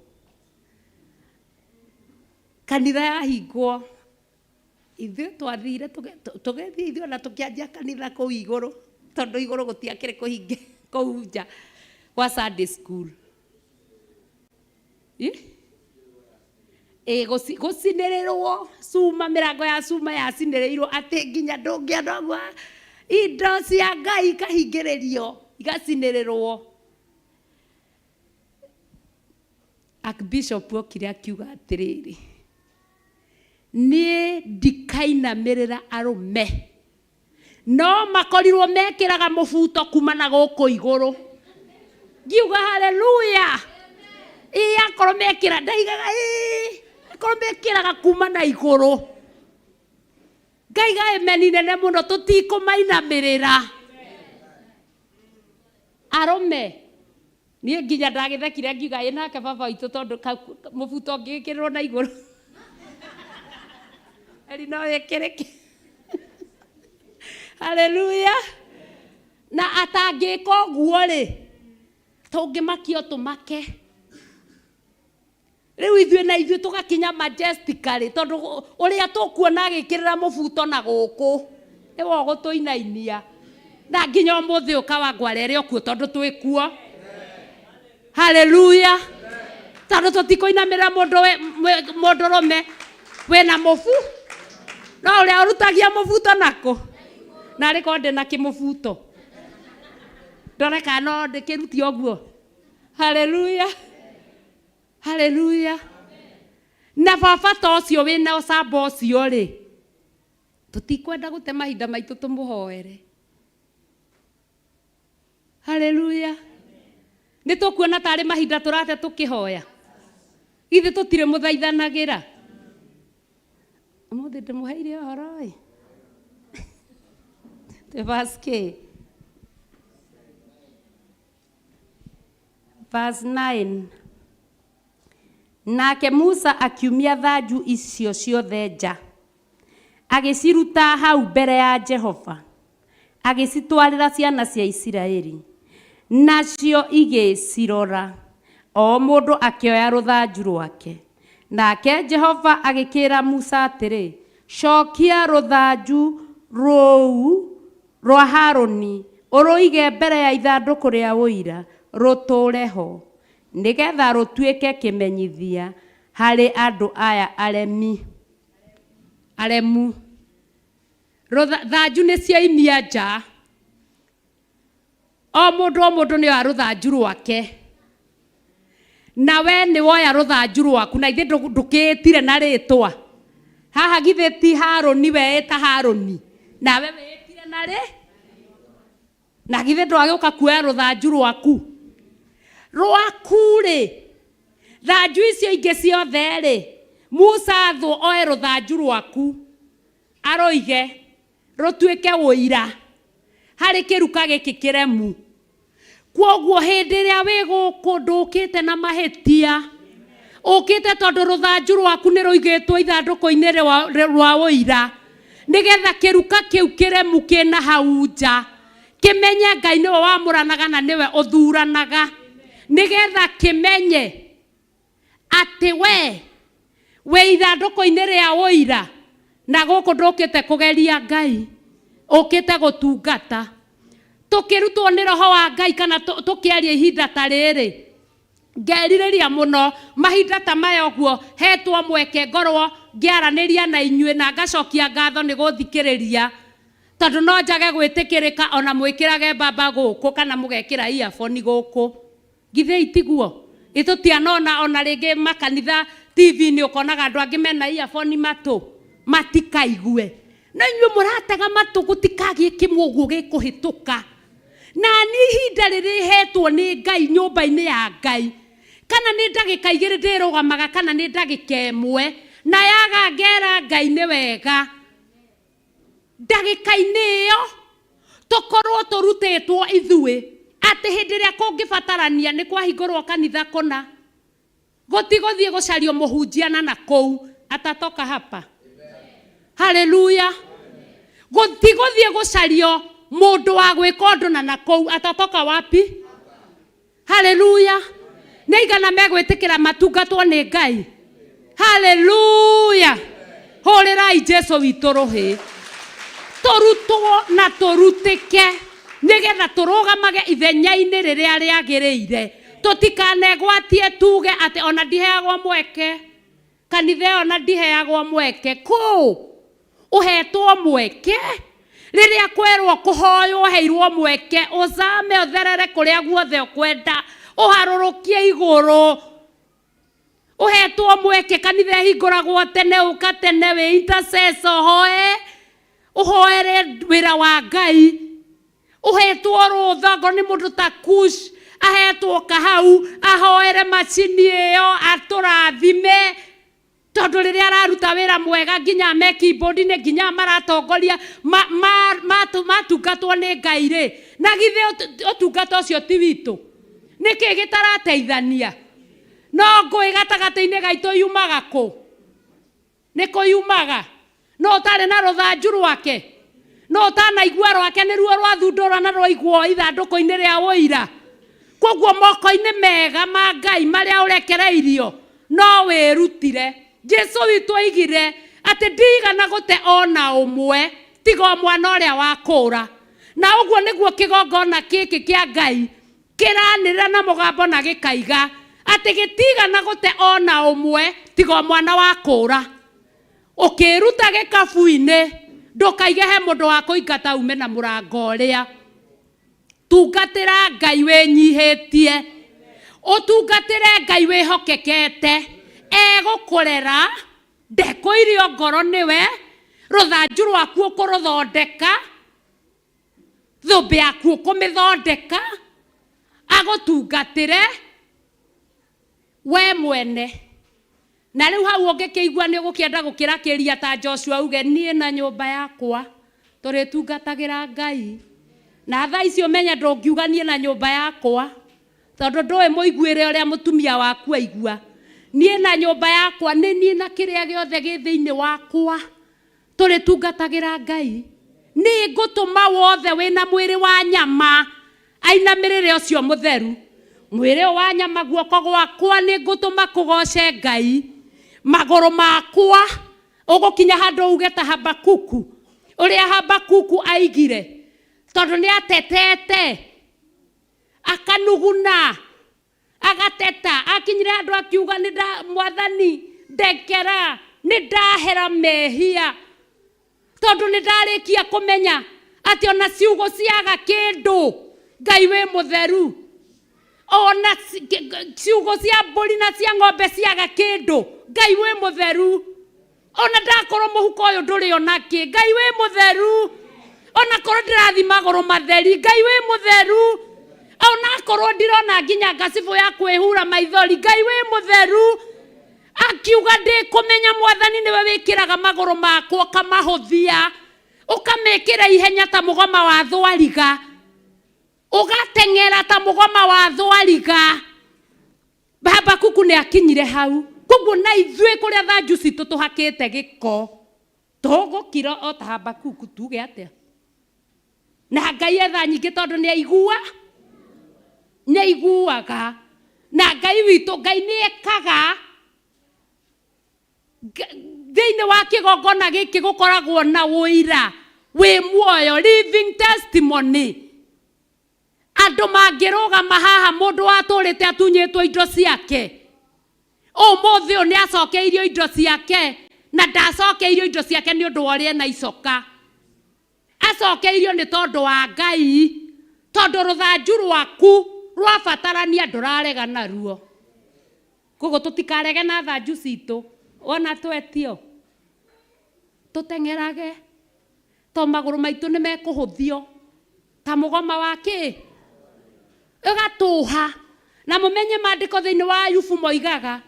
kanitha yahingwo ithuĩ twathire tũgĩthiĩ ithuĩ na tũkĩanjia kanitha kũu igũrũ tondũ igũrũ gũtiakĩrĩ kũhinge kũu nja kwa Sunday school gũcinĩrĩrwo cuma mĩrango ya cuma yacinĩrĩirwo atĩ nginya ndũngĩona indo cia Ngai ikahingĩrĩrio igacinĩrĩrwo. Archbishop okire akiuga atĩrĩrĩ, niĩ ndikainamĩrĩra arũme no makorirwo mekĩraga mũbuto kuma na gũkũ igũrũ. Ngiuga haleluya. Akorwo mekĩra ndaigaga akorwo mekĩraga kuma na igũrũ. Ngaiga ameni nene mũno tũtikũmainamĩrĩra. Arũme niĩ nginya ndagĩthekire ngiuga nake baba witũ tondũ mũbuto ũngĩkĩrĩrwo na igũrũ. Eri no wĩkĩrĩke. Haleluya. Na atangĩka ũguo rĩ tũngĩmakio tũmake. Rĩu ithuĩ tũgakinya majestically tondũ ũrĩa tũkuona agĩkĩrĩra mũbuto na gũkũ nĩwe ũgũtũinainia. Na nginya ũmũthĩ ũkawa ngwarere okuo tondũ twĩkuo. Haleluya. Tondũ tũtikũinamĩrĩra mũndũrũme wĩna mũbu. No ũrĩa ũrutagia mũbuto nako. Na arĩ korwo ndĩ na kĩmũbuto. Ndoreka no ndĩkĩruti ũguo. Haleluya. Haleluya. Na baba ta ũcio wĩna ũcamba ũcio rĩ tũtikwenda gũte mahinda maitũ tũmũhoere. Haleluya. Nĩ tũkuona tarĩ mahinda tũrate tũkĩhoya. Ithe tũtirĩ mũthaithanagĩra. Mũthĩ ndĩmũheire ũhoro ĩ. Verse 9. Nake Musa akiumia thanju icio ciothe nja. Agĩciruta hau mbere ya Jehova. Agĩcitwarĩra ciana cia Isiraeli. Nacio igĩcirora. O mũndũ akĩoya rũthanju rwake. Nake Jehova agĩkĩra Musa atĩrĩ, cokia rũthanju rũu rwa Haroni ũrũige mbere ya ithandũkũ rĩa ũira rũtũre ho nĩgetha rũtuĩke kĩmenyithia harĩ andũ aya aremu. Rũthanju nĩ ciaimia nja. O mũndũ nĩ wa rũthanju rwake. Na we nĩ woya rũthanju rwaku na ithe ndũkĩtire na rĩtwa. Haha githĩ ti Haroni we ta Haroni. Na we wĩtire na rĩ. Na githĩ ndwagĩũka kuoya rũthanju rwaku. Rwaku rĩ. Thanju icio ingĩ ciothe rĩ. Musa thũ oe rũthanju rwaku. Arũige. Rũtuĩke ũira. Harĩ kĩruka gĩkĩ kĩremu. Kwoguo hĩndĩ ĩrĩa wĩ gũkũ ndũkĩte na mahĩtia. Ũkĩte tondũ rũthanju rwaku nĩ rũigĩtwo ithandũkũ-inĩ rwa ũira. Nĩgetha kĩruka kĩu kĩremu kĩna hau nja. Kĩmenye Ngai nĩwe wamũranaga na nĩwe ũthuranaga. Nĩgetha kĩmenye atĩ we ithandũkũ-inĩ rĩa ũira. Na gũkũ ndũkĩte kũgeria Ngai. Ũkĩte gũtungata. Tũkĩrutwo nĩ roho wa Ngai kana tũkĩaria ihinda ta rĩrĩ. Ngerirĩria mũno mahinda ta maya ũguo hetwo mweke ngorwo ngĩaranĩria na inyuĩ na ngacokia ngatho nĩ gũthikĩrĩria. Tondũ no njage gwĩtĩkĩrĩka ona mwĩkĩrage mbamba gũkũ kana mũgekĩra earphone gũkũ. Githĩ itiguo? Tũtianona ona rĩngĩ makanitha TV-inĩ ũkonaga andũ angĩ mena earphone matikaigue. Na inyuĩ mũratega matũ gũtikagĩe kĩmũguo gĩkũhĩtũka. Na nĩ ihinda rĩrĩ hetwo nĩ Ngai nyũmba-inĩ ya Ngai. Kana nĩ ndagĩka 2 ndĩrũgamaga kana nĩ ndagĩka 1. Na yaga ngera Ngai nĩ wega. Ndagĩka-inĩ ĩyo tũkorwo tũrutĩtwo ithuĩ. Atĩ hĩndĩ ĩrĩa kũngĩbatarania nĩ kwahingũrwo kanitha kũna. Gũtigũthiĩ gũcario mũhunjia na kũu. Atatoka hapa. Haleluya. Gũtigũthiĩ gũcario mũndũ wa gwĩka ũndũ na kũu. Atatoka wapi? Haleluya. Nĩ igana megwĩtĩkĩra matungatwo nĩ Ngai. Haleluya. Hũrĩrai Jesũ witũ rũhĩ. Tũrutwo na tũrutĩke. Nĩgetha tũrũgamage ithenya-inĩ rĩrĩa rĩagĩrĩire. Tũtikanegwatie tuge atĩ ona ndiheagwo mweke. Kanitha ona ndiheagwo mweke. Kũ? Uhetwo mweke. riria kwerwo kuhoyo heirwo mweke uzame otherere kuria guothe ukwenda uharurukie iguru uhetwo mweke kanitha hinguragwo tene uka tene we intercessor hoe uhoere wira wa Ngai uhetwo rutha ngo ni mundu ta Kush ahetwo kahau ahoere macini iyo aturathime tondu riria araruta wira mwega nginya me keyboard ne nginya maratongoria matungatwo ni Ngai ri na githe utungata ucio ti witu niki gitarateithania no ngui gatagati-ini gaitu yumaga ku niko yumaga no tare na ruthanju rwake no tanaigua rwake ni ruo rwathundura na rwaigwo ithanduku-ini ria wira koguo moko-ini mega ma Ngai maria urekereirio no wirutire Jesu witu aigire ati ndigana gute ona umwe tiga mwana uria wakura na uguo niguo kigongona kiki kia Ngai kiranira na mugambo na gikaiga ati gitigana gute ona umwe tiga mwana wakura ukiruta gikabu-ini ndukaige he mundu wa kuingata ume na murango uria tungatira Ngai winyihitie utungatire Ngai wihokekete egukurera ndekuirio ngoro niwe ruthanju rwaku ukuruthondeka thumbi yaku ukumithondeka agutungatire we mwene na riu hau ungikiigua ni ugukienda gukirakiria ta Joshua uge nie na nyumba yakwa turitungatagira Ngai na thaa icio menya ndungiuga nie na nyumba yakwa tondu ndui muiguire uria mutumia waku aigua nie na nyumba yakwa ni nie na kiria giothe gi thiini wakwa turitungatagira Ngai ni ngutuma wothe wina mwiri wa nyama ainamirire ucio mutheru mwiri wa nyama guoko gwakwa ni ngutuma kugoce Ngai maguru makwa ugukinya handu uge ta Habakuku uria Habakuku aigire tondu ni atetete akanuguna agateta akinyire handu akiuga ni mwathani ndekera ni ndahera mehia tondu ni ndarikia kumenya ati ona ciugo ciaga kindu Ngai we mutheru ona ciugo cia mburi na cia ng'ombe ciaga kindu Ngai we mutheru ona ndakorwo muhuko uyu nduri ona ki Ngai we mutheru ona korwo ndirathi maguru matheri Ngai we mutheru ona korwo ndirona nginya ngacibũ ya kwihura maithori Ngai we mutheru akiuga ndikumenya mwathani niwe wikiraga maguru makwa kamahuthia ukamekira ihenya ta mugoma wa thwariga ugatengera ta mugoma wa thwariga Habakuku ni akinyire hau koguo na ithuĩ kuria thanju citu tuhakite giko tugukira o ta Habakuku tuge atia na Ngai etha nyingi tondu ni aigua ni aiguaga na Ngai witu Ngai ni ekaga thiini wa kigongona giki gukoragwo na uira wi muoyo living testimony andu mangirugama haha mundu waturite atunyitwo indo ciake umuthi ni acokeirio indo ciake na ndacokeirio indo ciake ni undu wa uria na icoka acokeirio ni tondu wa Ngai tondu ruthanju rwaku rwabatarania ndurarega naruo koguo tutikarege na thanju citu ona twetio tutengerage to maguru maitu ni mekuhuthio ta mugoma wake ugatuha na mumenye maandiko thiini wa Ayubu moigaga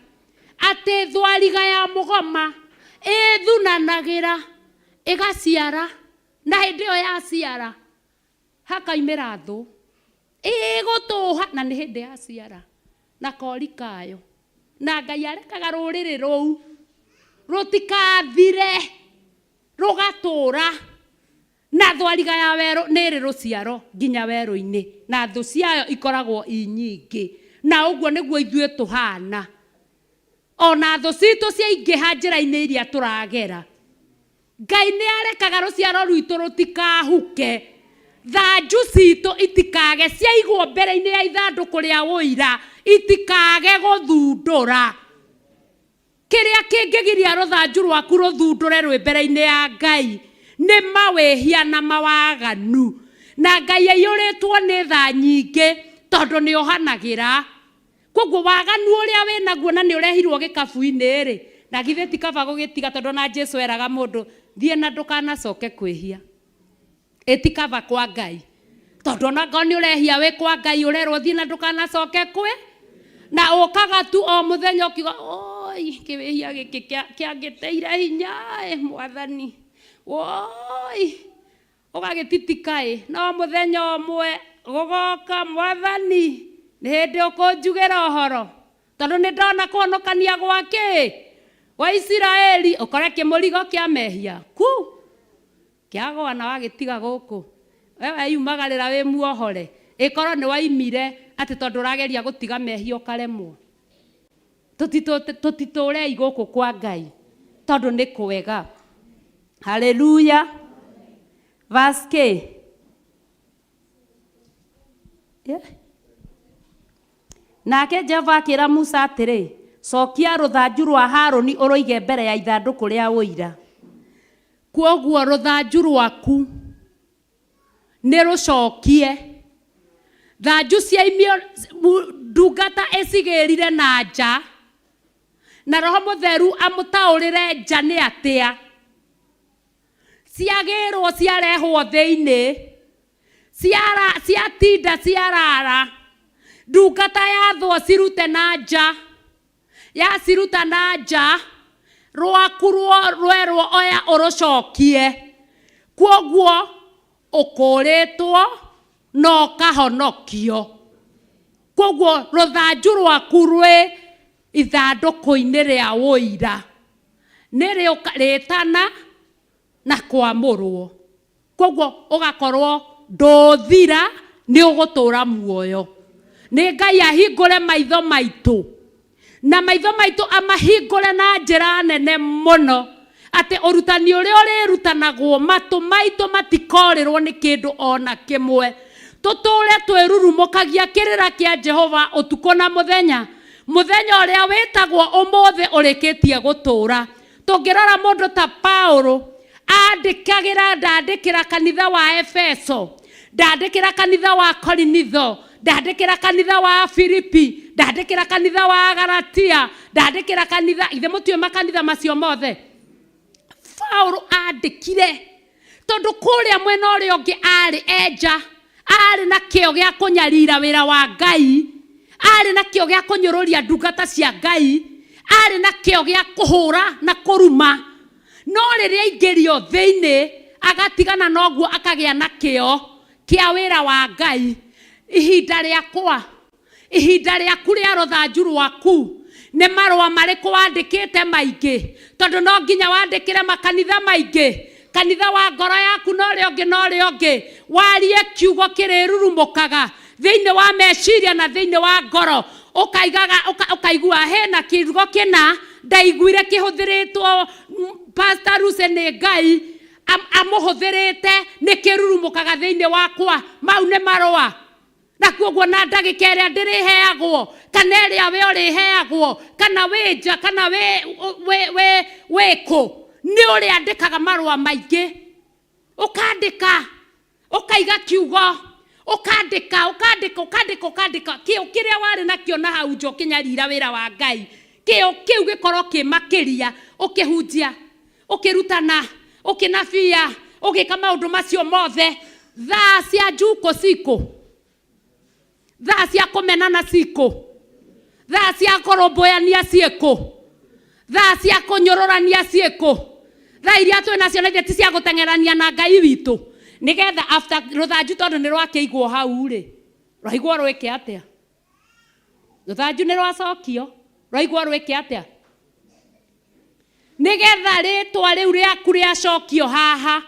ati thwariga ya mugoma ithunanagira igaciara na hindi iyo yaciara hakaimira thu igutuha na ni hindi yaciara na kori kayo na Ngai arekaga ruriri ruu rutikathire rugatura na thwariga ya weru niri ruciaro nginya weru-ini na thu ciayo ikoragwo inyingi na uguo niguo ithuĩ tuhana ona thu citu ciaingĩha njĩra-inĩ iria turagera Ngai nĩ arekaga ruciaro rwitu rutikahuke thanju citu itikage ciaigwo mbere-inĩ ya ithandũkũ rĩa ũira itikage guthundũra kiria kingigiria ruthanju rwaku ruthundũre rwi mbere-inĩ ya Ngai nĩ mawĩhia na mawaganu, na Ngai aiyũrĩtwo nĩ tha nyingĩ tondũ nĩ ohanagĩra. Koguo waganu ũrĩa wĩnaguo na nĩ ũrehirwo gĩkabu-inĩ rĩ, na githĩ ti kaba gũgĩtiga tondũ na Jesu eraga mũndũ thiĩ na ndũkanacoke kwĩhia. Ĩti kaba kwa Ngai. Tondũ na ngao nĩ ũrehia wĩ kwa Ngai ũrerwo thiĩ na ndũkanacoke kwĩ. Na ũkaga tu o mũthenya ũkiuga oi kĩwĩhia gĩkĩ kĩangĩteire hinya Mwathani. Oi ũgagĩtitika no mũthenya ũmwe gũgoka Mwathani nĩ hĩndĩ ũkũnjugĩra ũhoro tondũ nĩ ndona kũhonokania gwake wa Isiraeli ũkore kĩmũrigo kĩa mehia ku kĩagwa na wagĩtiga gũkũ wewe yumagarĩra wĩ muohore ĩkorwo nĩ waimire atĩ tondũ ũrageria gũtiga mehia ũkaremwo. Tũtitũre igũkũ kwa Ngai tondũ nĩ kwega. Haleluya. Verse K. Nake Jehova akĩra Musa atĩrĩ, cokia rũthanju rwa Harũni ũrũige mbere ya ithandũkũ rĩa ũira. Kwoguo rũthanju rwaku nĩ rũcokie. Thanju ciaimio ndungata ĩcigĩrire na nja, na Roho Mũtheru amũtaũrĩre nja nĩ atĩa. Ciagĩrwo ciarehwo thĩinĩ, ciatinda ciarara, ndungata yathwo cirute na nja, yaciruta na nja, rwaku rwerwo oya ũrũcokie. Kwoguo ũkũrĩtwo no ũkahonokio. Kwoguo rũthanju rwaku rwĩ ithandũkũ-inĩ rĩa ũira nĩ rĩtana na kwamũrwo. Kwoguo ũgakorwo ndũthira, nĩ ũgũtũra muoyo. Nĩ Ngai ahingũre maitho maitũ, na maitho maitũ amahingũre na njĩra nene mũno, atĩ ũrutani ũrĩa ũrĩrutanagwo matũ maitũ matikorĩrwo nĩ kĩndũ ona kĩmwe. Tũtũre twĩrurumũkagia kĩrĩra kĩa Jehova ũtukũ na mũthenya, mũthenya ũrĩa wĩtagwo ũmũthĩ ũrĩkĩtie gũtũra. Tũngĩrora mũndũ ta Paulo ndandĩkĩra kanitha wa Efeso, ndandĩkĩra kanitha wa Korinitho, ndandĩkĩra kanitha wa Filipi, ndandĩkĩra kanitha wa Galatia, ndandĩkĩra kanitha ithe mũtiũĩ makanitha macio mothe. Paulo andĩkire tondũ kũrĩa mwena ũrĩa ũngĩ arĩ enja, arĩ na kĩo gĩa kũnyarira wĩra wa Ngai, arĩ na kĩo gĩa kũnyũrũria ndungata cia Ngai, arĩ na kĩo gĩa kũhũra na kũruma. No rĩrĩa aingĩrio thĩinĩ agatigana noguo akagĩa na kĩo kĩa wĩra wa Ngai. Ihinda rĩakwa, ihinda rĩaku rĩa rũthanju rwaku nĩ marũa marĩkũ wandĩkĩte maingĩ? Tondũ no nginya wandĩkĩre makanitha maingĩ. Kanitha wa ngoro yaku no rĩo ũngĩ warie kiugo kĩrĩrurumũkaga thĩinĩ wa meciria na thĩinĩ wa ngoro, ũkaigua hena kiugo kĩna ndaiguire kĩhũthĩrĩtwo Pastor Lucy nĩ Ngai amũhũthĩrĩte nĩ kĩrurumũkaga thĩinĩ wakwa. Mau nĩ marũa. Na kwoguo na ndagĩka ĩrĩa ndĩrĩheagwo, kana ĩrĩa we ũrĩheagwo, kana wĩ nja kana wĩkũ, nĩ ũrĩa andĩkaga marũa maingĩ. Ũkandĩka, ũkaiga kiugo, ũkandĩka kĩo kĩrĩa warĩ nakĩo na hau nja ũkĩnyarira wĩra wa Ngai. Kĩo kĩu gĩkorwo kĩ makĩria, ũkĩhunjia, ũkĩrutana, ũkĩnabia, ũgĩka maũndũ macio mothe. Thaa cia njuko ciko, thaa cia kũmenana ciko, thaa cia kũrũmbũyania ciĩkũ, thaa cia kũnyũrũrania ciĩkũ, thaa iria twĩ nacio nĩ ti cia gũteng'erania na Ngai witũ, nĩgetha after rũthanju tondũ nĩ rwakĩigwo hau rĩ, rwaigwo rwĩke atĩa? Rũthanju nĩ rwacokio, rwaigwo rwĩke atĩa? Nĩgetha rĩtwa rĩu rĩaku rĩacokio haha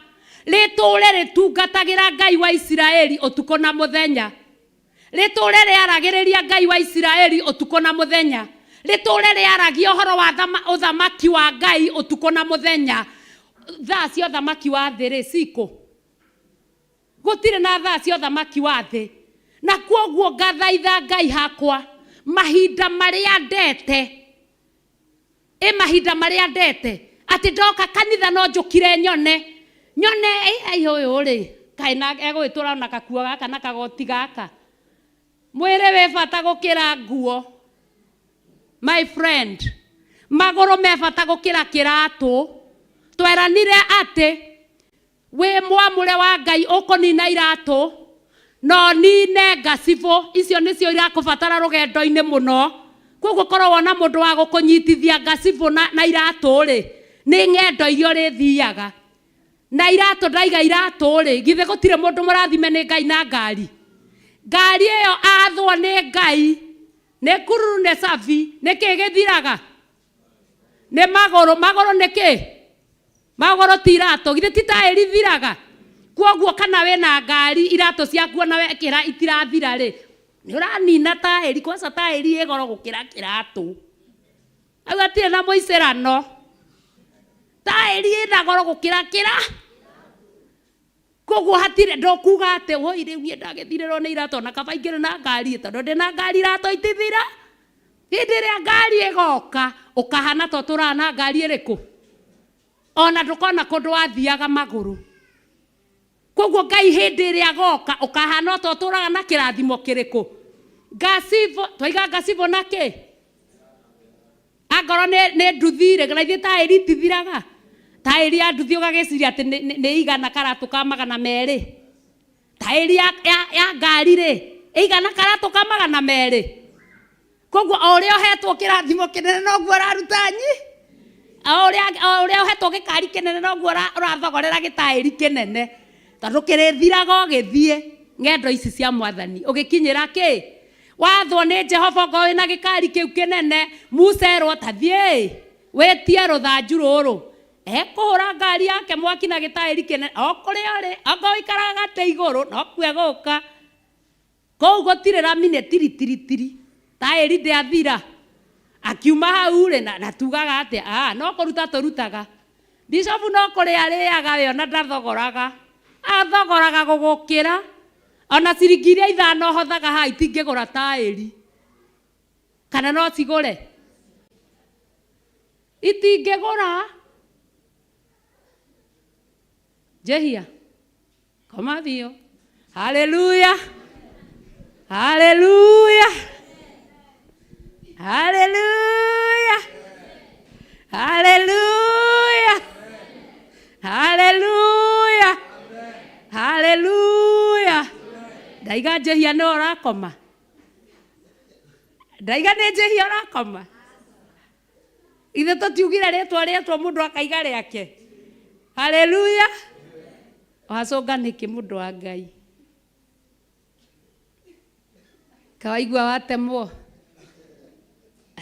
rĩtũre rĩtungatagĩra Ngai wa Isiraeli ũtukũ na mũthenya, rĩtũre rĩaragĩrĩria Ngai wa Isiraeli ũtukũ na mũthenya, rĩtũre rĩaragia ũhoro wa ũthamaki wa Ngai ũtukũ na mũthenya. Thaa cia ũthamaki wa thĩ rĩ ciko, gũtirĩ na thaa cia ũthamaki wa thĩ. Na kwoguo ngathaitha Ngai hakwa mahinda marĩa ndete, mahinda marĩa ndete atĩ ndoka kanitha no njũkire nyone nyone ai uyu ri kaina egwitura na kakuo gaka na kagoti gaka mwire we bata gukira nguo my friend magoro me bata gukira kiratu tweranire ati we mwamure wa Ngai ukonina iratu no nine ngacibũ icio nicio irakubatara rugendo-ini muno koguo korwo wona mundu wa gukunyitithia ngacibũ na iratu ri ni ng'endo irio rithiaga na iratu ndaiga iratu ri githe gutire mundu murathime ni Ngai na ngari iyo athwo ni Ngai ni kururu ne safi ni kigithiraga ni magoro ni ki magoro ti iratu githe ti tairi thiraga koguo kana we na ngari iratu ciaku na wekira itirathira ri ni uranina tairi kwanza tairi igoro gukira kiratu au atire na muicerano tairi ina goro gukira kira koguo hatire ndokuga ate woi riu nie ndagethirerwo ni iratu na kaba ingire na ngari tondu ndina ngari iratu itithira hindi ria ngari igoka ukahana to turana ngari iriku ona ndukona kundu wathiaga maguru koguo Ngai hindi ria goka ukahana to turaga na kirathimo kiriku ngacibũ twaiga ngacibũ na ki agoro ne nduthire kana ithie tairi tithiraga tairi ya nduthi ugagiciria ati ni igana karatu ka magana meri tairi ya ngari ri igana karatu ka magana meri koguo uria uhetwo kirathimo kinene noguo araruta nyi uria uhetwo gikari kinene noguo urathogorera gitairi kinene tondu kirithiraga ugithie ng'endo ici cia mwathani ugikinyira ki wathwo ni Jehova ngo wina gikari kiu kinene mucerwo tathie wetie ruthanju ruru ekuhura ngari yake mwaki na gitairi kinene okuri ari ongo ikaraga gate iguru no kwe guka kou gutirira mine tiri tairi ndiathira akiuma hau ri na tugaga ati no kuruta turutaga Bishop no kuri ariaga we ona ndathogoraga athogoraga gugukira ona ciringi iria 5 hothaga ha itingigura tairi kana no cigure itingigura Jehia koma thio hallelujah hallelujah hallelujah hallelujah hallelujah hallelujah ndaiga Jehia no rakoma ndaiga ne Jehia rakoma ithe tutiugire retwa mundu akaiga riake hallelujah wacoga niki mundu wa Ngai kawaigua watemwo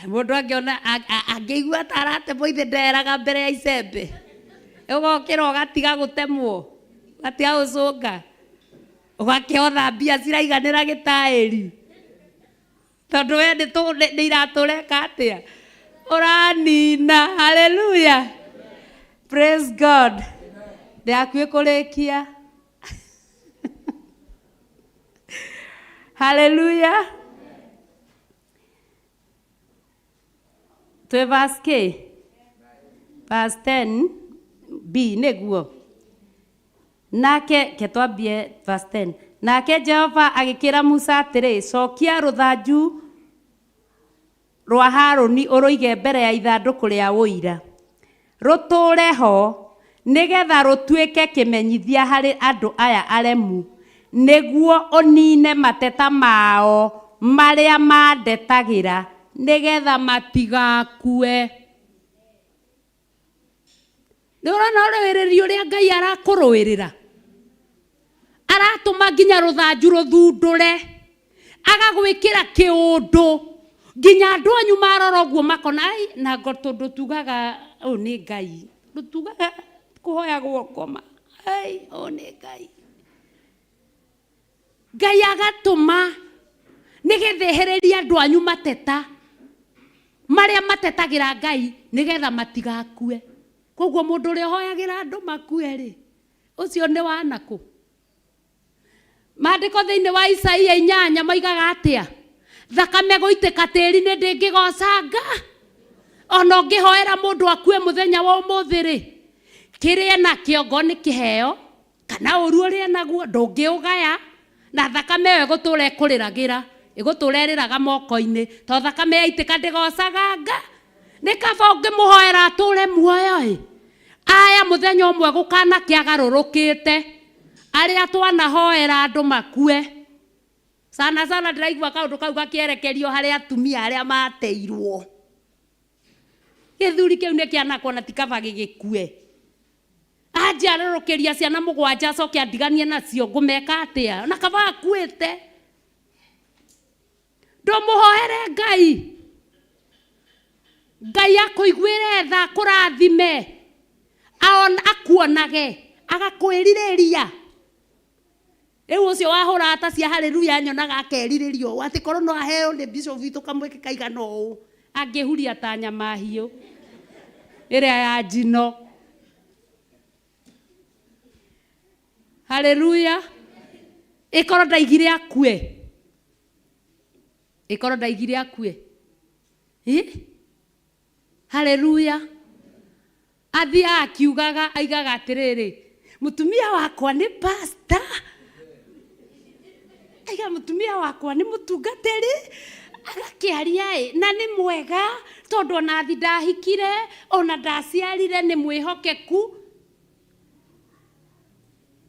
mundu angiona angiigua taratemwo ithe nderaga mbere ya icembe ugokira ugatiga gutemwo ugatiga gucunga ugakiotha mbia ciraiganira gitairi tondu we ni iratureka atia uranina hallelujah praise God ndiakue kurikia hallelujah to verse K verse 10 B neguo nake ketwambie verse 10 nake Jehova agikira Musa atiri cokia ruthanju rwa Haruni uruige mbere ya ithanduku ria uira ruture ho nigetha rutuike kimenyithia hari andu aya aremu niguo unine mateta mao maria mandetagira nigetha matigakue ndurona rwiriri uria Ngai arakuruirira aratuma nginya ruthanju ruthundure agagwikira kiundu nginya andu anyu marora guo makona ai na tondu tugaga ni Ngai tugaga kuhoya guokoma ai ni Ngai Ngai agatuma nigethehereria andu anyu mateta maria matetagira Ngai nigetha matigakue koguo mundu uri hoyagira andu makue ri ucio ni wanaku mandiko thiini wa Isaia 8 maigaga atia thakame goitika tiri ni ndingigocanga ona ngihoera mundu akue muthenya wa umuthi ri Kĩrĩa nakĩo ngo nĩ kĩheo kana ũru ũrĩa naguo ndũngĩũgaya na thakame ĩyo ĩgũtũra ĩkũrĩragĩra ĩgũtũra ĩrĩraga moko-inĩ to thakame yaitĩka ndĩgocaga nga nĩ kaba ũngĩmũhoera atũre muoyo aya mũthenya ũmwe gũkana kĩagarũrũkĩte arĩa twanahoera andũ makue sana ndĩraigua kaũndũ kau gakĩerekerio harĩ atumia arĩa mateirwo gĩthuri kĩu nĩ kĩanakwo na tikaba gĩgĩkue anjarũrũkĩria ciana mũgwanja acoke andiganie nacio ngũmeka atĩa na kaba akuĩte ndũmũhoere Ngai akũiguĩre tha kũrathime akuonage agakwĩrirĩria rĩu ũcio wahũra ata cia haleluya nyonaga akerirĩrio atĩ korwo no aheo nĩ bishop witũ kamweke kaigana ũũ angĩhuria ta nyama hiũ ĩrĩa ya njino. Haleluya. Ikorwo ndaigire akue Haleluya. Athia akiugaga aigaga atĩrĩrĩ mũtumia wakwa nĩ pastor aiga mũtumia wakwa nĩ mũtungatĩri agakĩaria na nĩ mwega tondũ ona thi ndahikire ona ndaciarire nĩ mwĩhokeku.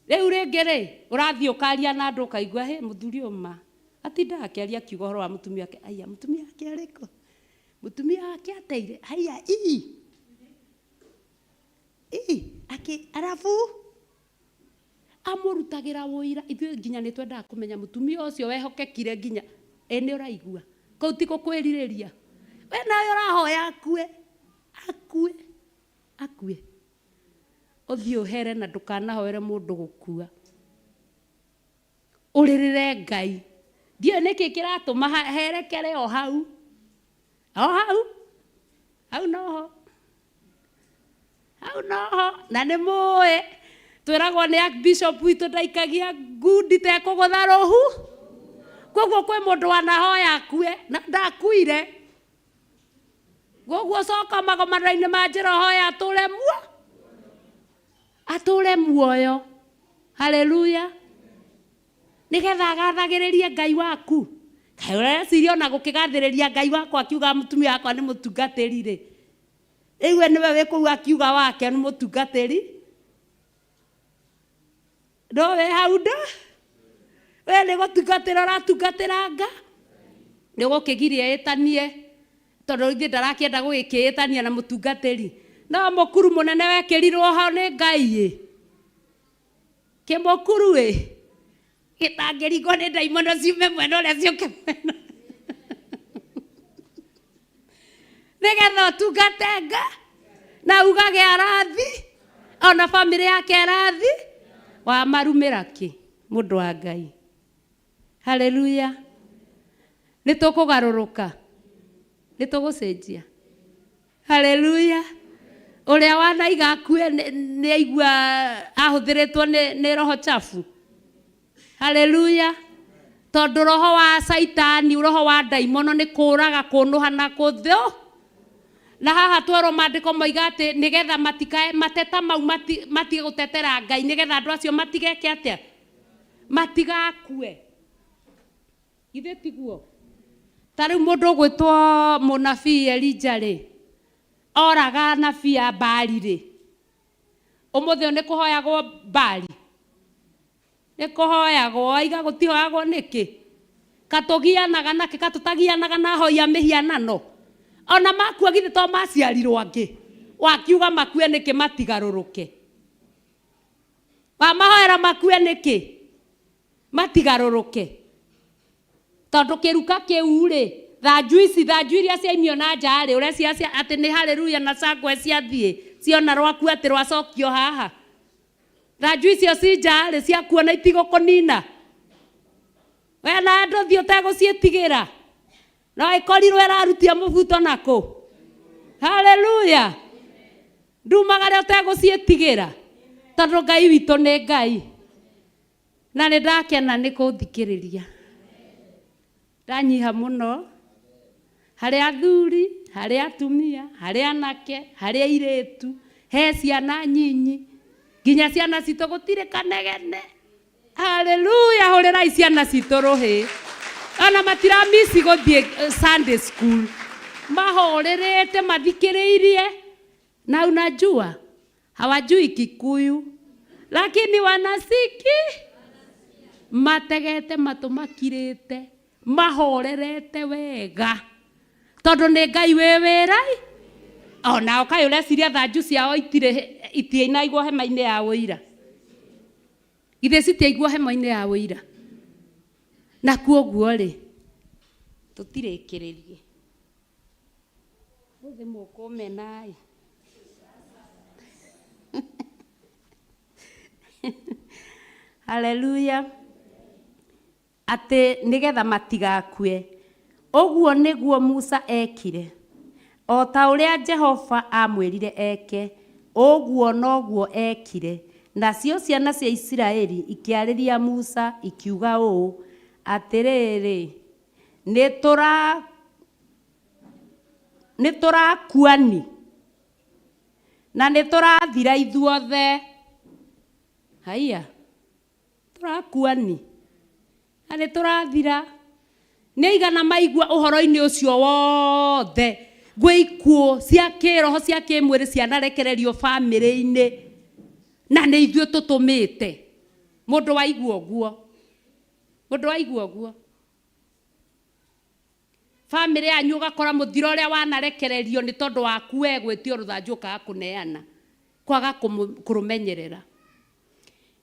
Rĩu rĩngĩ ũrathiĩ ũkaria na andũ ũkaigua mũthuri ũma atindaga akĩaria akiuga ũhoro wa mũtumia wake aya mũtumia wake arĩkũ mũtumia wake ateire haya arabu amũrutagĩra wũira ithuĩ nginya nĩ twendaga kũmenya mũtumia ũcio wehokekire nginya nĩ ũraigua kũu ti gũkwĩrirĩria we nawe ũrahoya akue ũthiĩ ũhere na ndũkanahoere mũndũ gũkua ũrĩrĩre Ngai ndiũ nĩkĩ kĩratũma herekere o hau noho na nĩ mũĩ twĩragwo nĩ bishop witũ ndaikagia ngundi tekũgũtha rũhu koguo kwĩ mũndũ wanahoya akue na ndakuire koguo coka magomano-inĩ ma njĩra hoya atũre muoyo. Haleluya. Nĩgetha agathagĩrĩrie Ngai waku kaĩ ũreciria ona gũkĩgathĩrĩria Ngai wakwa akiuga mũtumia wakwa nĩ mũtungatĩri rĩu nĩwe wĩkũu akiuga wake nĩ mũtungatĩri ndowe hau we nĩ gũtungatĩra ũratungatĩra Nga nĩ gũkĩgiria ĩtanie tondũ ithuĩ ndarakĩenda gũgĩkĩĩtania na mũtungatĩri no mũkuru mũnene wekĩrirwo ho nĩ Ngai kĩmũkuru gĩtangĩringwo nĩ ndaimono ciume mwena ũrĩa ciũke mwena nĩgetha ũtungate Nga na ugage arathi ona bamĩrĩ yake arathi wamarumĩra kĩ mũndũ wa Ngai. Haleluya. Nĩtũkũgarũrũka nĩtũgũcenjia. Haleluya. Ũrĩa wanaiga akue nĩ aigua ahũthĩrĩtwo nĩ roho chafu. Haleluya. Tondũ roho wa saitani roho wa ndaimono nĩ kũraga kũnũha na kũthũ na haha twerwo maandĩko moiga atĩ nĩgetha mateta mau matige gũtetera Ngai nĩgetha andũ acio matigeke atĩa matigakue ithe tiguo. Ta rĩu mũndũ ũgwĩtwo mũnabii Elija oraga nabii ya Baali ũmũthĩ nĩ kũhoyagwo Baali nĩ kũhoyagwo aiga gũtihoyagwo nĩkĩ katũgianaga nake katũtagianaga na hoya mĩhianano ona makua githĩ to maciarirwo angĩ wakiuga makue nĩkĩ matigarũrũke wamahoera makue nĩkĩ matigarũrũke tondũ kĩruka kĩu thanju iria ciaimio na nja ũrĩa ciacia atĩ nĩ haleluya na cangwe ciathiĩ ciona rwaku atĩ rwacokio haha thanju icio ci nja ciakuona itigũkũnina we na andũ thiĩ ũtegũciĩtigĩra no ĩkorirwo ĩrarutia mũbuto nakũ. Haleluya. Ndumagare ũtegũciĩtigĩra tondũ Ngai witũ nĩ Ngai na nĩ ndakena nĩ kũthikĩrĩria ndanyiha mũno harĩ athuri harĩ atumia harĩ anake harĩ airĩtu he ciana nyinyi nginya ciana citũ gũtirĩ kanegene. Haleluya, hũrĩrai ciana citũ rũhĩ. Ona matiramisi gũthiĩ Sunday school, mahorerete mathikĩrĩirie, na unajua hawajui Kikuyu lakini wanasiki, mategete matũ makirĩte, mahorerete wega tondũ nĩ Ngai wĩ wĩra. Ona ũkaĩ ũreciria thanju ciao itiainaigwo hema-inĩ ya ũira, ithe citiaigwo hema-inĩ ya ũira. Na kuoguo rĩ tũtirĩkĩrĩrie ũthĩ mũkũmenai. Haleluya. Atĩ nĩgetha matigakue, ũguo nĩguo Musa ekire, o ta ũrĩa Jehova amwĩrire eke, ũguo noguo ekire. Nacio ciana cia Isiraeli ikĩarĩria Musa ikiuga ũũ atĩrĩrĩ, nĩ tũrakuani na nĩ tũrathira ithuothe. Haiya, tũrakuani na nĩ tũrathira. Nĩ igana maigua ũhoro-inĩ ũcio wothe, gwĩ ikuũ cia kĩroho cia kĩmwĩrĩ cianarekererio bamĩrĩ-inĩ, na nĩ ithuĩ tũtũmĩte. Mũndũ waigua ũguo, mũndũ waigua ũguo, bamĩrĩ yanyu ũgakora mũthiro ũrĩa wanarekererio nĩ tondũ waku we gwĩtio rũthanju ũkaga kũneana, kwaga kũrũmenyerera.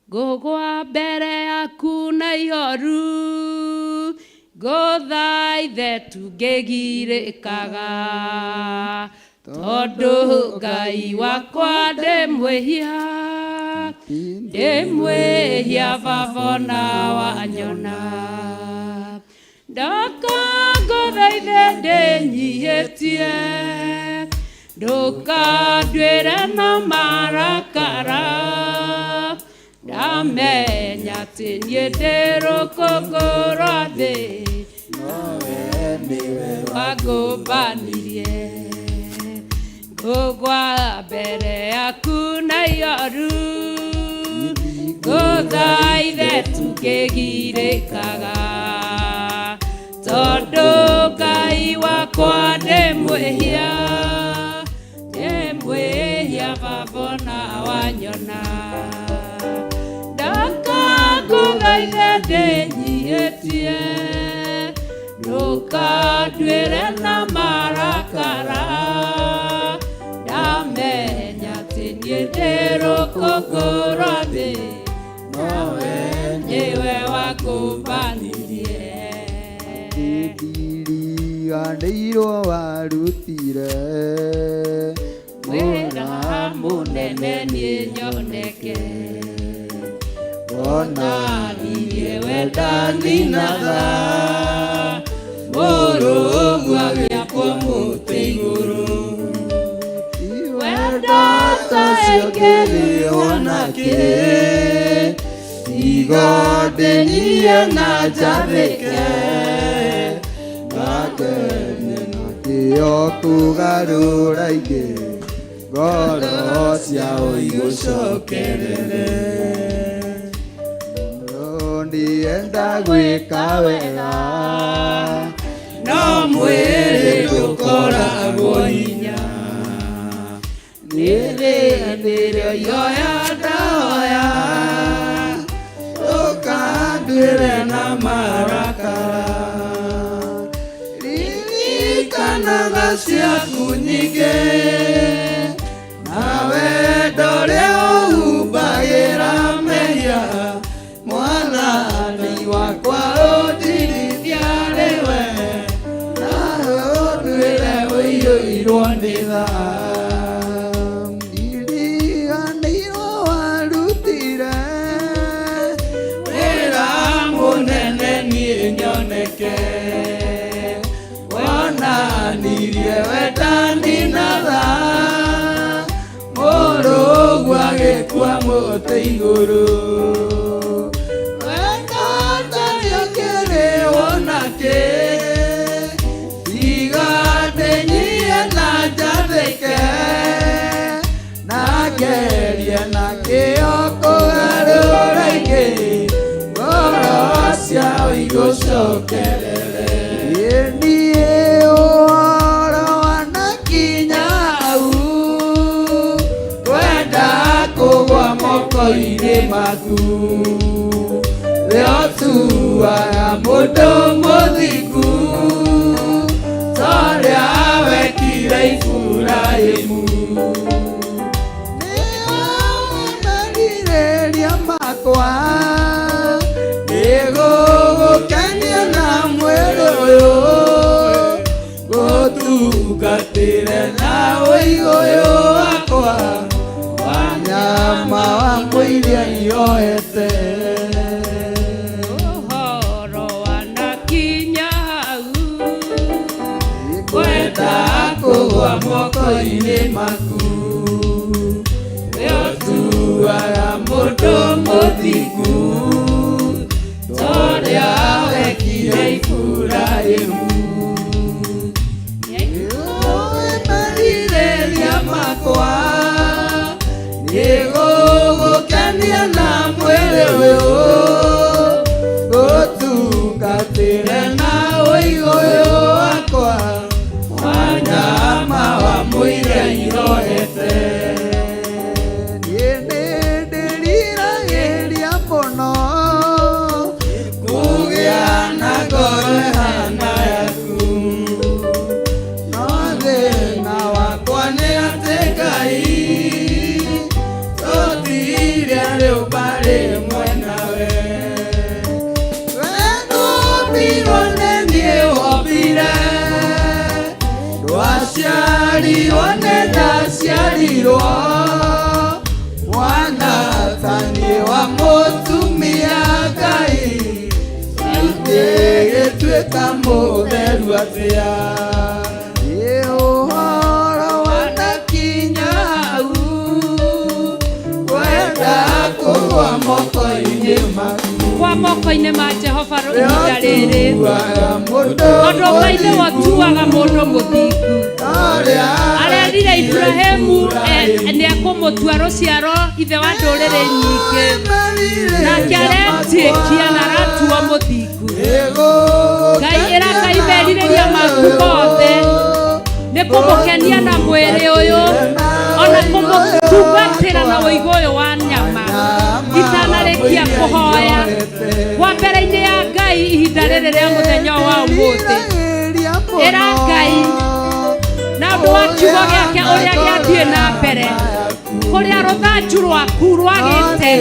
Ngũgwa mbere yaku na ihoru, ngũthaithe tũngĩgirĩkaga, tondũ Ngai wakwa ndĩ mwĩhia baba na wanyona. Ndoka ngũthaithe ndĩnyihĩtie, ndũkanduĩre na marakara, ndamenya atĩ niĩ ndĩ rũkũngũ thĩ, nowe nĩwe wangũmbanirie. Ngũgwa mbere yaku na ihoru, ngũthaithe tũngĩgirĩkaga, tondũ Ngai wakwa ndĩ mwĩhia baba na wanyona. Ndoka ngũthaithe ndĩnyihĩtie, ndũkanduĩre na marakara, ndamenya atĩ niĩ ndĩ rũkũngũ thĩ, nowe nĩwe wangũmbanirie. Ndiriganĩirwo warutire wĩra mũnene niĩ nyoneke, wonanirie wendani na tha, mũrũgu agĩakwo mũtĩ igũrũ. Wendo ũcio ngĩrĩ onakĩ, tiga ndĩnyie na njathĩke, ngakene na kĩo kũgarũra ingĩ, ngoro ciao igũcokerere. Ndienda gwĩka wega, no mwĩrĩ ndũkoragwo hinya. Nĩthĩanĩrio ihoya ndahoya, ndũkanduĩre na marakara. Ririkanaga ciaku nyingĩ, na wendo ũrĩa ũhumbagĩra mehia, Mwathani wakwa ũndigithia rĩwe, na ũnduĩre ũiyũirwo nĩ tha. ndiriganĩirwo warutire Wĩra mũnene niĩ nyoneke, wonanirie wendani na tha, mũrũgu agĩkua mũtĩ igũrũ. ciao igũcokerere. Niĩ ũhoro wanakinya hau, Wenda kũgwa moko-inĩ maku, we ũtuaga mũndũ mũthingu, torĩa wekire Iburahĩmu. merirĩria makwa nĩgũgũkenia na mwĩrĩ ũyũ, Gũtungatĩre na ũigũyũ wakwa, wanyama wa mwĩrĩ ioete. Ũhoro wanakinya hau, Wenda kũgwa moko-inĩ maku, we ũtuaga mũndũ mũthingu, torĩa wekire Iburahĩmu. merirĩria makwa nĩgũgũkenia na mwĩrĩ ũyũ, gũtungatĩre na ũigũyũ wakwa, Wanyama wa mũira irohete. niĩ nĩndĩriragĩria mũno Kũgĩa na ngoro ĩhana yaku, no thĩna wakwa nĩ atĩ Ngai tũtirĩ rĩũmba rĩmwe nawe. we nũmbirwo nĩ niĩ wombire, ndwaciarirwo nĩ ndaciarirwo, mwana ta niĩ wa mũtumia Ngai, ingĩgĩtuĩka mũtheru atĩa. Ĩ ũhoro wanakinya hau, wenda kũgwa moko-inĩ maku, kwa moko-inĩ ma Jehova ihinda rĩrĩ, ũtuaga mũndũ tondũ Ngai nĩwe ũtuaga mũndũ mũthingu. ũrĩa Arerire Iburahĩmu nĩekũmũtua rũciaro ithe wa ndũrĩrĩ nyingĩ, nake aretĩkia na aratua mũthingu. Ngai ĩra Ngai merirĩria maku mothe nĩ kũmũkenia na mwĩrĩ ũyũ, ona kũmũtungatĩra na ũigũ ũyũ wa nyama, itanarĩkia kũhoya kwa mbere-inĩ ya Ngai ihinda rĩrĩ rĩa mũthenya wa ũmũthĩ. Ĩra Ngai na ũndũ wa kiugo gĩake ũrĩa gĩathiĩ na mbere, kũrĩa rũthanju rwaku rwagĩte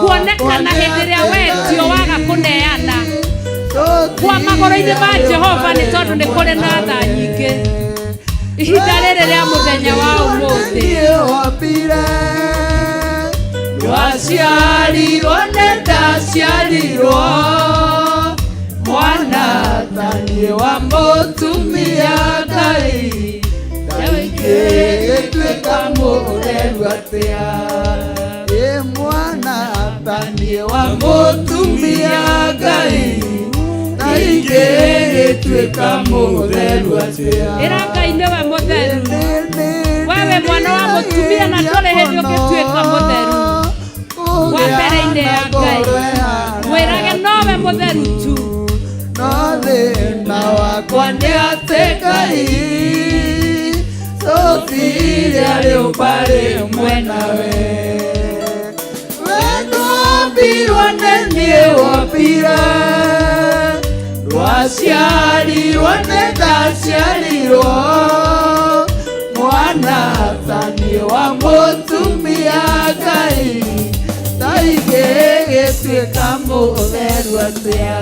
kuonekana hĩndĩ ĩrĩa wetio waga kũneana kwa magũrũ-inĩ ma Jehova, nĩ tondũ nĩ kũrĩ na tha nyingĩ ihinda rĩrĩ rĩa mũthenya wa ũmũthĩ. Ndwaciarirwo nĩ ndaciarirwo, mwana ta niĩ wa mũtumia Ngai, ingĩgĩtuĩka mũtheru atĩa. Ĩ mwana ta niĩ wa Mũtumia Ngai, ingĩgĩtuĩka mũtheru atĩa. Ĩra Ngai nĩwe mũtheru, wewe mwana wa mũtumia, na ndũrĩ hĩndĩ ũngĩtuĩka mũtheru kwa mbere-inĩ ya Ngai. Mwĩrage nowe mũtheru tu. no thĩna wakwa nĩ atĩ Ngai Tũtirĩ rĩũmba rĩmwe nawe. we nũmbirwo nĩ niĩ wombire, Ndwaciarirwo nĩ ndaciarirwo, mwana ta niĩ wa mũtumia Ngai, ta ingĩgĩtuĩka mũtheru atĩa.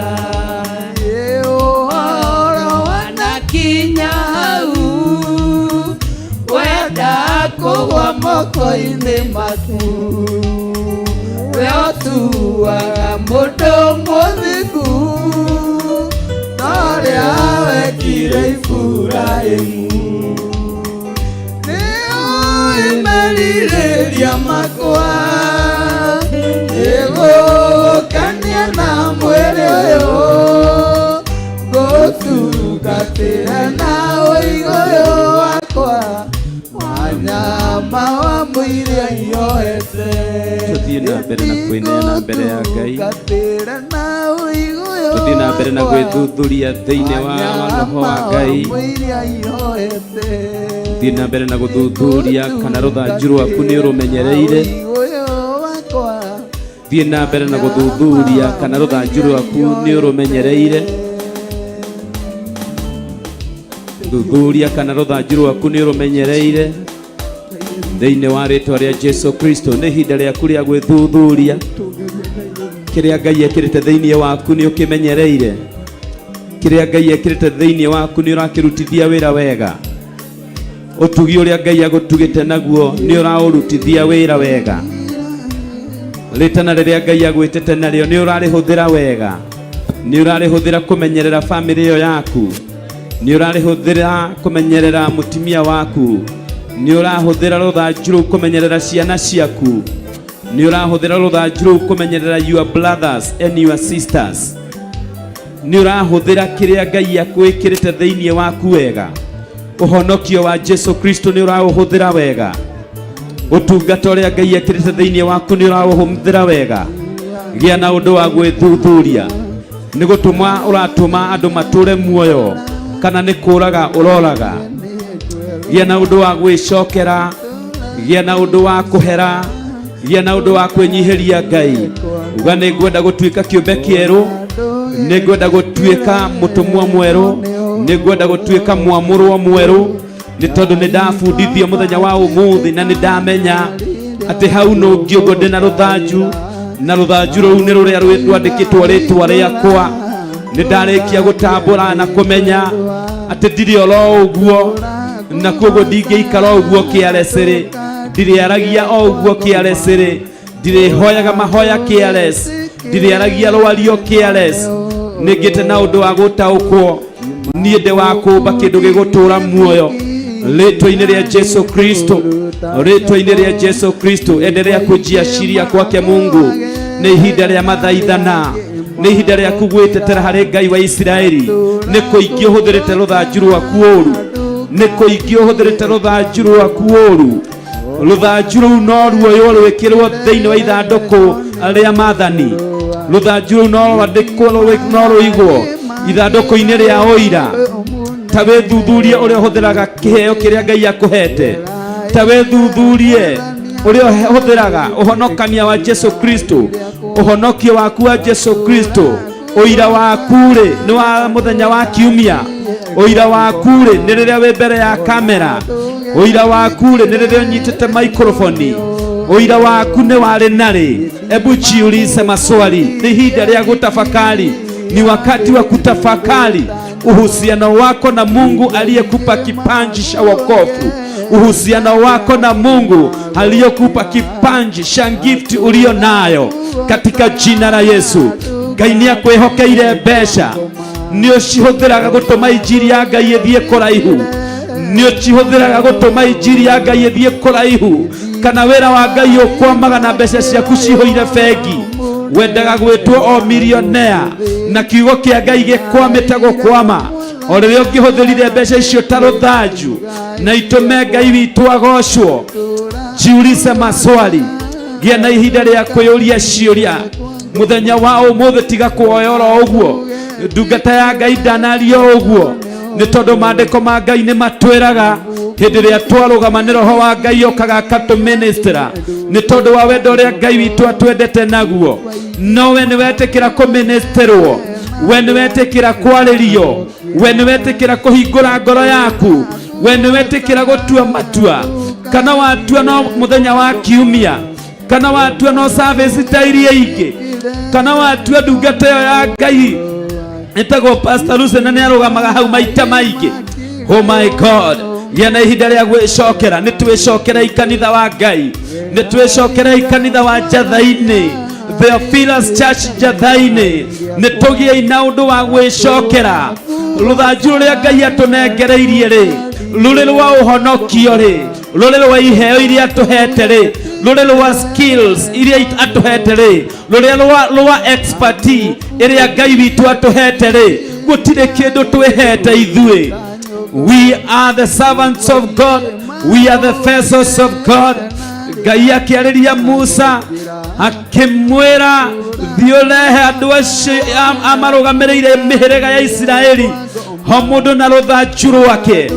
ĩ ũhoro Wanakinya hau, wenda kũgwa moko-inĩ maku, we ũtuaga mũndũ mũthingu, torĩa wekire Iburahĩmu. nĩũĩ Merirĩria makwa nĩgũgũkenia na mwĩrĩ ũyũ, gũtungatĩra na ũigũyũ wakwa, wanyama wa mũira irohete. Tuthiĩ na mbere na kũinĩana mbere ya Ngai. Gũtungatĩra na ũigũ tuthi na mbere na gwithuthuria thiini wa roho wa Ngai, tuthi na mbere na guthuthuria kana ruthanju rwaku ni urumenyereire, tuthi na mbere na guthuthuria kana ruthanju rwaku ni urumenyereire, thuthuria kana ruthanju rwaku ni urumenyereire thiini wa ritwa ria Jesu Kristo. Ni ihinda riaku ria gwithuthuria kiria Ngai ekirite thiini waku ni ukimenyereire, kiria Ngai ekirite thiini waku ni urakirutithia wira wega, utugi uria Ngai agutugite naguo ni uraurutithia wira wega, ritana riria Ngai agwitite nario ni urarihuthira wega, ni urarihuthira kumenyerera family yo yaku, ni urarihuthira kumenyerera mutimia waku, ni urahuthira ruthanju kumenyerera ciana ciaku, ni urahuthira ruthanju kumenyerera your brothers and your sisters, ni urahuthira kiria Ngai akwikirite thiini waku wega, uhonokio wa Jesu Kristo ni urauhuthira wega, utungata uria Ngai ekirite thiini waku ni urauhuthira wega. Gia na undu wa gwithuthuria ni gutuma uratuma andu mature muoyo kana ni kuraga uroraga. Gia na undu wa gwicokera, gia na undu wa kuhera, gia na undu wa kwenyihiria Ngai. Uga ni ngwenda gutuika kiumbe kieru, ni ngwenda gutuika mutumwa mweru, ni ngwenda gutuika mwamurwo mweru, ni tondu ni ndabundithio muthenya wa umuthi na ni ndamenya ati hau no ngiongo ndina ruthanju, na ruthanju ruu ni ruria rwandikitwo ritwa riakwa. Ni ndarikia gutambura na kumenya ati ndiri oro uguo, na koguo ndingiikara uguo kiaresiri, ndiriaragia o uguo kiaresiri, ndirihoyaga mahoya kiares, ndiriaragia rwario kiares. Ningite na undu wa gutaukwo nie ndi wa kumba kindu gigutura muoyo ritwa-ini ria Jesu Kristo, ritwa-ini ria Jesu Kristo. Endelea kujiashiria kwake Mungu. Ni ihinda ria mathaithana, ni ihinda ria kugwitetera hari Ngai wa Isiraeli. Ni kuingi uhuthirite ruthanju rwaku uru, ni kuingi uhuthirite ruthanju rwaku uru. Ruthanju ruu no ruoyo rwikirwo thiini wa ithanduku ria mathani. Ruthanju ruu no rwandikwo no ruigwo ithanduku-ini ria uira. Ta withuthurie uria uhuthiraga kiheo kiria Ngai akuhete, ta withuthurie uria uhuthiraga uhonokania wa Jesu Kristo, uhonokio waku wa Jesu Kristo. Uira waku ri ni wa muthenya wa kiumia, uira waku ri ni riria wi mbere ya kamera, uira waku ri ni riria unyitite microphone, uira waku ni wari nari. Ebu jiulize maswali. Ni ihinda ria gutafakari, ni wakati wa kutafakari uhusiano wako na Mungu aliyekupa kipaji cha wokovu, uhusiano wako na Mungu aliyekupa kipaji cha gift ulio nayo katika jina la Yesu. Ngai ni akwihokeire mbeca, ni ucihuthiraga gutuma injiri ya Ngai ithie kuraihu, ni ucihuthiraga gutuma injiri ya Ngai ithie kuraihu, kana wira wa Ngai ukwamaga na mbeca ciaku cihoire bengi. Wendaga gwitwo o millionaire na kiugo kia Ngai gikwamite gukwama, o riria ungihuthirire mbeca icio ta ruthanju na itume Ngai witu agocwo. Jiulize maswali. Gia na ihinda ria kwiyuria ciuria muthenya wa umuthi, tiga kuoyora uguo. Ndungata ya Ngai ndanario uguo, ni tondu maandiko ma Ngai ni matwiraga hindi ria twarugama ni roho wa Ngai okaga akatuministera, ni tondu wa wendo ria Ngai witu atwendete naguo. No we ni wetikira kuministerwo, we ni wetikira kwaririo, we ni wetikira kuhingura ngoro yaku, we ni wetikira gutua matua. Kana watua no muthenya wa kiumia, kana watua no service ta iria ingi, kana watua ndungata yo ya Ngai etagwo Pastor Luce na ni arugamaga hau maita maingi. Oh my God. Yana ihinda ria gwicokera, ni twicokera ikanitha wa Ngai, ni twicokera ikanitha wa Jathaini, Theophilus Church Jathaini. Ni tugie na undu wa gwicokera ruthanju ruria Ngai atunengereirie ri, ruri rwa uhonokio ri, ruri rwa iheo iria atuhete ri, ruri rwa skills iria atuhete ri, ruri rwa expertise iria Ngai witu atuhete ri. Gutire kindu twihete ithui. We are the servants of God. We are the vessels of God. Ngai akiariria Musa akimwira thiurehe andu acio amarugamirire mihirega ya Isiraeli ho mundu na ruthanju rwake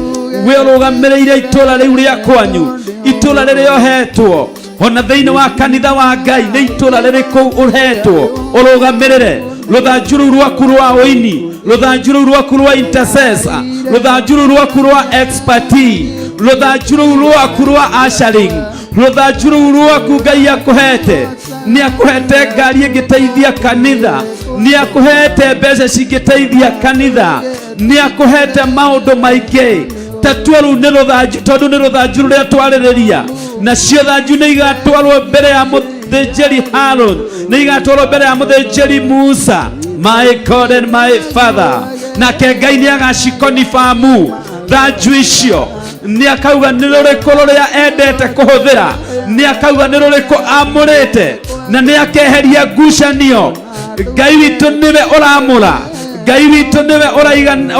we urugamirire itura riu ria kwanyu itura riria ohetwo ona thiini wa kanitha wa Ngai ni itura ririku uhetwo urugamirire ruthanju ruu rwaku rwa uini ruthanju ruu rwaku rwa intercessor ruthanju ruu rwaku rwa expertise ruthanju ruu rwaku rwa ushering ruthanju ruu rwaku Ngai akuhete ni akuhete ngari ingiteithia kanitha ni akuhete mbeca cingiteithia kanitha ni akuhete maundu maingi tatua ru ni ruthanju tondu ni ruthanju ruria twaririria nacio thanju ni igatwarwo mbere ya muthinjiri Harun ni igatwarwo mbere ya muthinjiri Musa. My God and my Father, nake Ngai ni agacikonifamu thanju icio ni akauga ni ruriku ruria endete kuhuthira ni akauga ni ruriku amurite na ni akeheria ngucanio. Ngai witu niwe uramura Ngai witu niwe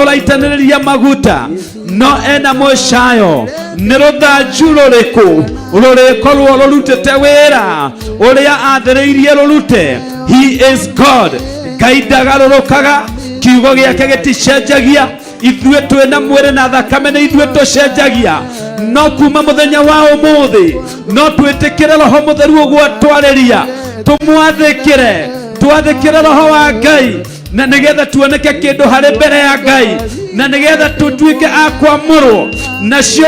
uraitaniriria maguta no ena mushayo ni ruthanju ruriku rurikorwo rurutite wira uria athiriirie rurute. He is God. Ngai ndagarurukaga kiugo giake giticenjagia ithue twina mwiri na thakame ni ithue tucenjagia no kuma muthenya wa umuthi no twitikire roho mutheru uguo twariria tumwathikire twathikire roho wa Ngai na nigetha tuoneke kindu hari mbere ya Ngai na nigetha tutuike akwamurwo nacio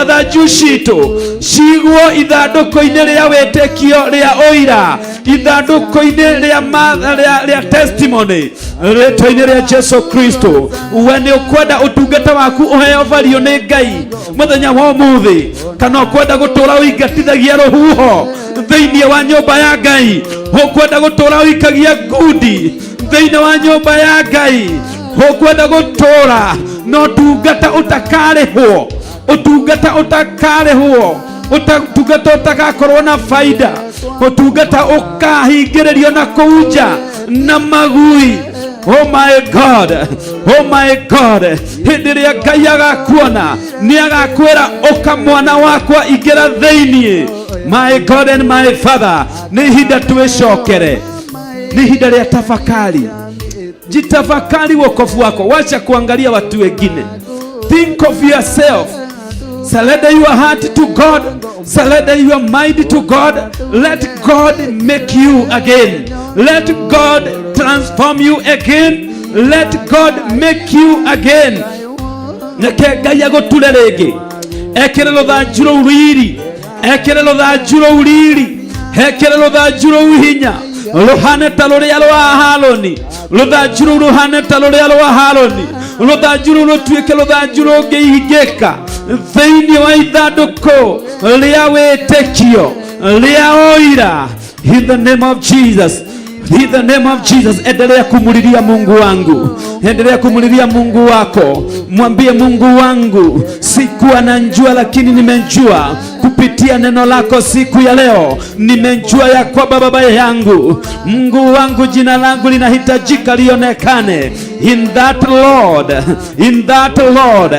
thanju citu cigwo ithanduku-ini ria witikio ria uira ithanduku-ini ria testimony ritwa-ini ria Jesu Kristo. We ni ukwenda utungata waku uheo vario ni Ngai muthenya wa umuthi kana ukwenda gutura uingatithagia ruhuho thiini wa nyumba ya Ngai ukwenda gutura uikagia ngundi thiini wa nyumba ya Ngai ukwenda gutura no tungata utakarihwo utungata utakarihwo utungata utagakorwo na faida utungata ukahingiririo na kuunja na magui. Oh my God, oh my God, hindi ria Ngai agakuona ni agakwira uka mwana wakwa ingira thiini. My God and my Father, ni hinda twicokere ni hinda ria tafakari. Jitafakari wokovu wako, wacha kuangalia watu wengine. Think of yourself. Surrender your heart to God. Surrender your mind to God. Let God make you again. Let God transform you again. Let God make you again. Neke Ngai agutule ringi ekire ruthanju ruu rwiri ekire ruthanju ruu riri ekire ruthanju ruu hinya ruhane ta ruria rwa Haruni ruthanju ruu ruhane ta ruria rwa Haruni ruthanju ruu rutuike ruthanju rungihingika thiini wa ithanduku ria witikio ria uira. In the name of Jesus, in the name of Jesus, endelea kumulilia Mungu wangu, endelea kumulilia Mungu wako. Mwambie Mungu wangu, sikuwa najua lakini nimejua kupitia neno lako siku ya leo. Nimejua ya kwamba baba yangu, Mungu wangu, jina langu linahitajika lionekane. In that Lord, in that Lord,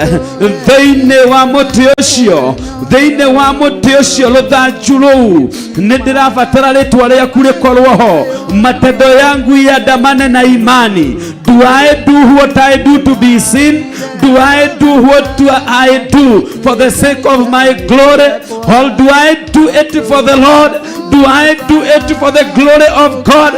thiini wa muti ucio, thiini wa muti ucio ruthanju ruu nindirabatara ritwa riaku rikorwo matendo yangu yandamane na imani. Do I do what I do to be seen? Do I do what I do for the sake of my glory? Or do I do it for the Lord? Do I do it for the glory of God?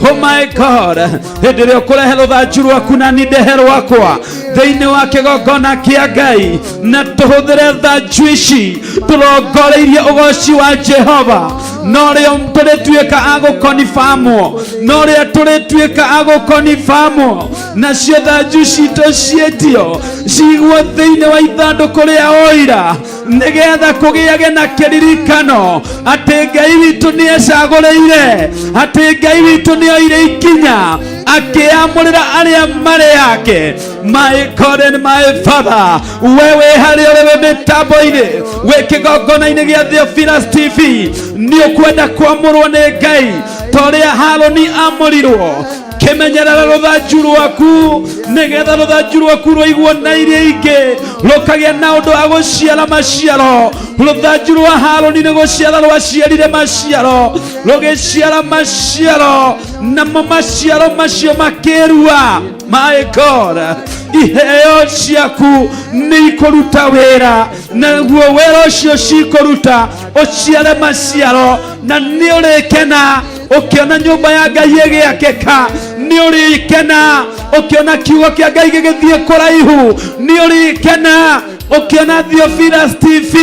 Oh my God, endelea kurehe ruthanju rwaku na nidehe rwakwa thiini wa kigongona kia Ngai na tuhuthire thanju ici turongoreirie ugoci wa Jehova. No rio turituika agukonifamwo, no rio turituika agukonifamwo nacio thanju citu cietio cigwo thiini wa ithanduku ria uira nigetha kugiage na kiririkano ati Ngai witu ni ecaguriire, ati Ngai witu ni oire ikinya akiamurira aria mari yake. My God and my Father, wewe haria wewe mitambo-ini we kigongona-ini gia Theophilus TV ni ukwenda kuamurwo ni Ngai toria Haruni amurirwo kimenyerera ruthanju rwaku nigetha ruthanju rwaku rwaiguo na iria ingĩ rukagia na ũndũ wa gũciara maciaro. Ruthanju rwa Harũni nĩ gũciara rwaciarire maciaro, rũgĩciara maciaro, namo maciaro macio makĩrua. My God, iheo ciaku nĩ ikũruta wĩra, naguo wĩra ũcio cikũruta ũciare maciaro, na nĩ ũrĩkena ũkĩona nyũmba ya Ngai ĩgĩakĩka. Nĩ ũrĩkena ũkĩona kiugo kĩa Ngai gĩgĩthiĩ kũraihu. Nĩ ũrĩkena ũkĩona Theophilus TV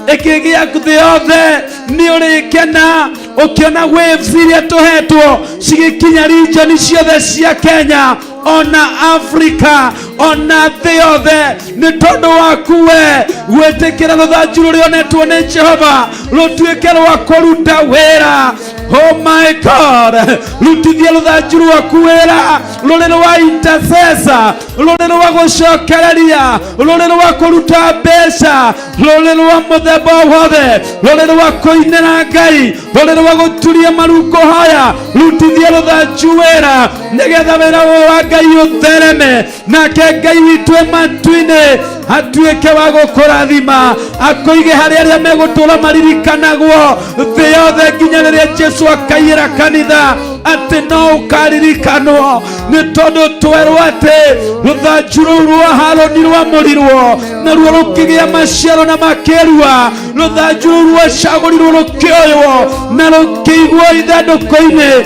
ĩkĩgĩa thĩ yothe. Nĩ ũrĩkena ũkĩona waves iria tũhetwo cigĩkinya region ciothe cia Kenya, ona Africa, ona thĩ yothe. Nĩ tondũ waku we gwĩtĩkĩra rũthanju rũrĩa onetwo nĩ Jehova rũtuĩke rwa kũruta wĩra. Oh my God, rutithia rũthanju rwaku wĩra, rũrĩ rwa intercessor, rũrĩ rwa gũcokereria, rũrĩ rwa kũruta mbeca, rũrĩ rwa mũthemba wothe, rũrĩ rwa kũinĩra Ngai, rũrĩ rwa gũturia maru kũhoya. Rutithia rũthanju wĩra nĩgetha wĩra wa Ngai ũthereme, nake Ngai witũ matu-inĩ atuĩke wa gũkũrathima, akũige harĩ arĩa megũtũũra maririkanagwo thĩ yothe nginya rĩrĩa Jesu akaiyĩra kanitha atĩ no ũkaririkanwo. Nĩ tondũ twerwo atĩ rũthanju rũu rwa Harũni rwamũrirwo naruo rũkĩgĩa maciaro na makĩrua. Rũthanju rũu rwacagũrirwo rũkĩoywo na rũkĩigwo ithandũkũ-inĩ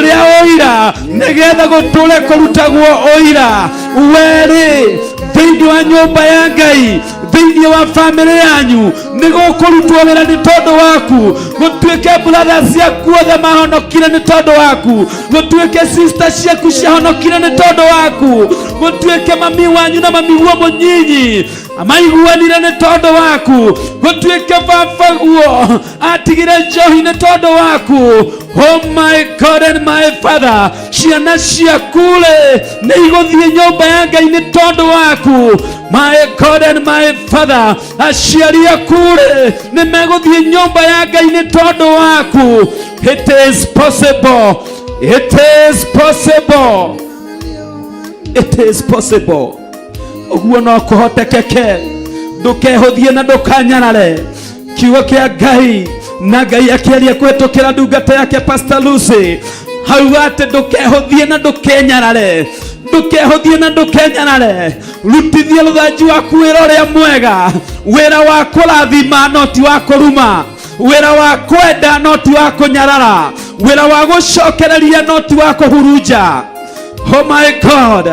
rĩa ũira nĩgetha gũtũũre kũrutagwo ũira. Werĩ thĩinĩ wa nyũmba ya Ngai, thĩinĩ wa family yanyu nĩ gũkũrutwo wĩra nĩ tondũ waku. Gũtuĩke brothers ciaku othe mahonokire nĩ tondũ waku. Gũtuĩke sisters ciaku ciahonokire nĩ tondũ waku. Gũtuĩke mami wanyu na mami guo mũnyinyi maiguanire nĩ tondũ waku. Gũtuĩke baba guo atigire njohi nĩ tondũ waku. Oh my God and my Father, ciana ciaku-rĩ nĩ igũthiĩ nyũmba ya Ngai nĩ tondũ waku. My God and my Father, aciari aku-rĩ nĩ megũthiĩ nyũmba ya Ngai nĩ tondũ waku. It is possible. It is possible. It is possible. Ũguo no kũhotekeke. Ndũkehũthie na ndũkanyarare. Kiugo kĩa Ngai na Ngai akĩaria kũhetũkĩra ndungata yake Pastor Lucy hauga atĩ ndũkehũthie na ndũkenyarare. Ndũkehũthie na ndũkenyarare. Rutithia rũthanju waku wĩra ũrĩa mwega, wĩra wa kũrathima no ti wa kũruma, wĩra wa kwenda no ti wa kũnyarara, wĩra wa gũcokereria no ti wa kũhurunja. Oh my God,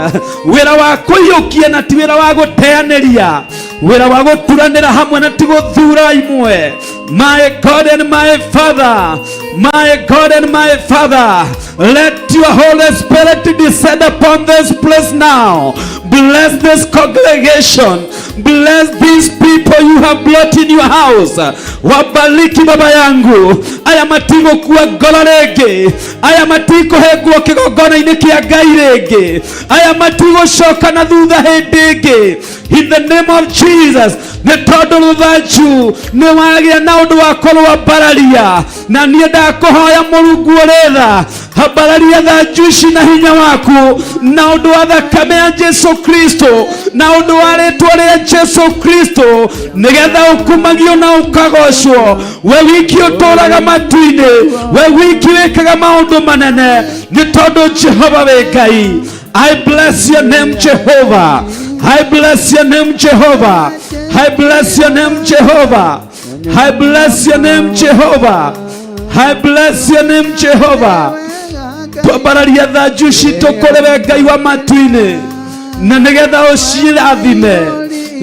wĩra wa kũiyũkia na ti wĩra wa gũteanĩria, wĩra wa gũturanĩra hamwe na ti gũthura imwe. My God and my Father, my God and my Father, let your Holy Spirit descend upon this place now. Bless this congregation. Bless these people you have brought in your house. Wabariki baba yangu. Aya matigo kuwa ngoro rĩngĩ. Aya matigo hengwo kĩgongona-inĩ kĩa Ngai rĩngĩ. Aya matigo coka na thutha hĩndĩ ĩngĩ. In the name of Jesus. Nĩ tondũ rũthanju nĩ wagĩa na ũndũ wa kũrwambararia, na niĩ ndakũhoya Mũrungu ũrĩ tha, ambararia thanju ici na hinya waku, na ũndũ wa thakame ya Jesu Kristo, na ũndũ wa rĩtwa rĩa Jesu Kristo, nĩgetha ũkumagio na ũkagocwo. We wiki ũtũũraga matu-inĩ, we wiki wĩkaga maũndũ manene, nĩ tondũ Jehova wĩ Ngai. I bless your name, Jehovah. I bless your name, Jehovah. I bless your name, Jehovah. I bless your name, Jehovah. I bless your name, Jehovah. Twambararia thanju citũ kũrĩ we Ngai wa matu-inĩ, na nĩgetha ũcirathime,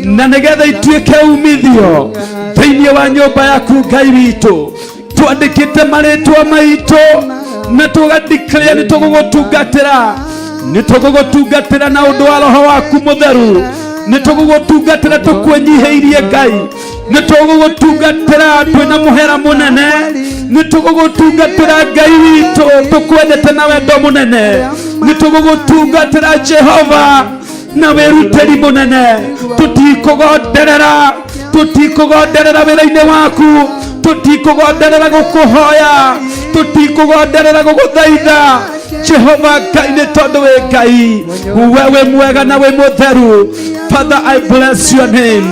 na nĩgetha ituĩke umithio thĩinĩ wa nyũmba yaku Ngai witũ. Twandĩkĩte marĩtwa maitũ na tũgadeclare nĩ tũgũgũtungatĩra. Nĩ tũgũgũtungatĩra na ũndũ wa Roho waku Mũtheru. Nĩ tũgũgũtungatĩra tũkwĩnyihĩirie Ngai. Nĩ tũgũgũtungatĩra twĩna mũhera mũnene. Nĩ tũgũgũtungatĩra Ngai witũ tũkwendete na wendo mũnene. Nĩ tũgũgũtungatĩra Jehova na wĩrutĩri mũnene. Tũtikũgonderera wĩra-inĩ waku. Tũtikũgonderera gũkũhoya. Tũtikũgonderera gũgũthaitha. Jehova Ngai nĩ tondũ wĩ Ngai wewe mwega na wĩ mũtheru. Father, I bless your name.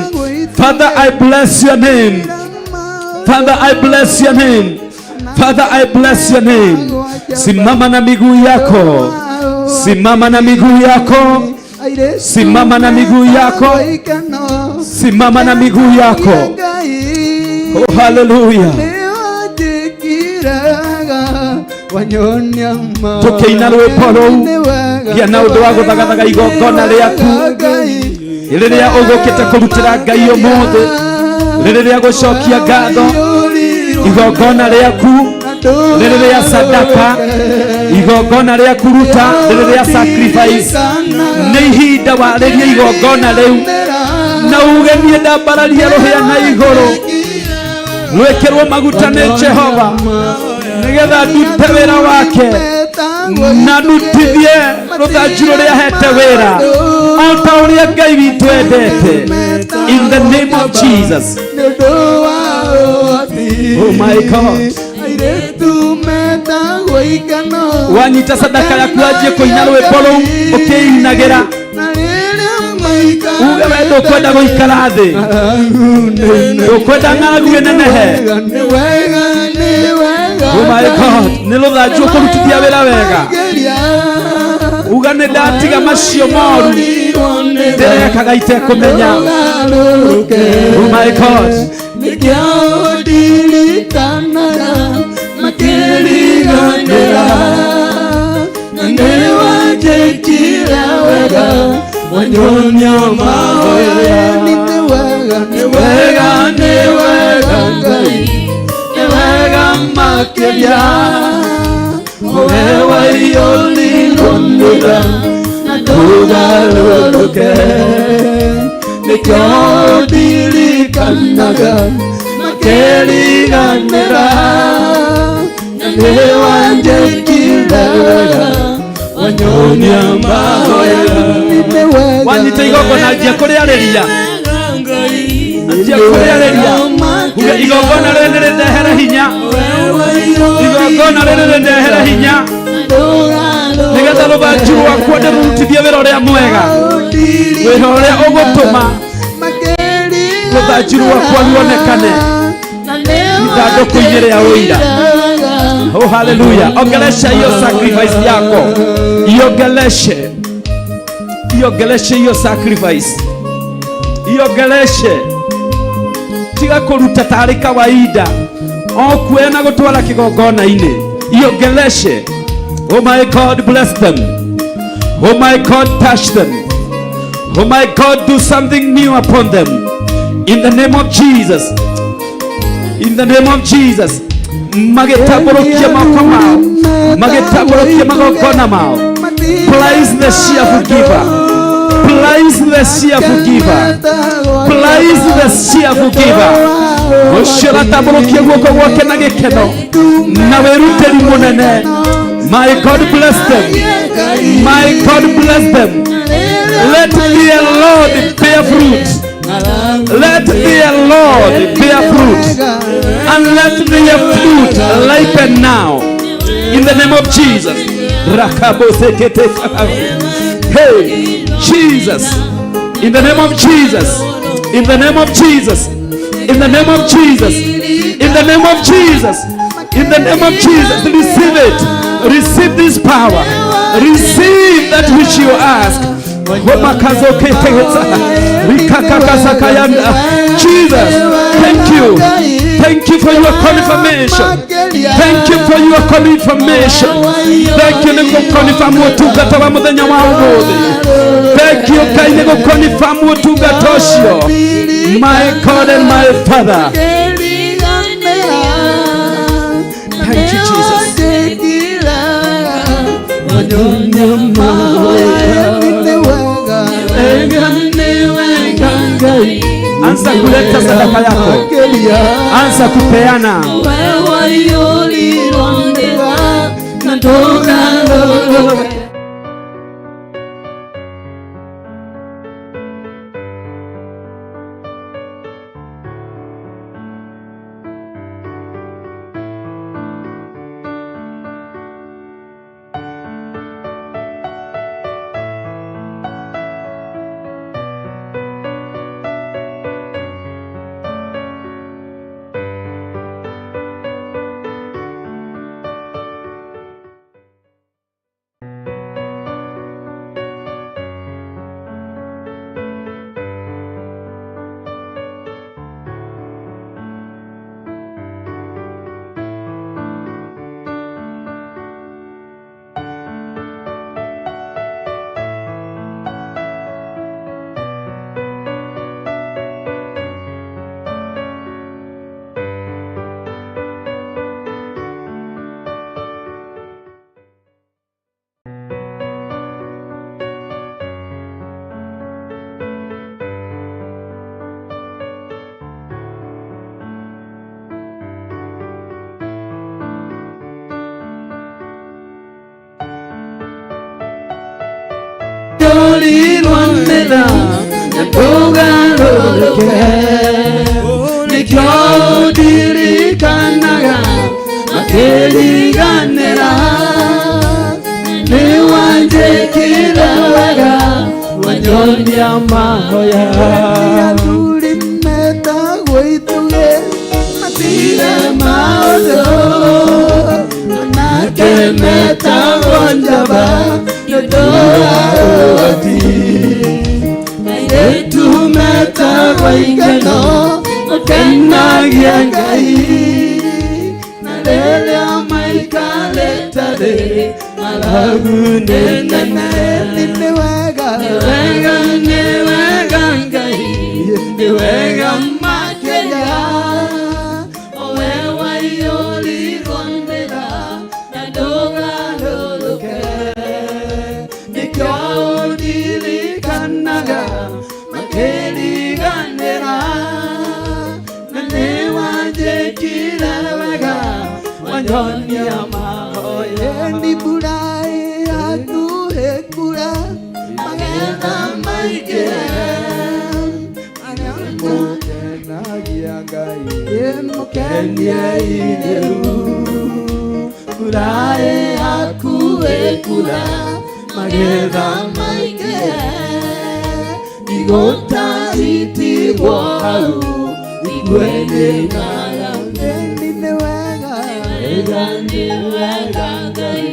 Father, I bless your name. Father, I bless your name. Father, I bless your name. Simama na miguu yako. Simama na miguu yako. Simama na miguu yako. Simama na miguu yako. Oh, hallelujah. Tukiina rwĩmbo rũu gĩa na ũndũ wa gũthagathaga igongona rĩaku rĩrĩa ũgũkĩte kũrutĩra Ngai ũmũthĩ, rĩrĩa gũcokia ngatho, igongona rĩaku rĩrĩa sadaka, igongona rĩaku ruta rĩrĩa sacrifice. Nĩ ihinda warĩria igongona rĩu na uge niĩ ndambararia rũhĩa na igũrũ rwĩkĩrwo maguta nĩ Jehova nĩgetha ndute wĩra wake na ndutithie rũthanju rũrĩa hete wĩra o ta ũrĩa Ngai witũ endete. In the name of Jesus. Oh my God. Wanyita sadaka yaku anjie kũina rwĩmbo rũu ũkĩinagĩra uge we ndũkwenda gũikara thĩ, ndũkwenda ng'aragu ĩnenehe. Oh my God, nĩ rũthanju ũkũrutithia wĩra wega. Uga nĩ ndatiga macio moru ndĩrekaga itekũmenya. Oh my God. Wanyita igongona anjia kũrĩarĩria, anjia kũrĩarĩria. Uge igongona rĩrĩ nĩrĩndehera hinya, igongona rĩrĩ nĩrĩndehera hinya nĩgetha rũthanju rwakwa ndĩrutithie wĩra ũrĩa mwega, wĩra ũrĩa ũgũtũma rũthanju rwakwa ruonekane ithandũkũ-inĩ rĩa ũira. Oh, hallelujah. Ongelesha hiyo sacrifice yako, iongeleshe hiyo sacrifice, iongeleshe. Tiga kũruta tarĩ kawaida o kuoya na gũtwara kĩgongona-inĩ, iongeleshe. Oh my God, bless them. Oh my God, touch them. Oh my God, do something new upon them. In the name of Jesus. In the name of Jesus. Magetaburukia mako mao, magetaburukia magongona mao. Praise the cheerful giver. Praise the cheerful giver. Praise the cheerful giver. Oshira taburukia guoko gwake na gĩkeno na wĩrutĩri mũnene. My God bless them. My God bless them. Let the Lord bear fruit. Let the Lord bear fruit. And let the fruit ripen now. In the name of Jesus. Hey, Jesus. In the name of Jesus. In the name of Jesus. In the name of Jesus. In the name of Jesus. In the name of Jesus. Receive it. Receive this power. Receive that which you ask. Jesus, thank you. Thank you for your confirmation. Thank you for your confirmation. Thank you for confirm utungata wa muthenya wa umuthi. Thank you kaine go confirm utungata ucio. My God and my Father. Thank you, Jesus. Anza kuleta sadaka yako, anza kupeana. yolirwanira ntugarũrũke nĩkĩo ndirikanaga makĩriganĩra nĩwanjĩkire wega wanyonia mahoya athuri metagwo itugĩ matire maũndũ nake metagwo njamba nĩũndũ wa ũhoti airĩtu metagwo ingano ũkenagia Ngai na rĩrĩa maikarĩte thĩ ng'aragu nĩ nene nĩ wega Ngai nĩ wega makĩria owe waiyũrirwanĩra na ndũgarũrũke nĩkĩo ndirikanaga makĩriganĩra na nĩwanjĩkire wega wanyonia mahoya ni mbura yakuhĩ kura magetha maingĩ mũkenagia Ngai mũkeniei rĩu mbura yakuhĩ kura magetha maingĩ igũtaritigwo hau igwene nĩ wega Ngai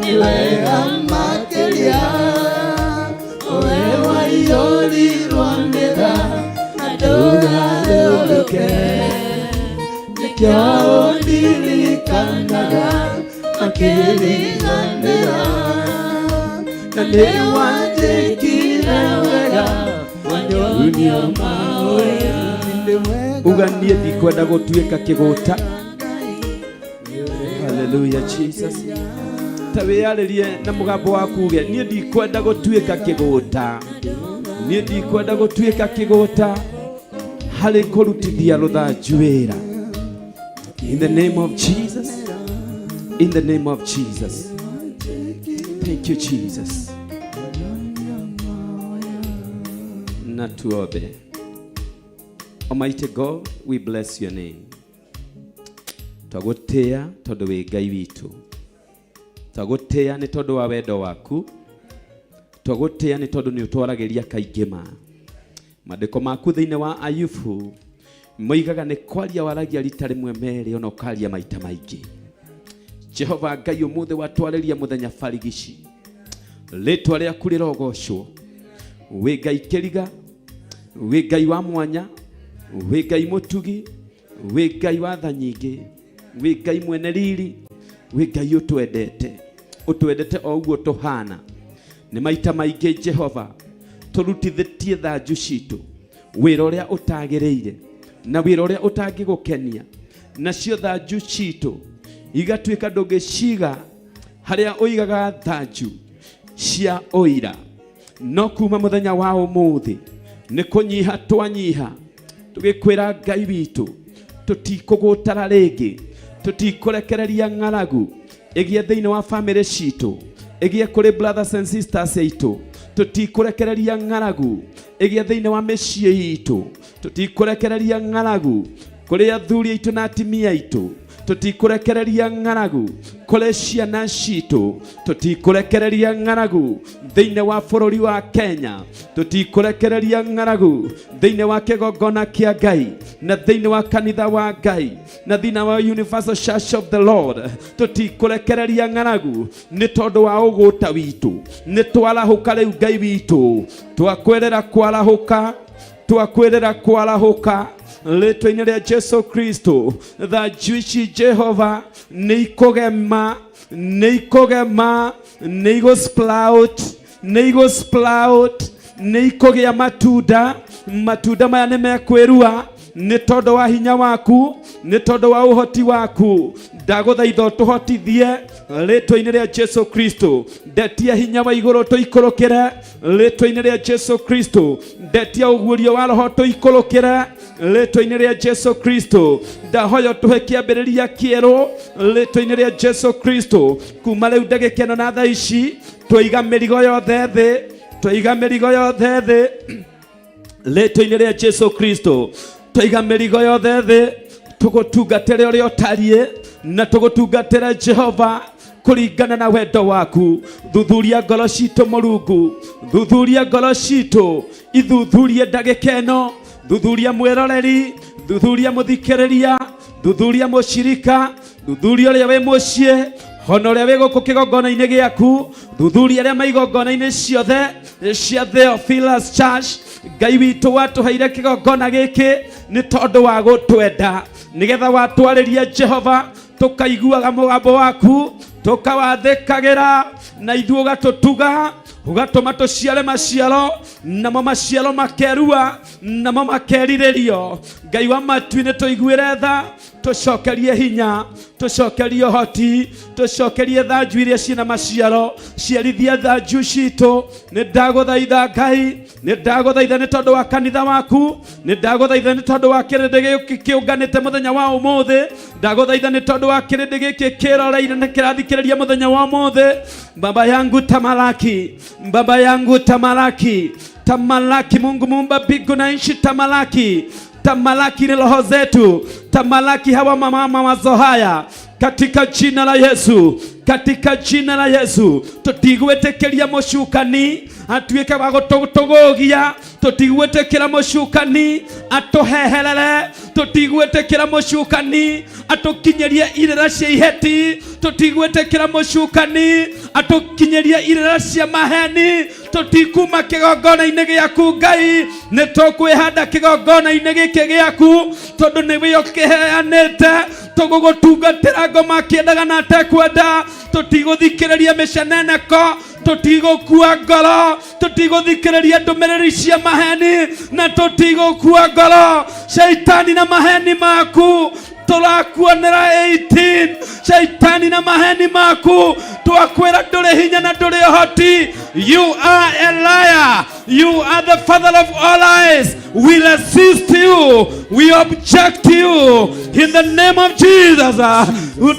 nĩ wega makĩria owe waiyũrirwanĩra na ndũgarũrũke nĩkĩo ndirikanaga makĩriganĩra na nĩwanjĩkire wega wanyonia mahoya uga niĩ ndikwenda gũtuĩka kĩgũta. Hallelujah Jesus. Ta wĩyarĩrie na mũgambo waku uge niĩ ndikwenda gũtuĩka kĩgũta niĩ ndikwenda gũtuĩka kĩgũta harĩ kũrutithia rũthanju wĩra. In the name of Jesus, in the name of Jesus. Thank you Jesus. Na tuombe. Almighty God, we bless your name. Twagũtĩĩa tondũ wĩ Ngai witũ. Twagũtĩĩa nĩ tondũ wa wendo waku. Twagũtĩĩa nĩ tondũ nĩ ũtwaragĩria kaingĩ ma. Maandĩko maku thĩinĩ wa Ayubu moigaga nĩ kwaria waragia rita rĩmwe merĩ ona ũkaria maita maingĩ. Jehova Ngai ũmũthĩ watwarĩria mũthenya barigici. Rĩĩtwa rĩaku rĩrogocwo. Wĩ Ngai kĩriga, wĩ Ngai wa mwanya, wĩ Ngai mũtugi, wĩ Ngai wa tha nyingĩ, wĩ Ngai mwene riri, wĩ Ngai ũtwendete o ũguo tũhana. Nĩ maita maingĩ Jehova tũrutithĩtie thanju citũ wĩra ũrĩa ũtagĩrĩire na wĩra ũrĩa ũtangĩgũkenia, nacio thanju citũ igatuĩka ndũngĩciga harĩa ũigaga thanju cia ũira. No kuma mũthenya wa ũmũthĩ nĩ kũnyiha twanyiha tũgĩkwĩra Ngai witũ tũtikũgũtara rĩngĩ, tũtikũrekereria ng'aragu ĩgĩe thĩinĩ wa family citũ, ĩgĩe kũrĩ brothers and sisters aitũ, tũtikũrekereria ng'aragu ĩgĩe thĩinĩ wa mĩciĩ itũ, tũtikũrekereria ng'aragu kũrĩ athuri aitũ na atumia aitũ, tũtikũrekereria ng'aragu kũrĩ ciana citũ, tũtikũrekereria ng'aragu thĩinĩ wa bũrũri wa Kenya, tũtikũrekereria ng'aragu thĩinĩ wa kĩgongona kĩa Ngai na thĩinĩ wa kanitha wa Ngai na thĩinĩ wa Universal Church of the Lord. Tũtikũrekereria ng'aragu nĩ tondũ wa ũgũta witũ. Nĩ twarahũka rĩu Ngai witũ, twakwĩrĩra kwarahũka rĩtwa-inĩ rĩa Jesu Kristo. Thanju ici Jehova nĩ ikũgema, nĩ igũ-sprout, nĩ ikũgĩa matunda maya nĩ mekwĩrua nĩ tondũ wa hinya waku, nĩ tondũ wa ũhoti waku. Ndagũthaitha ũtũhotithie rĩtwa-inĩ rĩa Jesu Kristo. Ndetia hinya wa igũrũ tũikũrũkĩre rĩtwa-inĩ rĩa Jesu Kristo. Ndetia ũguũrio wa roho tũikũrũkĩre rĩtwa-inĩ rĩa Jesu Kristo. Ndahoya tũhe kĩambĩrĩria kĩerũ rĩtwa-inĩ rĩa Jesu Kristo. Kuma rĩu ndagĩkeno na thaa ici twĩiga mĩrigo yothe thĩ, Twaiga mĩrigo yothe thĩ rĩtwa-inĩ rĩa Jesu Kristo. Twaiga mĩrigo yothe thĩ tũgũtungatĩre ũrĩa ũtariĩ na tũgũtungatĩre Jehova kũringana na wendo waku. Thuthuria ngoro citũ Mũrungu, thuthuria ngoro citũ, ithuthurie ndagĩka ĩno, thuthuria mwĩroreri, thuthuria mũthikĩrĩria, thuthuria mũcirika, thuthuria ũrĩa wĩ mũciĩ, ona ũrĩa wĩ gũkũ kĩgongona-inĩ gĩaku, thuthuria arĩa maigongona-inĩ ciothe cia Theophilus Church. Ngai witũ watũheire kĩgongona gĩkĩ nĩ tondũ wa gũtwenda, nĩgetha watwarĩria Jehova tũkaiguaga mũgambo waku, tũkawathĩkagĩra na ithuĩ ũgatũtuga, ũgatũma tũciare maciaro, namo maciaro makerua, namo makerirĩrio. Ngai wa matu nĩ tũiguĩre tha, tũcokerie hinya, tũcokerie ũhoti, tũcokerie thanju iria ciĩna maciaro, ciarithia thanju citũ. Nĩ ndagũthaitha Ngai, nĩ ndagũthaitha nĩ tondũ wa kanitha waku, nĩ ndagũthaitha nĩ tondũ wa kĩrĩndĩ gĩkĩ kĩũnganĩte mũthenya wa ũmũthĩ, ndagũthaitha nĩ tondũ wa kĩrĩndĩ gĩkĩ kĩroreire na kĩrathikĩrĩria mũthenya wa ũmũthĩ. Baba yangu tamalaki, Baba yangu tamalaki, tamalaki Mungu muumba mbingu na nchi, tamalaki, tamalaki ni roho zetu, tamalaki hawa mawazo haya katika jina la Yesu, katika jina la Yesu. Tutigwetekeria mucukani atuike wa gũtũgũgia, tutigwetekera mucukani atuheherere, tutigwetekera mucukani atukinyeria irera cia iheti, tutigwetekera mucukani atukinyeria irera cia maheni. Tutikuma kĩgongona-inĩ gĩaku Ngai, nĩ tũkwĩhanda kĩgongona-inĩ gĩkĩ gĩaku, tondũ nĩwe ũkĩheanĩte. Tũgũgũtungatĩra ngoma kĩendaga na atekwenda, tũtigũthikĩrĩria mĩceneneko, tũtigũkua ngoro, tũtigũthikĩrĩria ndũmĩrĩri cia maheni, na tũtigũkua ngoro. Shaitani na maheni maku tũrakuonera 18. Shaitani na maheni maku twakwĩra ndũrĩ hinya na ndũrĩ ũhoti. You are a liar. You are the father of all lies. We resist you. We object you. In the name of Jesus.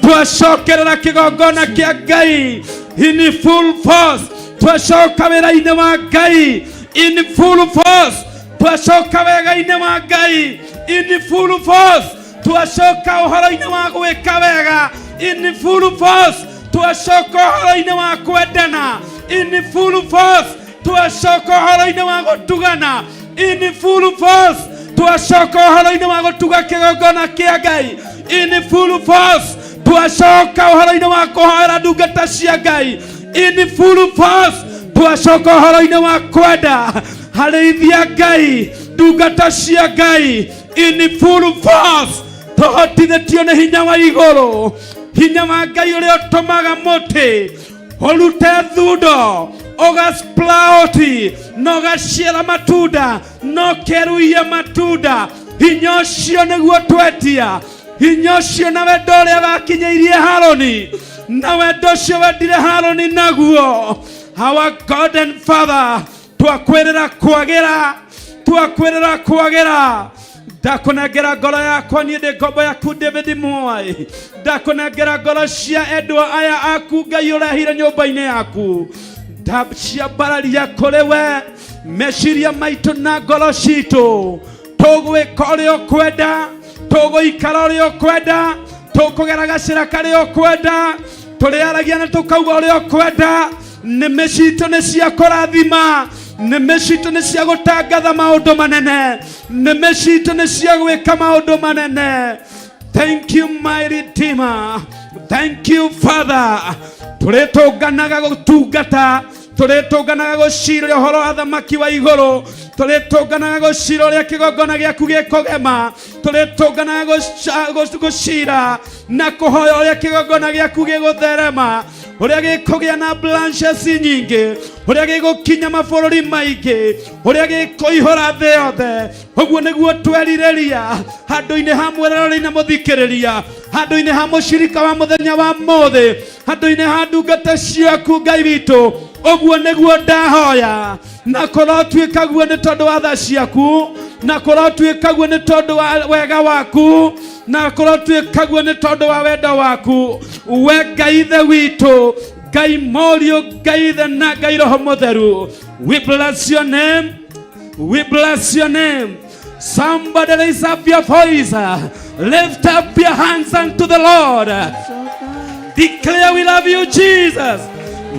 Twacokerera kĩgongona kĩa Ngai in full force. Twacoka wĩra-inĩ wa Ngai in full force. Twacoka wega-inĩ wa Ngai in full force. Twacoka ũhoro-inĩ wa gwĩka wega in full force. Twacoka ũhoro-inĩ wa kwendana in full force. Twacoka ũhoro-inĩ wa gũtugana in full force. Twacoka ũhoro-inĩ wa gũtuga kĩgongona kĩa Ngai in full force. Twacoka ũhoro-inĩ wa kũhoera ndungata cia Ngai in full force. Twacoka ũhoro-inĩ wa kwenda harĩithia Ngai, ndungata cia Ngai in full force. Tũhotithĩtio nĩ hinya wa igũrũ, hinya wa Ngai ũrĩa ũtũmaga mũtĩ ũrute thundo, ũgasplaoti na ũgaciara matunda na ũkeruia matunda. Hinya ũcio nĩguo twetia, hinya ũcio na wendo ũrĩa wakinyĩirie Harũni, na wendo ũcio wendire Harũni naguo. Our God and Father, twakwĩrĩra kwagĩra, twakwĩrĩra kwagĩra. Ndakunengera ngoro yakwa niĩ ndĩ ngombo yaku David Mwai, ndakunengera ngoro cia endwa aya aku Ngai ũrehire nyũmba-inĩ yaku, ndaciambararia kũrĩ we meciria maitũ na ngoro citũ. Tũgwĩka ũrĩa ũkwenda, tũgũikara ũrĩa ũkwenda, tũkũgera gacĩra karĩa ũkwenda, tũrĩaragia na tũkauga ũrĩa ũkwenda. Nĩmĩ citũ nĩ cia kũrathima, nĩmĩ citũ nĩ cia gũtangatha maũndũ manene, nĩmĩ citũ nĩ cia gwĩka maũndũ manene. Thank you my Redeemer, thank you Father. Tũrĩtũnganaga gũtungata, tũrĩtũnganaga gũcira ũhoro wa thamaki wa igũrũ, tũrĩtũnganaga gũcira ũrĩa kĩgongona gĩaku gĩkũgema, tũrĩtũnganaga gũcira na kũhoya ũrĩa kĩgongona gĩaku gĩgũtherema, ũrĩa gĩkũgĩa na branches nyingĩ, ũrĩa gĩgũkinya mabũrũri maingĩ, ũrĩa gĩkũihũra thĩ yothe. Ũguo nĩguo twerirĩria handũ-inĩ ha mwĩroreri na mũthikĩrĩria, handũ-inĩ ha mũcirika wa mũthenya wa ũmũthĩ, handũ-inĩ ha ndungata ciaku Ngai witũ. Ũguo nĩguo ndahoya, na kũrotuĩka guo nĩ tondũ wa tha ciaku, na kũrotuĩka guo nĩ tondũ wa wega waku, na kũrotuĩka guo nĩ tondũ wa wendo waku. We Ngai ithe witũ, Ngai Morio, Ngai Thana, Ngai Roho Mutheru. We bless your name. We bless your name. Somebody raise up your voice. Lift up your hands unto the Lord. Declare we love you, Jesus.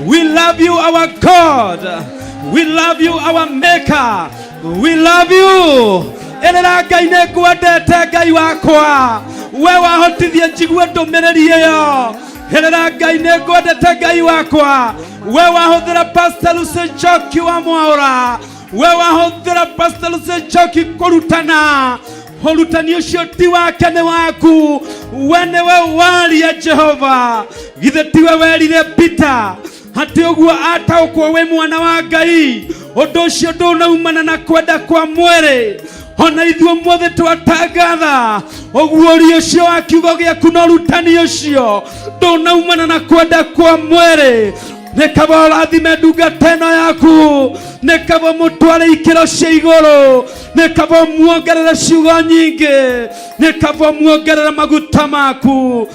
We love you, our God. We love you, our Maker. We love you. Erera Ngai nĩngwendete Ngai wakwa. We wahotithia njigue ndũmĩrĩri ĩyo. Erera Ngai nĩngwendete Ngai wakwa. We wahũthĩra Pastor Lucy Njoki wa Mwaũra. We wahũthĩra Pastor Lucy Njoki kũrutana. Ũrutani ũcio ti wake nĩ waku. We nĩwe waria Jehova. Githĩ tiwe werire Peter atĩ ũguo ataũkwo wĩ mwana wa Ngai. Ũndũ ũcio ndũnaumana na kwenda kwa mwĩrĩ. Ona ithuĩ mũthĩ twatangatha ũguo ũrio ũcio wa kiugo gĩaku na ũrutani ũcio ndũnaumana na kwenda kwa mwĩrĩ. Nĩ kaba ũrathime ndungata ĩno yaku. Nĩ kaba mũtware ikĩro cia igũrũ. Nĩ kaba muongerere ciugo nyingĩ. Nĩ kaba muongerere maguta maku.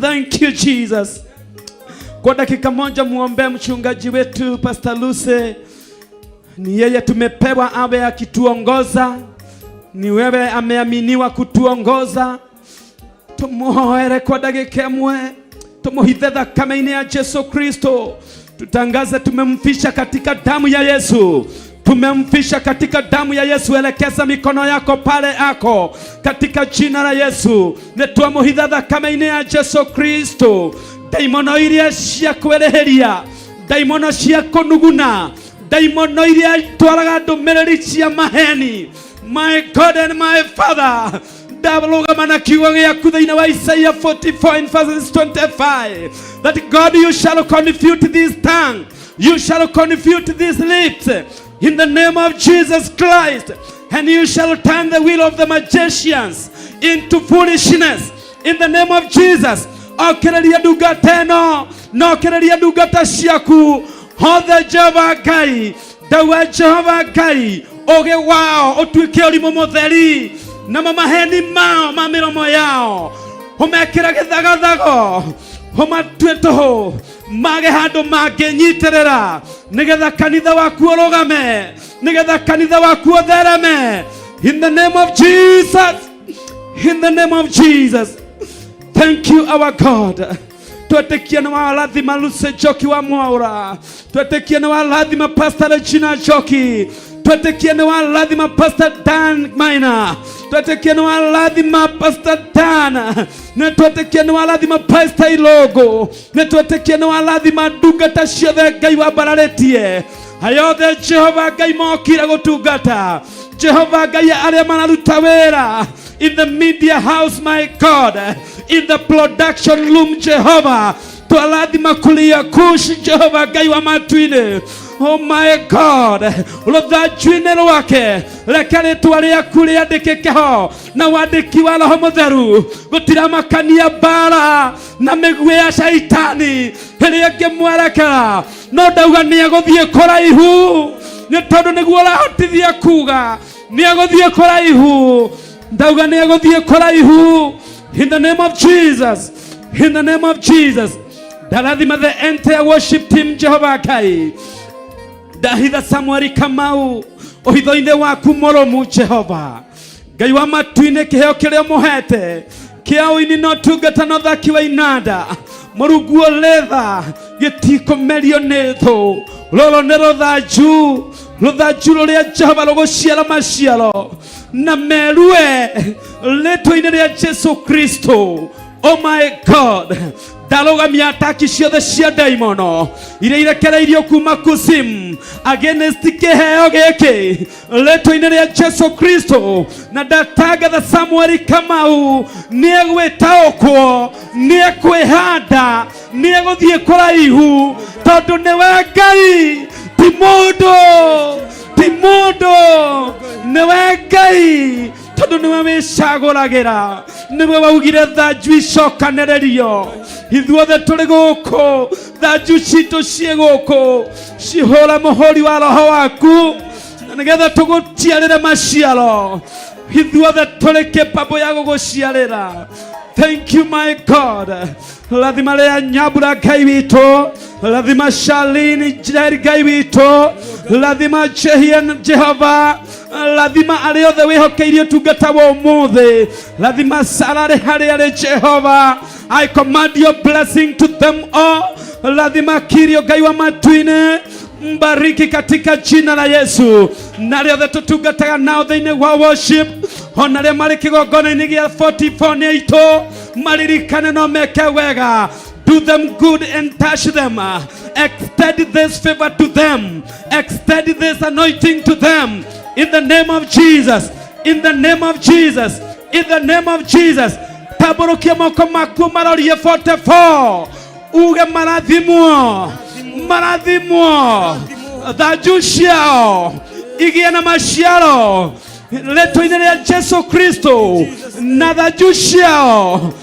Thank you Jesus. Kwa dakika moja muombe mchungaji wetu Pastor Lucy. Ni yeye tumepewa awe akituongoza. Ni wewe ameaminiwa kutuongoza. Tumuhoere kwa dakika imwe. Tumuhithe thakame-inĩ ya Yesu Kristo. Tutangaze tumemfisha katika damu ya Yesu. Tumemfisha katika damu ya Yesu. Elekeza mikono yako pale ako katika jina la Yesu. Nĩtwamuhitha thakame-inĩ ya Yesu Kristo. Daimono iria cia kwereheria, daimono cia kunuguna, daimono iria twaraga ndũmĩrĩri cia maheni. My God and my Father, ndalũgama na kiugo gĩaku thĩinĩ wa Isaiah 44 and verses 25, that God you shall confute this tongue, you shall confute these lips in the name of Jesus Christ, and you shall turn the will of the magicians into foolishness in the name of Jesus. Okereria ndungata ĩno, nokereria ndungata ciaku hothe Jehova Ngai. Ndauga Jehova Ngai ũgĩ wao ũtuĩke ũrimũ mũtheri, na maheni mao ma mĩromo yao ũmekĩra gĩthagathago, ũmatue tũhũ mage handũ mangĩnyitĩrĩra, nĩgetha kanitha waku ũrũgame, nĩgetha kanitha waku ũthereme. In the name of Jesus, in the name of Jesus. Thank you, our God. Twetĩkia nĩ warathima Lucy Njoki wa Mwaũra. Twetĩkia nĩ warathima Pastor Regina Njoki. Twetĩkia nĩ warathima Pastor Dan Maina. Twetĩkia nĩ warathima Pastor Dan. Na twetĩkia nĩ warathima Pastor Ilogo. Na twetĩkia nĩ warathima ndungata ciothe Ngai wambararĩtie. Ayothe Jehova Ngai mokire gũtungata. Jehova Ngai arĩa mararuta wĩra in the media house, my God, in the production room, Jehovah, twarathima kulia kushi Jehova Ngai wa matu-inĩ. Oh my God, rũthanju-inĩ rwake reke rĩtwa rĩaku rĩandĩkĩke ho na wandĩki wa Roho Mũtheru. Gũtiramakania mbara na mĩguĩ ya caitani ĩrĩa ĩngĩmwerekera, no ndauga nĩegũthiĩ kũraihu, nĩ tondũ nĩguo ũrahotithia kuga nĩegũthiĩ kũraihu. Ndauga nĩegũthiĩ kũraihu. In the name of Jesus, in the name of Jesus. Ndarathima the entire worship team Jehova Ngai. Ndahitha Samuel Kamau ũhitho-inĩ waku mũrũmu Jehova Ngai wa matu-inĩ, kĩheo kĩrĩa mũhete kĩa ũini na ũtungata na ũthaki wa inanda. Mũrungu ũrĩ gĩtikũmerio nĩ thũ. Rũrũ nĩ rũthanju, rũthanju rũrĩa Jehova rũgũciara maciaro na merue rĩtwa-inĩ rĩa Jesu Kristo. Oh my God, ndalũgamia ataki ciothe cia ndaimono iria irekereirio kuma kuzimu against kĩheo gĩkĩ rĩtwa-inĩ rĩa Jesu Kristo. Na ndatangatha Samuel Kamau nĩegwĩtaũkwo, nĩekwĩhanda, nĩegũthiĩ kũraihu, tondũ nĩwe Ngai, ti mũndũ, ti mũndũ, nĩwe Ngai, tondũ nĩwe wĩcagũragĩra, nĩwe waugire thanju icokanĩrĩrio. Ithuothe tũrĩ gũkũ, thanju citũ ciĩ gũkũ, cihũra mũhũri wa Roho waku na nĩgetha tũgũciarĩre maciaro. Ithuothe tũrĩ capable ya gũgũciarĩra. Thank you, my God. Lathima Lea Nyabura Ngai witũ, lathima Shalini Njeri Ngai witũ, lathima Jehian Jehova, lathima arĩa othe wĩhokeirie ũtungata wa ũmũthĩ, lathima Sara arĩ harĩa arĩ Jehova. I command your blessing to them all. Lathima Kirio Ngai wa matu-inĩ, mbariki katika jina la Yesu. Na arĩa othe tũtungataga nao thĩinĩ wa worship, ona arĩa marĩ kĩgongona-inĩ gĩa 44 nĩ aitũ, maririkane no meke wega. Do them good and touch them. Extend this favor to them. Extend this anointing to them. In the name of Jesus. In the name of Jesus. In the name of Jesus. Taburukia moko maku marorie 44. Uge marathimwo. Marathimwo. Thanju ciao igie na maciaro rĩtwa-inĩ rĩa Jesu Kristo. Na thanju ciao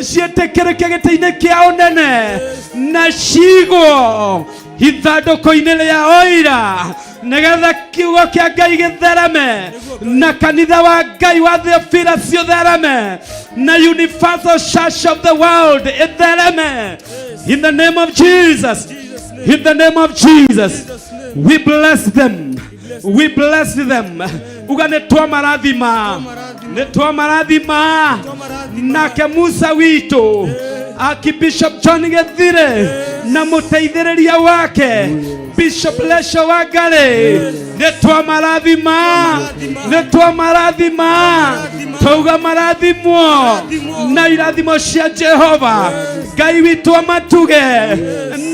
ciĩtĩkĩrĩke gĩtĩ-inĩ kĩa ũnene na cigwo ithandũkũ-inĩ rĩa ũira, nĩgetha kiugo kĩa Ngai gĩthereme na kanitha wa Ngai wa Theophila ciothereme na universal church of the world ithereme. In the name of Jesus. In the name of Jesus. We bless them. We bless them. Uga nĩtwa marathima. Nĩtwa marathima. Nake Musa witũ Archbishop John Gĩthire na mũteithĩrĩria wake Bishop Lesho Wangari, nĩtwa marathima. Nĩtwa marathima. Tauga marathimwo na irathimo cia Jehova. Ngai witũ amatuge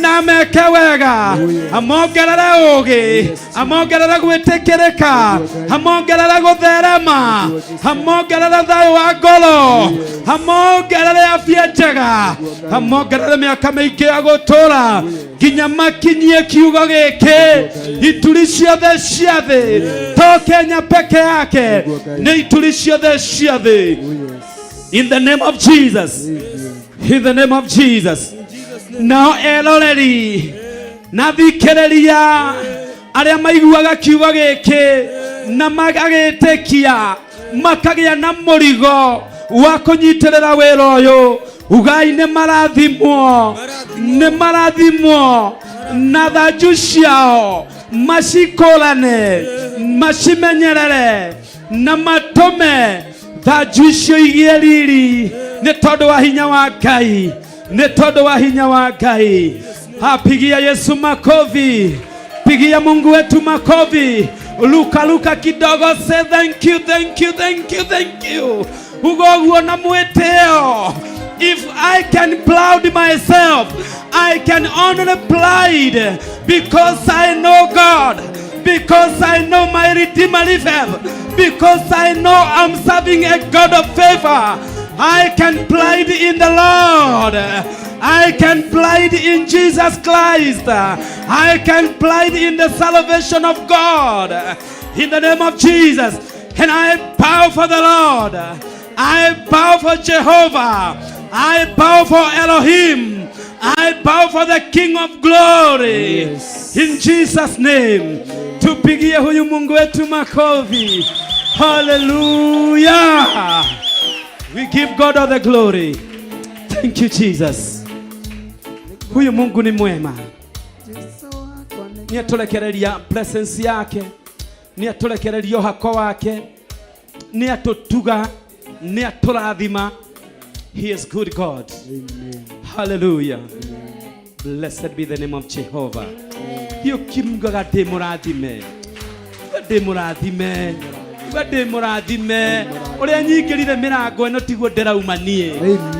na meke wega, amongerere ũgĩ, amongerere gwĩtĩkĩrĩka, amongerere gũtherema, amongerere thayũ wa ngoro, amongerere afya njega, amongerere mĩaka mĩingĩ ya gũtũũra nginya makinyie kiugo gĩkĩ. Ituri ciothe cia thĩ, to Kenya peke yake, nĩ ituri ciothe cia thĩ. In the name of Jesus. In the name of Jesus. Nao eroreri na thikĩrĩria arĩa maiguaga kiugo gĩkĩ na magagĩtĩkia makagĩa na mũrigo wa kũnyitĩrĩra wĩra ũyũ, ugai nĩ marathimwo, nĩ marathimwo na thanju ciao macikũrane, macimenyerere na matũme thanju icio igĩe riri nĩ tondũ wa hinya wa Ngai. Nĩ tondũ wa hinya wa Ngai. Pigia Yesu makofi. Pigia Mungu wetu makofi. Luka kidogo, say thank you, thank you, thank you, thank you. Ugoguo na mweteo. If I can proud myself, I can only pride because I know God, because I know my Redeemer liveth, because I know I'm serving a God of favor. I can pride in the Lord. I can pride in Jesus Christ. I can pride in the salvation of God. In the name of Jesus. And I bow for the Lord. I bow for Jehovah. I bow for Elohim. I bow for the King of Glory. Yes. In Jesus' name. Tupigie huyu Mungu wetu makofi. Hallelujah. We give God all the glory. Thank you, Jesus. Huyu Mungu ni mwema. Ni aturekereria presence yake. Ni aturekereria hako wake. Ni atutuga. Ni aturathima. He is good God. Amen. Hallelujah. Amen. Blessed be the name of Jehovah. Hiyo kimungu gade murathime. Gade murathime. Gade murathime. Ore nyingirire mirango eno tiguo nderaumanie.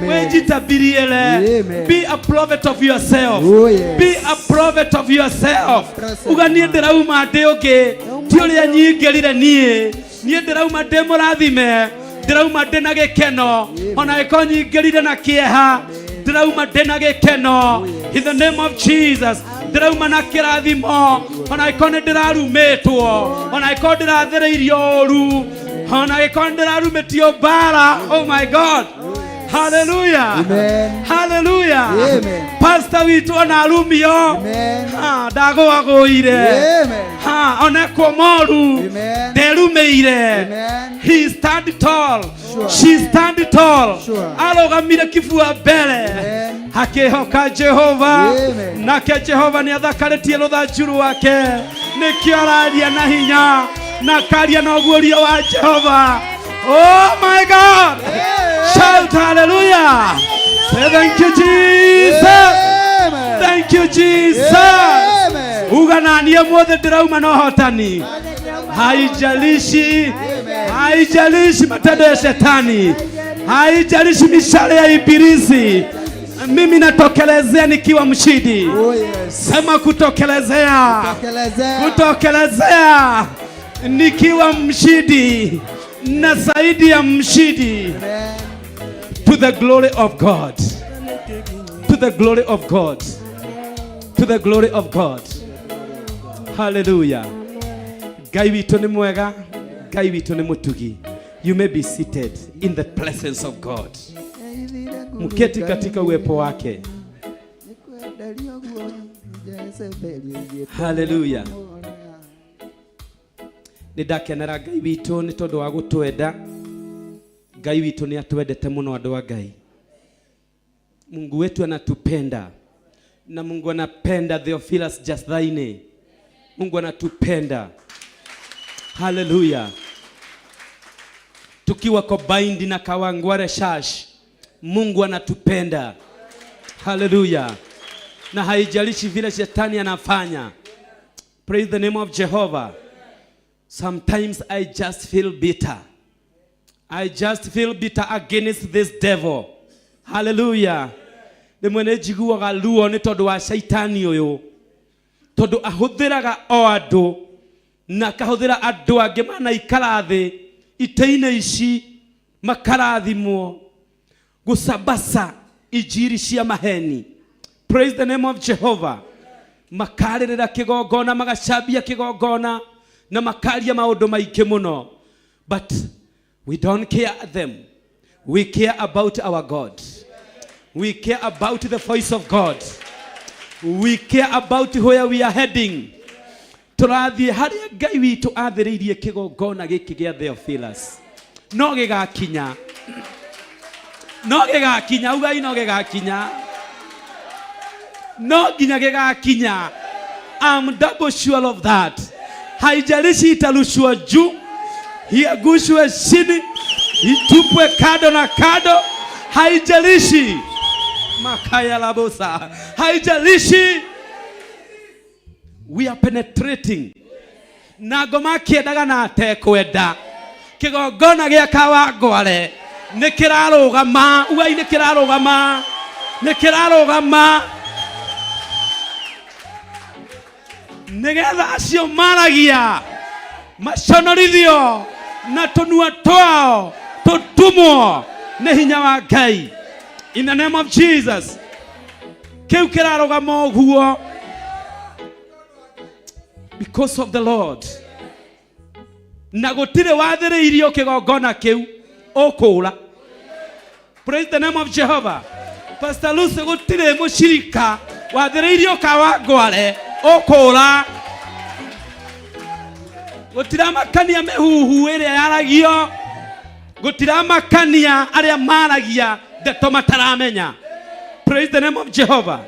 Wenjitabiriele. Be a prophet of yourself. Oh, yes. Be a prophet of yourself. Uganie nderauma nde ungi. Ti ore nyingirire nie. Nie nderauma nde murathime. Ndirauma ndena gĩkeno ona ĩkonyingĩrire na kĩeha. Ndirauma ndena gĩkeno in the name of Jesus. Ndirauma na kĩrathimo ona ĩkone ndĩrarumĩtwo ona ĩkone ndĩrathereirio ũru ona ĩkone ndĩrarumĩtio mbara. Oh my God. Hallelujah. Amen. Hallelujah. Amen. Pastor witũ ona arumio ndagũagũire oneko moru Amen. derumeire. Amen. He stand tall. Sure. She stand tall. Sure. Arogamire kifua mbele. Amen. Hakihoka Jehova. Amen. Nake Jehova ni athakaritie ruthanjuru wake. Nikio araria na hinya na karia na ugurio wa Jehova. Oh my God. Shout hallelujah. Say thank you Jesus. Amen. Thank you Jesus. Amen. Uganania mwothe ndirauma na hotani. Haijalishi. Haijalishi matendo ya shetani. Haijalishi mishale ya ibilisi. Mimi natokelezea nikiwa mshindi. Oh yes. Sema kutokelezea. Tokelezea. Kutokelezea nikiwa mshindi na zaidi ya mshindi. Amen. To the glory of God. To the glory of God. To the glory of God. Hallelujah. Ngai witũ nĩ mwega. Ngai witũ nĩ mũtugi. You may be seated in the presence of God. Mketi katika uwepo wake. Hallelujah. Nĩndakenera Ngai witũ nĩ tondũ wa gũtwenda. Ngai witũ nĩ atwendete mũno andũ a Ngai. Mungu wetu anatupenda. Na Mungu anapenda Theophilus Justhaine. Mungu anatupenda. Hallelujah. Tukiwa combined na Kawangware Church, Mungu anatupenda. Hallelujah. Na haijalishi vile shetani anafanya. Praise the name of Jehovah. Sometimes I just feel bitter. I just feel bitter against this devil. Hallelujah. Nimwene jiguaga ruo ni tondu wa shaitani uyu. Tondu ahuthiraga o andu na kahuthira andu angi mana ikara thi ite-ini ici makarathimwo gusabasa injiri cia maheni. Praise the name of Jehovah. Makaririra kigongona magacambia kigongona na makaria maundu maingi muno. But we don't care them. We care about our God. We care about the voice of God. We care about where we are heading. Turathie haria Ngai witu athiriirie kigongona giki gia Theophilus. No gigakinya. No gigakinya ugai no gigakinya. No ginya gigakinya. I'm double sure of that. Haijalishi itarushwa juu, hiagushwe chini, itupwe kado na kado, haijalishi. Makaya labosa. Haijalishi. We are penetrating. Nagoma kiedaga na tekwenda. Kigongona gia Kawangware nikirarugama. Ugai nikirarugama. Nikirarugama. Nigetha acio maragia maconorithio na tunua twao tutumwo ni hinya wa Ngai. In the name of Jesus. Kiu kirarugama uguo because of the Lord. Na gutire wathiriirio kigongona kiu ukura. Praise the name of Jehovah. Pastor Lucy gutire mushirika wathiriirio Kawangware ukura. Gutira makania mehuhu iria yaragio. Gutira makania aria maragia ndeto mataramenya. Praise the name of Jehovah.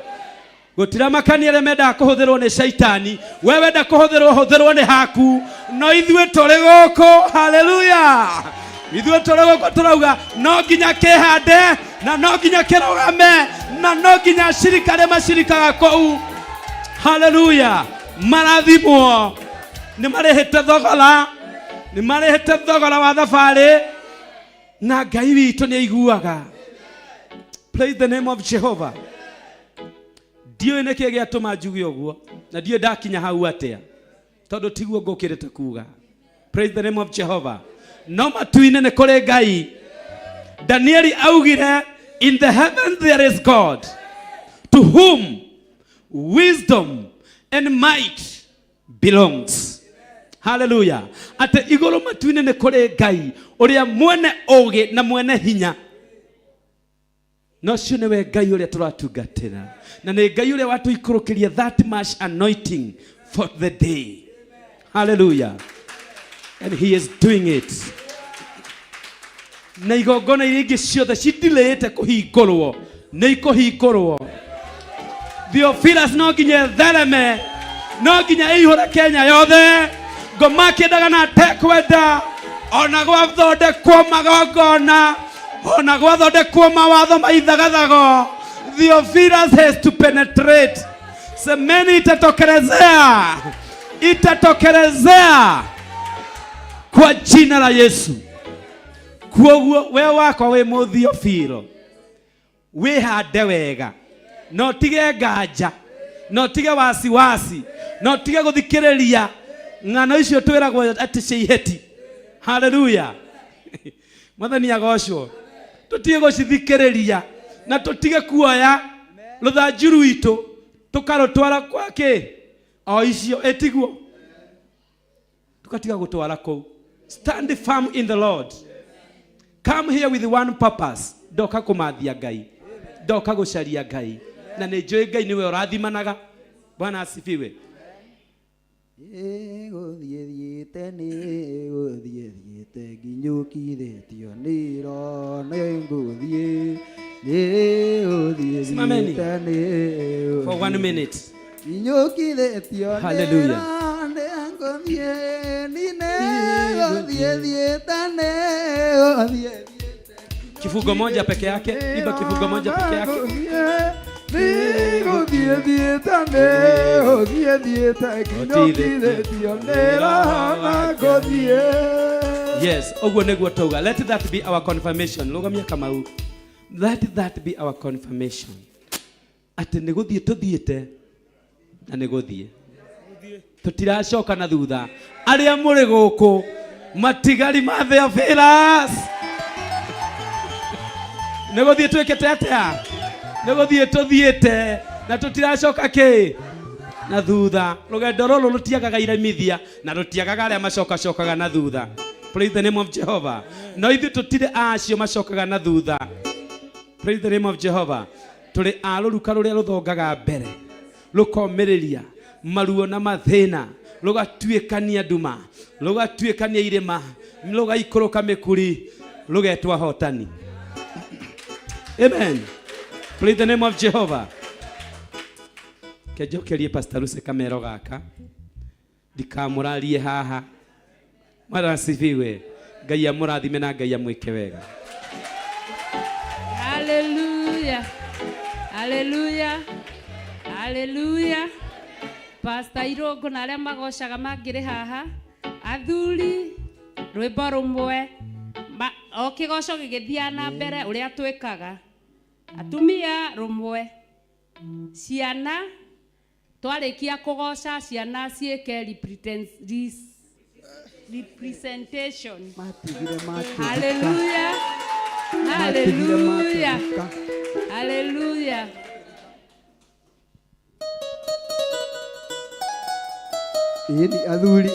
Gutira makania aria menda kuhuthirwo ni shaitani. Wewe nda kuhuthirwo ni haku. No ithue turi guku. Hallelujah. Ithue turi guku turauga no nginya kihande na no nginya kirugame na no nginya shirika aria mashirikaga kou. Hallelujah. Marathimwo ni marehete thogora. Ni marehete thogora wa thabari. Na Ngai witu ni aiguaga. Praise the name of Jehovah. Dio neke giatuma njuge uguo na dio ndakinya hau atia tondu tiguo ngukirite kuga. Praise the name of Jehovah. No matuine ne kore Ngai. Danieli augire, in the heavens there is God to whom wisdom and might belongs. Hallelujah. Ate igoro matuine ne kore Ngai uria mwene oge na mwene hinya. No cio niwe Ngai uria turatungatira na ni Ngai uria watu ikurukiria that much anointing for the day. Hallelujah. And he is doing it. Na igongona iria ingĩ ciothe citilĩte kũhingũrwo nĩ ikũhingũrwo. Theophilus no nginya thereme, no nginya ĩihũre Kenya yothe. Ngoma kĩendaga na tekwenda, ona gwathondekwo magongona, ona gwathondekwo mawatho maithagathago, Theophilus has to penetrate. Semeni itatokelezea, itatokelezea kwa jina la Yesu. Kuoguo we wako we Mũthiofilo, wĩhande wega, no tige nganja, no tige wasiwasi, no tige gũthikĩrĩria ng'ano icio twĩragwo atĩ ciiheti. Hallelujah. Mwathani agocwo. Tutige gũcithikĩrĩria na tutige kuoya rũthanju rwitũ tukarũtwara kwake o icio etiguo. Tukatiga gũtwara kũu. Stand firm in the Lord. Come here with one purpose. Ndoka kũmathia Ngai, ndoka gũcaria Ngai, na nĩ njũĩ Ngai nĩwe ũrathimanaga. Bwana asifiwe. Gũthiĩthiĩte nĩ gũthiĩthiĩte nginyũkithĩtio nĩ iro nĩ ngũthiĩ gũthiĩthiĩte nĩ For 1 minute. nginyũkithĩtio Hallelujah. nĩ ngũthiĩ gũthiĩthiĩte nĩ gũthiĩthiĩte. Kifungo moja peke yake, imba kifungo moja peke yake. Yes, oguo nĩguo tauga. Let that be our confirmation. Rũgamia Kamau. Let that be our confirmation. Atĩ nĩ gũthiĩ tũthiĩte na nĩ gũthiĩ. Tũtiracoka na thutha. Arĩa mũrĩ gũkũ matigari ma Theophilus. Nĩ gũthiĩ twĩkĩte atĩa? Nĩ gũthiĩ tũthiĩte na tũtiracoka kĩ? Na thutha. Rũgendo rũrũ rũtiagaga iramithia na rũtiagaga arĩa macokaga na thutha. Praise the name of Jehovah. No ithuĩ tũtirĩ acio macokaga na thutha. Praise the name of Jehovah. Tũrĩ a rũruka rũrĩa rũthongaga mbere, rũkomĩrĩria maruo na mathĩna, rũgatuĩkania nduma, rũgatuĩkania irĩma, rũgaikũrũka mĩkuri, rũgetwa hotani. Amen. Praise the name of Jehovah. Kejokerie Pastor Luce kamero gaka. Ndikamũrarie haha. Mwana asifiwe. Ngai amũrathime na Ngai amwĩke wega. Hallelujah. Hallelujah. Hallelujah. Pastor Irũngũ na arĩa magocaga mangĩrĩ haha. Athuri rwĩmbo rũmwe o kĩgoco gĩgĩthiĩ na mbere ũrĩa twĩkaga. Atumia rũmwe. Ciana twarĩkia kũgoca, ciana ciĩke representation. Hallelujah. Hallelujah. Hallelujah. Ini athuri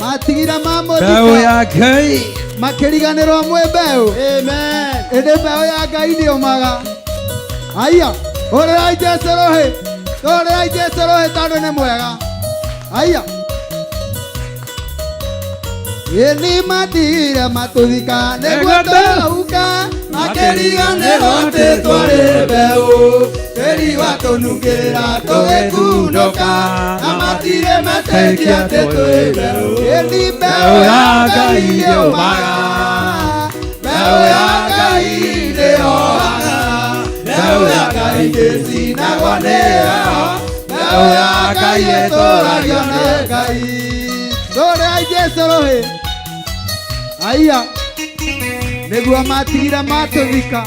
matigira Mbeũ ya Ngai makĩriganĩrwo mwĩ mbeũ. Amen. Ĩndĩ mbeũ ya Ngai ndĩũmaga. Aya, ũrĩrai Jesũ rũhĩ tondũ nĩ mwega. Aya, ini matigire matũthika nĩguo tũgauka, makĩriganĩrwo atĩ twarĩ mbeũ, tĩri watũnungĩrĩra tũgĩkunũka, na matirĩ metĩkia atĩ twĩ mbeũ. Ini mbeũ ya Ngai ndĩũmaga, mbeũ ya Ngai ndĩohaga, mbeũ ya Ngai ndĩcinagwo nĩyo, mbeũ ya Ngai ĩtũũragio nĩ Ngai. Tũrĩai Jesũ rũhĩ. Aya, nĩguo matigire matũthika,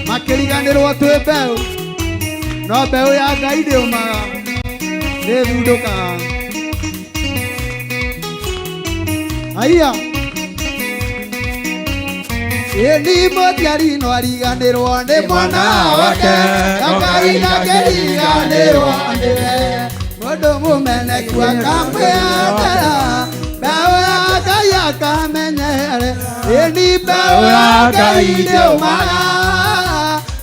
makĩriganĩrwo twĩ mbeũ, no mbeũ ya Ngai ndĩũmaga, nĩĩthundũkaga. Aya, ĩni mũtiari no ariganĩrwo nĩ mwana wake, Ngai ndangĩriganĩrwo nĩwe, mũndũ mũmeneku akamwĩendera, mbeũ ya Ngai akamenyere. Ini mbeũ ya Ngai ndĩũmaga,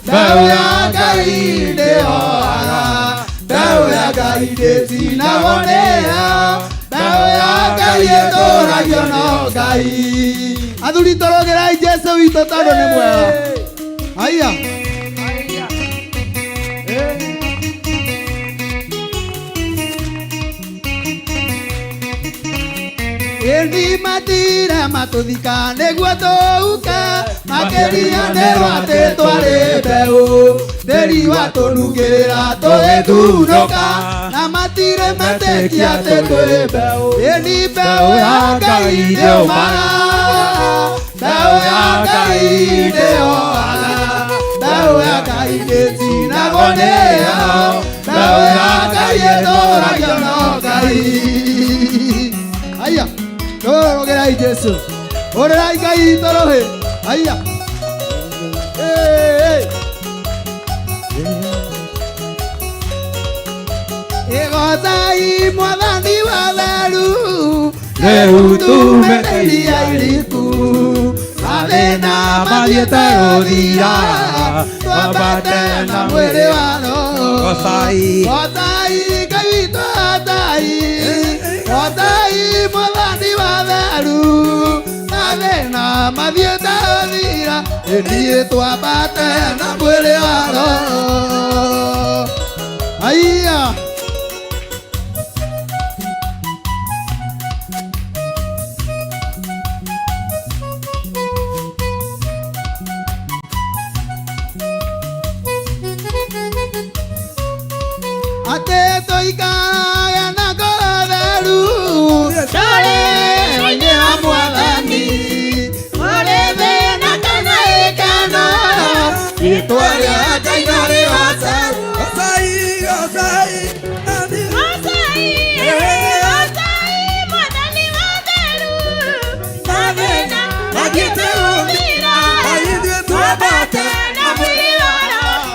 Mbeu ya Ngai ndĩhoaga, mbeu ya Ngai ndĩtinagũnĩha, mbeu ya Ngai ĩtũũragio no Ngai. Athuri tũrũgĩrai Jesũ witũ tondũ nĩ mwega. Haya. Ĩni matire matũthika nĩguo tũhuke, makĩria nĩ atĩ twarĩ mbeũ, tĩri watũnungĩrĩra tũgĩtunũka, na matire metĩkia atĩ twĩ mbeũ. Ĩni mbeũ ya Ngai ndĩũmaga, mbeũ ya Ngai ndĩhoaga, mbeũ ya Ngai ndĩtinagũnĩha, mbeũ ya Ngai ĩtũũragio no Ngai. Haya. Tũrũgĩrai Jesũ, ũrĩrai Ngai tũrũhĩ. Haya. Ĩgocai Mwathani wa theru, rĩu tumĩte iria iriku, mathĩna mathiĩte gũthira, twambate na mwĩrĩ wa Roho. Gocai Ngai witũ Ngai, gocai Mwathani wa theru, mathĩna mathiĩte gũthira, ithuĩ twambate na mwĩrĩ wa Roho. Haya. Ate toikaya na kotheru, dole onye wa Mwathani, ole thĩna kana ĩkeno, rĩĩtwa rĩa Ngai no rĩgatheru. Gocai Mwathani wa theru, mathĩna mathiĩte gũthira, ithuĩ twambate na mwĩrĩ wa Roho.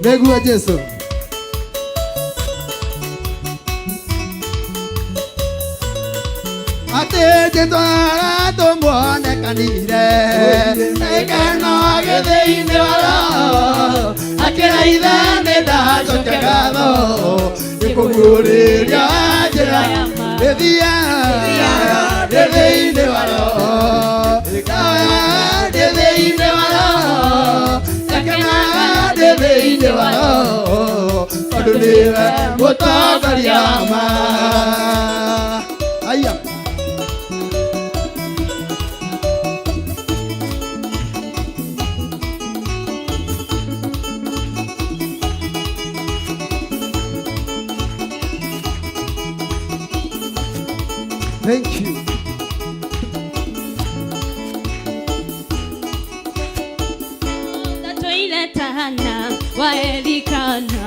Neguo Jesũ. Atĩ njĩtwara tũmuonekanire, ĩkeno gĩthĩ-inĩ wa Roho, akĩraitha nĩ ndacokia ngatho, nĩkũguũrĩria njĩra ndĩthiaga thĩinĩ wa Roho, thĩinĩ wa Roho, akenaga thĩinĩ wa Roho, tondũ nĩwe mũtongoria wa ma. Haya. Thank you. waelikana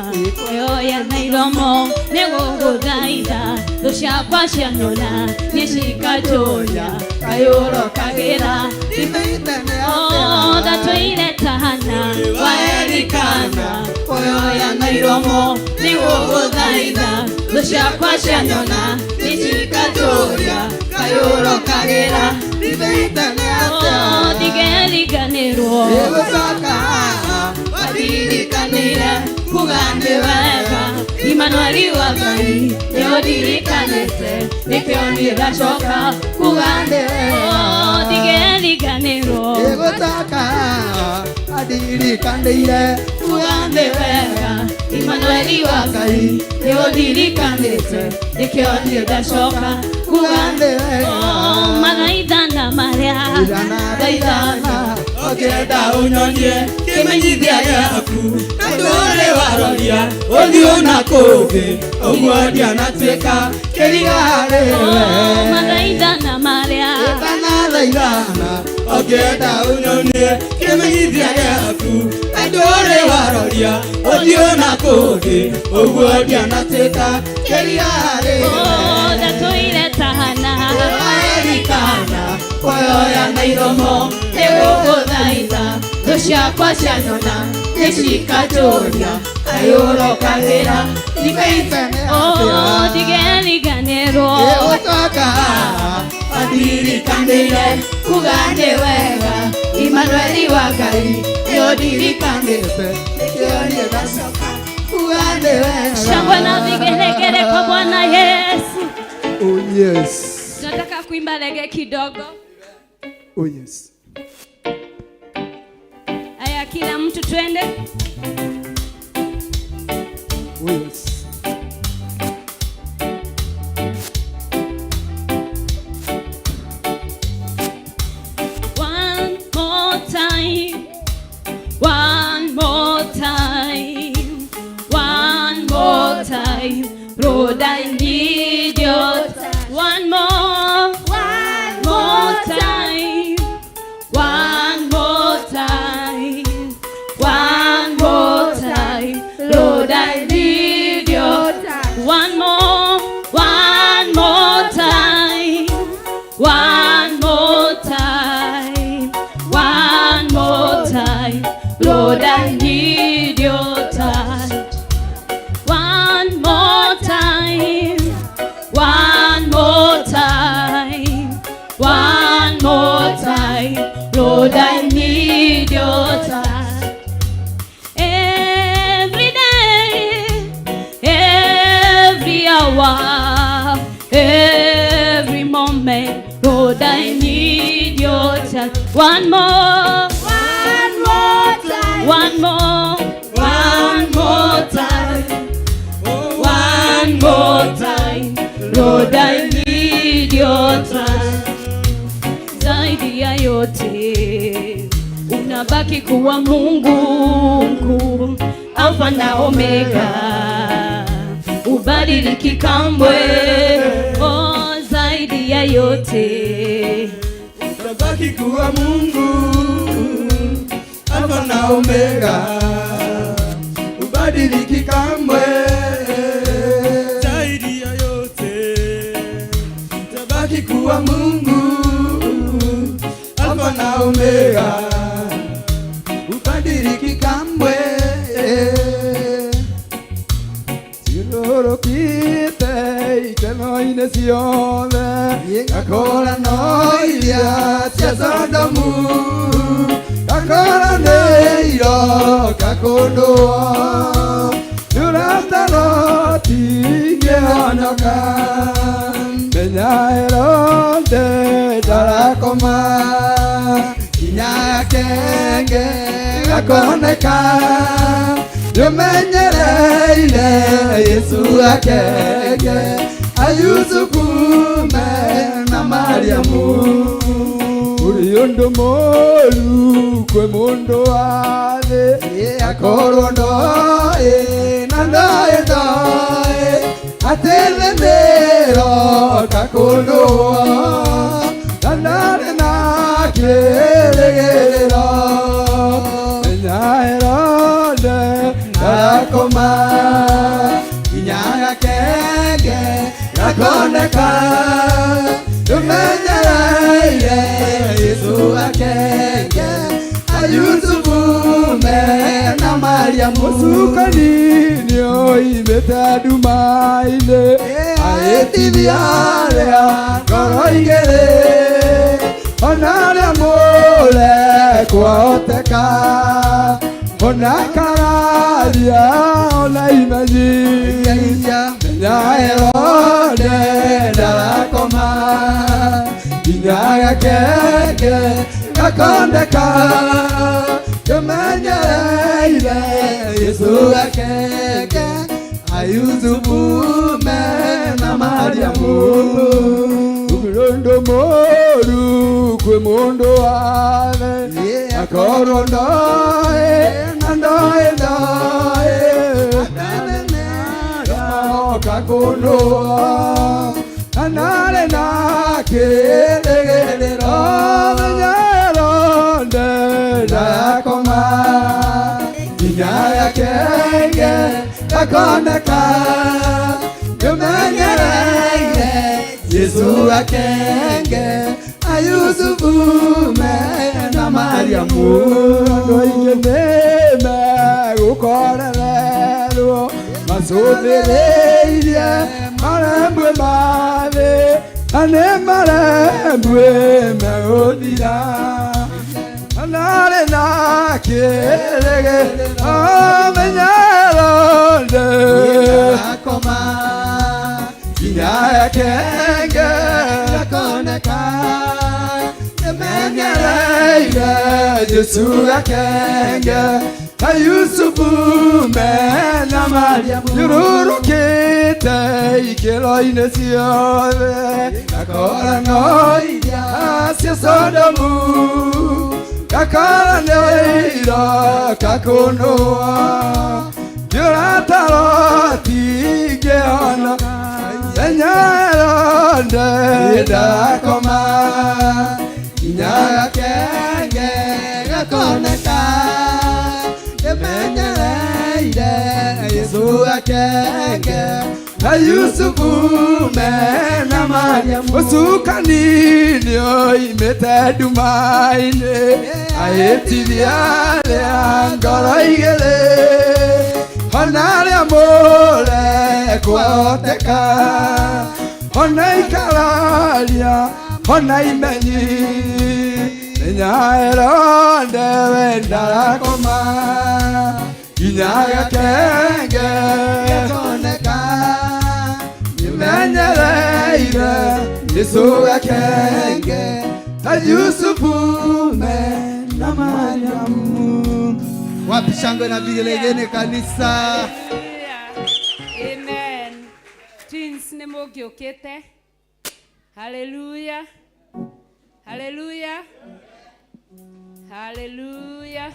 oya nairomo nego daida doshakwa shanona nishikatoya ayoro kagera oh datoile tahana waelikana oya nairomo nego daida doshakwa shanona nishikatoya ayoro kagera oh digeliganero wadirikanira kugande wega Imanueli wagai yodirikanete nikionira shoka kugande wega digeliganero egotaka adirikanire kugande wega Imanueli wagai yodirikanete nikionira shoka kugande wega malaidana maria daidana ogeda unyonye kimenyithia yaku ndore waroria ongiona kobe ogwadia natweka kerigare malaidana maria daidana ogeda unyonye kimenyithia yaku ndore waroria ongiona kobe ogwadia natweka kerigare datoile tahana erikana oya nairomo ego daida doshakwa shanona nishikatoria ayoro kagera digeliganero egotaka adirikanire kugande wega Imanueli wagai yodirikanire nikionira shoka kugande wega shangwe na vigelegele kwa Bwana Yesu. Oh yes. Tunataka kuimba lege kidogo. Oh yes. Aya, kila mtu twende. Oh yes. One more time. One more time. One more time. Lord, I need your touch. One more time. One more time. One more time. Lord, I need your touch. One more time. One more time. One more time. Lord, I need your touch. One more time. One more time. One more time. Lord, I need your touch. Every day, every hour, every moment. Lord, I need your touch. One more time. One more time. One more time. Lord, I need your touch. Zaidi ya yote unabaki kuwa Mungu, Alfa na Omega, ubadiliki kamwe. Oh, zaidi ya yote unabaki kuwa Mungu, Alfa na Omega, ubadiliki kamwe. Zaidi ya yote utabaki kuwa Mungu, Alfa na Omega, ubadiliki kamwe. Sirorokite iteno ciothe gakora no iria cia Sodomu, gakora nĩ iroka kũndũa nĩũrataro tingĩhonoka. Menya Herode ndarakoma kinya kenge gakoneka, nĩũmenyereire Yesu akenge Ayusukume na Mariamu. Uri ũndũ mũũru kwĩ mũndũ wa thĩ akorwo ndoĩ na ndoĩ atĩ thĩ nĩĩroka kũndũa na ndarĩ na kĩĩrĩgĩrĩro. Menya Herode ndarakoma inyaga kenge gakoneka tumenyereire Yesu akenge Ayusufu na Mariamu sukani nio imeta dumaile aetiviarea koroigere onare mole kuoteka onakararia onaimaji naelode darakoma inyaga keke kakondeka tumenyereire Yesu akeke Ayusufu na Mariamu umurondo moru kwe mondo ave akorondoe nandoe doe kakonoa anale na kelegero menyeronde dakoma inyaga kenge kakoneka tumenyereire Yesu akenge Ayusufu na Mariamu ndoigeneme gukorererwo masubireirie marembwe mave ane marembwe meguthira anare na kirege amenyeronde akoma inyaga kenge gakoneka tumenyereire Yesu akenge Ayusufu na Mariamu yururukite ikiro-inĩ ciothe gakoranoiria cia Sodomu gakoranĩira gakũnũa yũrataroti ngĩona enyeronde ndakoma inyaga kenge gakoneka tumenyereire Yesu akenge Ayusufu na Mariamu usukani nio imete dumaine aetiviaria ngoroigere onaria mole kuoteka onaikararia onaimenyi nyaeronde wendarakoma inyaga kenge gakoneka tumenyereire Yesu akenge Ayusufu na Mariamu. Wapi shangwe na vigelegele kanisa? Amen. Twins ni mugiukite. Hallelujah. Hallelujah. Hallelujah.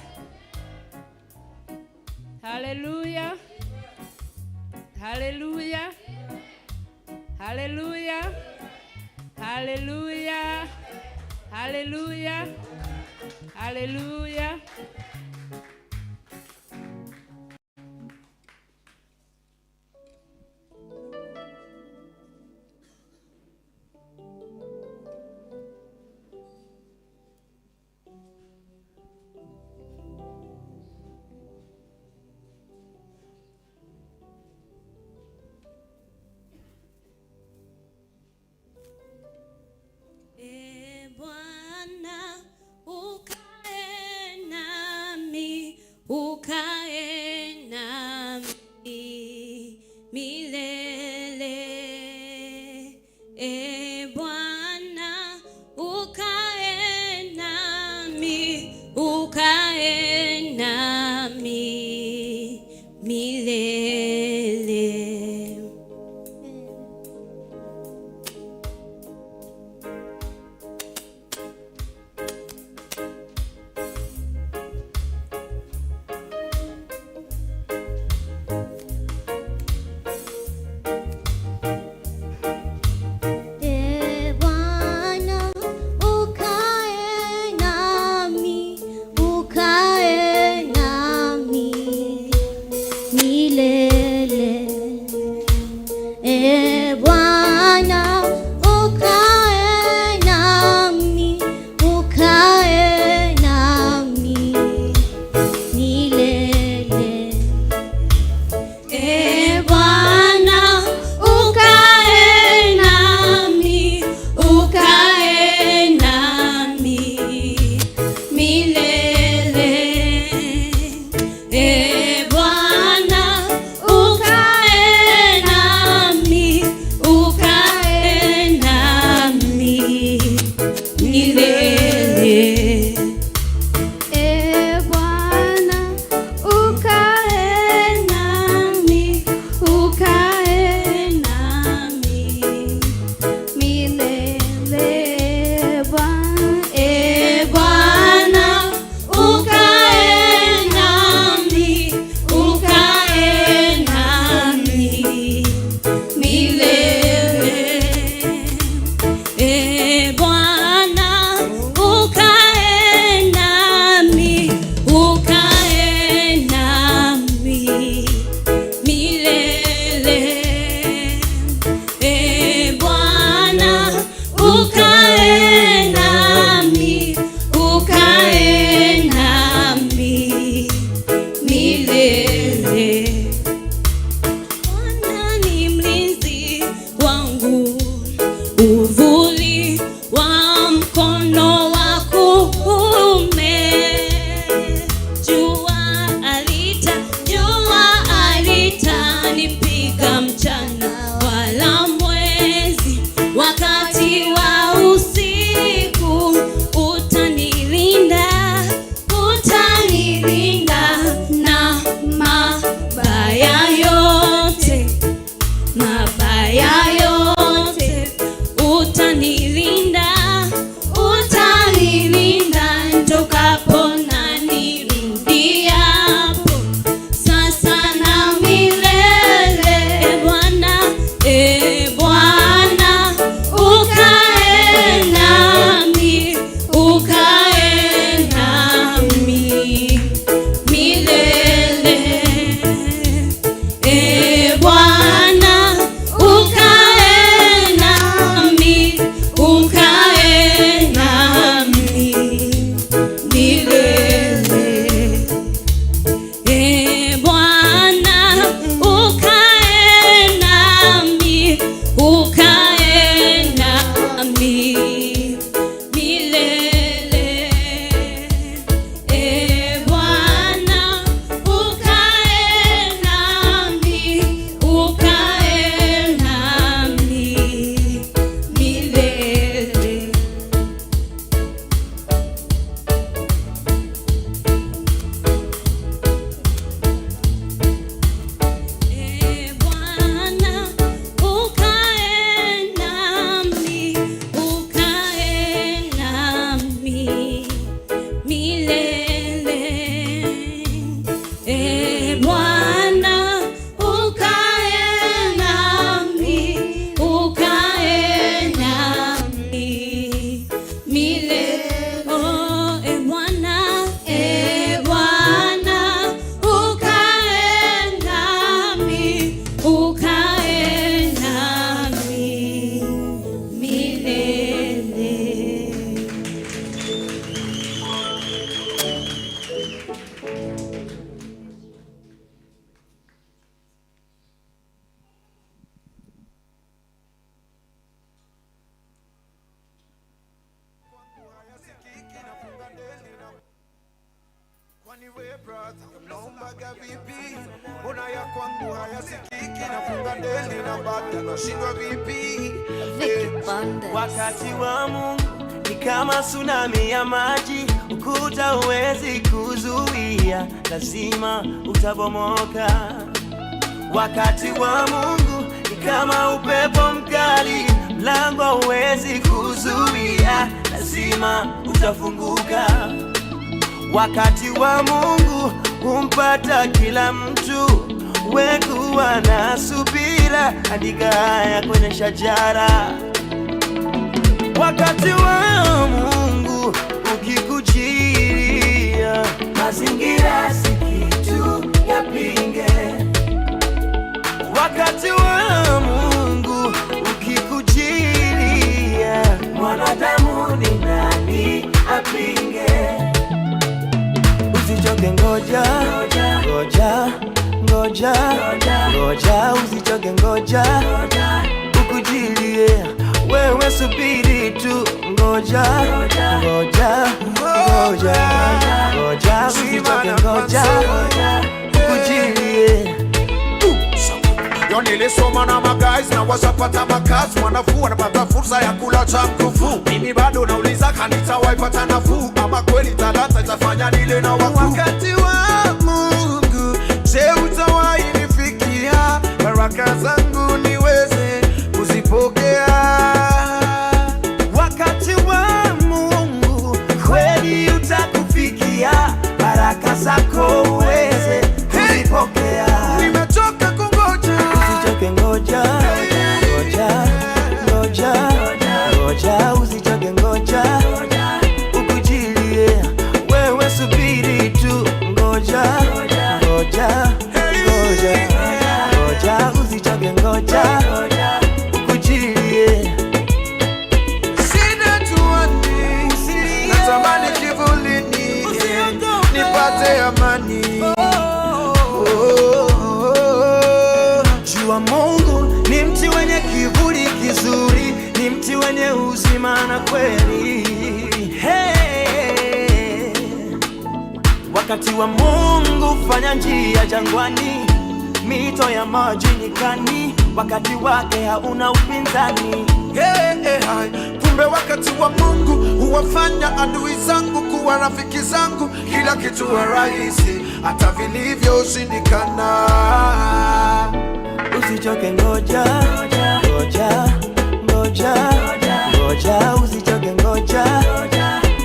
Hallelujah. Hallelujah. Hallelujah. Hallelujah. Hallelujah. Hallelujah. Ukae nami milele, Bwana ukae nami milele. milele. Bwana ukae nami, ukae nami milele. Bwana ukae nami, ukae nami milele. Bwana ukae nami, ukae nami milele. Bwana ukae nami, ukae nami milele. Bwana ukae nami, ukae nami milele. Bwana ukae nami, ukae nami milele. Bwana ukae nami, ukae nami milele. Bwana ni mlinzi wangu, uvuli wa mkono wa kuume. Jua alitanipiga mchana, wala mwezi wakati wa usiku. Utanilinda, utanilinda na mabaya yote, mabaya yote. Utanilinda, utanilinda nitokapo na nirudiapo, sasa na milele. Bwana ukae nami, ukae nami milele. Bwana ukae nami, ukae nami milele. Bwana ukae nami, ukae nami milele. Bwana ukae nami, ukae nami milele. Bwana ukae nami, ukae nami milele. Bwana ukae nami, ukae nami milele. Bwana ukae nami, ukae nami milele. Kwani we brother, unaombaga vipi? Mbona ya kwangu hayasikiki? Nafunga deli na bado nashindwa vipi? Wakati wa Mungu ni kama tsunami ya maji, ukuta huwezi kuzuia, lazima utabomoka. Wakati wa Mungu ni kama upepo mkali, mlango huwezi kuzuia, lazima utafunguka. Wakati wa Mungu humpata kila mtu, wekuwa na subira, andika haya kwenye shajara. Wakati wa Mungu ukikujiria, mazingira si kitu yapinge, ngoja, ngoja, ngoja, ngoja, usichoke ngoja, ukujilie, wewe subiri tu, ngoja, ngoja, ngoja, ngoja, usichoke ngoja, ukujilie. Yo nilisoma na magays na washapata makazi, wanafu wanapata fursa ya kula cha mkufu. Mimi bado nauliza kanisa waipata nafuu, ama kweli talanta itafanya nile na wakuu. Wakati wa Mungu, je, utawahi nifikia? Baraka zangu niweze kuzipokea. Wakati wa Mungu kweli utakufikia, baraka zako uweze kuzipokea. Nimechoka kungoja, usichoke ngoja, ngoja, ngoja, ngoja, usichoke ngoja, ukujilie, wewe subiri tu, ngoja, ngoja, ngoja, ngoja, usichoke ngoja, ukujilie. sina tuani, natamani kivulini nipate amani. Jua Mungu ni mti wenye kivuli kizuri, ni mti wenye uzima na kweli. Hey. Wakati wa Mungu fanya njia jangwani, mito ya maji nyikani, wakati wake hauna upinzani. Kumbe wakati wa Mungu huwafanya adui zangu kuwa rafiki zangu, kila kitu wa rahisi hata vilivyoshindikana. Usichoke ngoja, ngoja, ngoja, ngoja, usichoke ngoja,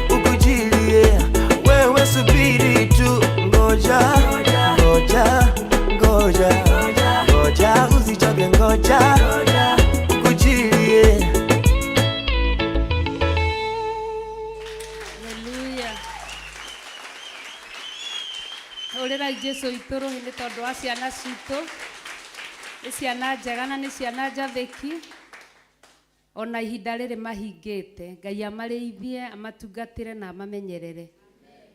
ukujilie, wewe subiri tu, ngoja, ngoja, ngoja, ngoja, usichoke ngoja, ukujilie. Haleluya. Orera Jesu itoro ni tondu wa ciana citũ, nĩ ciana njega na nĩ ciana njathĩki, ona ihinda rĩrĩ mahingĩte. Ngai amarĩithie, amatungatĩre na amamenyerere,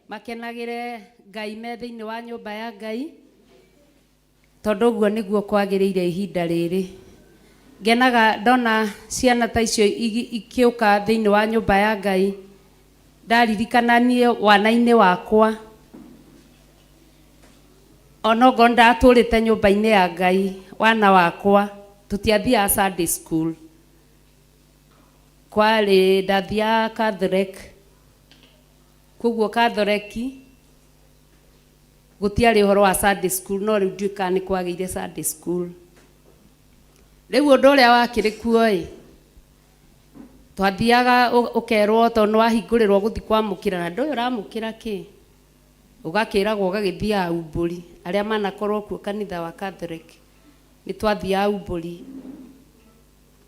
makenagĩre Ngai me thĩinĩ wa nyũmba ya Ngai, tondũ ũguo nĩguo kwagĩrĩire ihinda rĩrĩ. Ngenaga ndona ciana ta icio ikĩũka thĩinĩ wa nyũmba ya Ngai, ndaririkana niĩ wana-inĩ wakwa, onogo ndatũrĩte nyũmba-inĩ ya Ngai, wana wakwa tũtiathiaga Sunday school, kwarĩ ndathiaga Catholic, koguo Catholic gũtiarĩ ũhoro wa Sunday school, no rĩu ndiũĩ kana nĩ kwagĩire Sunday school. Rĩu ũndũ ũrĩa wakĩrĩ kuo-ĩ, twathiaga ũkerwo tondũ nĩwahingũrĩrwo gũthiĩ kwamũkĩra, na ndũĩ ũramũkĩra kĩ, ũgakĩragwo ũgagĩthiaga umbũri. Arĩa manakorwo kuo kanitha wa Catholic nĩ twathiaga umbũri,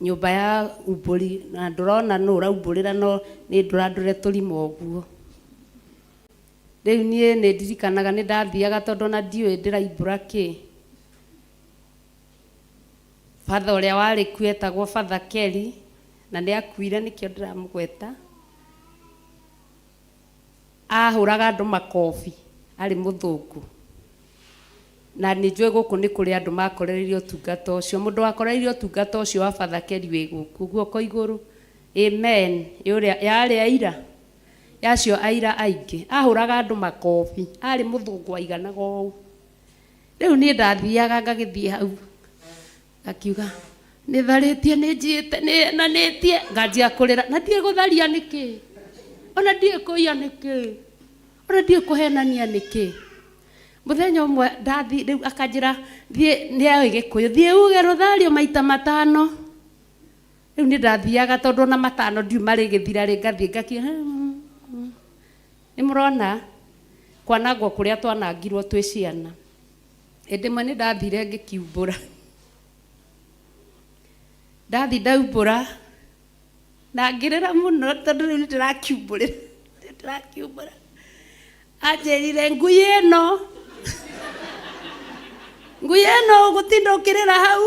nyũmba ya umbũri, na ndũrona nũ ũraumbũrĩra, no nĩ ndũrandũre tũrima ũguo. Rĩu niĩ nĩ ndirikanaga nĩ ndathiaga tondũ na ndiũĩ ndĩraimbũra kĩ. Father ũrĩa warĩ kuo etagwo Father Kelly, na nĩ akuire nĩkĩo ndĩramũgweta. Ahũraga andũ makobi, arĩ mũthũngũ, na nĩ njũĩ gũkũ nĩ kũrĩ andũ makorereirio ũtungata ũcio. Mũndũ wakoreirio ũtungata ũcio wa Father Kelly wĩ gũkũ, guoko igũrũ. Amen. Yarĩ aira yacio aira aingĩ, ahũraga andũ makobi, arĩ mũthũngũ aiganaga ũũ. Rĩu niĩ ndathiaga ngagĩthiĩ hau, akiuga nĩ tharĩtie, nĩ njĩte, nĩ nanĩtie, nganjia kũrĩra, na ndiĩ gũtharia nĩkĩ, ona ndiĩ kũiya nĩkĩ, ona ndiĩ kũhenania nĩkĩ. Mũthenya ũmwe ndathi, rĩu akanjĩra thiĩ, nĩ oĩ Gĩkũyũ, thiĩ uge rũthario maita 5. Rĩu nĩ ndathiaga tondũ na 5 ndiuma rĩgĩthira rĩ, ngathiĩ ngakia. Nĩ mũrona kwanangwo kũrĩa twanangirwo twĩ ciana. Hĩndĩ ĩmwe nĩ ndathire ngĩkiumbũra, ndathi ndaumbũra na ngĩrĩra mũno tondũ rĩu ndĩrakiumbũra. Anjĩrire ngui ĩno ũgũtinda ũkĩrĩra hau.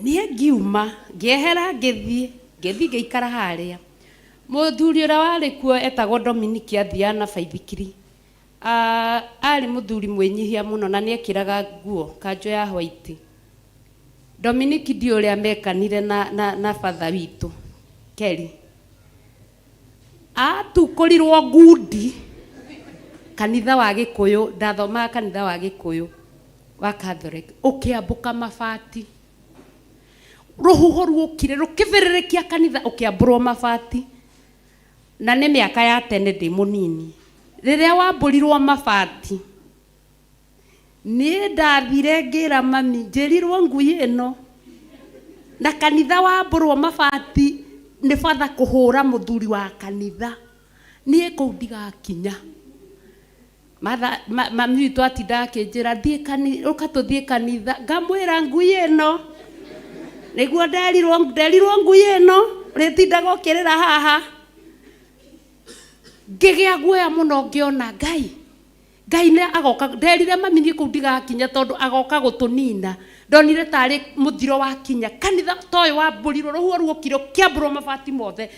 Niĩ ngiuma ngĩehera ngĩthiĩ ngĩikara harĩa. Muthuri ura wari kuo etagwo Dominic Athiana Baithikiri. Ari muthuri mwenyihia muno na niekiraga nguo kanjo ya white. Dominic ndio uria mekanire na father witu Kelly. Tukorirwo ngundi kanitha wa Gikuyu, ndathoma kanitha wa Gikuyu wa Catholic, ukiambuka mabati ruhuho rukire rukivererekia kanitha ukiamburwo mabati, na ni miaka ya tene ndi munini. Riria wamburirwo mabati ni ndathire ngira mami njirirwo ngui ino na kanitha wamburwo mabati ni father kuhura muthuri wa kanitha nie kou ndigakinya. Mami witu atinda akinjira thie kanitha ukatuthie kanitha, ngamwira ngui ino niguo nderirwo ngui ino ritindaga ukirira haha. Ngigia guoya muno ngiona Ngai ne agoka nderire mami nie kou ndigakinya tondu agoka gutunina. Ndonire tari muthiro wa kinya kanitha toy wa mburirwo ruhuo rukiro kiamburwo mabati mothe.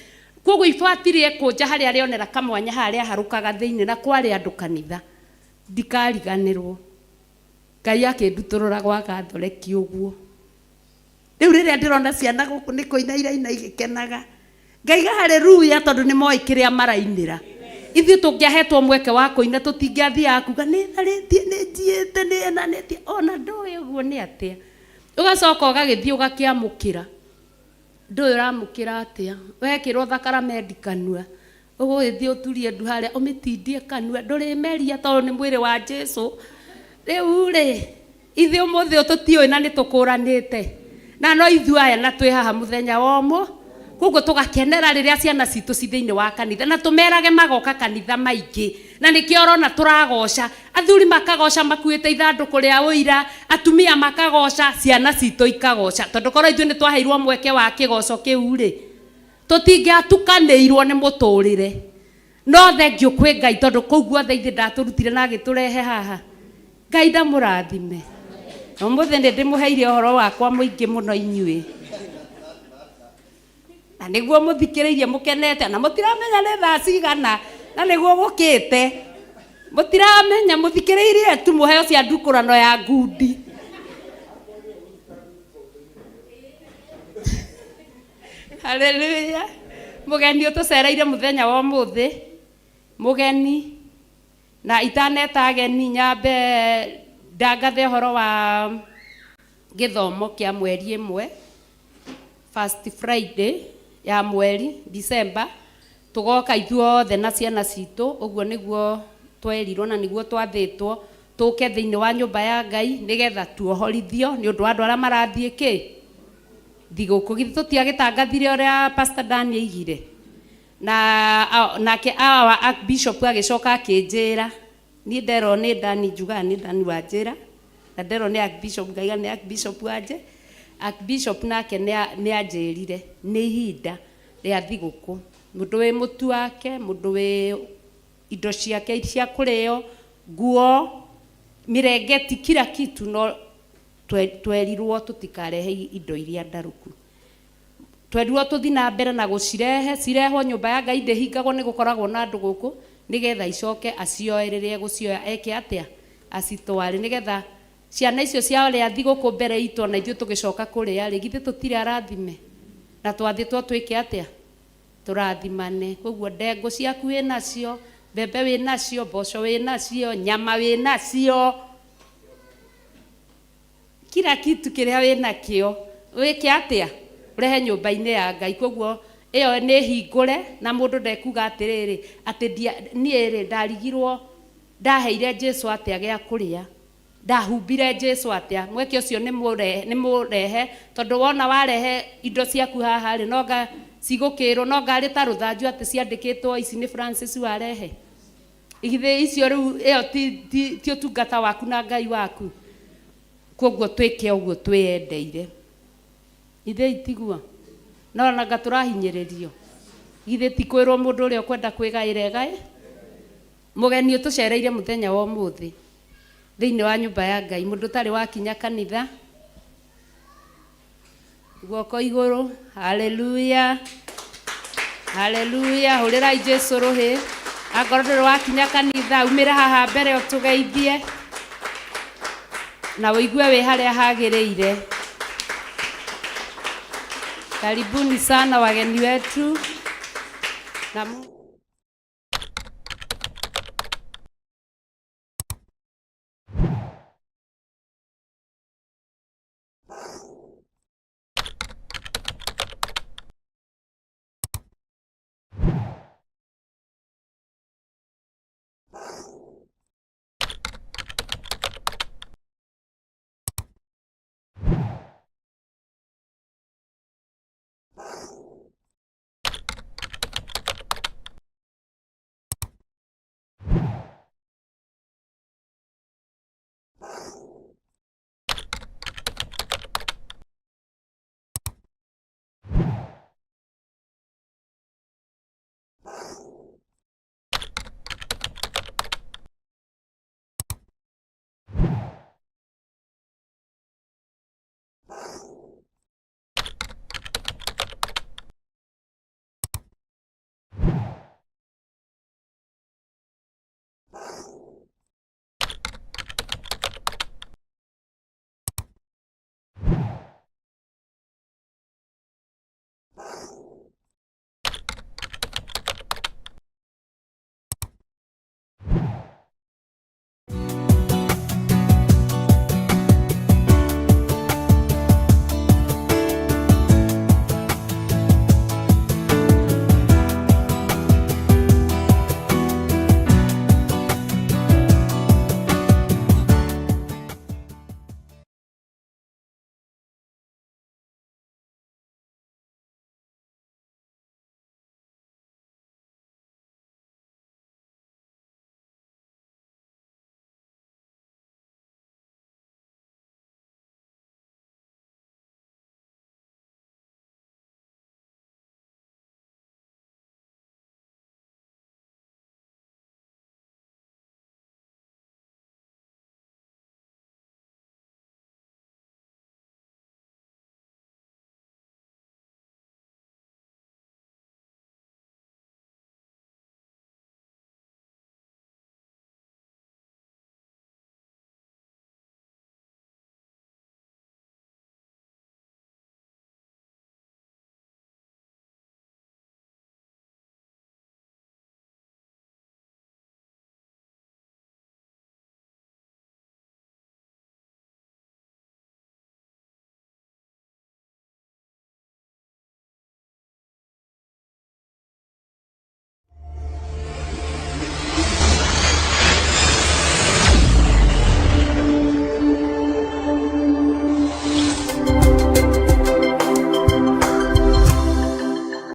Koguo ibati riekunja haria rionera kamwanya haria harukaga thiini na kwari andu kanitha. Ndikariganirwo. Ngai akinduturura gwa Gathoreki uguo. Riu riria ndirona ciana guku ni kuinaira igikenaga. Ngai haleluya tondu ni moi kiria marainira. Ithu tungiahetwo mweke wa kuina tutingiathia kuga ni tharitie ni njiete ni enanetie ona ndoe uguo ni atia. Ugacoka ugagithii ugakiamukira. Ndoe uramukira atia. Wekirwo thakramedi kanua. Ugithii uturie ndu haria umitindie kanua nduri meria tondu ni mwiri wa Jesu. Riu ri ithi umuthi ututioi na nitukuranite. Na no ithu aya na twi haha muthenya womo. Koguo tugakenera riria ciana citu ci thiini wa kanitha na tumerage magoka kanitha maingi na nikio rona turagoca athuri makagoca makuite ithanduku ria uira atumia makagoca ciana citu ikagoca tondu korwo ithu ni twaheirwo mweke wa kigoco kiu ri tutingiatukanirwo ni muturire no thengio kwi Ngai tondu koguo theithi ndaturutire na agiturehe haha. Ngai ndamurathime. Umuthi ndimuheire uhoro wakwa muingi muno inyui na niguo muthikiririe mukenete na mutiramenya ni thaa cigana na niguo gukite mutiramenya muthikiririe tu muheo cia ndukurano ya ngundi. Haleluya. Mugeni utucereire muthenya wa muthi mugeni na itaneta ageni nyambe ndangathe uhoro wa githomo kia mweri imwe first Friday ya mweri December tugoka ithuothe na ciana citu uguo niguo twerirwo na niguo twathitwo tuke thiini wa nyumba ya Ngai nigetha tuohorithio ni undu andu aria marathie ki thiguku githi tutiagitangathire uria Pastor Dan igire na nake awa Archbishop agicoka akinjira ni ndero ni Dani juga ni Dani wanjira na ndero ni Archbishop Ngaiga ni Archbishop wanje. Archbishop nake ni anjirire ni ihinda ria thiguku mundu wi mutu wake mundu wi indo ciake cia kurio nguo mirengeti kila kitu no twerirwo tutikarehe indo iria ndaruku twerirwo tuthi na mbere na gucirehe cirehwo nyumba ya Ngai ndihingagwo ni gukoragwo na andu guku nigetha icoke acioererie gucioya eke atia acitware nigetha ciana icio cia ria thiguku mbere itu na ithu tugicoka kuria ri githi tutire arathime na twathitwo twike atia turathimane. Koguo ndengo ciaku wi nacio mbembe wi nacio mboco wi nacio nyama wi nacio kila kitu kiria wi nakio wike atia urehe nyumba-ini ya Ngai. Koguo iyo ni hingure na mundu ndekuga atiriri ati nie ri ndarigirwo ndaheire Jesu atia gia kuria ndahumbire Jesu atia mweke ucio ni murehe tondu wona warehe indo ciaku haha ri noga cigukirwo noga ri ta ruthanju ati ciandikitwo ici ni Francis warehe igithe icio riu iyo ti utungata waku na Ngai waku. Koguo twike uguo twiendeire ithe itigua no nanga turahinyiririo githe ti kwirwo mundu uria kwenda kwigaira gai. Mugeni utucereire muthenya wa umuthi thiini wa nyumba ya Ngai mundu tari wakinya kanitha guoko iguru. Haleluya. Haleluya, hurira Jesu ruhi. Akorwo ndũrĩ wakinya kanitha, umĩra haha mbere ũtũgeithie na wĩigue wĩ harĩa hagĩrĩire. Karibuni sana wageni wetu na